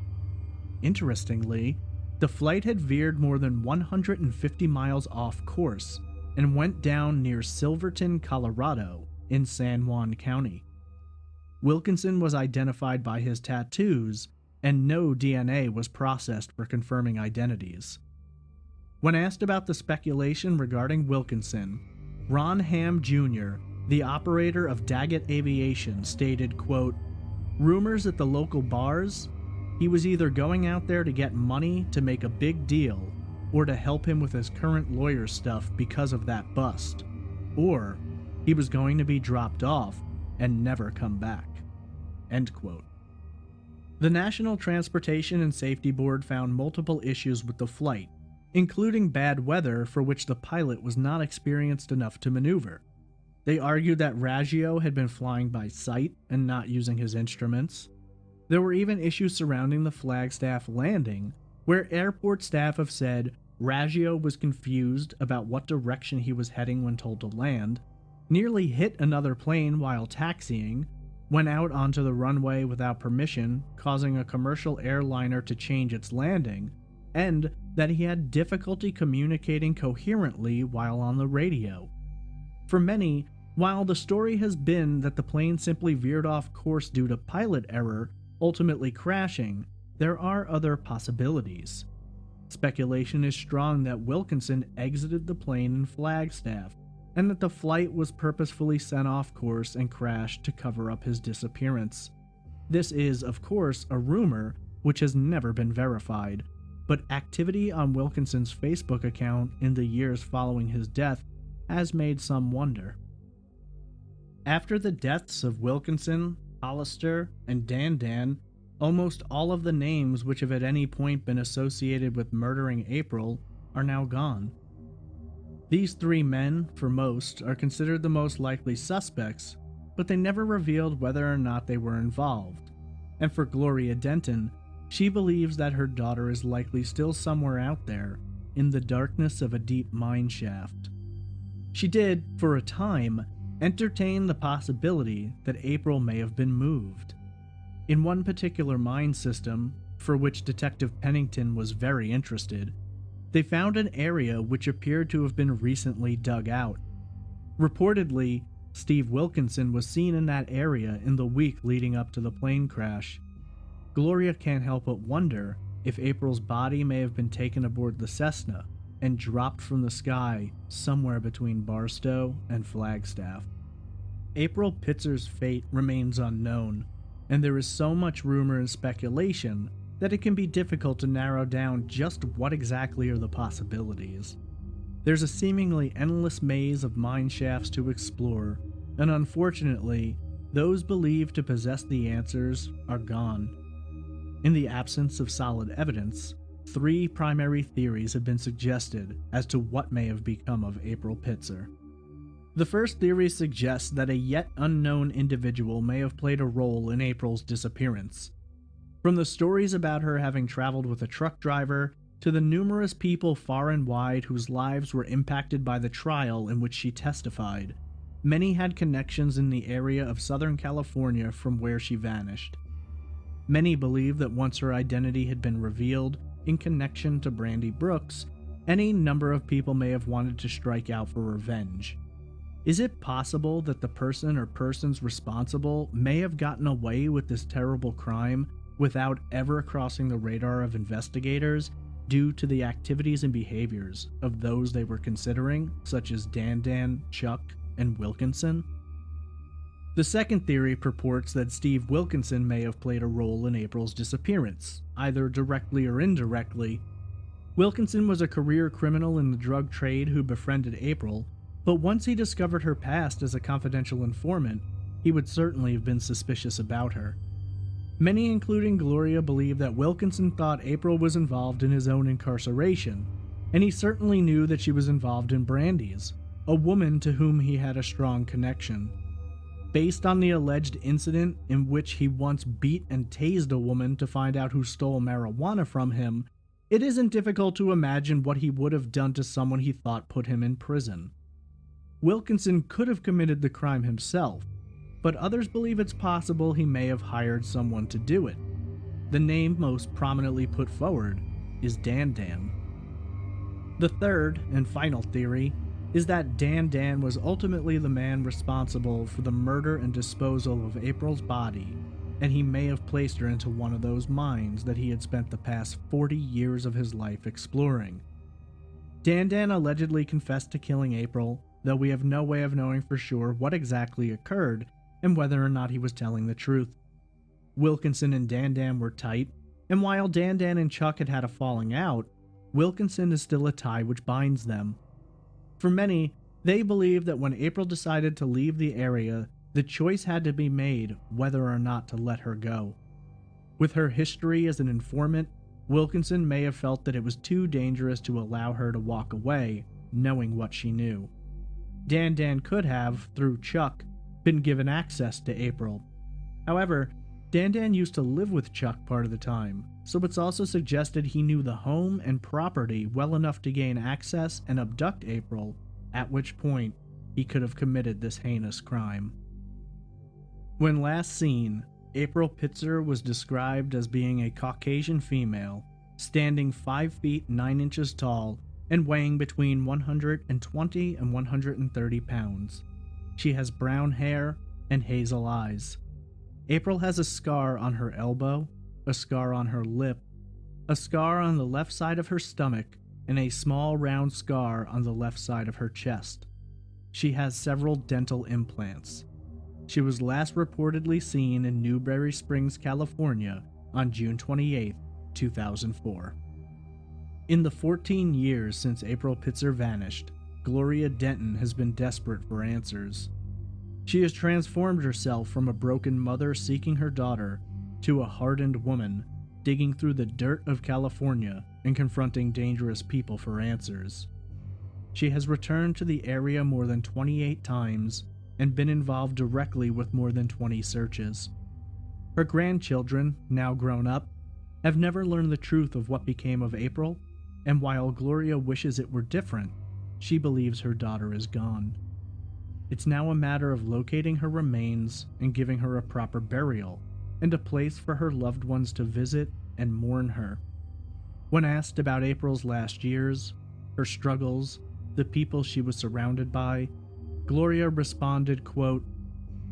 Interestingly, the flight had veered more than 150 miles off course and went down near Silverton, Colorado, in San Juan County. Wilkinson was identified by his tattoos, and no DNA was processed for confirming identities. When asked about the speculation regarding Wilkinson, Ron Ham Jr., the operator of Daggett Aviation, stated, quote, "Rumors at the local bars? He was either going out there to get money to make a big deal, or to help him with his current lawyer stuff because of that bust, or he was going to be dropped off and never come back." End quote. The National Transportation and Safety Board found multiple issues with the flight, including bad weather for which the pilot was not experienced enough to maneuver. They argued that Raggio had been flying by sight and not using his instruments. There were even issues surrounding the Flagstaff landing, where airport staff have said Raggio was confused about what direction he was heading when told to land, nearly hit another plane while taxiing, went out onto the runway without permission, causing a commercial airliner to change its landing, and that he had difficulty communicating coherently while on the radio. For many, while the story has been that the plane simply veered off course due to pilot error, ultimately crashing, there are other possibilities. Speculation is strong that Wilkinson exited the plane in Flagstaff, and that the flight was purposefully sent off course and crashed to cover up his disappearance. This is, of course, a rumor which has never been verified, but activity on Wilkinson's Facebook account in the years following his death has made some wonder. After the deaths of Wilkinson, Hollister, and Dan, almost all of the names which have at any point been associated with murdering April are now gone. These three men, for most, are considered the most likely suspects, but they never revealed whether or not they were involved. And for Gloria Denton, she believes that her daughter is likely still somewhere out there, in the darkness of a deep mine shaft. She did, for a time, entertain the possibility that April may have been moved. In one particular mine system, for which Detective Pennington was very interested, they found an area which appeared to have been recently dug out. Reportedly, Steve Wilkinson was seen in that area in the week leading up to the plane crash. Gloria can't help but wonder if April's body may have been taken aboard the Cessna and dropped from the sky somewhere between Barstow and Flagstaff. April Pitzer's fate remains unknown, and there is so much rumor and speculation that it can be difficult to narrow down just what exactly are the possibilities. There's a seemingly endless maze of mine shafts to explore, and unfortunately, those believed to possess the answers are gone. In the absence of solid evidence, three primary theories have been suggested as to what may have become of April Pitzer. The first theory suggests that a yet unknown individual may have played a role in April's disappearance. From the stories about her having traveled with a truck driver, to the numerous people far and wide whose lives were impacted by the trial in which she testified, Many had connections in the area of Southern California from where she vanished. Many believe that once her identity had been revealed in connection to Brandy Brooks, any number of people may have wanted to strike out for revenge. Is it possible that the person or persons responsible may have gotten away with this terrible crime without ever crossing the radar of investigators due to the activities and behaviors of those they were considering, such as Dan, Chuck, and Wilkinson? The second theory purports that Steve Wilkinson may have played a role in April's disappearance, either directly or indirectly. Wilkinson was a career criminal in the drug trade who befriended April, but once he discovered her past as a confidential informant, he would certainly have been suspicious about her. Many, including Gloria, believe that Wilkinson thought April was involved in his own incarceration, and he certainly knew that she was involved in Brandy's, a woman to whom he had a strong connection. Based on the alleged incident in which he once beat and tased a woman to find out who stole marijuana from him, it isn't difficult to imagine what he would have done to someone he thought put him in prison. Wilkinson could have committed the crime himself, but others believe it's possible he may have hired someone to do it. The name most prominently put forward is Dan. The third and final theory is that Dan was ultimately the man responsible for the murder and disposal of April's body, and he may have placed her into one of those mines that he had spent the past 40 years of his life exploring. Dan allegedly confessed to killing April, though we have no way of knowing for sure what exactly occurred and whether or not he was telling the truth. Wilkinson and Dan were tight, and while Dan and Chuck had a falling out, Wilkinson is still a tie which binds them. For many, they believe that when April decided to leave the area, the choice had to be made whether or not to let her go. With her history as an informant, Wilkinson may have felt that it was too dangerous to allow her to walk away, knowing what she knew. Dan could have, through Chuck, been given access to April. However, Dan used to live with Chuck part of the time, so it's also suggested he knew the home and property well enough to gain access and abduct April, at which point he could have committed this heinous crime. When last seen, April Pitzer was described as being a Caucasian female, standing 5 feet 9 inches tall and weighing between 120 and 130 pounds. She has brown hair and hazel eyes. April has a scar on her elbow, a scar on her lip, a scar on the left side of her stomach, and a small round scar on the left side of her chest. She has several dental implants. She was last reportedly seen in Newberry Springs, California on June 28, 2004. In the 14 years since April Pitzer vanished, Gloria Denton has been desperate for answers. She has transformed herself from a broken mother seeking her daughter to a hardened woman digging through the dirt of California and confronting dangerous people for answers. She has returned to the area more than 28 times and been involved directly with more than 20 searches. Her grandchildren, now grown up, have never learned the truth of what became of April, and while Gloria wishes it were different, she believes her daughter is gone. It's now a matter of locating her remains and giving her a proper burial, and a place for her loved ones to visit and mourn her. When asked about April's last years, her struggles, the people she was surrounded by, Gloria responded, quote,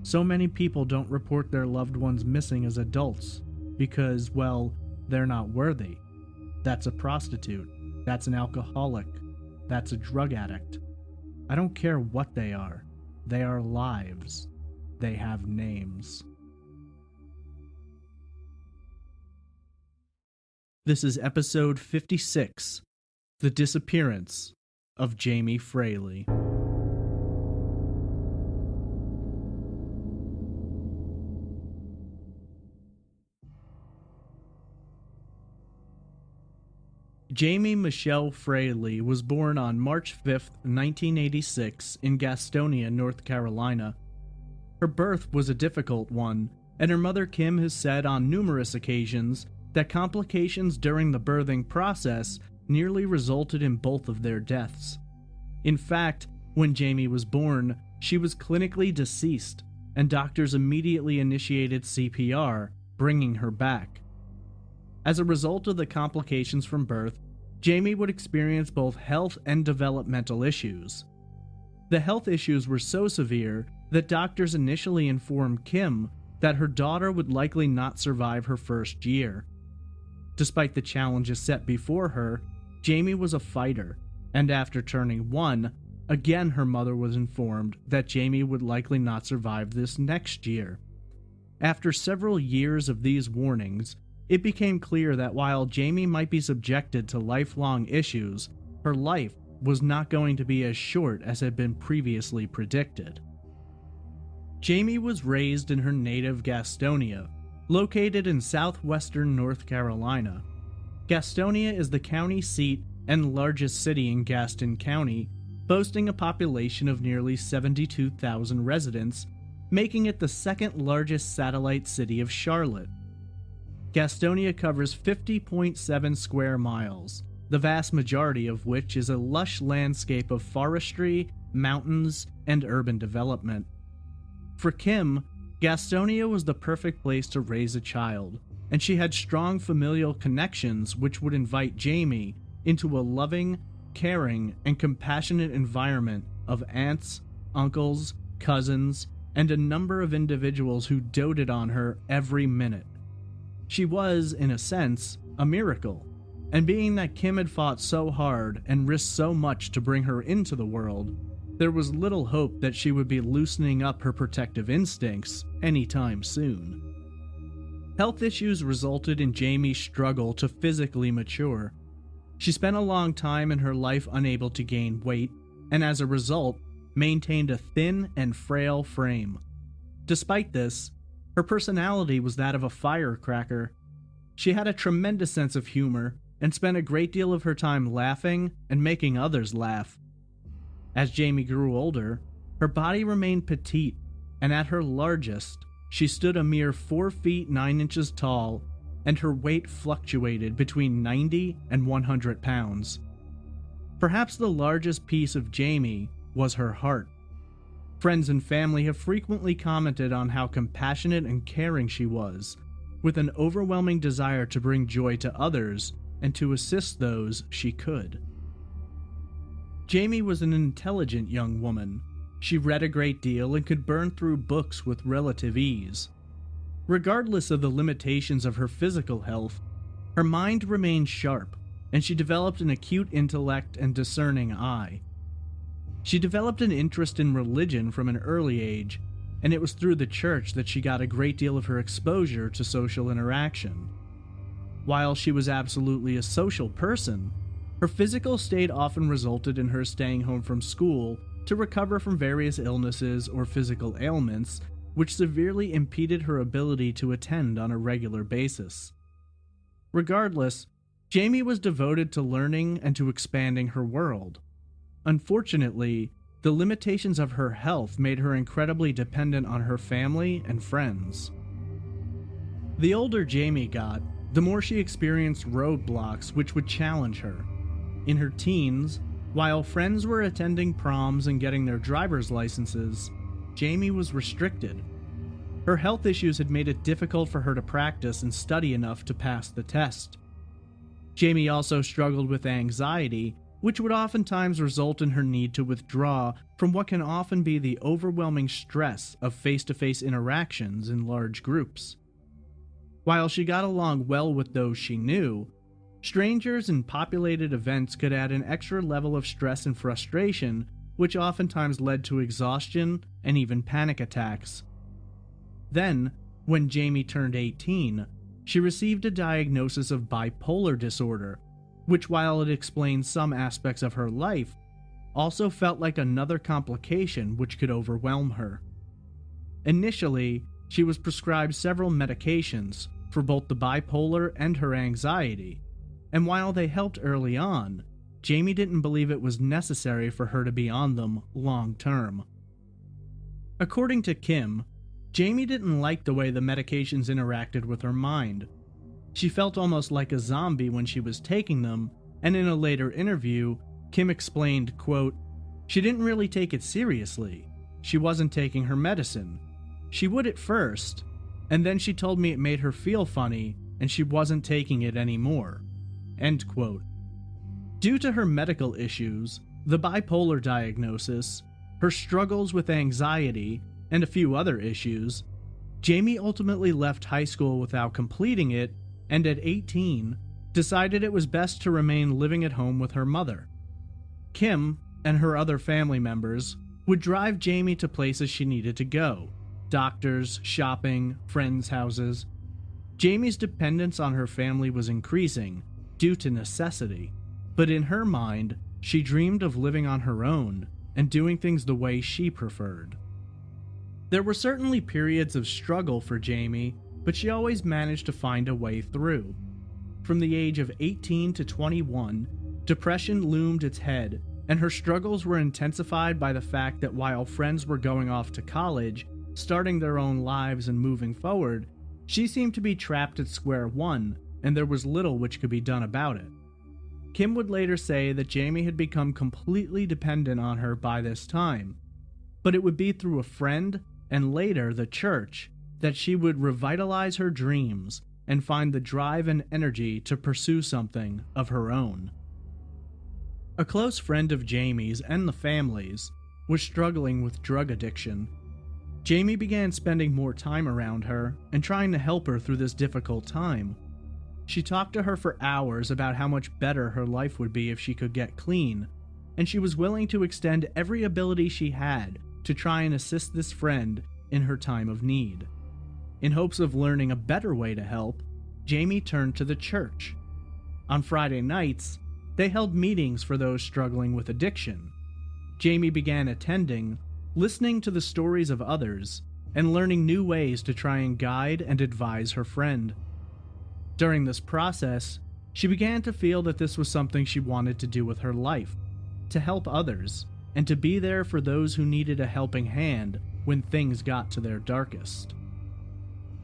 "So many people don't report their loved ones missing as adults because, well, they're not worthy. That's a prostitute. That's an alcoholic. That's a drug addict. I don't care what they are. They are lives. They have names." This is episode 56, The Disappearance of Jamie Fraley. Jamie Michelle Fraley was born on March 5, 1986 in Gastonia, North Carolina. Her birth was a difficult one, and her mother Kim has said on numerous occasions that complications during the birthing process nearly resulted in both of their deaths. In fact, when Jamie was born, she was clinically deceased, and doctors immediately initiated CPR, bringing her back. As a result of the complications from birth, Jamie would experience both health and developmental issues. The health issues were so severe that doctors initially informed Kim that her daughter would likely not survive her first year. Despite the challenges set before her, Jamie was a fighter, and after turning 1, again her mother was informed that Jamie would likely not survive this next year. After several years of these warnings, it became clear that while Jamie might be subjected to lifelong issues, her life was not going to be as short as had been previously predicted. Jamie was raised in her native Gastonia, located in southwestern North Carolina. Gastonia is the county seat and largest city in Gaston County, boasting a population of nearly 72,000 residents, making it the second largest satellite city of Charlotte. Gastonia covers 50.7 square miles, the vast majority of which is a lush landscape of forestry, mountains, and urban development. For Kim, Gastonia was the perfect place to raise a child, and she had strong familial connections which would invite Jamie into a loving, caring, and compassionate environment of aunts, uncles, cousins, and a number of individuals who doted on her every minute. She was, in a sense, a miracle, and being that Kim had fought so hard and risked so much to bring her into the world, there was little hope that she would be loosening up her protective instincts anytime soon. Health issues resulted in Jamie's struggle to physically mature. She spent a long time in her life unable to gain weight, and as a result, maintained a thin and frail frame. Despite this, her personality was that of a firecracker. She had a tremendous sense of humor and spent a great deal of her time laughing and making others laugh. As Jamie grew older, her body remained petite, and at her largest, she stood a mere 4 feet 9 inches tall, and her weight fluctuated between 90 and 100 pounds. Perhaps the largest piece of Jamie was her heart. Friends and family have frequently commented on how compassionate and caring she was, with an overwhelming desire to bring joy to others and to assist those she could. Jamie was an intelligent young woman. She read a great deal and could burn through books with relative ease. Regardless of the limitations of her physical health, her mind remained sharp, and she developed an acute intellect and discerning eye. She developed an interest in religion from an early age, and it was through the church that she got a great deal of her exposure to social interaction. While she was absolutely a social person, her physical state often resulted in her staying home from school to recover from various illnesses or physical ailments, which severely impeded her ability to attend on a regular basis. Regardless, Jamie was devoted to learning and to expanding her world. Unfortunately, the limitations of her health made her incredibly dependent on her family and friends. The older Jamie got, the more she experienced roadblocks which would challenge her. In her teens, while friends were attending proms and getting their driver's licenses, Jamie was restricted. Her health issues had made it difficult for her to practice and study enough to pass the test. Jamie also struggled with anxiety, which would oftentimes result in her need to withdraw from what can often be the overwhelming stress of face-to-face interactions in large groups. While she got along well with those she knew, strangers and populated events could add an extra level of stress and frustration, which oftentimes led to exhaustion and even panic attacks. Then, when Jamie turned 18, she received a diagnosis of bipolar disorder, which, while it explained some aspects of her life, also felt like another complication which could overwhelm her. Initially, she was prescribed several medications for both the bipolar and her anxiety, and while they helped early on, Jamie didn't believe it was necessary for her to be on them long term. According to Kim, Jamie didn't like the way the medications interacted with her mind. She felt almost like a zombie when she was taking them, and in a later interview, Kim explained, quote, "She didn't really take it seriously. she wasn't taking her medicine. She would at first, and then she told me it made her feel funny and she wasn't taking it anymore." End quote. Due to her medical issues, the bipolar diagnosis, her struggles with anxiety, and a few other issues, Jamie ultimately left high school without completing it, and at 18, decided it was best to remain living at home with her mother. Kim and her other family members would drive Jamie to places she needed to go: doctors, shopping, friends' houses. Jamie's dependence on her family was increasing due to necessity, but in her mind, she dreamed of living on her own and doing things the way she preferred. There were certainly periods of struggle for Jamie, but she always managed to find a way through. From the age of 18 to 21, depression loomed its head, and her struggles were intensified by the fact that while friends were going off to college, starting their own lives and moving forward, she seemed to be trapped at square one, and there was little which could be done about it. Kim would later say that Jamie had become completely dependent on her by this time, but it would be through a friend, and later the church, that she would revitalize her dreams and find the drive and energy to pursue something of her own. A close friend of Jamie's and the family's was struggling with drug addiction. Jamie began spending more time around her and trying to help her through this difficult time. She talked to her for hours about how much better her life would be if she could get clean, and she was willing to extend every ability she had to try and assist this friend in her time of need. In hopes of learning a better way to help, Jamie turned to the church. On Friday nights, they held meetings for those struggling with addiction. Jamie began attending, listening to the stories of others, and learning new ways to try and guide and advise her friend. During this process, she began to feel that this was something she wanted to do with her life, to help others, and to be there for those who needed a helping hand when things got to their darkest.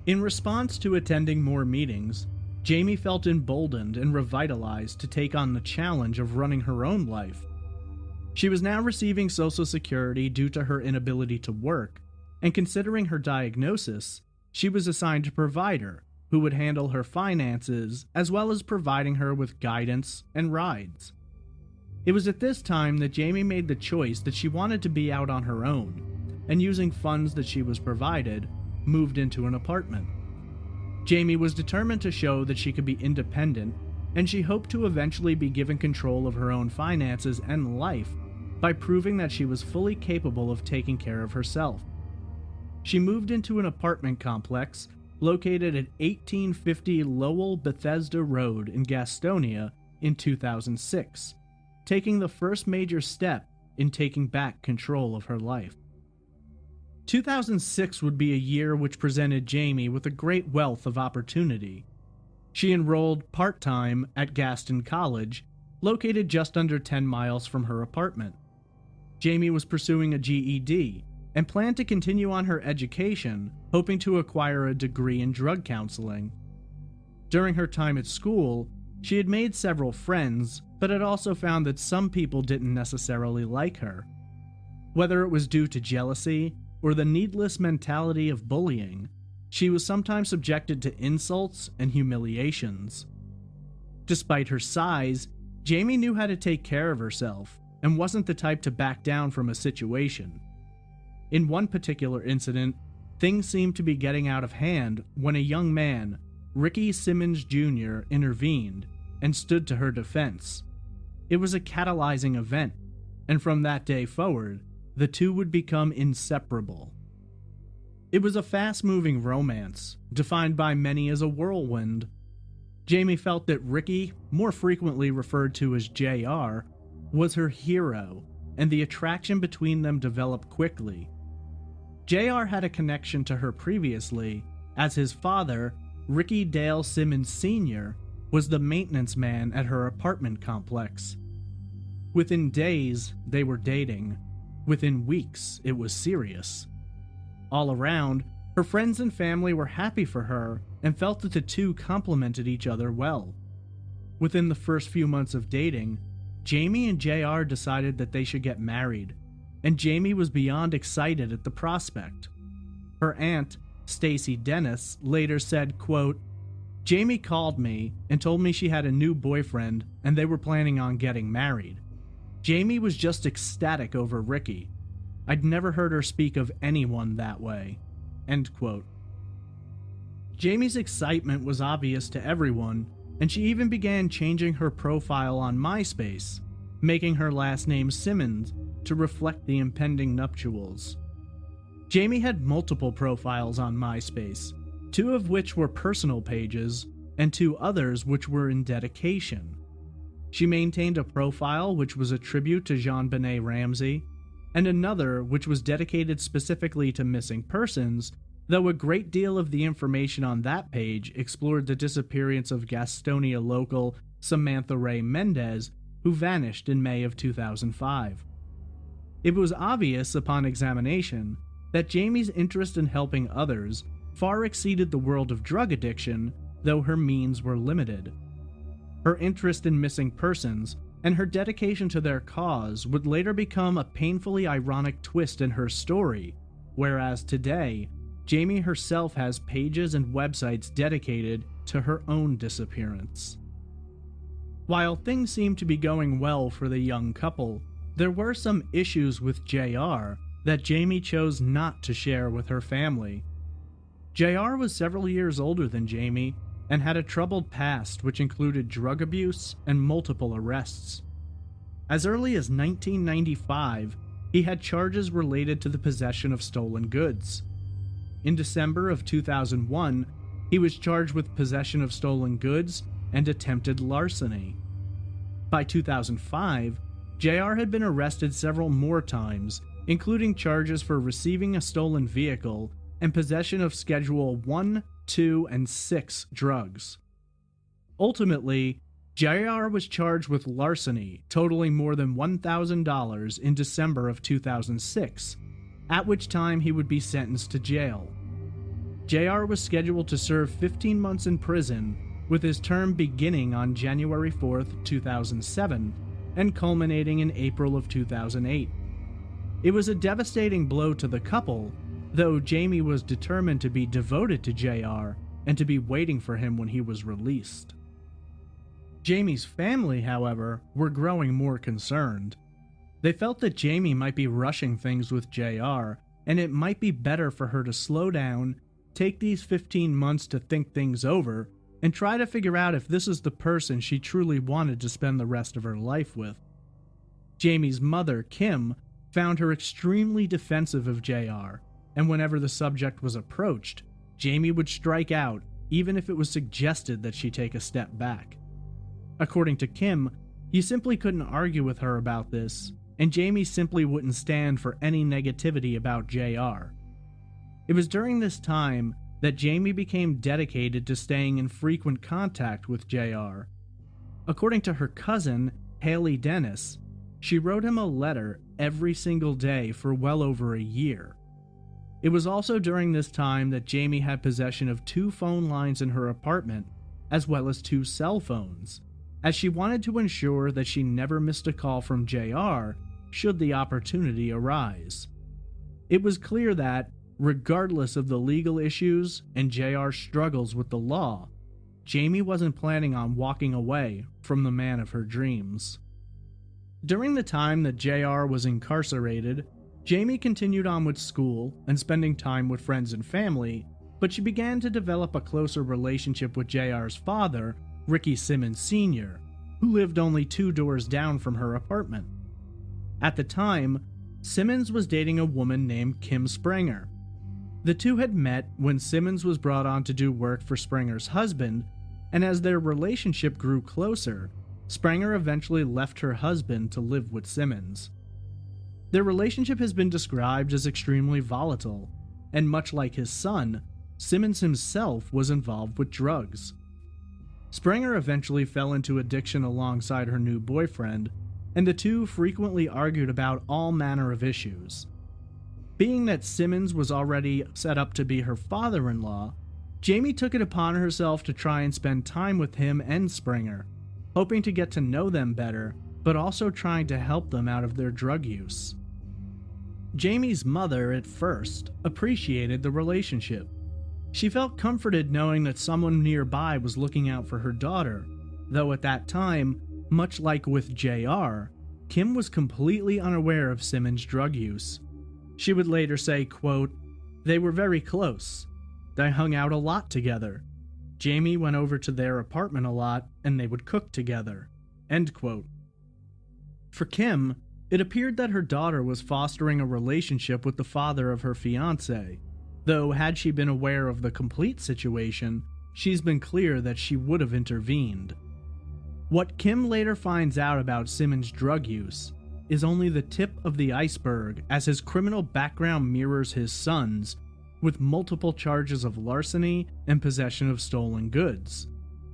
In response to attending more meetings, Jamie felt emboldened and revitalized to take on the challenge of running her own life. She was now receiving Social Security due to her inability to work, and considering her diagnosis, she was assigned a provider who would handle her finances as well as providing her with guidance and rides. It was at this time that Jamie made the choice that she wanted to be out on her own, and using funds that she was provided, moved into an apartment. Jamie was determined to show that she could be independent, and she hoped to eventually be given control of her own finances and life by proving that she was fully capable of taking care of herself. She moved into an apartment complex located at 1850 Lowell Bethesda Road in Gastonia in 2006, taking the first major step in taking back control of her life. 2006 would be a year which presented Jamie with a great wealth of opportunity. She enrolled part-time at Gaston College, located just under 10 miles from her apartment. Jamie was pursuing a GED and planned to continue on her education, hoping to acquire a degree in drug counseling. During her time at school, she had made several friends, but had also found that some people didn't necessarily like her. Whether it was due to jealousy or the needless mentality of bullying, she was sometimes subjected to insults and humiliations. Despite her size, Jamie knew how to take care of herself and wasn't the type to back down from a situation. In one particular incident, things seemed to be getting out of hand when a young man, Ricky Simmons Jr., intervened and stood to her defense. It was a catalyzing event, and from that day forward, the two would become inseparable. It was a fast-moving romance, defined by many as a whirlwind. Jamie felt that Ricky, more frequently referred to as JR, was her hero, and the attraction between them developed quickly. JR had a connection to her previously, as his father, Ricky Dale Simmons Sr., was the maintenance man at her apartment complex. Within days, they were dating. Within weeks, it was serious. All around, her friends and family were happy for her and felt that the two complemented each other well. Within the first few months of dating, Jamie and JR decided that they should get married. and Jamie was beyond excited at the prospect. Her aunt, Stacy Dennis, later said, quote, "Jamie called me and told me she had a new boyfriend and they were planning on getting married. Jamie was just ecstatic over Ricky. I'd never heard her speak of anyone that way." End quote. Jamie's excitement was obvious to everyone, and she even began changing her profile on MySpace, making her last name Simmons to reflect the impending nuptials. Jamie had multiple profiles on MySpace, 2 of which were personal pages, and 2 others which were in dedication. She maintained a profile which was a tribute to JonBenet Ramsey, and another which was dedicated specifically to missing persons, though a great deal of the information on that page explored the disappearance of Gastonia local Samantha Ray Mendez, who vanished in May of 2005. It was obvious upon examination that Jamie's interest in helping others far exceeded the world of drug addiction, though her means were limited. Her interest in missing persons and her dedication to their cause would later become a painfully ironic twist in her story, whereas today, Jamie herself has pages and websites dedicated to her own disappearance. While things seemed to be going well for the young couple, there were some issues with JR that Jamie chose not to share with her family. JR was several years older than Jamie and had a troubled past which included drug abuse and multiple arrests. As early as 1995, he had charges related to the possession of stolen goods. In December of 2001, he was charged with possession of stolen goods and attempted larceny. By 2005, JR had been arrested several more times, including charges for receiving a stolen vehicle and possession of Schedule 1, 2, and 6 drugs. Ultimately, JR was charged with larceny totaling more than $1,000 in December of 2006, at which time he would be sentenced to jail. JR was scheduled to serve 15 months in prison, with his term beginning on January 4, 2007, and culminating in April of 2008. It was a devastating blow to the couple, though Jamie was determined to be devoted to JR and to be waiting for him when he was released. Jamie's family, however, were growing more concerned. They felt that Jamie might be rushing things with JR, and it might be better for her to slow down, take these 15 months to think things over, and try to figure out if this is the person she truly wanted to spend the rest of her life with. Jamie's mother, Kim, found her extremely defensive of JR, and whenever the subject was approached, Jamie would strike out, even if it was suggested that she take a step back. According to Kim, he simply couldn't argue with her about this, and Jamie simply wouldn't stand for any negativity about JR. It was during this time that Jamie became dedicated to staying in frequent contact with JR. According to her cousin, Haley Dennis, she wrote him a letter every single day for well over a year. It was also during this time that Jamie had possession of 2 phone lines in her apartment, as well as 2 cell phones, as she wanted to ensure that she never missed a call from JR should the opportunity arise. It was clear that, regardless of the legal issues and JR's struggles with the law, Jamie wasn't planning on walking away from the man of her dreams. During the time that JR was incarcerated, Jamie continued on with school and spending time with friends and family, but she began to develop a closer relationship with JR's father, Ricky Simmons Sr., who lived only 2 doors down from her apartment. At the time, Simmons was dating a woman named Kim Springer. The two had met when Simmons was brought on to do work for Springer's husband, and as their relationship grew closer, Springer eventually left her husband to live with Simmons. Their relationship has been described as extremely volatile, and much like his son, Simmons himself was involved with drugs. Springer eventually fell into addiction alongside her new boyfriend, and the two frequently argued about all manner of issues. Being that Simmons was already set up to be her father-in-law, Jamie took it upon herself to try and spend time with him and Springer, hoping to get to know them better, but also trying to help them out of their drug use. Jamie's mother, at first, appreciated the relationship. She felt comforted knowing that someone nearby was looking out for her daughter, though at that time, much like with JR, Kim was completely unaware of Simmons' drug use. She would later say, quote, "They were very close. They hung out a lot together. Jamie went over to their apartment a lot and they would cook together." End quote. For Kim, it appeared that her daughter was fostering a relationship with the father of her fiancé, though had she been aware of the complete situation, she's been clear that she would have intervened. What Kim later finds out about Simmons' drug use is only the tip of the iceberg, as his criminal background mirrors his son's, with multiple charges of larceny and possession of stolen goods.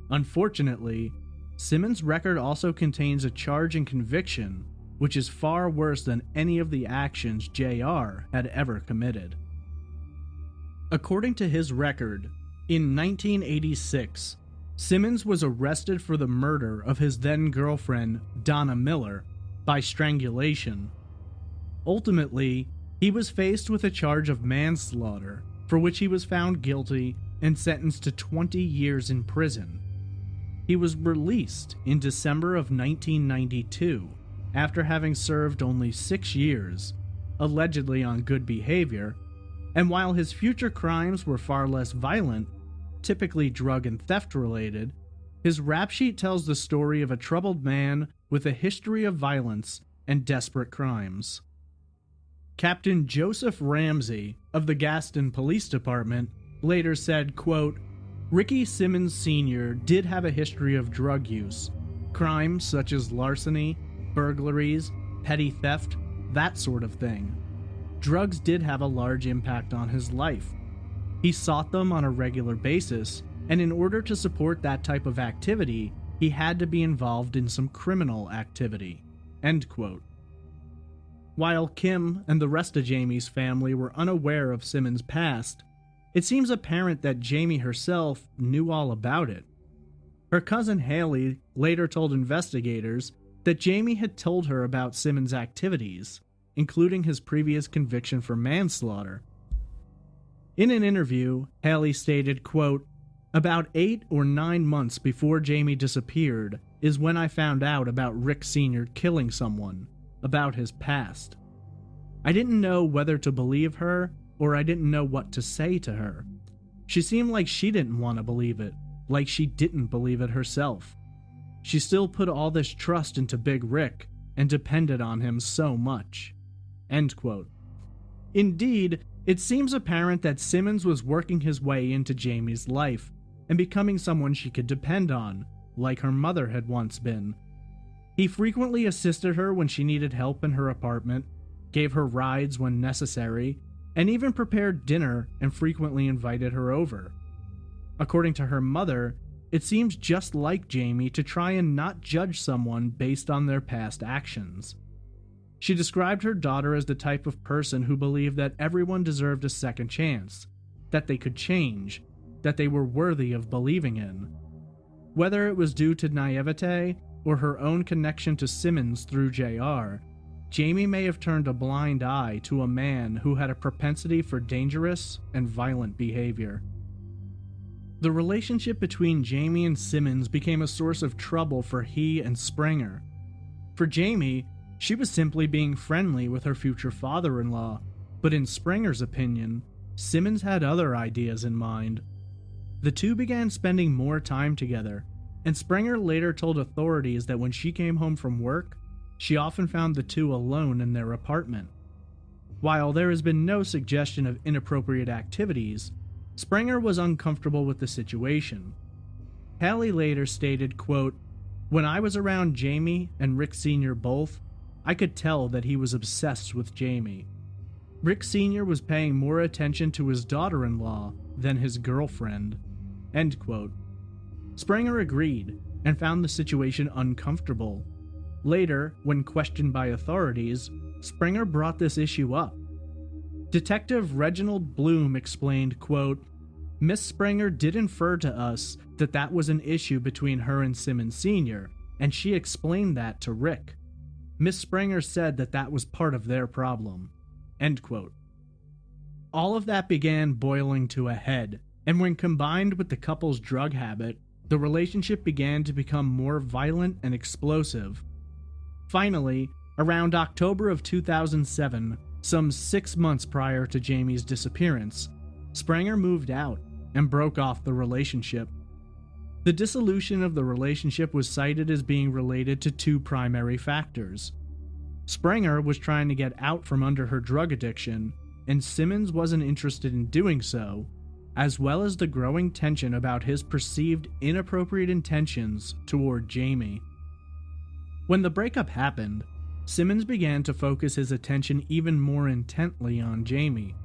Unfortunately, Simmons' record also contains a charge and conviction, which is far worse than any of the actions JR had ever committed. According to his record, in 1986, Simmons was arrested for the murder of his then-girlfriend, Donna Miller, by strangulation. Ultimately, he was faced with a charge of manslaughter, for which he was found guilty and sentenced to 20 years in prison. He was released in December of 1992, after having served only 6 years, allegedly on good behavior, and while his future crimes were far less violent, typically drug and theft related, his rap sheet tells the story of a troubled man with a history of violence and desperate crimes. Captain Joseph Ramsey of the Gaston Police Department later said, quote, "Ricky Simmons Sr. did have a history of drug use, crimes such as larceny, burglaries, petty theft, that sort of thing. Drugs did have a large impact on his life. He sought them on a regular basis, and in order to support that type of activity, he had to be involved in some criminal activity." End quote. While Kim and the rest of Jamie's family were unaware of Simmons' past, it seems apparent that Jamie herself knew all about it. Her cousin Haley later told investigators that Jamie had told her about Simmons' activities, including his previous conviction for manslaughter. In an interview, Haley stated, quote, "About 8 or 9 months before Jamie disappeared is when I found out about Rick Sr. killing someone, about his past. I didn't know whether to believe her or I didn't know what to say to her. She seemed like she didn't want to believe it, like she didn't believe it herself. She still put all this trust into Big Rick and depended on him so much." End quote. Indeed, it seems apparent that Simmons was working his way into Jamie's life and becoming someone she could depend on, like her mother had once been. He frequently assisted her when she needed help in her apartment, gave her rides when necessary, and even prepared dinner and frequently invited her over. According to her mother, it seems just like Jamie to try and not judge someone based on their past actions. She described her daughter as the type of person who believed that everyone deserved a second chance, that they could change, that they were worthy of believing in. Whether it was due to naivete or her own connection to Simmons through JR, Jamie may have turned a blind eye to a man who had a propensity for dangerous and violent behavior. The relationship between Jamie and Simmons became a source of trouble for he and Springer. For Jamie, she was simply being friendly with her future father-in-law, but in Springer's opinion, Simmons had other ideas in mind. The two began spending more time together, and Springer later told authorities that when she came home from work, she often found the two alone in their apartment. While there has been no suggestion of inappropriate activities, Springer was uncomfortable with the situation. Haley later stated, quote, "When I was around Jamie and Rick Sr. both, I could tell that he was obsessed with Jamie. Rick Sr. was paying more attention to his daughter-in-law than his girlfriend." End quote. Springer agreed and found the situation uncomfortable. Later, when questioned by authorities, Springer brought this issue up. Detective Reginald Bloom explained, quote, "Miss Springer did infer to us that that was an issue between her and Simmons Sr., and she explained that to Rick. Miss Springer said that that was part of their problem." End quote. All of that began boiling to a head, and when combined with the couple's drug habit, the relationship began to become more violent and explosive. Finally, around October of 2007, some 6 months prior to Jamie's disappearance, Spranger moved out and broke off the relationship. The dissolution of the relationship was cited as being related to two primary factors. Spranger was trying to get out from under her drug addiction, and Simmons wasn't interested in doing so, as well as the growing tension about his perceived inappropriate intentions toward Jamie. When the breakup happened, Simmons began to focus his attention even more intently on Jamie.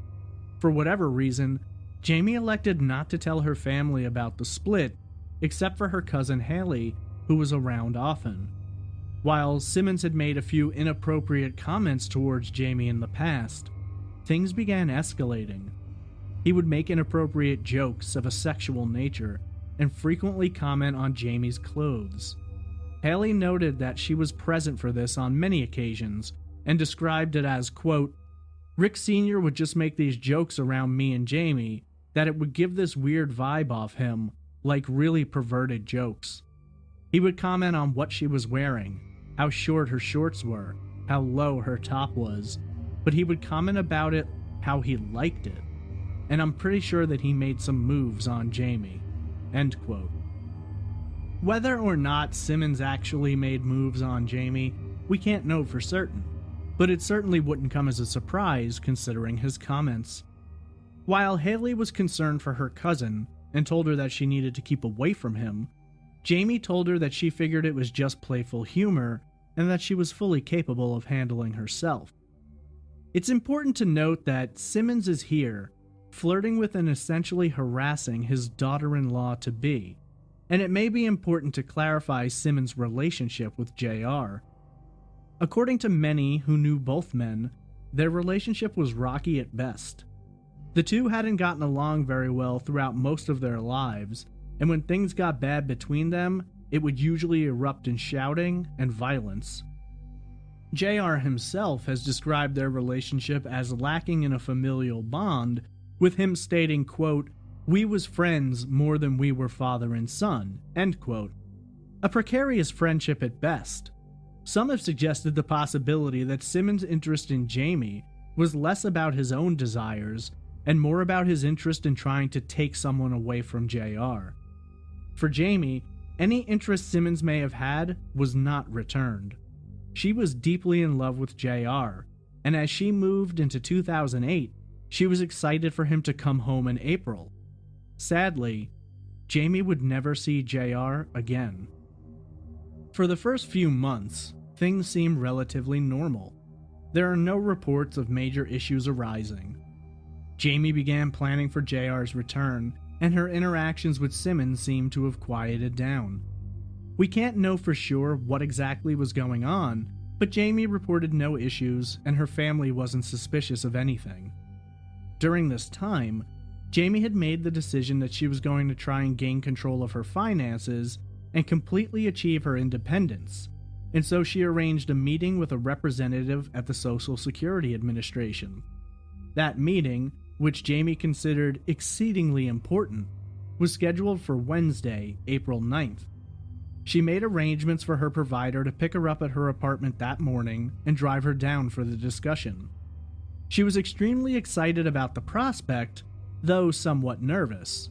For whatever reason, Jamie elected not to tell her family about the split, except for her cousin Haley, who was around often. While Simmons had made a few inappropriate comments towards Jamie in the past, things began escalating. He would make inappropriate jokes of a sexual nature and frequently comment on Jamie's clothes. Haley noted that she was present for this on many occasions and described it as, quote, "Rick Sr. would just make these jokes around me and Jamie that it would give this weird vibe off him, like really perverted jokes. He would comment on what she was wearing, how short her shorts were, how low her top was, but he would comment about it how he liked it. And I'm pretty sure that he made some moves on Jamie." End quote. Whether or not Simmons actually made moves on Jamie, we can't know for certain, but it certainly wouldn't come as a surprise considering his comments. While Haley was concerned for her cousin and told her that she needed to keep away from him, Jamie told her that she figured it was just playful humor and that she was fully capable of handling herself. It's important to note that Simmons is here, flirting with and essentially harassing his daughter-in-law-to-be, and it may be important to clarify Simmons' relationship with JR. According to many who knew both men, their relationship was rocky at best. The two hadn't gotten along very well throughout most of their lives, and when things got bad between them, it would usually erupt in shouting and violence. JR himself has described their relationship as lacking in a familial bond, with him stating, quote, "We was friends more than we were father and son," end quote. A precarious friendship at best. Some have suggested the possibility that Simmons' interest in Jamie was less about his own desires and more about his interest in trying to take someone away from JR. For Jamie, any interest Simmons may have had was not returned. She was deeply in love with JR, and as she moved into 2008, she was excited for him to come home in April. Sadly, Jamie would never see JR again. For the first few months, things seem relatively normal. There are no reports of major issues arising. Jamie began planning for JR's return, and her interactions with Simmons seemed to have quieted down. We can't know for sure what exactly was going on, but Jamie reported no issues and her family wasn't suspicious of anything. During this time, Jamie had made the decision that she was going to try and gain control of her finances and completely achieve her independence, and so she arranged a meeting with a representative at the Social Security Administration. That meeting, which Jamie considered exceedingly important, was scheduled for Wednesday, April 9th. She made arrangements for her provider to pick her up at her apartment that morning and drive her down for the discussion. She was extremely excited about the prospect, though somewhat nervous.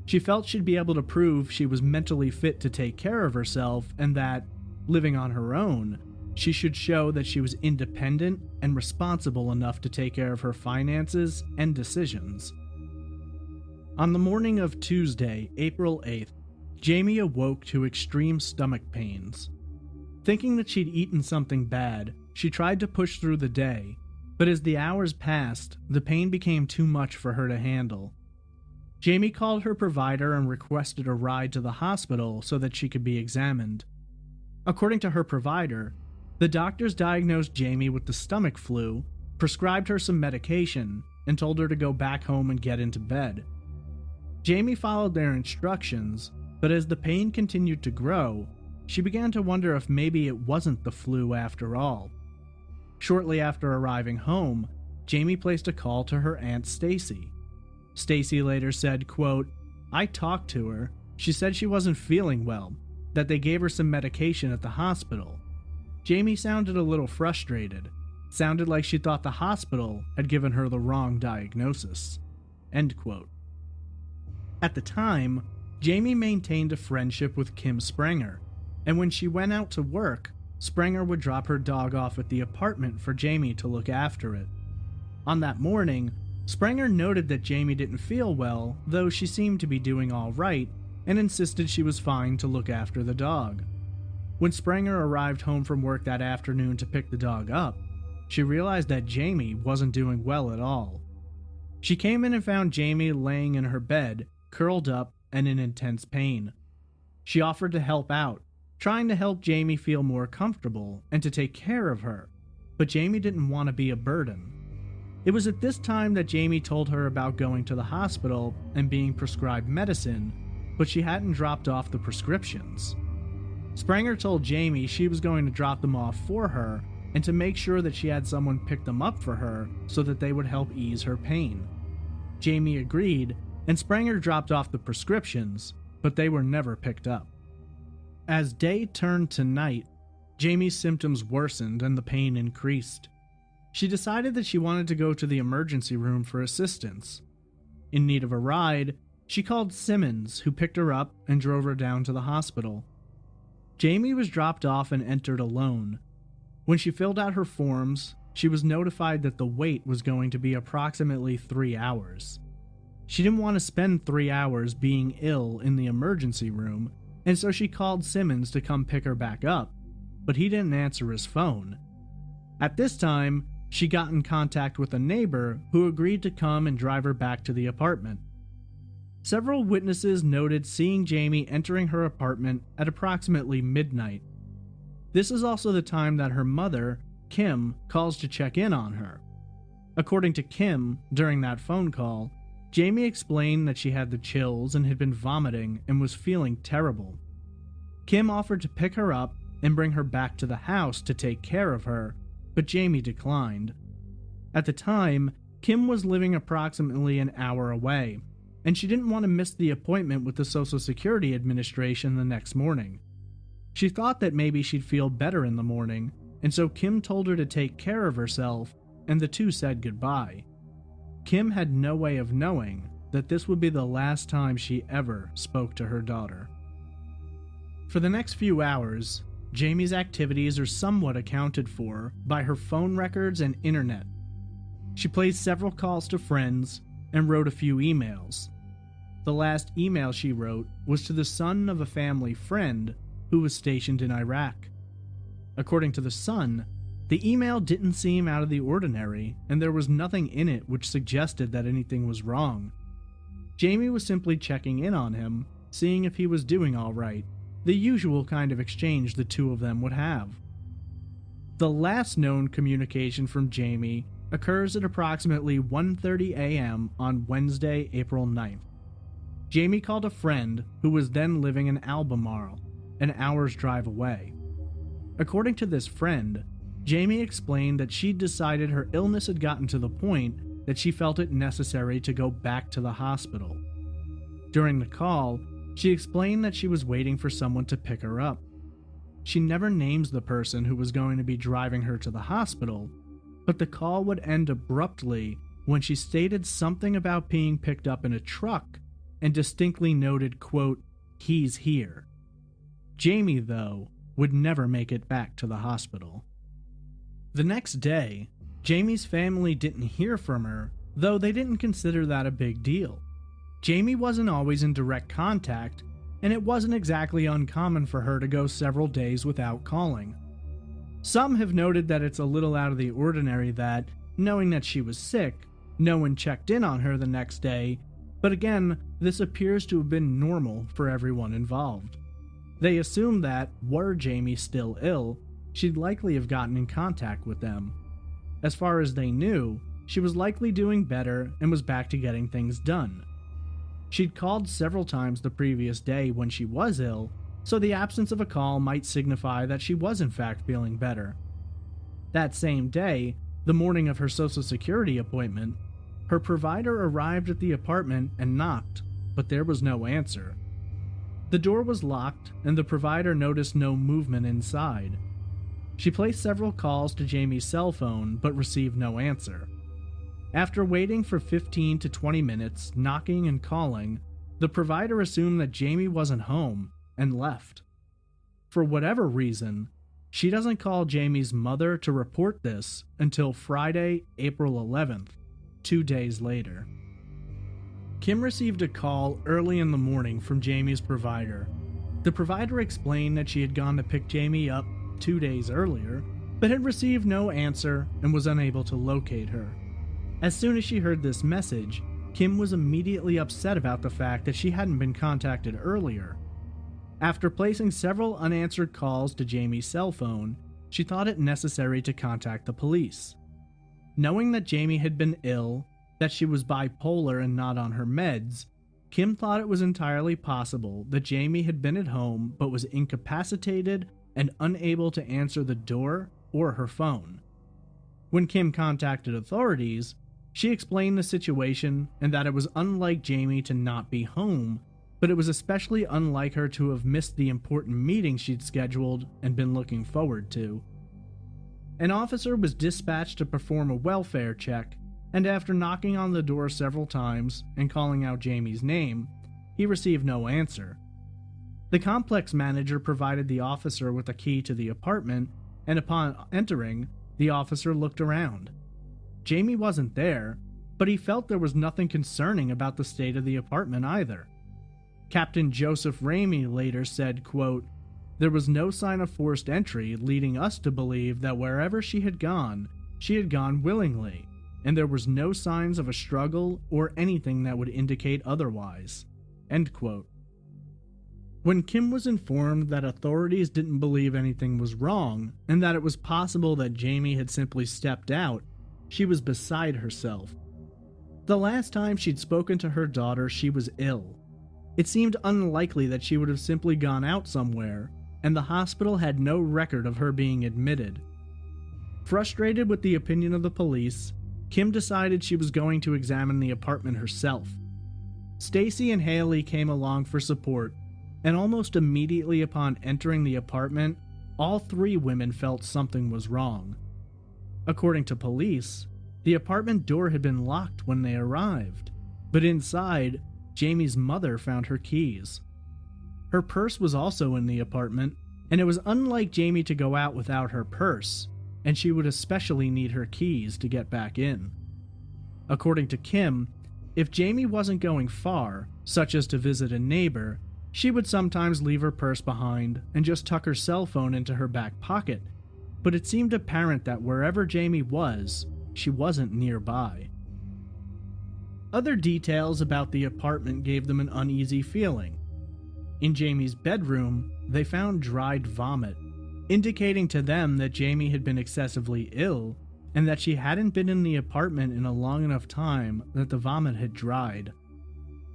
She felt she'd be able to prove she was mentally fit to take care of herself and that, living on her own, she should show that she was independent and responsible enough to take care of her finances and decisions. On the morning of Tuesday, April 8th, Jamie awoke to extreme stomach pains. Thinking that she'd eaten something bad, she tried to push through the day, but as the hours passed, the pain became too much for her to handle. Jamie called her provider and requested a ride to the hospital so that she could be examined. According to her provider, the doctors diagnosed Jamie with the stomach flu, prescribed her some medication, and told her to go back home and get into bed. Jamie followed their instructions, but as the pain continued to grow, she began to wonder if maybe it wasn't the flu after all. Shortly after arriving home, Jamie placed a call to her Aunt Stacy. Stacy later said, quote, "I talked to her. She said she wasn't feeling well, that they gave her some medication at the hospital. Jamie sounded a little frustrated. Sounded like she thought the hospital had given her the wrong diagnosis." End quote. At the time, Jamie maintained a friendship with Kim Sprenger, and when she went out to work, Sprenger would drop her dog off at the apartment for Jamie to look after it. On that morning, Sprenger noted that Jamie didn't feel well, though she seemed to be doing all right, and insisted she was fine to look after the dog. When Sprenger arrived home from work that afternoon to pick the dog up, she realized that Jamie wasn't doing well at all. She came in and found Jamie laying in her bed, curled up and in intense pain. She offered to help out, trying to help Jamie feel more comfortable and to take care of her, but Jamie didn't want to be a burden. It was at this time that Jamie told her about going to the hospital and being prescribed medicine, but she hadn't dropped off the prescriptions. Sprenger told Jamie she was going to drop them off for her and to make sure that she had someone pick them up for her so that they would help ease her pain. Jamie agreed, and Sprenger dropped off the prescriptions, but they were never picked up. As day turned to night, Jamie's symptoms worsened and the pain increased. She decided that she wanted to go to the emergency room for assistance. In need of a ride, she called Simmons, who picked her up and drove her down to the hospital. Jamie was dropped off and entered alone. When she filled out her forms, she was notified that the wait was going to be approximately 3 hours. She didn't want to spend 3 hours being ill in the emergency room, and so she called Simmons to come pick her back up, but he didn't answer his phone. At this time, she got in contact with a neighbor who agreed to come and drive her back to the apartment. Several witnesses noted seeing Jamie entering her apartment at approximately midnight. This is also the time that her mother, Kim, calls to check in on her. According to Kim, during that phone call, Jamie explained that she had the chills and had been vomiting and was feeling terrible. Kim offered to pick her up and bring her back to the house to take care of her, but Jamie declined. At the time, Kim was living approximately an hour away, and she didn't want to miss the appointment with the Social Security Administration the next morning. She thought that maybe she'd feel better in the morning, and so Kim told her to take care of herself, and the two said goodbye. Kim had no way of knowing that this would be the last time she ever spoke to her daughter. For the next few hours, Jamie's activities are somewhat accounted for by her phone records and internet. She placed several calls to friends and wrote a few emails. The last email she wrote was to the son of a family friend who was stationed in Iraq. According to the son, the email didn't seem out of the ordinary, and there was nothing in it which suggested that anything was wrong. Jamie was simply checking in on him, seeing if he was doing all right, the usual kind of exchange the two of them would have. The last known communication from Jamie occurs at approximately 1:30 a.m. on Wednesday, April 9th. Jamie called a friend who was then living in Albemarle, an hour's drive away. According to this friend, Jamie explained that she'd decided her illness had gotten to the point that she felt it necessary to go back to the hospital. During the call, she explained that she was waiting for someone to pick her up. She never names the person who was going to be driving her to the hospital, but the call would end abruptly when she stated something about being picked up in a truck and distinctly noted, quote, "He's here." Jamie, though, would never make it back to the hospital. The next day, Jamie's family didn't hear from her, though they didn't consider that a big deal. Jamie wasn't always in direct contact, and it wasn't exactly uncommon for her to go several days without calling. Some have noted that it's a little out of the ordinary that, knowing that she was sick, no one checked in on her the next day, but again, this appears to have been normal for everyone involved. They assumed that, were Jamie still ill, she'd likely have gotten in contact with them. As far as they knew, she was likely doing better and was back to getting things done. She'd called several times the previous day when she was ill, so the absence of a call might signify that she was in fact feeling better. That same day, The morning of her Social Security appointment, her provider arrived at the apartment and knocked, but there was no answer. The door was locked, and the provider noticed no movement inside. She placed several calls to Jamie's cell phone, but received no answer. After waiting for 15 to 20 minutes, knocking and calling, the provider assumed that Jamie wasn't home and left. For whatever reason, she doesn't call Jamie's mother to report this until Friday, April 11th, 2 days later. Kim received a call early in the morning from Jamie's provider. The provider explained that she had gone to pick Jamie up 2 days earlier, but had received no answer and was unable to locate her. As soon as she heard this message, Kim was immediately upset about the fact that she hadn't been contacted earlier. After placing several unanswered calls to Jamie's cell phone, she thought it necessary to contact the police. Knowing that Jamie had been ill, that she was bipolar and not on her meds, Kim thought it was entirely possible that Jamie had been at home but was incapacitated and unable to answer the door or her phone. When Kim contacted authorities, she explained the situation and that it was unlike Jamie to not be home, but it was especially unlike her to have missed the important meeting she'd scheduled and been looking forward to. An officer was dispatched to perform a welfare check, and after knocking on the door several times and calling out Jamie's name, he received no answer. The complex manager provided the officer with a key to the apartment, and upon entering, the officer looked around. Jamie wasn't there, but he felt there was nothing concerning about the state of the apartment either. Captain Joseph Ramey later said, quote, "There was no sign of forced entry, leading us to believe that wherever she had gone willingly, and there was no signs of a struggle or anything that would indicate otherwise." End quote. When Kim was informed that authorities didn't believe anything was wrong, and that it was possible that Jamie had simply stepped out, she was beside herself. The last time she'd spoken to her daughter, she was ill. It seemed unlikely that she would have simply gone out somewhere, and the hospital had no record of her being admitted. Frustrated with the opinion of the police, Kim decided she was going to examine the apartment herself. Stacy and Haley came along for support, and almost immediately upon entering the apartment, all three women felt something was wrong. According to police, the apartment door had been locked when they arrived, but inside, Jamie's mother found her keys. Her purse was also in the apartment, and it was unlike Jamie to go out without her purse, and she would especially need her keys to get back in. According to Kim, if Jamie wasn't going far, such as to visit a neighbor, she would sometimes leave her purse behind and just tuck her cell phone into her back pocket, but it seemed apparent that wherever Jamie was, she wasn't nearby. Other details about the apartment gave them an uneasy feeling. In Jamie's bedroom, they found dried vomit, indicating to them that Jamie had been excessively ill and that she hadn't been in the apartment in a long enough time that the vomit had dried.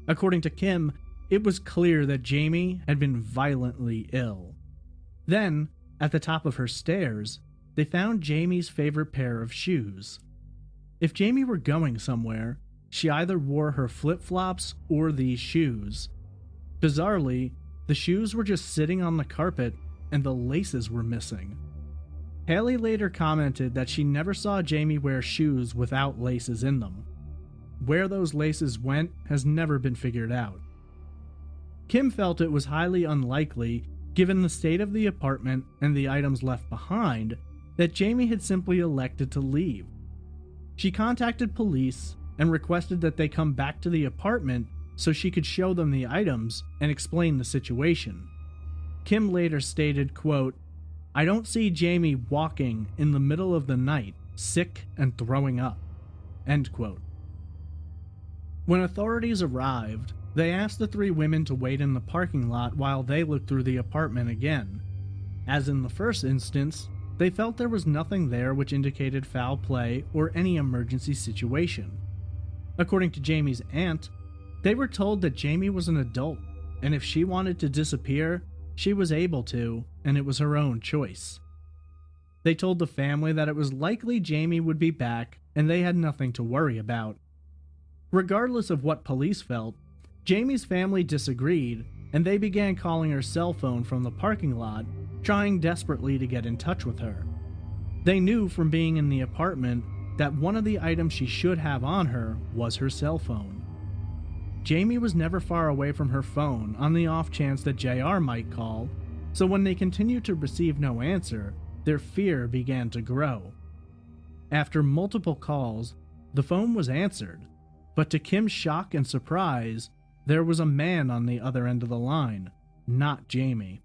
According to Kim, it was clear that Jamie had been violently ill. Then, at the top of her stairs, they found Jamie's favorite pair of shoes. If Jamie were going somewhere, she either wore her flip-flops or these shoes. Bizarrely, the shoes were just sitting on the carpet and the laces were missing. Haley later commented that she never saw Jamie wear shoes without laces in them. Where those laces went has never been figured out. Kim felt it was highly unlikely, given the state of the apartment and the items left behind, that Jamie had simply elected to leave. She contacted police and requested that they come back to the apartment so she could show them the items and explain the situation. Kim later stated, quote, "I don't see Jamie walking in the middle of the night, sick and throwing up." End quote. When authorities arrived, they asked the three women to wait in the parking lot while they looked through the apartment again. As in the first instance, they felt there was nothing there which indicated foul play or any emergency situation. According to Jamie's aunt, they were told that Jamie was an adult, and if she wanted to disappear, she was able to, and it was her own choice. They told the family that it was likely Jamie would be back and they had nothing to worry about. Regardless of what police felt, Jamie's family disagreed and they began calling her cell phone from the parking lot, trying desperately to get in touch with her. They knew from being in the apartment that one of the items she should have on her was her cell phone. Jamie was never far away from her phone on the off chance that JR might call, so when they continued to receive no answer, their fear began to grow. After multiple calls, the phone was answered, but to Kim's shock and surprise, there was a man on the other end of the line, not Jamie.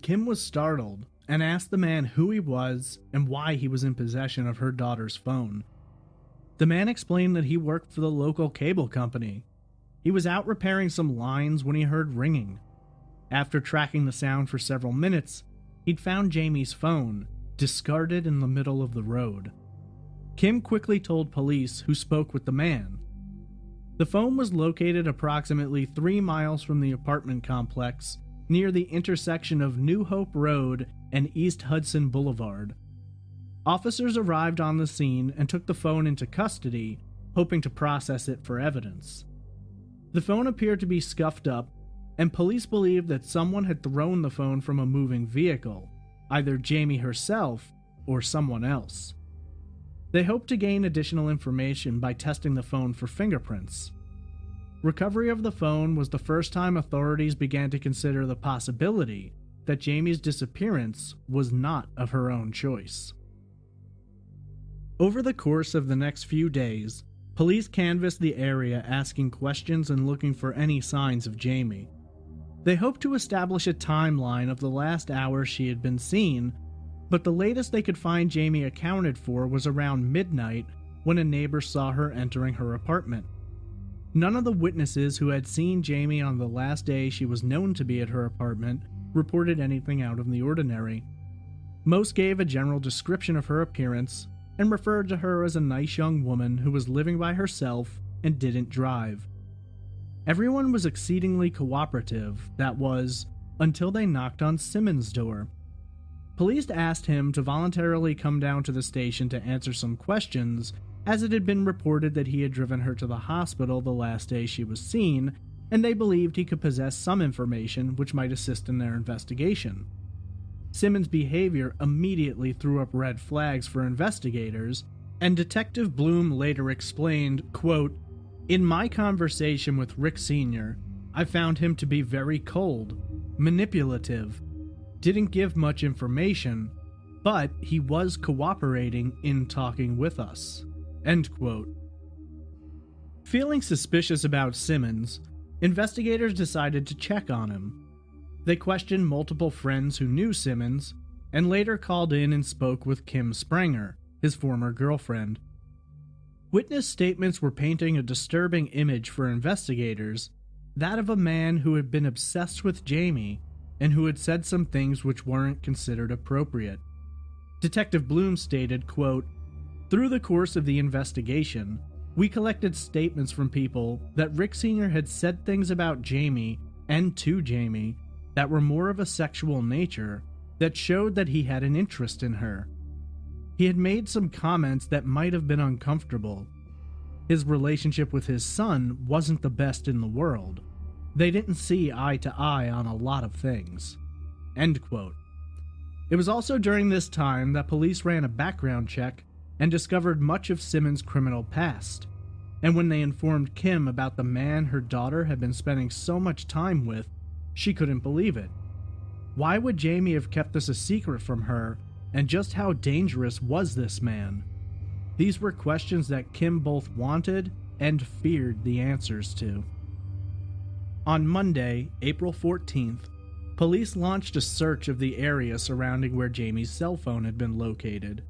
Kim was startled and asked the man who he was and why he was in possession of her daughter's phone. The man explained that he worked for the local cable company. He was out repairing some lines when he heard ringing. After tracking the sound for several minutes, he'd found Jamie's phone, discarded in the middle of the road. Kim quickly told police, who spoke with the man. The phone was located approximately 3 miles from the apartment complex, near the intersection of New Hope Road and East Hudson Boulevard. Officers arrived on the scene and took the phone into custody, hoping to process it for evidence. The phone appeared to be scuffed up, and police believed that someone had thrown the phone from a moving vehicle, either Jamie herself or someone else. They hoped to gain additional information by testing the phone for fingerprints. Recovery of the phone was the first time authorities began to consider the possibility that Jamie's disappearance was not of her own choice. Over the course of the next few days, police canvassed the area asking questions and looking for any signs of Jamie. They hoped to establish a timeline of the last hour she had been seen, but the latest they could find Jamie accounted for was around midnight when a neighbor saw her entering her apartment. None of the witnesses who had seen Jamie on the last day she was known to be at her apartment reported anything out of the ordinary. Most gave a general description of her appearance and referred to her as a nice young woman who was living by herself and didn't drive. Everyone was exceedingly cooperative, that was, until they knocked on Simmons' door. Police asked him to voluntarily come down to the station to answer some questions, as it had been reported that he had driven her to the hospital the last day she was seen, and they believed he could possess some information which might assist in their investigation. Simmons' behavior immediately threw up red flags for investigators, and Detective Bloom later explained, quote, "In my conversation with Rick Sr., I found him to be very cold, manipulative, didn't give much information, but he was cooperating in talking with us." End quote. Feeling suspicious about Simmons, investigators decided to check on him. They questioned multiple friends who knew Simmons, and later called in and spoke with Kim Sprenger, his former girlfriend. Witness statements were painting a disturbing image for investigators, that of a man who had been obsessed with Jamie and who had said some things which weren't considered appropriate. Detective Bloom stated, quote, "Through the course of the investigation, we collected statements from people that Rick Sr. had said things about Jamie and to Jamie that were more of a sexual nature that showed that he had an interest in her. He had made some comments that might have been uncomfortable. His relationship with his son wasn't the best in the world. They didn't see eye to eye on a lot of things." End quote. It was also during this time that police ran a background check and discovered much of Simmons' criminal past, and when they informed Kim about the man her daughter had been spending so much time with, she couldn't believe it. Why would Jamie have kept this a secret from her, and just how dangerous was this man? These were questions that Kim both wanted and feared the answers to. On Monday, April 14th, police launched a search of the area surrounding where Jamie's cell phone had been located.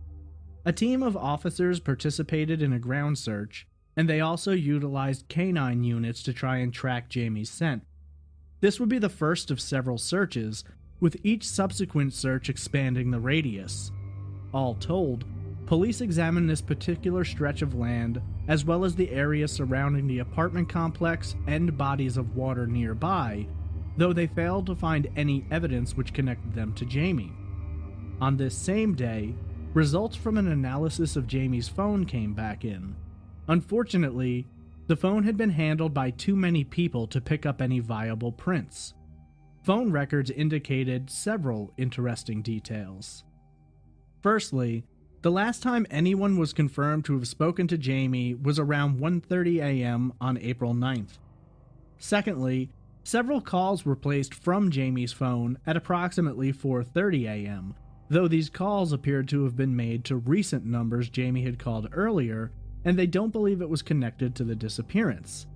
A team of officers participated in a ground search, and they also utilized canine units to try and track Jamie's scent. This would be the first of several searches, with each subsequent search expanding the radius. All told, police examined this particular stretch of land, as well as the area surrounding the apartment complex and bodies of water nearby, though they failed to find any evidence which connected them to Jamie. On this same day, results from an analysis of Jamie's phone came back in. Unfortunately, the phone had been handled by too many people to pick up any viable prints. Phone records indicated several interesting details. Firstly, the last time anyone was confirmed to have spoken to Jamie was around 1:30 a.m. on April 9th. Secondly, several calls were placed from Jamie's phone at approximately 4:30 a.m., though these calls appeared to have been made to recent numbers Jamie had called earlier, and they don't believe it was connected to the disappearance.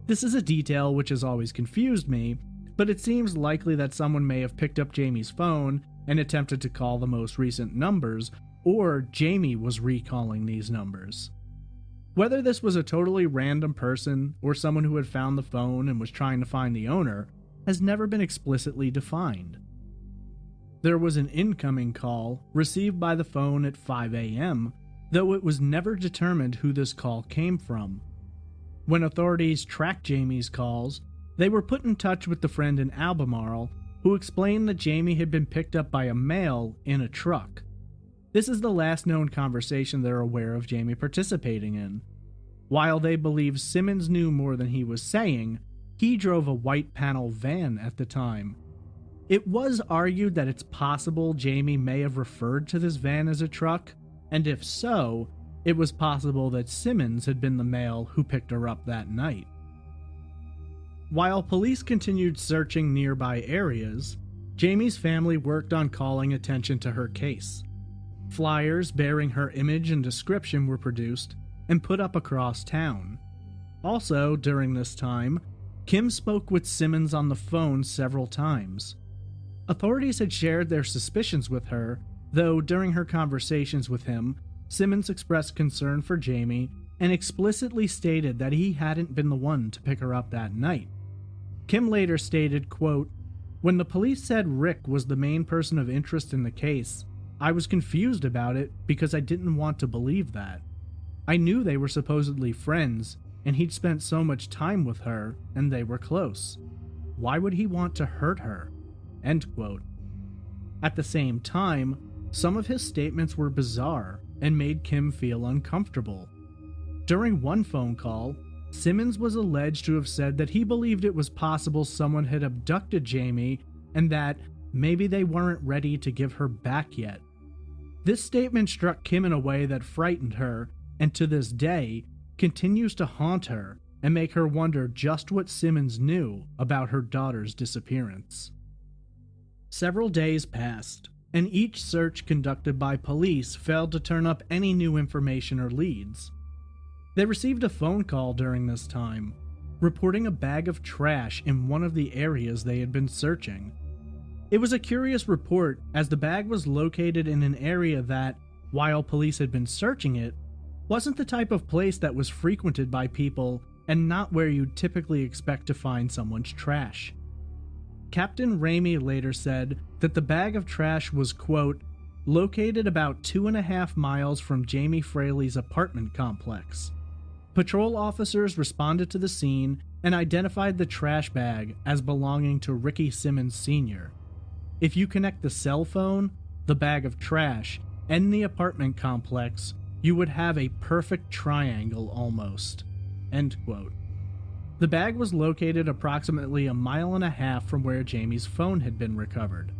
This is a detail which has always confused me, but it seems likely that someone may have picked up Jamie's phone and attempted to call the most recent numbers, or Jamie was recalling these numbers. Whether this was a totally random person or someone who had found the phone and was trying to find the owner has never been explicitly defined. There was an incoming call received by the phone at 5 a.m., though it was never determined who this call came from. When authorities tracked Jamie's calls, they were put in touch with the friend in Albemarle, who explained that Jamie had been picked up by a male in a truck. This is the last known conversation they're aware of Jamie participating in. While they believe Simmons knew more than he was saying, he drove a white panel van at the time. It was argued that it's possible Jamie may have referred to this van as a truck, and if so, it was possible that Simmons had been the male who picked her up that night. While police continued searching nearby areas, Jamie's family worked on calling attention to her case. Flyers bearing her image and description were produced and put up across town. Also, during this time, Kim spoke with Simmons on the phone several times. Authorities had shared their suspicions with her, though during her conversations with him, Simmons expressed concern for Jamie and explicitly stated that he hadn't been the one to pick her up that night. Kim later stated, quote, "When the police said Rick was the main person of interest in the case, I was confused about it because I didn't want to believe that. I knew they were supposedly friends, and he'd spent so much time with her, and they were close. Why would he want to hurt her?" End quote. At the same time, some of his statements were bizarre and made Kim feel uncomfortable. During one phone call, Simmons was alleged to have said that he believed it was possible someone had abducted Jamie and that maybe they weren't ready to give her back yet. This statement struck Kim in a way that frightened her, and to this day, continues to haunt her and make her wonder just what Simmons knew about her daughter's disappearance. Several days passed, and each search conducted by police failed to turn up any new information or leads. They received a phone call during this time, reporting a bag of trash in one of the areas they had been searching. It was a curious report, as the bag was located in an area that, while police had been searching it, wasn't the type of place that was frequented by people and not where you'd typically expect to find someone's trash. Captain Ramey later said that the bag of trash was, quote, located about 2.5 miles from Jamie Fraley's apartment complex. Patrol officers responded to the scene and identified the trash bag as belonging to Ricky Simmons Sr. If you connect the cell phone, the bag of trash, and the apartment complex, you would have a perfect triangle almost. End quote. The bag was located approximately 1.5 miles from where Jamie's phone had been recovered.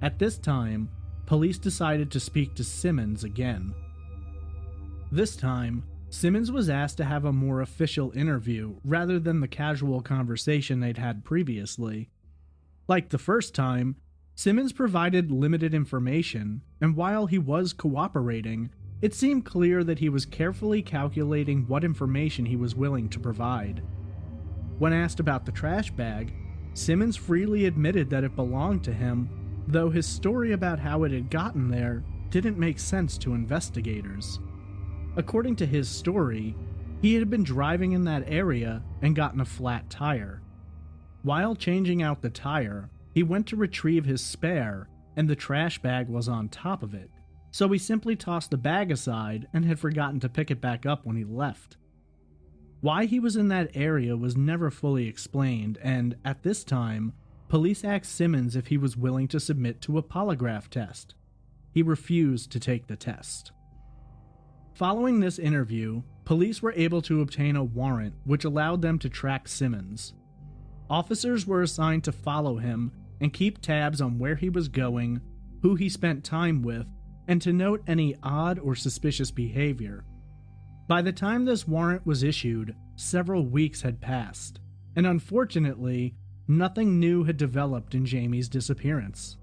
At this time, police decided to speak to Simmons again. This time, Simmons was asked to have a more official interview rather than the casual conversation they'd had previously. Like the first time, Simmons provided limited information, and while he was cooperating, it seemed clear that he was carefully calculating what information he was willing to provide. When asked about the trash bag, Simmons freely admitted that it belonged to him, though his story about how it had gotten there didn't make sense to investigators. According to his story, he had been driving in that area and gotten a flat tire. While changing out the tire, he went to retrieve his spare, and the trash bag was on top of it, so he simply tossed the bag aside and had forgotten to pick it back up when he left. Why he was in that area was never fully explained, and at this time, police asked Simmons if he was willing to submit to a polygraph test. he refused to take the test. Following this interview, police were able to obtain a warrant which allowed them to track Simmons. Officers were assigned to follow him and keep tabs on where he was going, who he spent time with, and to note any odd or suspicious behavior. By the time this warrant was issued, several weeks had passed, and unfortunately, nothing new had developed in Jamie's disappearance.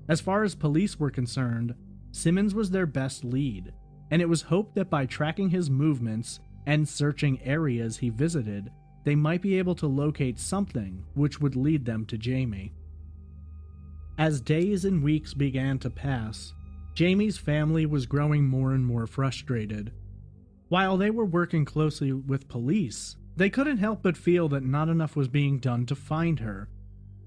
As far as police were concerned, Simmons was their best lead, and it was hoped that by tracking his movements and searching areas he visited, they might be able to locate something which would lead them to Jamie. As days and weeks began to pass, Jamie's family was growing more and more frustrated. While they were working closely with police, they couldn't help but feel that not enough was being done to find her.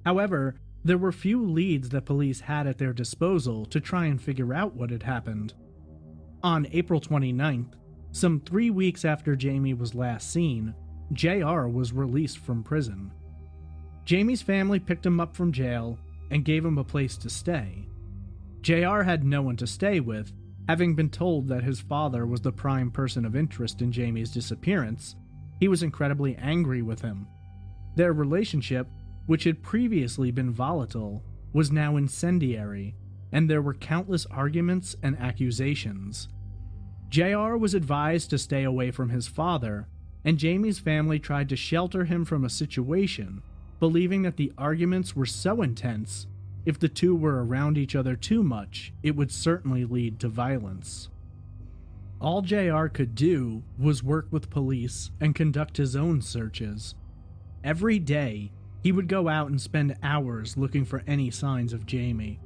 However, there were few leads that police had at their disposal to try and figure out what had happened. On April 29th, some 3 weeks after Jamie was last seen, JR was released from prison. Jamie's family picked him up from jail and gave him a place to stay. JR had no one to stay with, having been told that his father was the prime person of interest in Jamie's disappearance. He was incredibly angry with him. Their relationship, which had previously been volatile, was now incendiary, and there were countless arguments and accusations. JR was advised to stay away from his father, and Jamie's family tried to shelter him from a situation, believing that the arguments were so intense, if the two were around each other too much, it would certainly lead to violence. All JR could do was work with police and conduct his own searches. Every day, he would go out and spend hours looking for any signs of Jamie.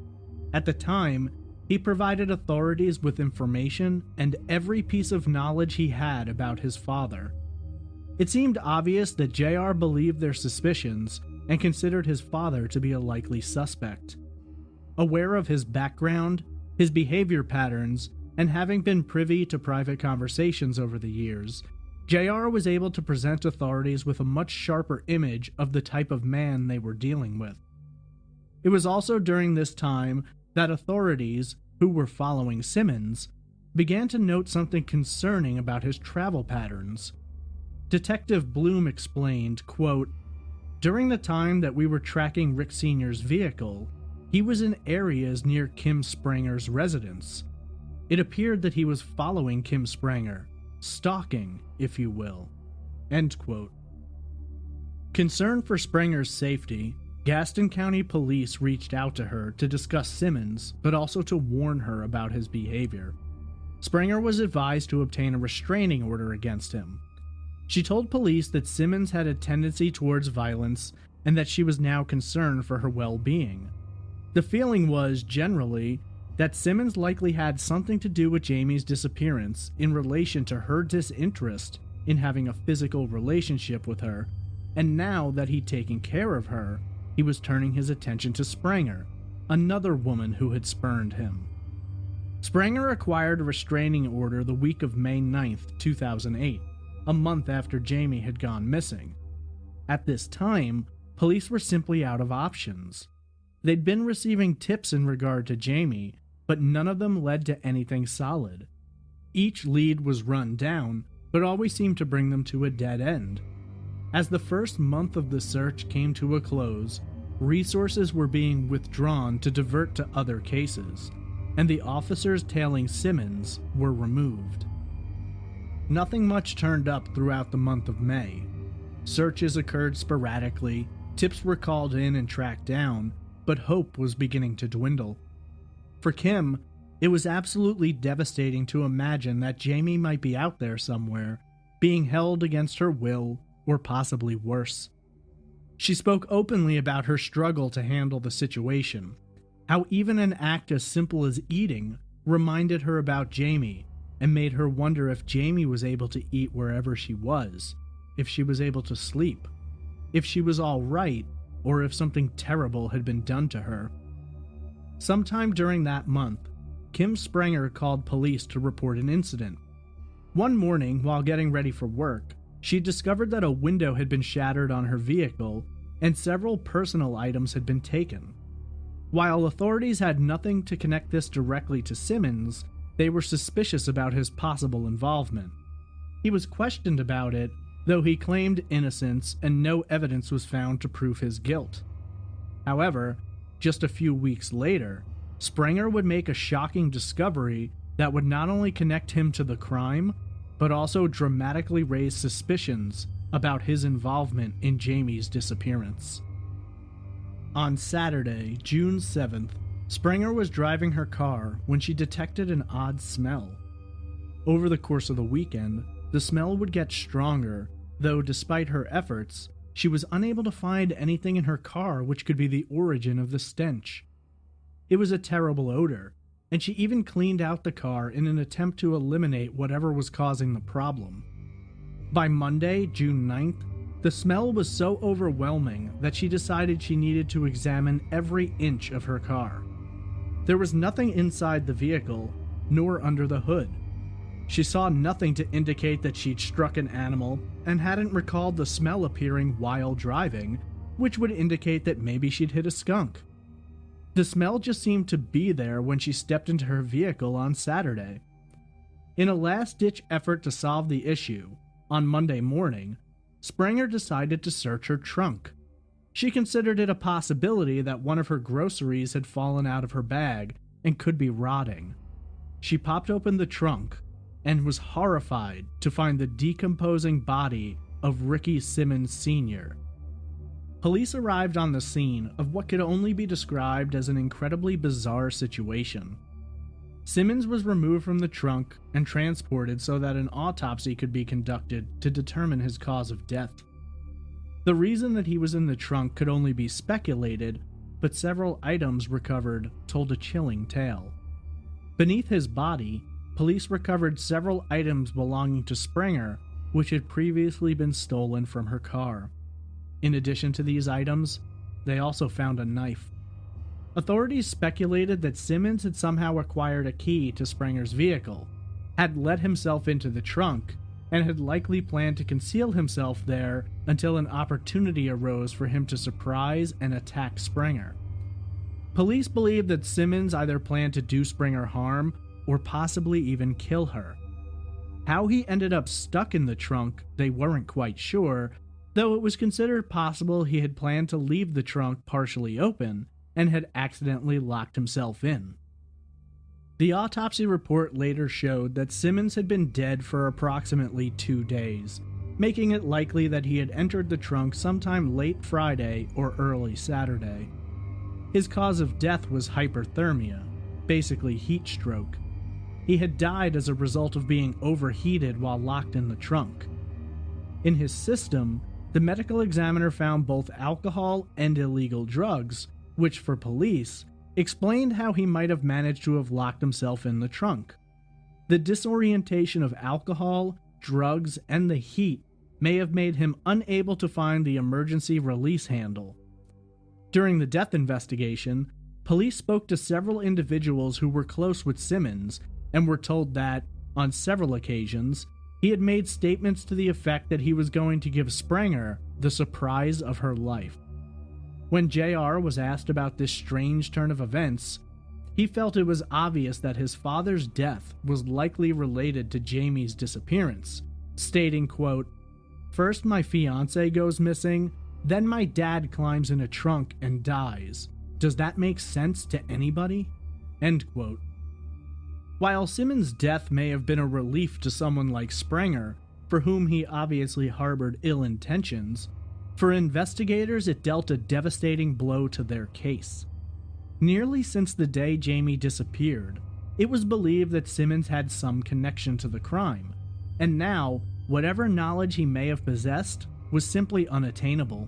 At the time, he provided authorities with information and every piece of knowledge he had about his father. It seemed obvious that JR believed their suspicions and considered his father to be a likely suspect. Aware of his background, his behavior patterns, and having been privy to private conversations over the years, JR was able to present authorities with a much sharper image of the type of man they were dealing with. It was also during this time that authorities, who were following Simmons, began to note something concerning about his travel patterns. Detective Bloom explained, quote, "During the time that we were tracking Rick Sr.'s vehicle, he was in areas near Kim Spranger's residence. It appeared that he was following Kim Spranger, stalking, if you will." End quote. Concerned for Spranger's safety, Gaston County Police reached out to her to discuss Simmons, but also to warn her about his behavior. Spranger was advised to obtain a restraining order against him. She told police that Simmons had a tendency towards violence and that she was now concerned for her well-being. The feeling was, generally, that Simmons likely had something to do with Jamie's disappearance in relation to her disinterest in having a physical relationship with her, and now that he'd taken care of her, he was turning his attention to Spranger, another woman who had spurned him. Spranger acquired a restraining order the week of May 9th, 2008, a month after Jamie had gone missing. At this time, police were simply out of options. They'd been receiving tips in regard to Jamie, but none of them led to anything solid. Each lead was run down, but always seemed to bring them to a dead end. As the first month of the search came to a close, resources were being withdrawn to divert to other cases, and the officers tailing Simmons were removed. Nothing much turned up throughout the month of May. Searches occurred sporadically, tips were called in and tracked down, but hope was beginning to dwindle. For Kim, it was absolutely devastating to imagine that Jamie might be out there somewhere, being held against her will, or possibly worse. She spoke openly about her struggle to handle the situation, how even an act as simple as eating reminded her about Jamie and made her wonder if Jamie was able to eat wherever she was, if she was able to sleep, if she was all right, or if something terrible had been done to her. Sometime during that month, Kim Spranger called police to report an incident. One morning, while getting ready for work, she discovered that a window had been shattered on her vehicle and several personal items had been taken. While authorities had nothing to connect this directly to Simmons, they were suspicious about his possible involvement. He was questioned about it, though he claimed innocence and no evidence was found to prove his guilt. However, just a few weeks later, Sprenger would make a shocking discovery that would not only connect him to the crime, but also dramatically raise suspicions about his involvement in Jamie's disappearance. On Saturday, June 7th, Sprenger was driving her car when she detected an odd smell. Over the course of the weekend, the smell would get stronger, though despite her efforts, she was unable to find anything in her car which could be the origin of the stench. It was a terrible odor, and she even cleaned out the car in an attempt to eliminate whatever was causing the problem. By Monday, June 9th, the smell was so overwhelming that she decided she needed to examine every inch of her car. There was nothing inside the vehicle, nor under the hood. She saw nothing to indicate that she'd struck an animal and hadn't recalled the smell appearing while driving, which would indicate that maybe she'd hit a skunk. The smell just seemed to be there when she stepped into her vehicle on Saturday. In a last-ditch effort to solve the issue, on Monday morning, Sprenger decided to search her trunk. She considered it a possibility that one of her groceries had fallen out of her bag and could be rotting. She popped open the trunk and was horrified to find the decomposing body of Ricky Simmons Sr. Police arrived on the scene of what could only be described as an incredibly bizarre situation. Simmons was removed from the trunk and transported so that an autopsy could be conducted to determine his cause of death. The reason that he was in the trunk could only be speculated, but several items recovered told a chilling tale. Beneath his body, police recovered several items belonging to Sprenger, which had previously been stolen from her car. In addition to these items, they also found a knife. Authorities speculated that Simmons had somehow acquired a key to Sprenger's vehicle, had let himself into the trunk, and had likely planned to conceal himself there until an opportunity arose for him to surprise and attack Sprenger. Police believed that Simmons either planned to do Sprenger harm or possibly even kill her. How he ended up stuck in the trunk, they weren't quite sure, though it was considered possible he had planned to leave the trunk partially open and had accidentally locked himself in. The autopsy report later showed that Simmons had been dead for approximately 2 days, making it likely that he had entered the trunk sometime late Friday or early Saturday. His cause of death was hyperthermia, basically heat stroke. He had died as a result of being overheated while locked in the trunk. In his system, the medical examiner found both alcohol and illegal drugs, which for police explained how he might have managed to have locked himself in the trunk. The disorientation of alcohol, drugs, and the heat may have made him unable to find the emergency release handle. During the death investigation, police spoke to several individuals who were close with Simmons and were told that, on several occasions, he had made statements to the effect that he was going to give Sprenger the surprise of her life. When JR was asked about this strange turn of events, he felt it was obvious that his father's death was likely related to Jamie's disappearance, stating, quote, "First my fiancé goes missing, then my dad climbs in a trunk and dies. Does that make sense to anybody?" End quote. While Simmons' death may have been a relief to someone like Sprenger, for whom he obviously harbored ill intentions, for investigators it dealt a devastating blow to their case. Nearly since the day Jamie disappeared, it was believed that Simmons had some connection to the crime, and now, whatever knowledge he may have possessed was simply unattainable.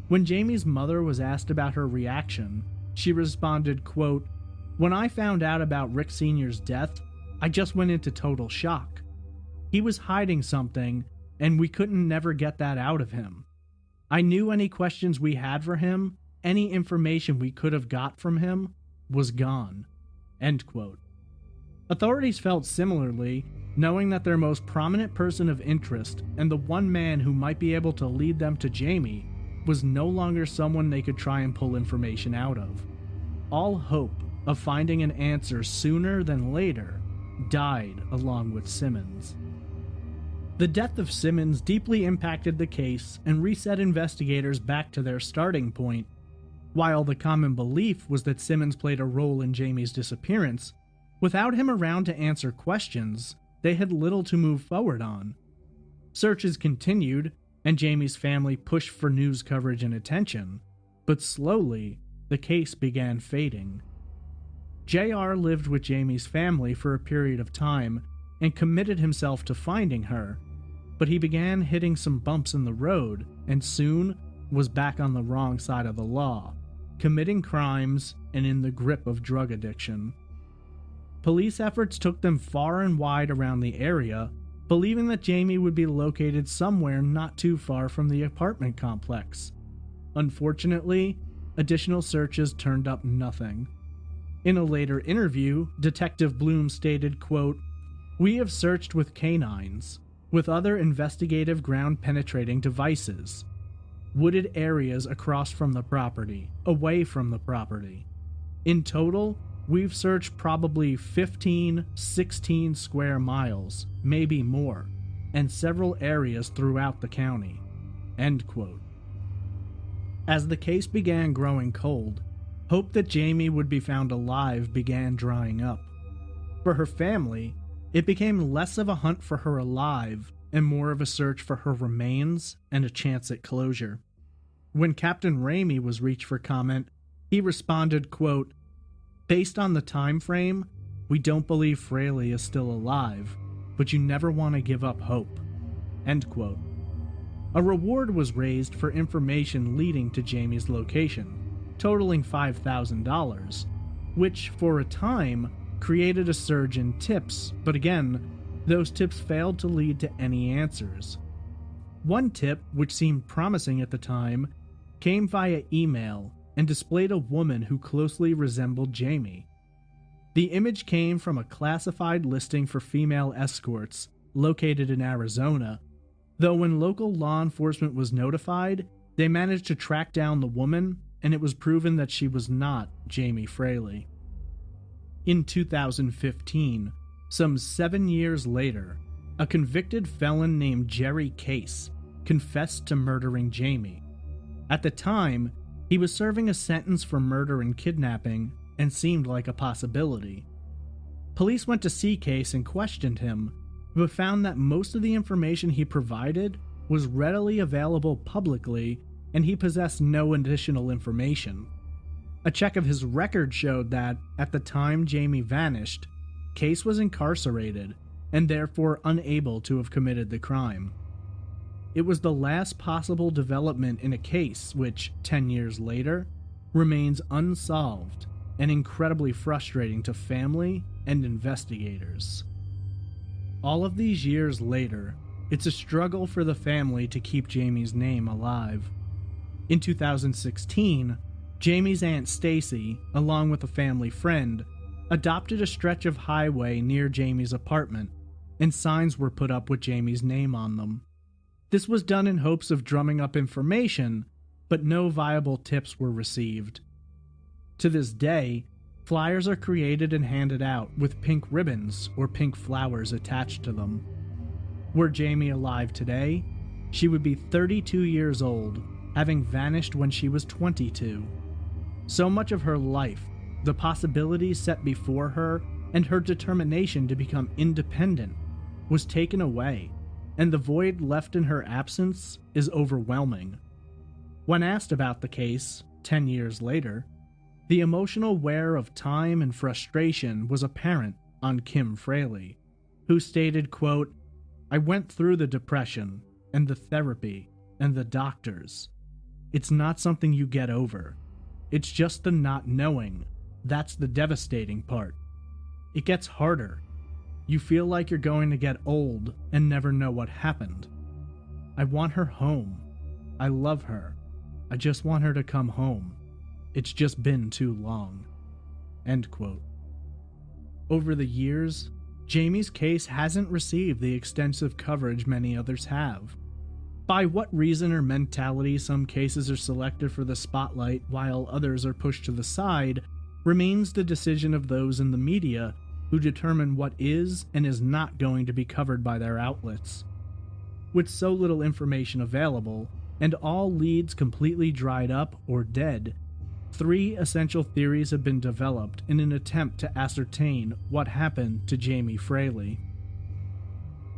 When Jamie's mother was asked about her reaction, she responded, quote, "When I found out about Rick Sr.'s death, I just went into total shock. He was hiding something, and we couldn't never get that out of him. I knew any questions we had for him, any information we could have got from him, was gone." End quote. Authorities felt similarly, knowing that their most prominent person of interest and the one man who might be able to lead them to Jamie was no longer someone they could try and pull information out of. All hope of finding an answer sooner than later died along with Simmons. The death of Simmons deeply impacted the case and reset investigators back to their starting point. While the common belief was that Simmons played a role in Jamie's disappearance, without him around to answer questions, they had little to move forward on. Searches continued, and Jamie's family pushed for news coverage and attention, but slowly, the case began fading. JR lived with Jamie's family for a period of time and committed himself to finding her, but he began hitting some bumps in the road and soon was back on the wrong side of the law, committing crimes and in the grip of drug addiction. Police efforts took them far and wide around the area, believing that Jamie would be located somewhere not too far from the apartment complex. Unfortunately, additional searches turned up nothing. In a later interview, Detective Bloom stated, quote, "We have searched with canines, with other investigative ground-penetrating devices, wooded areas across from the property, away from the property. In total, we've searched probably 15, 16 square miles, maybe more, and several areas throughout the county." End quote. As the case began growing cold, hope that Jamie would be found alive began drying up. For her family, it became less of a hunt for her alive and more of a search for her remains and a chance at closure. When Captain Ramey was reached for comment, he responded, quote, "Based on the time frame, we don't believe Fraley is still alive, but you never want to give up hope." End quote. A reward was raised for information leading to Jamie's location, totaling $5,000, which, for a time, created a surge in tips, but again, those tips failed to lead to any answers. One tip, which seemed promising at the time, came via email and displayed a woman who closely resembled Jamie. The image came from a classified listing for female escorts located in Arizona, though when local law enforcement was notified, they managed to track down the woman, and it was proven that she was not Jamie Fraley. In 2015, some 7 years later, a convicted felon named Jerry Case confessed to murdering Jamie. At the time, he was serving a sentence for murder and kidnapping and seemed like a possibility. Police went to see Case and questioned him, but found that most of the information he provided was readily available publicly and he possessed no additional information. A check of his record showed that, at the time Jamie vanished, Case was incarcerated and therefore unable to have committed the crime. It was the last possible development in a case which, 10 years later, remains unsolved and incredibly frustrating to family and investigators. All of these years later, it's a struggle for the family to keep Jamie's name alive. In 2016, Jamie's Aunt Stacy, along with a family friend, adopted a stretch of highway near Jamie's apartment, and signs were put up with Jamie's name on them. This was done in hopes of drumming up information, but no viable tips were received. To this day, flyers are created and handed out with pink ribbons or pink flowers attached to them. Were Jamie alive today, she would be 32 years old, having vanished when she was 22. So much of her life, the possibilities set before her, and her determination to become independent was taken away, and the void left in her absence is overwhelming. When asked about the case, 10 years later, the emotional wear of time and frustration was apparent on Kim Fraley, who stated, quote, "I went through the depression, and the therapy, and the doctors. It's not something you get over. It's just the not knowing. That's the devastating part. It gets harder. You feel like you're going to get old and never know what happened. I want her home. I love her. I just want her to come home. It's just been too long." End quote. Over the years, Jamie's case hasn't received the extensive coverage many others have. By what reason or mentality some cases are selected for the spotlight while others are pushed to the side remains the decision of those in the media who determine what is and is not going to be covered by their outlets. With so little information available, and all leads completely dried up or dead, 3 essential theories have been developed in an attempt to ascertain what happened to Jamie Fraley.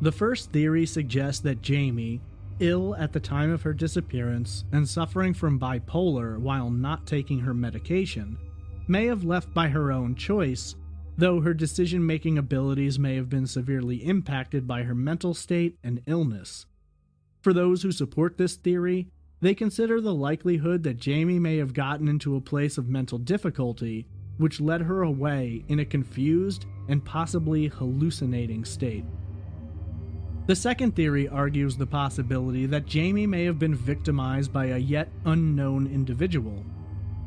The first theory suggests that Jamie, ill at the time of her disappearance and suffering from bipolar while not taking her medication, may have left by her own choice, though her decision-making abilities may have been severely impacted by her mental state and illness. For those who support this theory, they consider the likelihood that Jamie may have gotten into a place of mental difficulty which led her away in a confused and possibly hallucinating state. The second theory argues the possibility that Jamie may have been victimized by a yet unknown individual.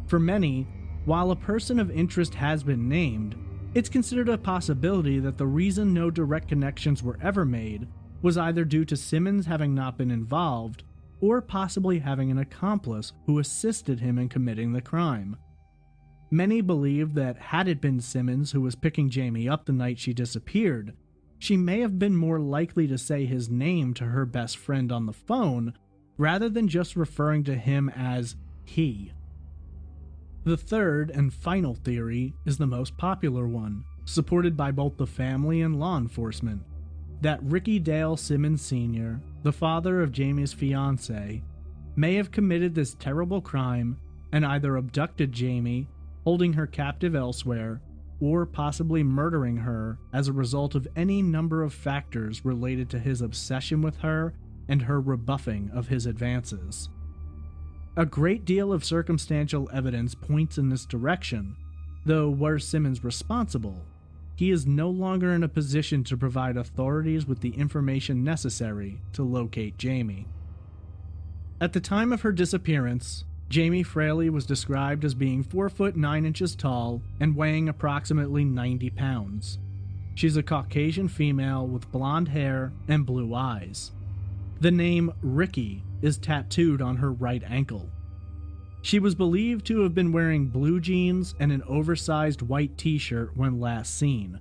For many, while a person of interest has been named, it's considered a possibility that the reason no direct connections were ever made was either due to Simmons having not been involved, or possibly having an accomplice who assisted him in committing the crime. Many believe that had it been Simmons who was picking Jamie up the night she disappeared, she may have been more likely to say his name to her best friend on the phone, rather than just referring to him as he. The third and final theory is the most popular one, supported by both the family and law enforcement, that Ricky Dale Simmons Sr., the father of Jamie's fiancée, may have committed this terrible crime and either abducted Jamie, holding her captive elsewhere, or possibly murdering her as a result of any number of factors related to his obsession with her and her rebuffing of his advances. A great deal of circumstantial evidence points in this direction, though were Simmons responsible, he is no longer in a position to provide authorities with the information necessary to locate Jamie. At the time of her disappearance, Jamie Fraley was described as being 4 foot 9 inches tall and weighing approximately 90 pounds. She's a Caucasian female with blonde hair and blue eyes. The name Ricky is tattooed on her right ankle. She was believed to have been wearing blue jeans and an oversized white t-shirt when last seen.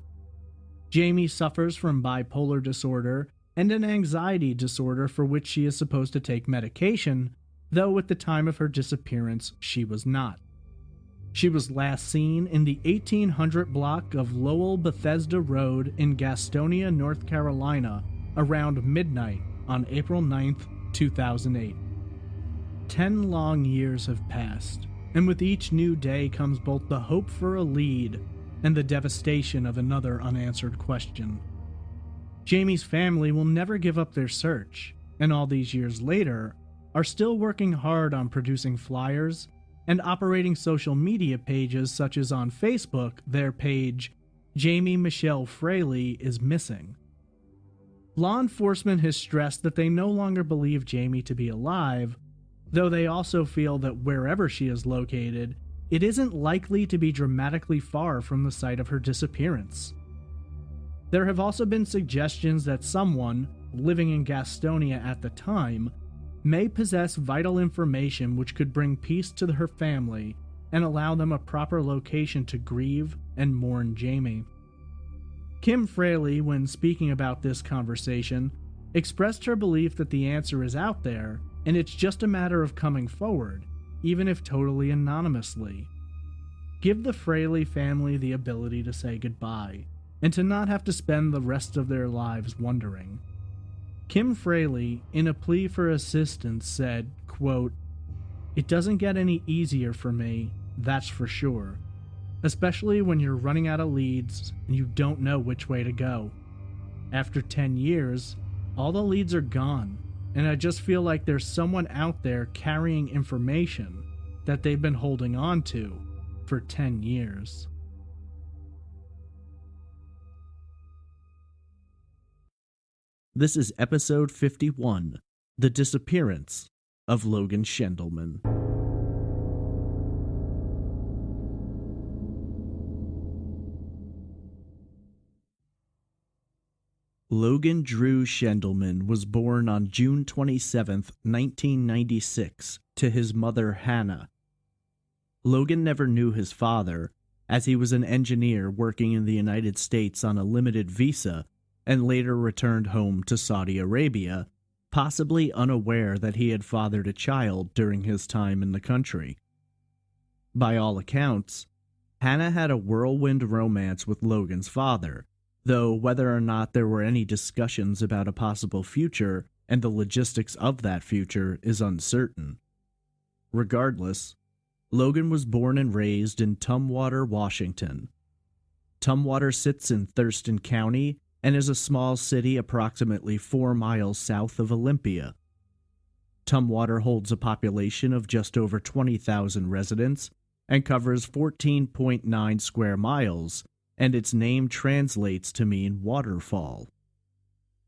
Jamie suffers from bipolar disorder and an anxiety disorder for which she is supposed to take medication, though at the time of her disappearance she was not. She was last seen in the 1800 block of Lowell Bethesda Road in Gastonia, North Carolina, around midnight on April 9th, 2008. 10 long years have passed, and with each new day comes both the hope for a lead and the devastation of another unanswered question. Jamie's family will never give up their search, and all these years later, are still working hard on producing flyers and operating social media pages such as on Facebook, their page, Jamie Michelle Fraley is missing. Law enforcement has stressed that they no longer believe Jamie to be alive, though they also feel that wherever she is located, it isn't likely to be dramatically far from the site of her disappearance. There have also been suggestions that someone, living in Gastonia at the time, may possess vital information which could bring peace to her family and allow them a proper location to grieve and mourn Jamie. Kim Fraley, when speaking about this conversation, expressed her belief that the answer is out there, and it's just a matter of coming forward, even if totally anonymously. Give the Fraley family the ability to say goodbye, and to not have to spend the rest of their lives wondering. Kim Fraley, in a plea for assistance, said, quote, "It doesn't get any easier for me, that's for sure. Especially when you're running out of leads and you don't know which way to go. After 10 years, all the leads are gone, and I just feel like there's someone out there carrying information that they've been holding on to for 10 years. This is episode 51, The Disappearance of Logan Schendelman. Logan Drew Schendelman was born on June 27, 1996, to his mother Hannah. Logan never knew his father, as he was an engineer working in the United States on a limited visa and later returned home to Saudi Arabia, possibly unaware that he had fathered a child during his time in the country. By all accounts, Hannah had a whirlwind romance with Logan's father, though whether or not there were any discussions about a possible future and the logistics of that future is uncertain. Regardless, Logan was born and raised in Tumwater, Washington. Tumwater sits in Thurston County and is a small city approximately 4 miles south of Olympia. Tumwater holds a population of just over 20,000 residents and covers 14.9 square miles, and its name translates to mean waterfall.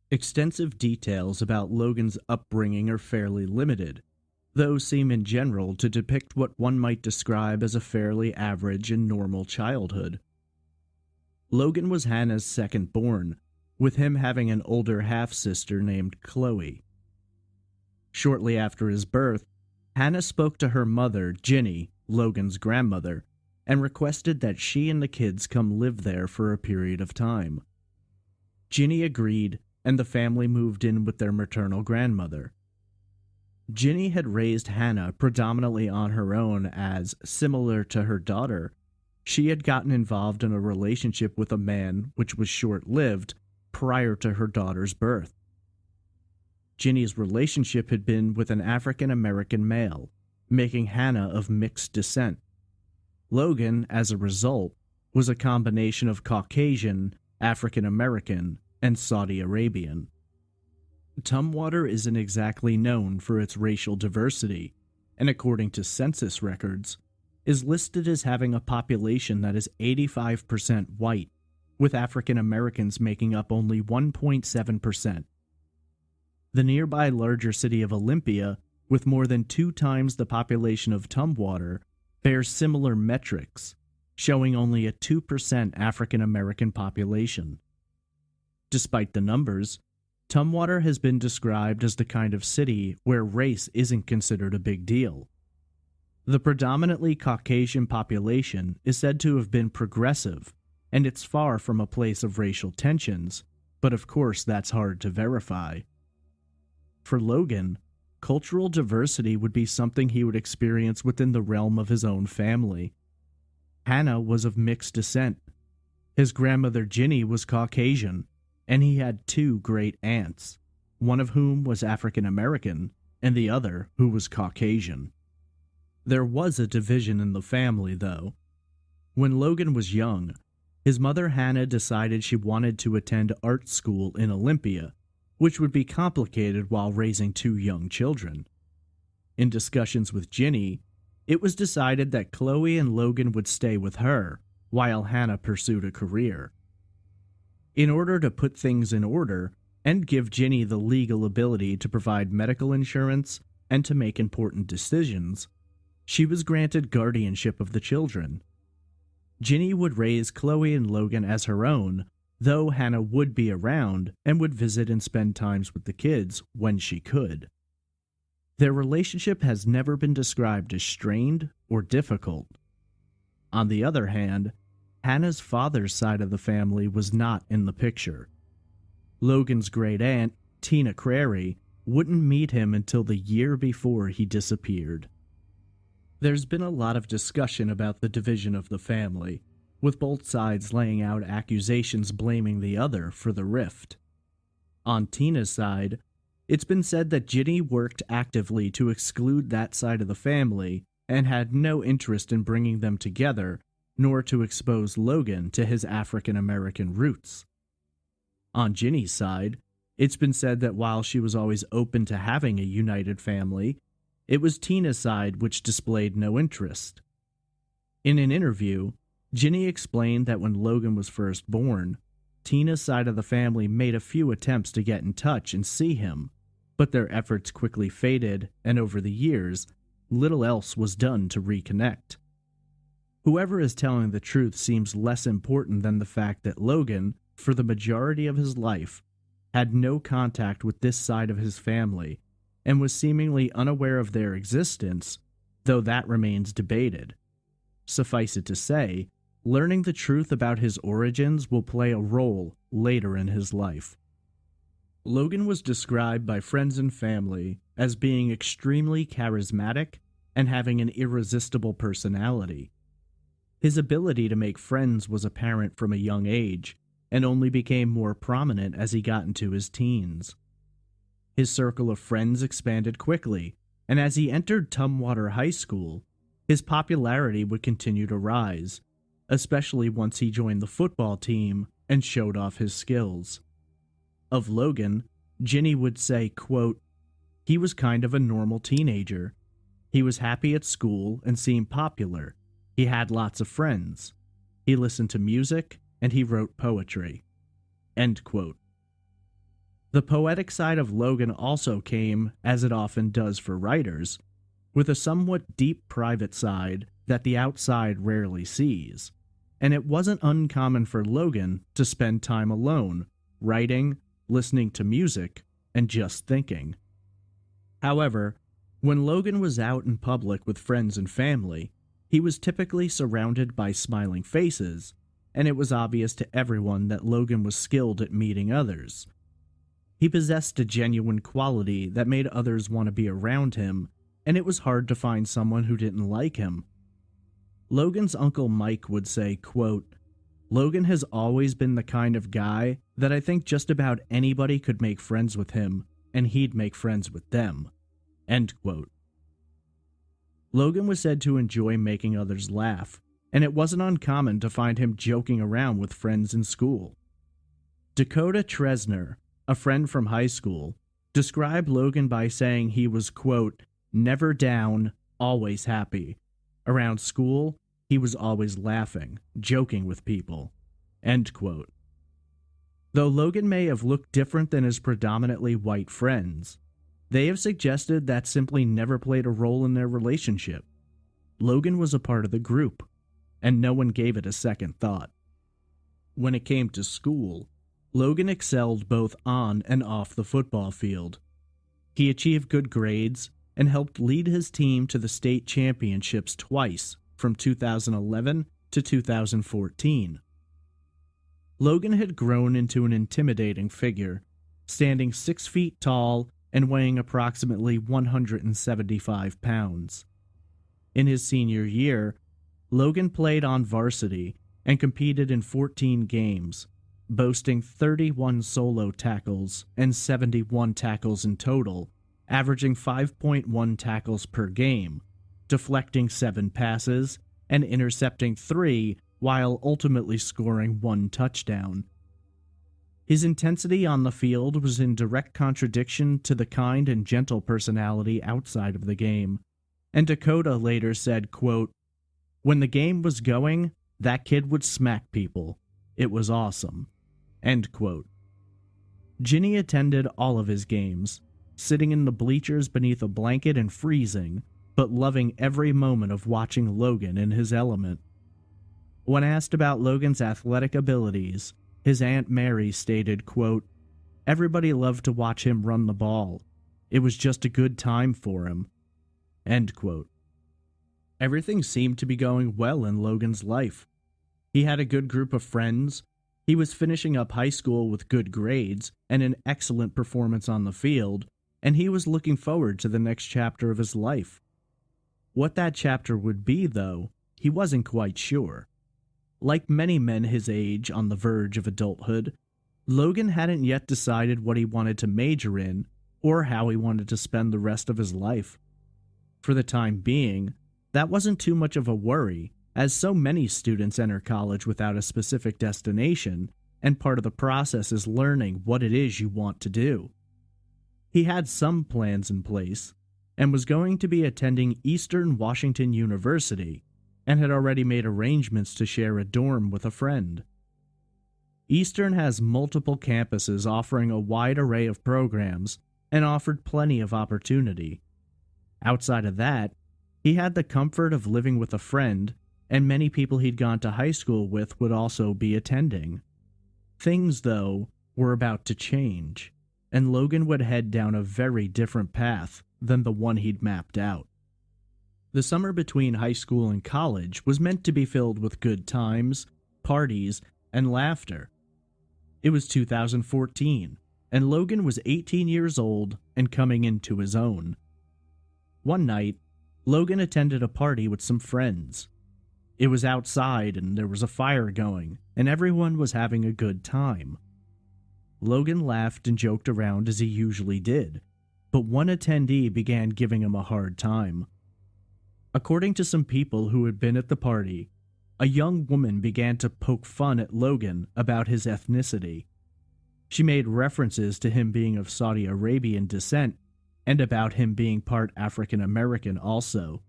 Extensive details about Logan's upbringing are fairly limited, though seem in general to depict what one might describe as a fairly average and normal childhood. Logan was Hannah's second born, with him having an older half-sister named Chloe. Shortly after his birth, Hannah spoke to her mother, Ginny, Logan's grandmother, and requested that she and the kids come live there for a period of time. Ginny agreed, and the family moved in with their maternal grandmother. Ginny had raised Hannah predominantly on her own as, similar to her daughter, she had gotten involved in a relationship with a man which was short-lived prior to her daughter's birth. Ginny's relationship had been with an African-American male, making Hannah of mixed descent. Logan, as a result, was a combination of Caucasian, African-American, and Saudi Arabian. Tumwater isn't exactly known for its racial diversity, and according to census records, is listed as having a population that is 85% white, with African Americans making up only 1.7%. The nearby larger city of Olympia, with more than 2 times the population of Tumwater, bears similar metrics, showing only a 2% African American population. Despite the numbers, Tumwater has been described as the kind of city where race isn't considered a big deal. The predominantly Caucasian population is said to have been progressive, and it's far from a place of racial tensions, but of course that's hard to verify. For Logan, cultural diversity would be something he would experience within the realm of his own family. Hannah was of mixed descent. His grandmother Ginny was Caucasian, and he had 2 great aunts, one of whom was African American, and the other who was Caucasian. There was a division in the family, though. When Logan was young, his mother Hannah decided she wanted to attend art school in Olympia, which would be complicated while raising 2 young children. In discussions with Ginny, it was decided that Chloe and Logan would stay with her, while Hannah pursued a career. In order to put things in order and give Ginny the legal ability to provide medical insurance and to make important decisions, she was granted guardianship of the children. Ginny would raise Chloe and Logan as her own, though Hannah would be around and would visit and spend times with the kids when she could. Their relationship has never been described as strained or difficult. On the other hand, Hannah's father's side of the family was not in the picture. Logan's great aunt, Tina Crary, wouldn't meet him until the year before he disappeared. There's been a lot of discussion about the division of the family, with both sides laying out accusations blaming the other for the rift. On Tina's side, it's been said that Ginny worked actively to exclude that side of the family and had no interest in bringing them together, nor to expose Logan to his African American roots. On Ginny's side, it's been said that while she was always open to having a united family, it was Tina's side which displayed no interest. In an interview, Ginny explained that when Logan was first born, Tina's side of the family made a few attempts to get in touch and see him, but their efforts quickly faded, and over the years, little else was done to reconnect. Whoever is telling the truth seems less important than the fact that Logan, for the majority of his life, had no contact with this side of his family and was seemingly unaware of their existence, though that remains debated. Suffice it to say, learning the truth about his origins will play a role later in his life. Logan was described by friends and family as being extremely charismatic and having an irresistible personality. His ability to make friends was apparent from a young age and only became more prominent as he got into his teens. His circle of friends expanded quickly, and as he entered Tumwater High School, his popularity would continue to rise, especially once he joined the football team and showed off his skills. Of Logan, Ginny would say, quote, "He was kind of a normal teenager. He was happy at school and seemed popular. He had lots of friends. He listened to music, and he wrote poetry." End quote. The poetic side of Logan also came, as it often does for writers, with a somewhat deep private side that the outside rarely sees, and it wasn't uncommon for Logan to spend time alone, writing, listening to music, and just thinking. However, when Logan was out in public with friends and family, he was typically surrounded by smiling faces, and it was obvious to everyone that Logan was skilled at meeting others. He possessed a genuine quality that made others want to be around him, and it was hard to find someone who didn't like him. Logan's uncle Mike would say, quote, "Logan has always been the kind of guy that I think just about anybody could make friends with him, and he'd make friends with them." End quote. Logan was said to enjoy making others laugh, and it wasn't uncommon to find him joking around with friends in school. Dakota Tresner, a friend from high school, described Logan by saying he was, quote, "never down, always happy. Around school, he was always laughing, joking with people." End quote. Though Logan may have looked different than his predominantly white friends, they have suggested that simply never played a role in their relationship. Logan was a part of the group, and no one gave it a second thought. When it came to school, Logan excelled both on and off the football field. He achieved good grades and helped lead his team to the state championships twice, from 2011 to 2014. Logan had grown into an intimidating figure, standing 6 feet tall and weighing approximately 175 pounds. In his senior year, Logan played on varsity and competed in 14 games, boasting 31 solo tackles and 71 tackles in total, averaging 5.1 tackles per game, deflecting 7 passes, and intercepting 3 while ultimately scoring 1 touchdown. His intensity on the field was in direct contradiction to the kind and gentle personality outside of the game, and Dakota later said, quote, "When the game was going, that kid would smack people. It was awesome." End quote. Ginny attended all of his games, sitting in the bleachers beneath a blanket and freezing, but loving every moment of watching Logan in his element. When asked about Logan's athletic abilities, his Aunt Mary stated, quote, "Everybody loved to watch him run the ball. It was just a good time for him." End quote. Everything seemed to be going well in Logan's life. He had a good group of friends, he was finishing up high school with good grades and an excellent performance on the field, and he was looking forward to the next chapter of his life. What that chapter would be, though, he wasn't quite sure. Like many men his age on the verge of adulthood, Logan hadn't yet decided what he wanted to major in or how he wanted to spend the rest of his life. For the time being, that wasn't too much of a worry, as so many students enter college without a specific destination, and part of the process is learning what it is you want to do. He had some plans in place, and was going to be attending Eastern Washington University, and had already made arrangements to share a dorm with a friend. Eastern has multiple campuses offering a wide array of programs, and offered plenty of opportunity. Outside of that, he had the comfort of living with a friend, and many people he'd gone to high school with would also be attending. Things, though, were about to change, and Logan would head down a very different path than the one he'd mapped out. The summer between high school and college was meant to be filled with good times, parties, and laughter. It was 2014, and Logan was 18 years old and coming into his own. One night, Logan attended a party with some friends. It was outside and there was a fire going, and everyone was having a good time. Logan laughed and joked around as he usually did, but one attendee began giving him a hard time. According to some people who had been at the party, a young woman began to poke fun at Logan about his ethnicity. She made references to him being of Saudi Arabian descent and about him being part African American also.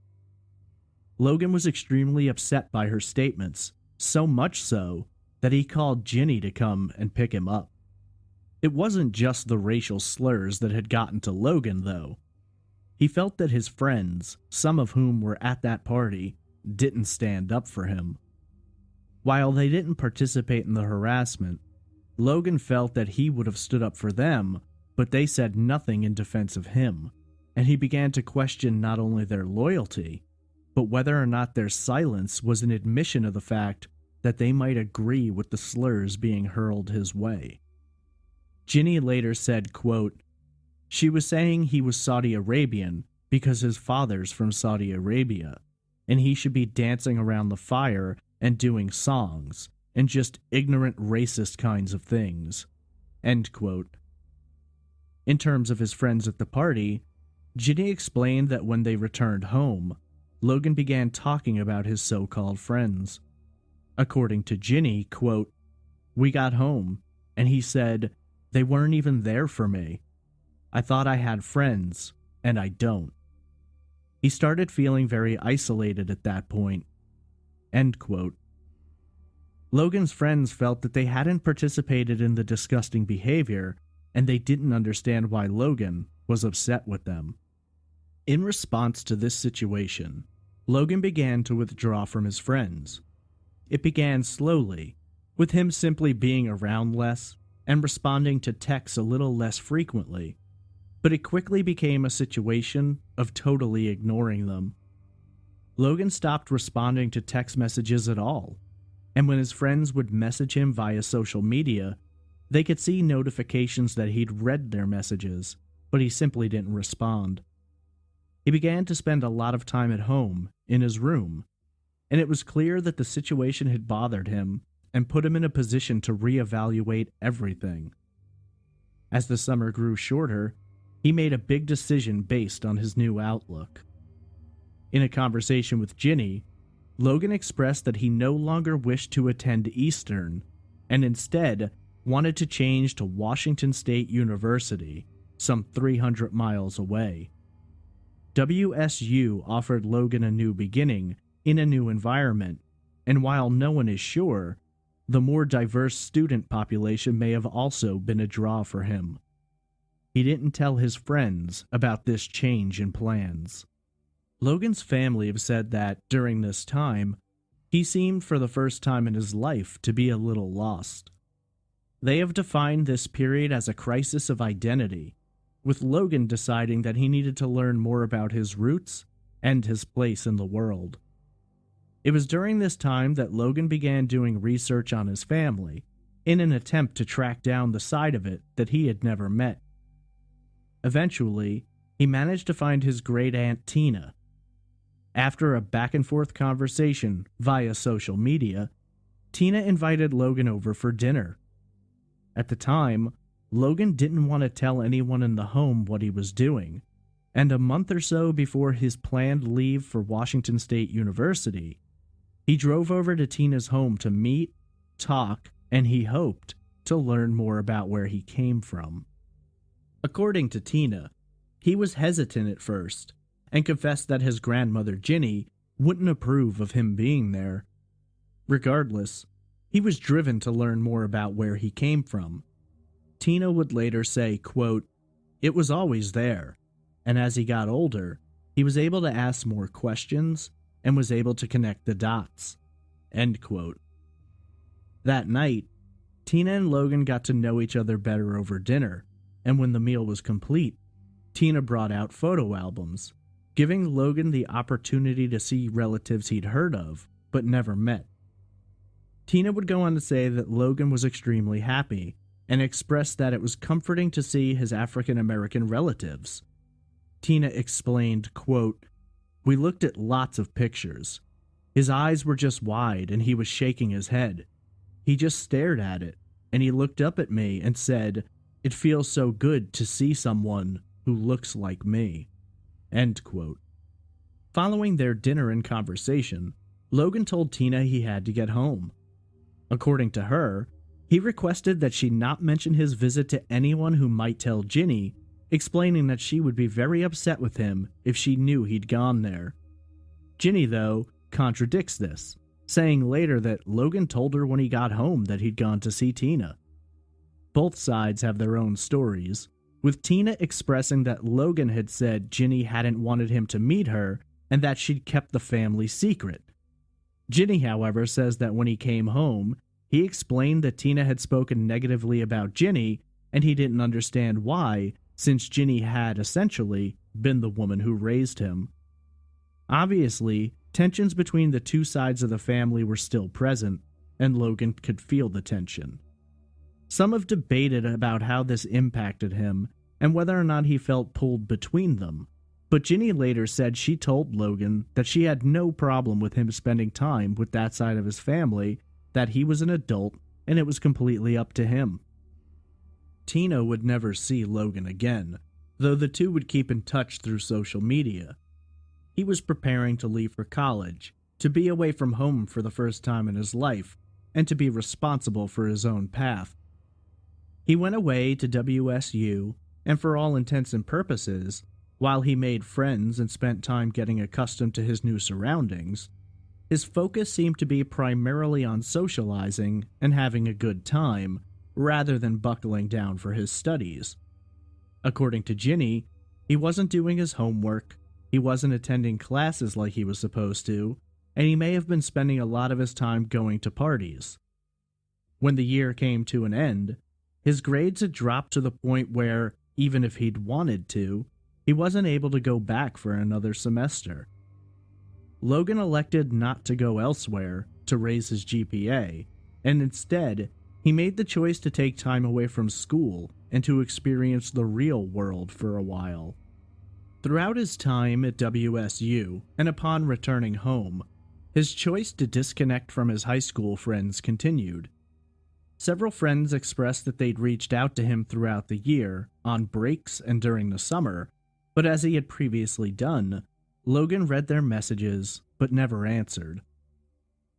Logan was extremely upset by her statements, so much so that he called Ginny to come and pick him up. It wasn't just the racial slurs that had gotten to Logan, though. He felt that his friends, some of whom were at that party, didn't stand up for him. While they didn't participate in the harassment, Logan felt that he would have stood up for them, but they said nothing in defense of him, and he began to question not only their loyalty, but whether or not their silence was an admission of the fact that they might agree with the slurs being hurled his way. Ginny later said, quote, "She was saying he was Saudi Arabian because his father's from Saudi Arabia, and he should be dancing around the fire and doing songs, and just ignorant racist kinds of things." End quote. In terms of his friends at the party, Ginny explained that when they returned home, Logan began talking about his so-called friends. According to Ginny, quote, "We got home, and he said, they weren't even there for me. I thought I had friends, and I don't. He started feeling very isolated at that point." End quote. Logan's friends felt that they hadn't participated in the disgusting behavior, and they didn't understand why Logan was upset with them. In response to this situation, Logan began to withdraw from his friends. It began slowly, with him simply being around less and responding to texts a little less frequently, but it quickly became a situation of totally ignoring them. Logan stopped responding to text messages at all, and when his friends would message him via social media, they could see notifications that he'd read their messages, but he simply didn't respond. He began to spend a lot of time at home, in his room, and it was clear that the situation had bothered him and put him in a position to reevaluate everything. As the summer grew shorter, he made a big decision based on his new outlook. In a conversation with Ginny, Logan expressed that he no longer wished to attend Eastern, and instead wanted to change to Washington State University, some 300 miles away. WSU offered Logan a new beginning in a new environment, and while no one is sure, the more diverse student population may have also been a draw for him. He didn't tell his friends about this change in plans. Logan's family have said that, during this time, he seemed for the first time in his life to be a little lost. They have defined this period as a crisis of identity, with Logan deciding that he needed to learn more about his roots and his place in the world. It was during this time that Logan began doing research on his family, in an attempt to track down the side of it that he had never met. Eventually, he managed to find his great-aunt Tina. After a back-and-forth conversation via social media, Tina invited Logan over for dinner. At the time, Logan didn't want to tell anyone in the home what he was doing, and a month or so before his planned leave for Washington State University, he drove over to Tina's home to meet, talk, and he hoped to learn more about where he came from. According to Tina, he was hesitant at first, and confessed that his grandmother Ginny wouldn't approve of him being there. Regardless, he was driven to learn more about where he came from. Tina would later say, quote, "It was always there, and as he got older, he was able to ask more questions and was able to connect the dots." End quote. That night, Tina and Logan got to know each other better over dinner, and when the meal was complete, Tina brought out photo albums. giving Logan the opportunity to see relatives he'd heard of, but never met. Tina would go on to say that Logan was extremely happy, and expressed that it was comforting to see his African American relatives. Tina explained, quote, "We looked at lots of pictures. His eyes were just wide and he was shaking his head. He just stared at it, and he looked up at me and said, 'It feels so good to see someone who looks like me.'" End quote. Following their dinner and conversation, Logan told Tina he had to get home. According to her, he requested that she not mention his visit to anyone who might tell Ginny, explaining that she would be very upset with him if she knew he'd gone there. Ginny, though, contradicts this, saying later that Logan told her when he got home that he'd gone to see Tina. Both sides have their own stories, with Tina expressing that Logan had said Ginny hadn't wanted him to meet her and that she'd kept the family secret. Ginny, however, says that when he came home, he explained that Tina had spoken negatively about Ginny and he didn't understand why, since Ginny had, essentially, been the woman who raised him. Obviously, tensions between the two sides of the family were still present, and Logan could feel the tension. Some have debated about how this impacted him and whether or not he felt pulled between them, but Ginny later said she told Logan that she had no problem with him spending time with that side of his family, that he was an adult and it was completely up to him. Tina would never see Logan again, though the two would keep in touch through social media. He was preparing to leave for college, to be away from home for the first time in his life, and to be responsible for his own path. He went away to WSU, and for all intents and purposes, while he made friends and spent time getting accustomed to his new surroundings, his focus seemed to be primarily on socializing and having a good time, rather than buckling down for his studies. According to Ginny, he wasn't doing his homework, he wasn't attending classes like he was supposed to, and he may have been spending a lot of his time going to parties. When the year came to an end, his grades had dropped to the point where, even if he'd wanted to, he wasn't able to go back for another semester. Logan elected not to go elsewhere to raise his GPA, and instead, he made the choice to take time away from school and to experience the real world for a while. Throughout his time at WSU, and upon returning home, his choice to disconnect from his high school friends continued. Several friends expressed that they'd reached out to him throughout the year, on breaks and during the summer, but as he had previously done, Logan read their messages but never answered.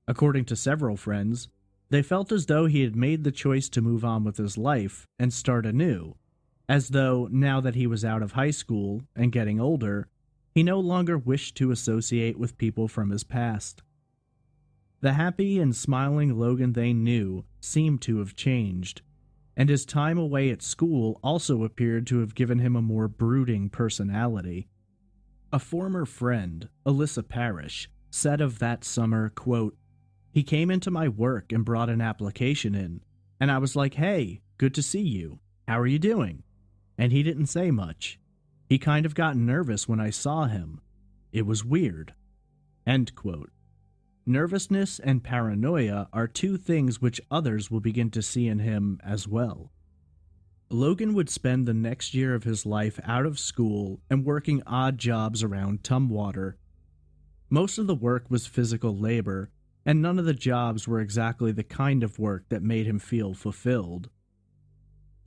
According to several friends, they felt as though he had made the choice to move on with his life and start anew, as though, now that he was out of high school and getting older, he no longer wished to associate with people from his past. The happy and smiling Logan they knew seemed to have changed, and his time away at school also appeared to have given him a more brooding personality. A former friend, Alyssa Parrish, said of that summer, quote, "He came into my work and brought an application in, and I was like, 'Hey, good to see you. How are you doing?' And he didn't say much. He kind of got nervous when I saw him. It was weird." End quote. Nervousness and paranoia are two things which others will begin to see in him as well. Logan would spend the next year of his life out of school and working odd jobs around Tumwater. Most of the work was physical labor, and none of the jobs were exactly the kind of work that made him feel fulfilled.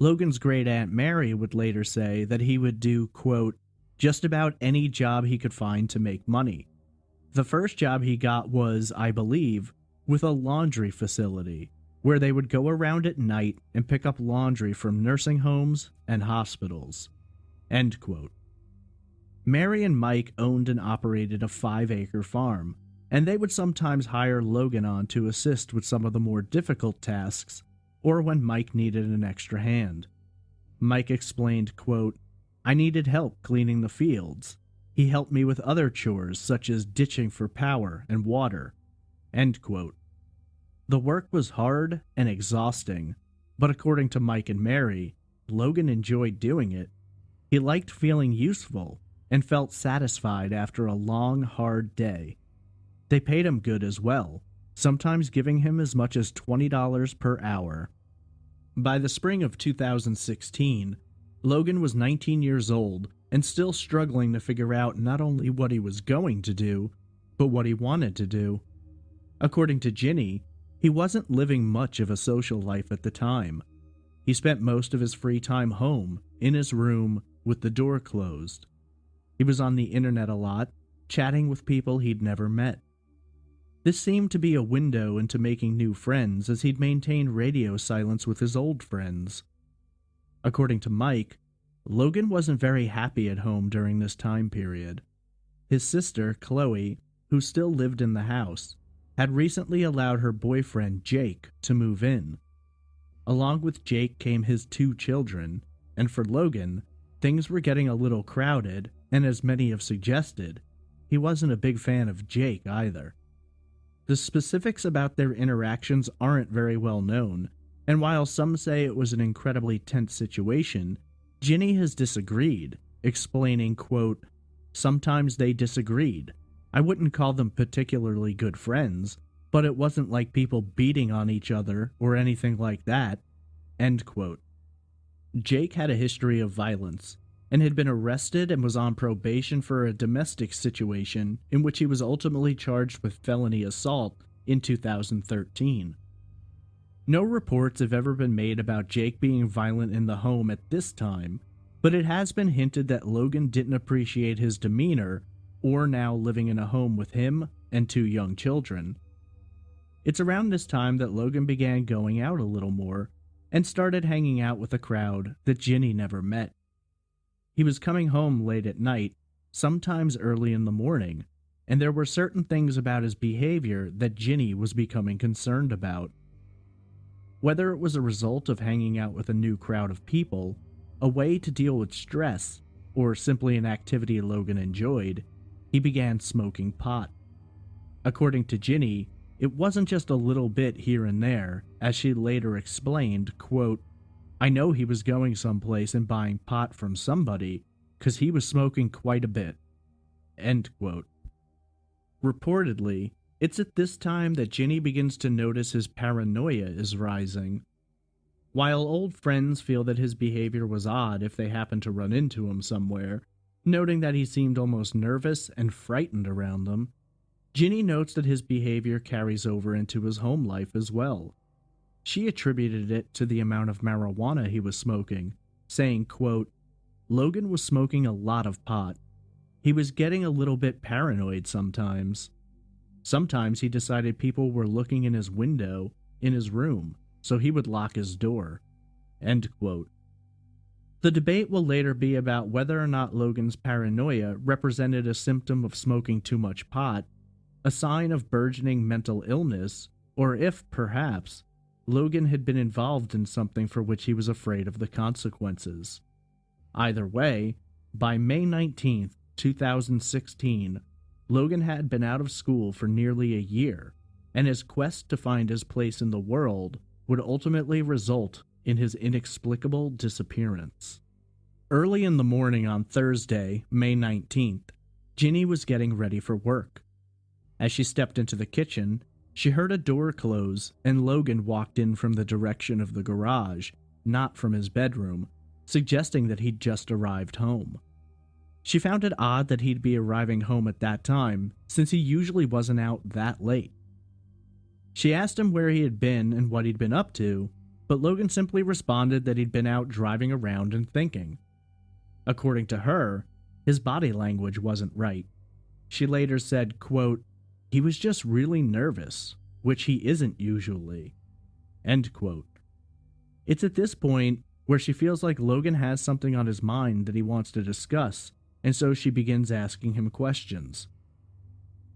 Logan's great Aunt Mary would later say that he would do, quote, "just about any job he could find to make money." The first job he got was, I believe, with a laundry facility, where they would go around at night and pick up laundry from nursing homes and hospitals. End quote. Mary and Mike owned and operated a 5-acre farm, and they would sometimes hire Logan on to assist with some of the more difficult tasks, or when Mike needed an extra hand. Mike explained, quote, "I needed help cleaning the fields. He helped me with other chores such as ditching for power and water." End quote. The work was hard and exhausting, but according to Mike and Mary, Logan enjoyed doing it. He liked feeling useful, and felt satisfied after a long, hard day. They paid him good as well, sometimes giving him as much as $20 per hour. By the spring of 2016, Logan was 19 years old and still struggling to figure out not only what he was going to do, but what he wanted to do. According to Ginny, he wasn't living much of a social life at the time. He spent most of his free time home, in his room, with the door closed. He was on the internet a lot, chatting with people he'd never met. This seemed to be a window into making new friends, as he'd maintained radio silence with his old friends. According to Mike, Logan wasn't very happy at home during this time period. His sister, Chloe, who still lived in the house, had recently allowed her boyfriend, Jake, to move in. Along with Jake came his 2 children, and for Logan, things were getting a little crowded, and as many have suggested, he wasn't a big fan of Jake either. The specifics about their interactions aren't very well known, and while some say it was an incredibly tense situation, Ginny has disagreed, explaining, quote, "Sometimes they disagreed. I wouldn't call them particularly good friends, but it wasn't like people beating on each other or anything like that." End quote. Jake had a history of violence and had been arrested and was on probation for a domestic situation in which he was ultimately charged with felony assault in 2013. No reports have ever been made about Jake being violent in the home at this time, but it has been hinted that Logan didn't appreciate his demeanor or now living in a home with him and 2 young children. It's around this time that Logan began going out a little more and started hanging out with a crowd that Ginny never met. He was coming home late at night, sometimes early in the morning, and there were certain things about his behavior that Ginny was becoming concerned about. Whether it was a result of hanging out with a new crowd of people, a way to deal with stress, or simply an activity Logan enjoyed, he began smoking pot. According to Ginny, it wasn't just a little bit here and there, as she later explained, quote, "I know he was going someplace and buying pot from somebody, 'cause he was smoking quite a bit." End quote. Reportedly, it's at this time that Ginny begins to notice his paranoia is rising. While old friends feel that his behavior was odd if they happen to run into him somewhere, noting that he seemed almost nervous and frightened around them, Ginny notes that his behavior carries over into his home life as well. She attributed it to the amount of marijuana he was smoking, saying, quote, "Logan was smoking a lot of pot. He was getting a little bit paranoid sometimes. Sometimes he decided people were looking in his window in his room, so he would lock his door." End quote. The debate will later be about whether or not Logan's paranoia represented a symptom of smoking too much pot, a sign of burgeoning mental illness, or if, perhaps, Logan had been involved in something for which he was afraid of the consequences. Either way, by May 19th, 2016, Logan had been out of school for nearly a year, and his quest to find his place in the world would ultimately result in his inexplicable disappearance. Early in the morning on Thursday, May 19th, Ginny was getting ready for work. As she stepped into the kitchen, she heard a door close and Logan walked in from the direction of the garage, not from his bedroom, suggesting that he'd just arrived home. She found it odd that he'd be arriving home at that time, since he usually wasn't out that late. She asked him where he had been and what he'd been up to, but Logan simply responded that he'd been out driving around and thinking. According to her, his body language wasn't right. She later said, quote, "He was just really nervous, which he isn't usually." End quote. It's at this point where she feels like Logan has something on his mind that he wants to discuss, and so she begins asking him questions.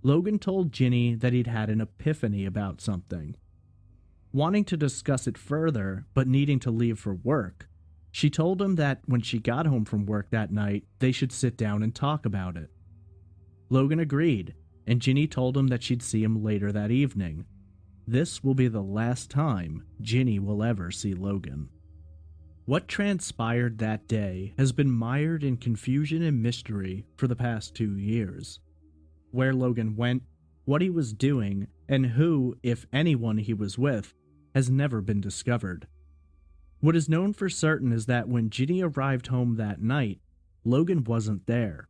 Logan told Ginny that he'd had an epiphany about something. Wanting to discuss it further, but needing to leave for work, she told him that when she got home from work that night, they should sit down and talk about it. Logan agreed, and Ginny told him that she'd see him later that evening. This will be the last time Ginny will ever see Logan. What transpired that day has been mired in confusion and mystery for the past 2 years. Where Logan went, what he was doing, and who, if anyone, he was with, has never been discovered. What is known for certain is that when Ginny arrived home that night, Logan wasn't there.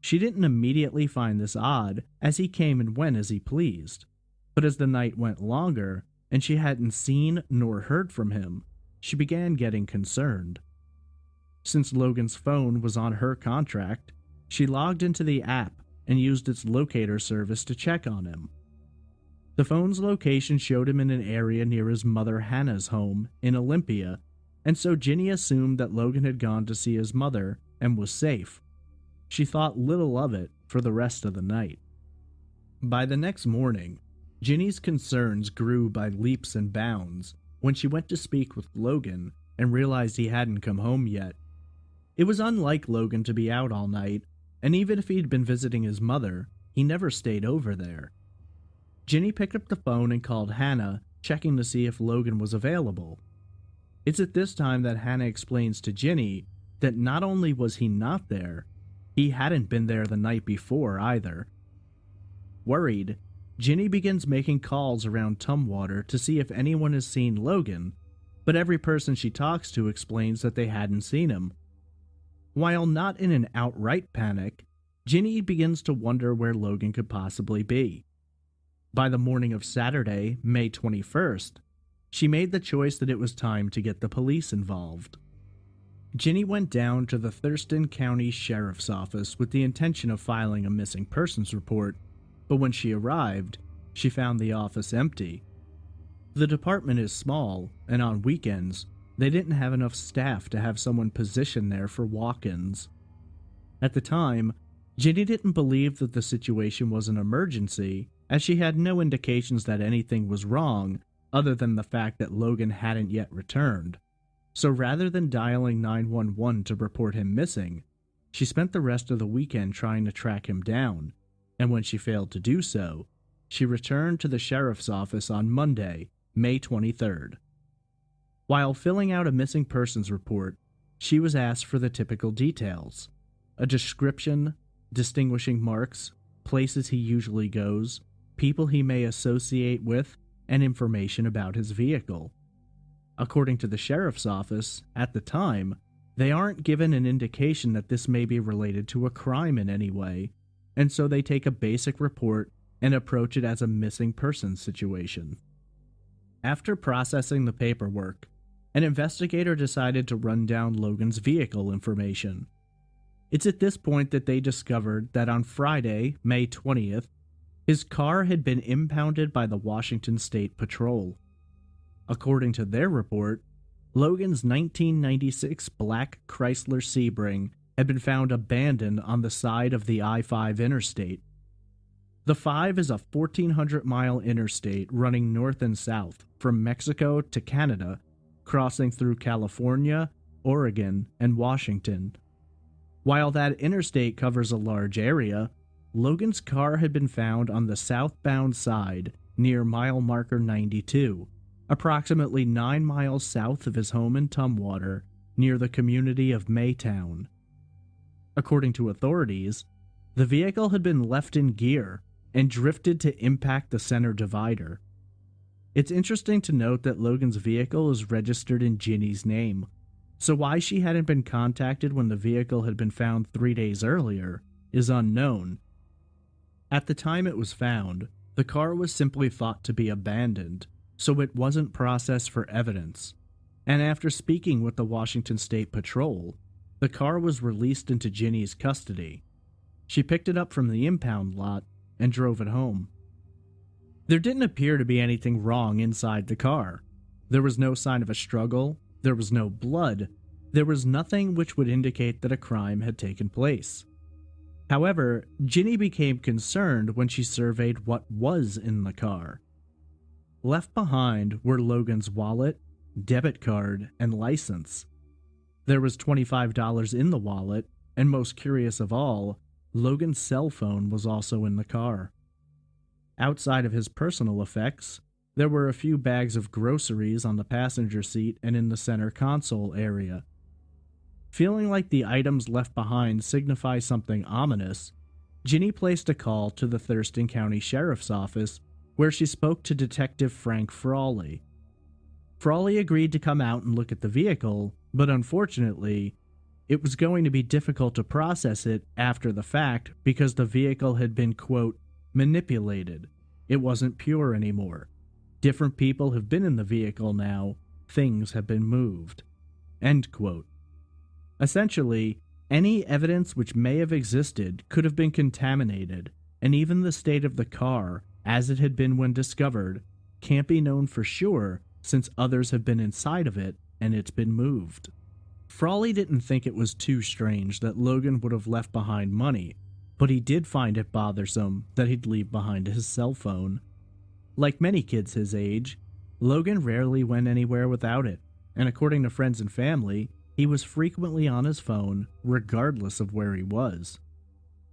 She didn't immediately find this odd, as he came and went as he pleased. But as the night went longer, and she hadn't seen nor heard from him, she began getting concerned. Since Logan's phone was on her contract, she logged into the app and used its locator service to check on him. The phone's location showed him in an area near his mother Hannah's home in Olympia, and so Ginny assumed that Logan had gone to see his mother and was safe. She thought little of it for the rest of the night. By the next morning, Ginny's concerns grew by leaps and bounds when she went to speak with Logan and realized he hadn't come home yet. It was unlike Logan to be out all night, and even if he'd been visiting his mother, he never stayed over there. Ginny picked up the phone and called Hannah, checking to see if Logan was available. It's at this time that Hannah explains to Ginny that not only was he not there, he hadn't been there the night before either. Worried, Ginny begins making calls around Tumwater to see if anyone has seen Logan, but every person she talks to explains that they hadn't seen him. While not in an outright panic, Ginny begins to wonder where Logan could possibly be. By the morning of Saturday, May 21st, she made the choice that it was time to get the police involved. Ginny went down to the Thurston County Sheriff's Office with the intention of filing a missing persons report, but when she arrived, she found the office empty. The department is small, and on weekends, they didn't have enough staff to have someone positioned there for walk-ins. At the time, Ginny didn't believe that the situation was an emergency, as she had no indications that anything was wrong other than the fact that Logan hadn't yet returned. So rather than dialing 911 to report him missing, she spent the rest of the weekend trying to track him down, and when she failed to do so, she returned to the sheriff's office on Monday, May 23rd. While filling out a missing persons report, she was asked for the typical details: a description, distinguishing marks, places he usually goes, people he may associate with, and information about his vehicle. According to the sheriff's office, at the time, they aren't given an indication that this may be related to a crime in any way, and so they take a basic report and approach it as a missing person situation. After processing the paperwork, an investigator decided to run down Logan's vehicle information. It's at this point that they discovered that on Friday, May 20th, his car had been impounded by the Washington State Patrol. According to their report, Logan's 1996 black Chrysler Sebring had been found abandoned on the side of the I-5 interstate. The 5 is a 1,400-mile interstate running north and south from Mexico to Canada, crossing through California, Oregon, and Washington. While that interstate covers a large area, Logan's car had been found on the southbound side near mile marker 92, approximately 9 miles south of his home in Tumwater, near the community of Maytown. According to authorities, the vehicle had been left in gear and drifted to impact the center divider. It's interesting to note that Logan's vehicle is registered in Ginny's name, so why she hadn't been contacted when the vehicle had been found 3 days earlier is unknown. At the time it was found, the car was simply thought to be abandoned, so it wasn't processed for evidence, and after speaking with the Washington State Patrol, the car was released into Ginny's custody. She picked it up from the impound lot and drove it home. There didn't appear to be anything wrong inside the car. There was no sign of a struggle, there was no blood, there was nothing which would indicate that a crime had taken place. However, Ginny became concerned when she surveyed what was in the car. Left behind were Logan's wallet, debit card, and license. There was $25 in the wallet, and most curious of all, Logan's cell phone was also in the car. Outside of his personal effects, There were a few bags of groceries on the passenger seat and in the center console area. Feeling like the items left behind signify something ominous, Ginny placed a call to the Thurston County Sheriff's Office, where she spoke to Detective Frank Frawley. Frawley agreed to come out and look at the vehicle, but unfortunately, it was going to be difficult to process it after the fact because the vehicle had been, quote, manipulated. It wasn't pure anymore. Different people have been in the vehicle now. Things have been moved. End quote. Essentially, any evidence which may have existed could have been contaminated, and even the state of the car, as it had been when discovered, can't be known for sure since others have been inside of it and it's been moved. Frawley didn't think it was too strange that Logan would have left behind money, but he did find it bothersome that he'd leave behind his cell phone. Like many kids his age, Logan rarely went anywhere without it, and according to friends and family, he was frequently on his phone, regardless of where he was.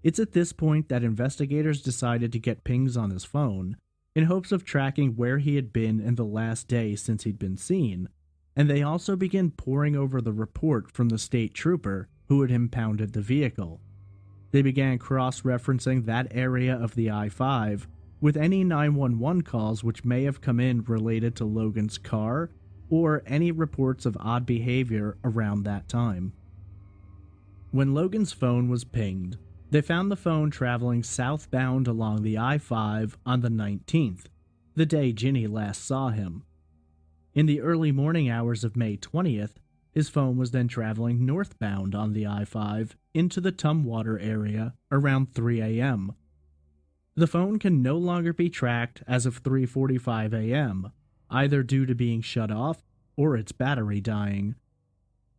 It's at this point that investigators decided to get pings on his phone, in hopes of tracking where he had been in the last day since he'd been seen, and they also began poring over the report from the state trooper who had impounded the vehicle. They began cross-referencing that area of the I-5 with any 911 calls which may have come in related to Logan's car or any reports of odd behavior around that time. When Logan's phone was pinged, they found the phone traveling southbound along the I-5 on the 19th, the day Ginny last saw him. In the early morning hours of May 20th, his phone was then traveling northbound on the I-5 into the Tumwater area around 3 a.m. The phone can no longer be tracked as of 3:45 a.m., either due to being shut off or its battery dying.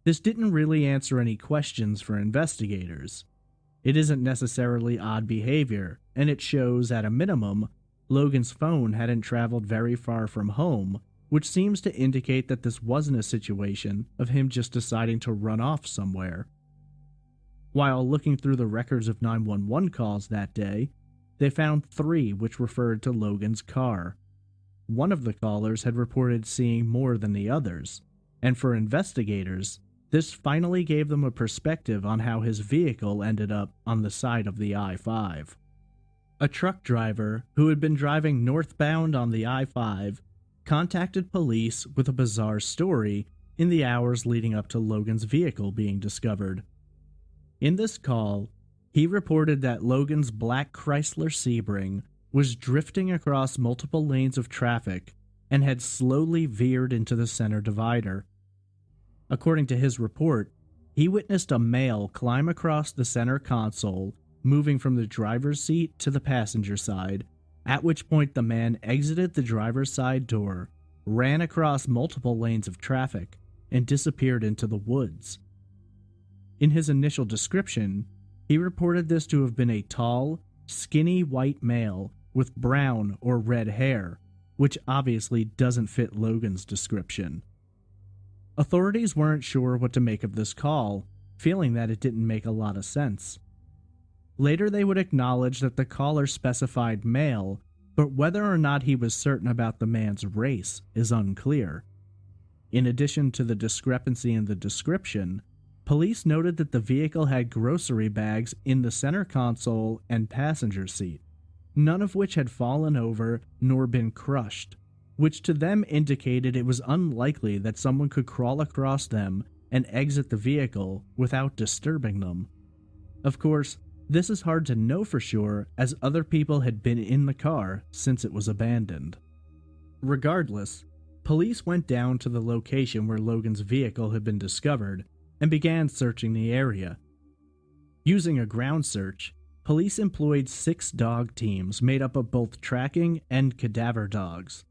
This didn't really answer any questions for investigators. It isn't necessarily odd behavior, and it shows, at a minimum, Logan's phone hadn't traveled very far from home, which seems to indicate that this wasn't a situation of him just deciding to run off somewhere. While looking through the records of 911 calls that day, they found 3 which referred to Logan's car. One of the callers had reported seeing more than the others, and for investigators, this finally gave them a perspective on how his vehicle ended up on the side of the I-5. A truck driver who had been driving northbound on the I-5 contacted police with a bizarre story in the hours leading up to Logan's vehicle being discovered. In this call, he reported that Logan's black Chrysler Sebring was drifting across multiple lanes of traffic and had slowly veered into the center divider. According to his report, he witnessed a male climb across the center console, moving from the driver's seat to the passenger side, at which point the man exited the driver's side door, ran across multiple lanes of traffic, and disappeared into the woods. In his initial description, he reported this to have been a tall, skinny white male with brown or red hair, which obviously doesn't fit Logan's description. Authorities weren't sure what to make of this call, feeling that it didn't make a lot of sense. Later they would acknowledge that the caller specified male, but whether or not he was certain about the man's race is unclear. In addition to the discrepancy in the description, police noted that the vehicle had grocery bags in the center console and passenger seat, none of which had fallen over nor been crushed, which to them indicated it was unlikely that someone could crawl across them and exit the vehicle without disturbing them. Of course, this is hard to know for sure, as other people had been in the car since it was abandoned. Regardless, police went down to the location where Logan's vehicle had been discovered and began searching the area. Using a ground search, police employed 6 dog teams made up of both tracking and cadaver dogs.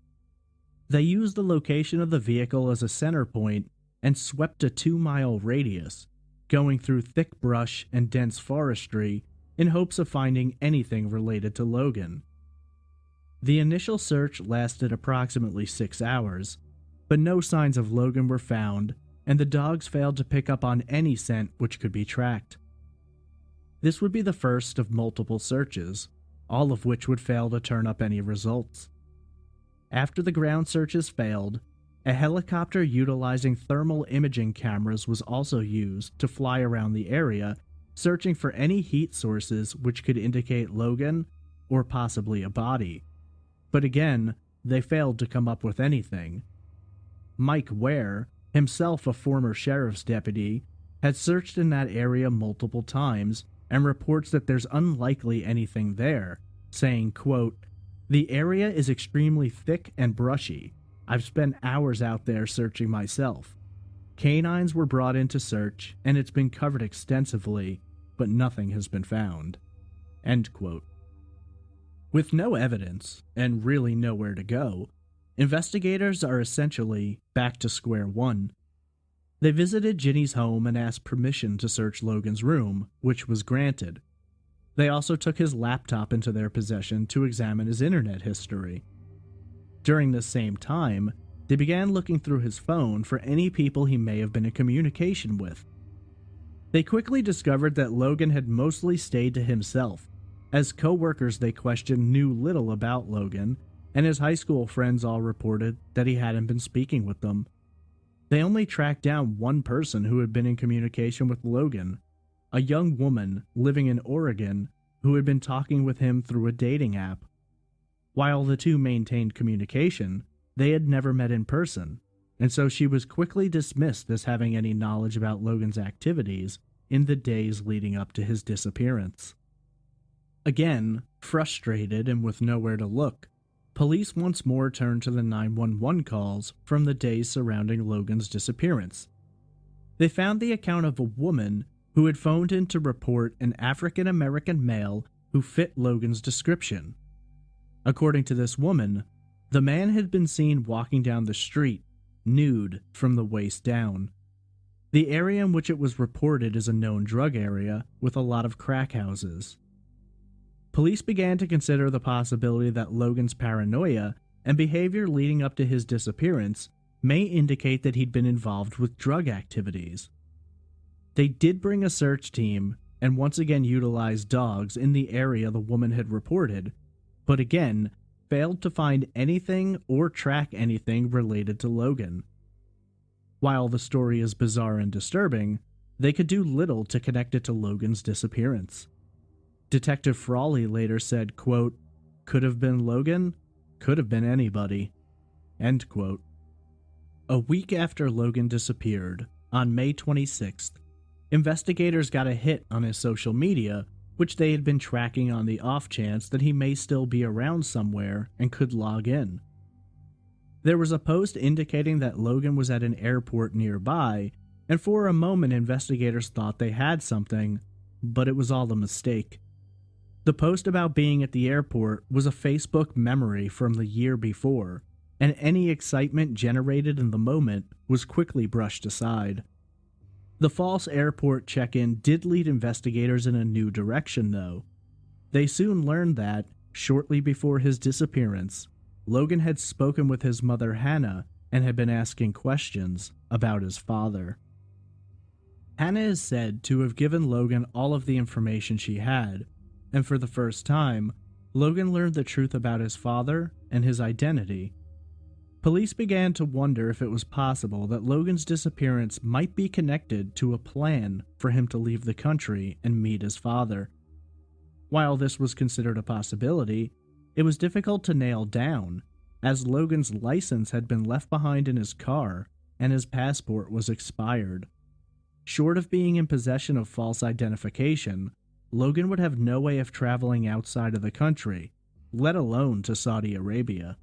They used the location of the vehicle as a center point and swept a 2-mile radius, going through thick brush and dense forestry in hopes of finding anything related to Logan. The initial search lasted approximately 6 hours, but no signs of Logan were found, and the dogs failed to pick up on any scent which could be tracked. This would be the first of multiple searches, all of which would fail to turn up any results. After the ground searches failed, a helicopter utilizing thermal imaging cameras was also used to fly around the area, searching for any heat sources which could indicate Logan or possibly a body. But again, they failed to come up with anything. Mike Ware, himself a former sheriff's deputy, had searched in that area multiple times and reports that there's unlikely anything there, saying, quote, "The area is extremely thick and brushy. I've spent hours out there searching myself. Canines were brought in to search, and it's been covered extensively, but nothing has been found." End quote. With no evidence, and really nowhere to go, investigators are essentially back to square one. They visited Ginny's home and asked permission to search Logan's room, which was granted. They also took his laptop into their possession to examine his internet history. During this same time, they began looking through his phone for any people he may have been in communication with. They quickly discovered that Logan had mostly stayed to himself, as co-workers they questioned knew little about Logan, and his high school friends all reported that he hadn't been speaking with them. They only tracked down one person who had been in communication with Logan, a young woman living in Oregon who had been talking with him through a dating app. While the two maintained communication, they had never met in person, and so she was quickly dismissed as having any knowledge about Logan's activities in the days leading up to his disappearance. Again, frustrated and with nowhere to look, police once more turned to the 911 calls from the days surrounding Logan's disappearance. They found the account of a woman who had phoned in to report an African-American male who fit Logan's description. According to this woman, the man had been seen walking down the street, nude from the waist down. The area in which it was reported is a known drug area with a lot of crack houses. Police began to consider the possibility that Logan's paranoia and behavior leading up to his disappearance may indicate that he'd been involved with drug activities. They did bring a search team and once again utilized dogs in the area the woman had reported, but again failed to find anything or track anything related to Logan. While the story is bizarre and disturbing, they could do little to connect it to Logan's disappearance. Detective Frawley later said, quote, "Could have been Logan, could have been anybody." End quote. A week after Logan disappeared, on May 26th, investigators got a hit on his social media, which they had been tracking on the off chance that he may still be around somewhere and could log in. There was a post indicating that Logan was at an airport nearby, and for a moment investigators thought they had something, but it was all a mistake. The post about being at the airport was a Facebook memory from the year before, and any excitement generated in the moment was quickly brushed aside. The false airport check-in did lead investigators in a new direction, though. They soon learned that, shortly before his disappearance, Logan had spoken with his mother Hannah and had been asking questions about his father. Hannah is said to have given Logan all of the information she had, and for the first time, Logan learned the truth about his father and his identity. Police began to wonder if it was possible that Logan's disappearance might be connected to a plan for him to leave the country and meet his father. While this was considered a possibility, it was difficult to nail down, as Logan's license had been left behind in his car and his passport was expired. Short of being in possession of false identification, Logan would have no way of traveling outside of the country, let alone to Saudi Arabia.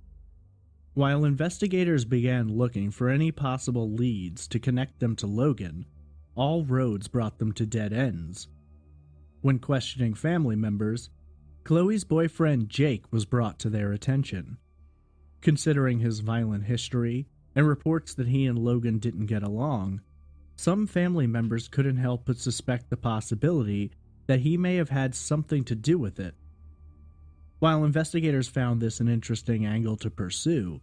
While investigators began looking for any possible leads to connect them to Logan, all roads brought them to dead ends. When questioning family members, Chloe's boyfriend Jake was brought to their attention. Considering his violent history and reports that he and Logan didn't get along, some family members couldn't help but suspect the possibility that he may have had something to do with it. While investigators found this an interesting angle to pursue,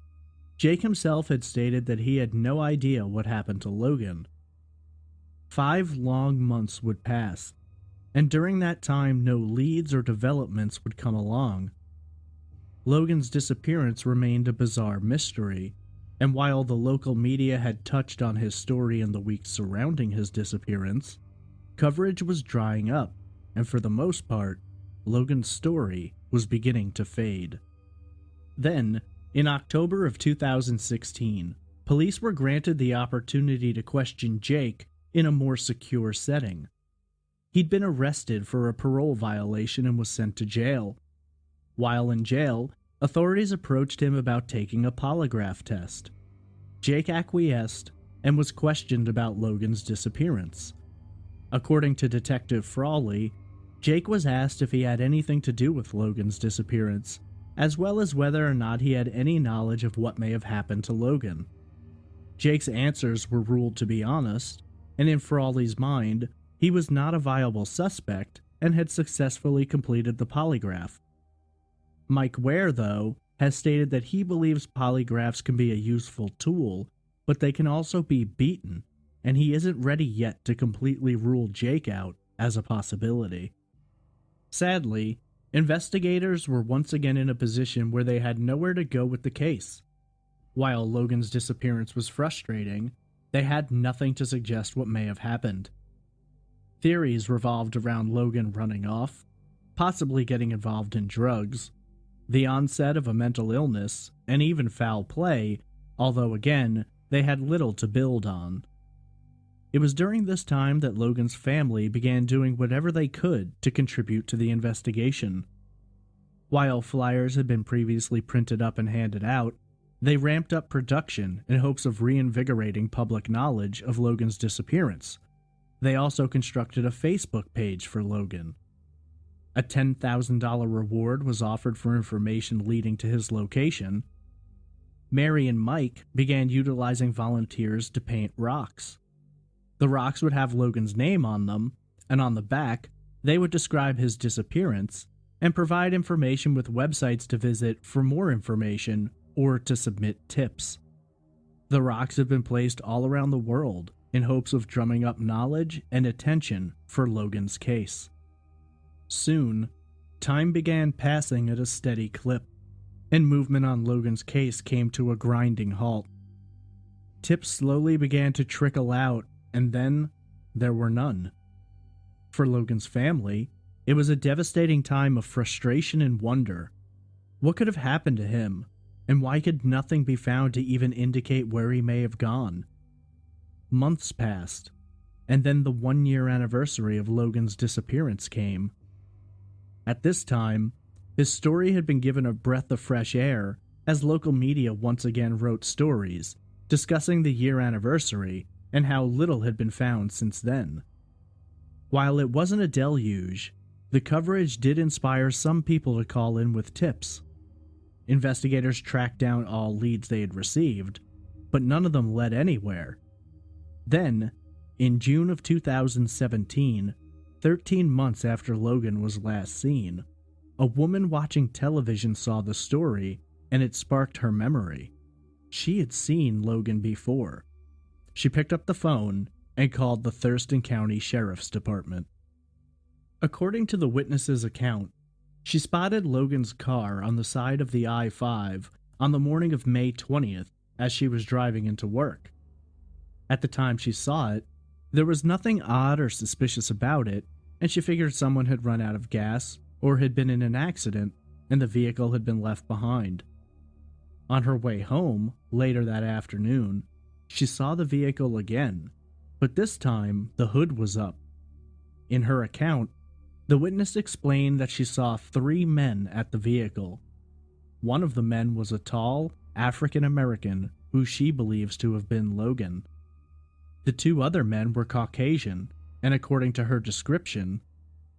Jake himself had stated that he had no idea what happened to Logan. 5 long months would pass, and during that time no leads or developments would come along. Logan's disappearance remained a bizarre mystery, and while the local media had touched on his story in the weeks surrounding his disappearance, coverage was drying up, and for the most part, Logan's story was beginning to fade. Then, in October of 2016, police were granted the opportunity to question Jake in a more secure setting. He'd been arrested for a parole violation and was sent to jail. While in jail, authorities approached him about taking a polygraph test. Jake acquiesced and was questioned about Logan's disappearance. According to Detective Frawley, Jake was asked if he had anything to do with Logan's disappearance, as well as whether or not he had any knowledge of what may have happened to Logan. Jake's answers were ruled to be honest, and in Frawley's mind, he was not a viable suspect and had successfully completed the polygraph. Mike Ware, though, has stated that he believes polygraphs can be a useful tool, but they can also be beaten, and he isn't ready yet to completely rule Jake out as a possibility. Sadly, investigators were once again in a position where they had nowhere to go with the case. While Logan's disappearance was frustrating, they had nothing to suggest what may have happened. Theories revolved around Logan running off, possibly getting involved in drugs, the onset of a mental illness, and even foul play, although again, they had little to build on. It was during this time that Logan's family began doing whatever they could to contribute to the investigation. While flyers had been previously printed up and handed out, they ramped up production in hopes of reinvigorating public knowledge of Logan's disappearance. They also constructed a Facebook page for Logan. A $10,000 reward was offered for information leading to his location. Mary and Mike began utilizing volunteers to paint rocks. The rocks would have Logan's name on them, and on the back, they would describe his disappearance and provide information with websites to visit for more information or to submit tips. The rocks have been placed all around the world in hopes of drumming up knowledge and attention for Logan's case. Soon, time began passing at a steady clip, and movement on Logan's case came to a grinding halt. Tips slowly began to trickle out, and then there were none. For Logan's family, it was a devastating time of frustration and wonder. What could have happened to him, and why could nothing be found to even indicate where he may have gone? Months passed, and then the 1-year anniversary of Logan's disappearance came. At this time, his story had been given a breath of fresh air as local media once again wrote stories discussing the year anniversary and how little had been found since then. While it wasn't a deluge, the coverage did inspire some people to call in with tips. Investigators tracked down all leads they had received, but none of them led anywhere. Then, in June of 2017, 13 months after Logan was last seen, a woman watching television saw the story, and it sparked her memory. She had seen Logan before. She picked up the phone and called the Thurston County Sheriff's Department. According to the witness's account, she spotted Logan's car on the side of the I-5 on the morning of May 20th as she was driving into work. At the time she saw it, there was nothing odd or suspicious about it, and she figured someone had run out of gas or had been in an accident and the vehicle had been left behind. On her way home, later that afternoon, she saw the vehicle again, but this time the hood was up. In her account, the witness explained that she saw 3 men at the vehicle. One of the men was a tall, African American who she believes to have been Logan. The 2 other men were Caucasian, and according to her description,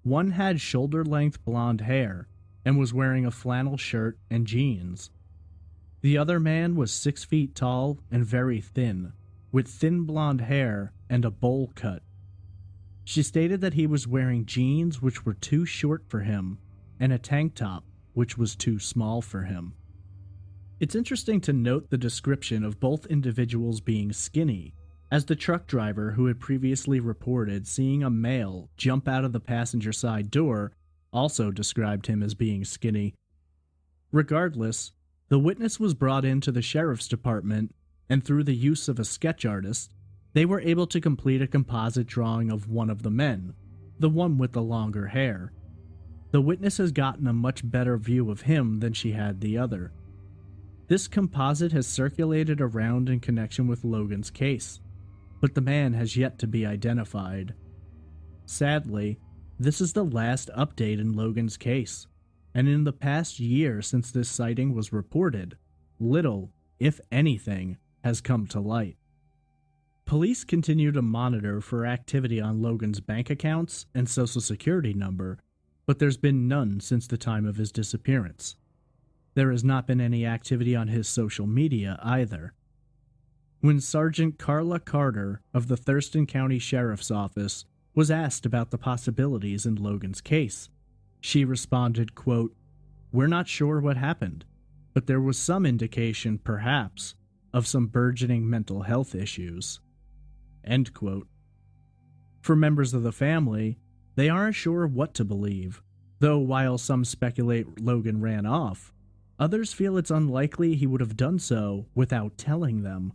one had shoulder-length blonde hair and was wearing a flannel shirt and jeans. The other man was 6 feet tall and very thin, with thin blonde hair and a bowl cut. She stated that he was wearing jeans which were too short for him and a tank top which was too small for him. It's interesting to note the description of both individuals being skinny, as the truck driver who had previously reported seeing a male jump out of the passenger side door also described him as being skinny. Regardless, the witness was brought into the sheriff's department, and through the use of a sketch artist, they were able to complete a composite drawing of one of the men, the one with the longer hair. The witness has gotten a much better view of him than she had the other. This composite has circulated around in connection with Logan's case, but the man has yet to be identified. Sadly, this is the last update in Logan's case, and in the past year since this sighting was reported, little, if anything, has come to light. Police continue to monitor for activity on Logan's bank accounts and social security number, but there's been none since the time of his disappearance. There has not been any activity on his social media either. When Sergeant Carla Carter of the Thurston County Sheriff's Office was asked about the possibilities in Logan's case, she responded, quote, "We're not sure what happened, but there was some indication, perhaps, of some burgeoning mental health issues." End quote. For members of the family, they aren't sure what to believe, though while some speculate Logan ran off, others feel it's unlikely he would have done so without telling them.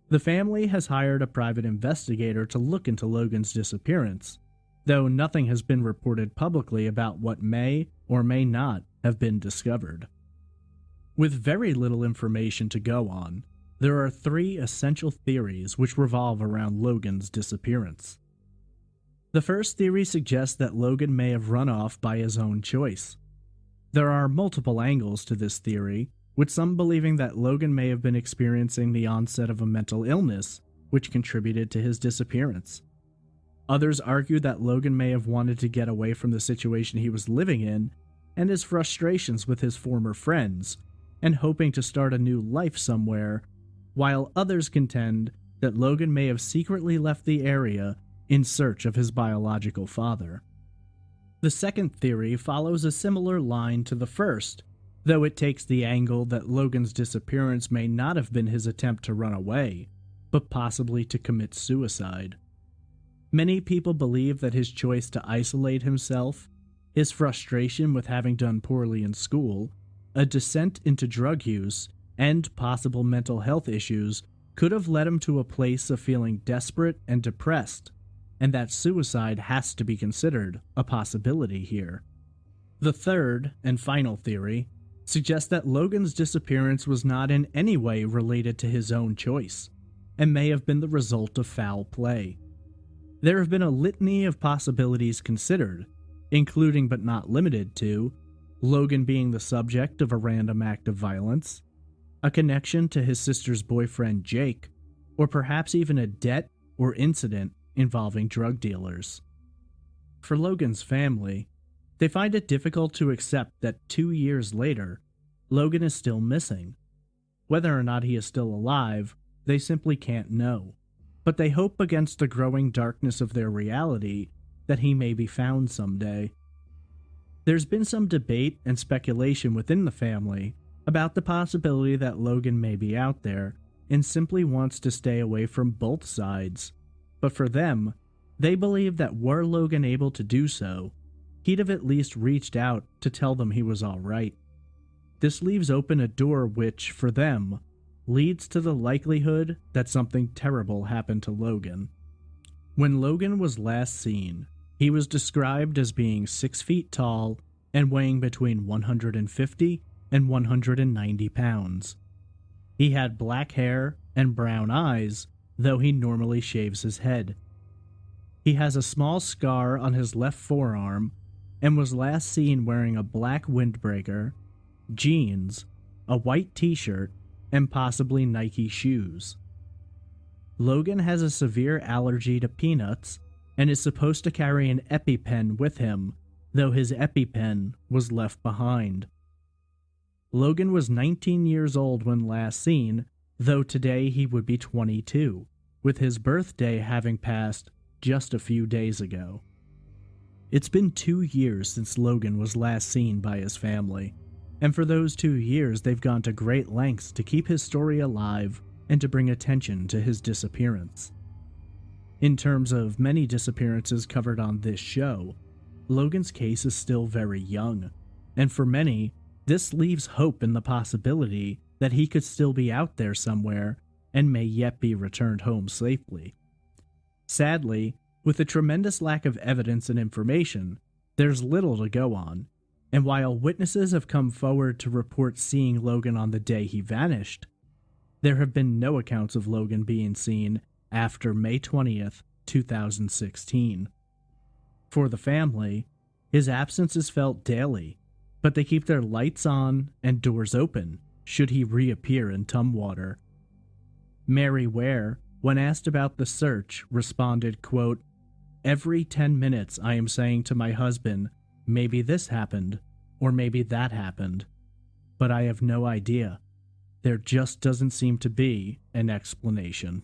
The family has hired a private investigator to look into Logan's disappearance, though nothing has been reported publicly about what may or may not have been discovered. With very little information to go on, there are three essential theories which revolve around Logan's disappearance. The first theory suggests that Logan may have run off by his own choice. There are multiple angles to this theory, with some believing that Logan may have been experiencing the onset of a mental illness, which contributed to his disappearance. Others argue that Logan may have wanted to get away from the situation he was living in and his frustrations with his former friends, and hoping to start a new life somewhere, while others contend that Logan may have secretly left the area in search of his biological father. The second theory follows a similar line to the first, though it takes the angle that Logan's disappearance may not have been his attempt to run away, but possibly to commit suicide. Many people believe that his choice to isolate himself, his frustration with having done poorly in school, a descent into drug use, and possible mental health issues could have led him to a place of feeling desperate and depressed, and that suicide has to be considered a possibility here. The third and final theory suggests that Logan's disappearance was not in any way related to his own choice, and may have been the result of foul play. There have been a litany of possibilities considered, including but not limited to Logan being the subject of a random act of violence, a connection to his sister's boyfriend Jake, or perhaps even a debt or incident involving drug dealers. For Logan's family, they find it difficult to accept that 2 years later, Logan is still missing. Whether or not he is still alive, they simply can't know, but they hope against the growing darkness of their reality that he may be found someday. There's been some debate and speculation within the family about the possibility that Logan may be out there and simply wants to stay away from both sides, but for them, they believe that were Logan able to do so, he'd have at least reached out to tell them he was alright. This leaves open a door which, for them, leads to the likelihood that something terrible happened to Logan. When Logan was last seen, he was described as being 6 feet tall and weighing between 150 and 190 pounds. He had black hair and brown eyes, though he normally shaves his head. He has a small scar on his left forearm and was last seen wearing a black windbreaker, jeans, a white t-shirt, and possibly Nike shoes. Logan has a severe allergy to peanuts and is supposed to carry an EpiPen with him, though his EpiPen was left behind. Logan was 19 years old when last seen, though today he would be 22, with his birthday having passed just a few days ago. It's been 2 years since Logan was last seen by his family, and for those 2 years they've gone to great lengths to keep his story alive and to bring attention to his disappearance. In terms of many disappearances covered on this show, Logan's case is still very young, and for many, This leaves hope in the possibility that he could still be out there somewhere and may yet be returned home safely. Sadly, with a tremendous lack of evidence and information, there's little to go on, and while witnesses have come forward to report seeing Logan on the day he vanished, there have been no accounts of Logan being seen after May 20th, 2016. For the family, his absence is felt daily, but they keep their lights on and doors open should he reappear in Tumwater. Mary Ware, when asked about the search, responded, quote, "Every 10 minutes I am saying to my husband, maybe this happened, or maybe that happened. But I have no idea. There just doesn't seem to be an explanation."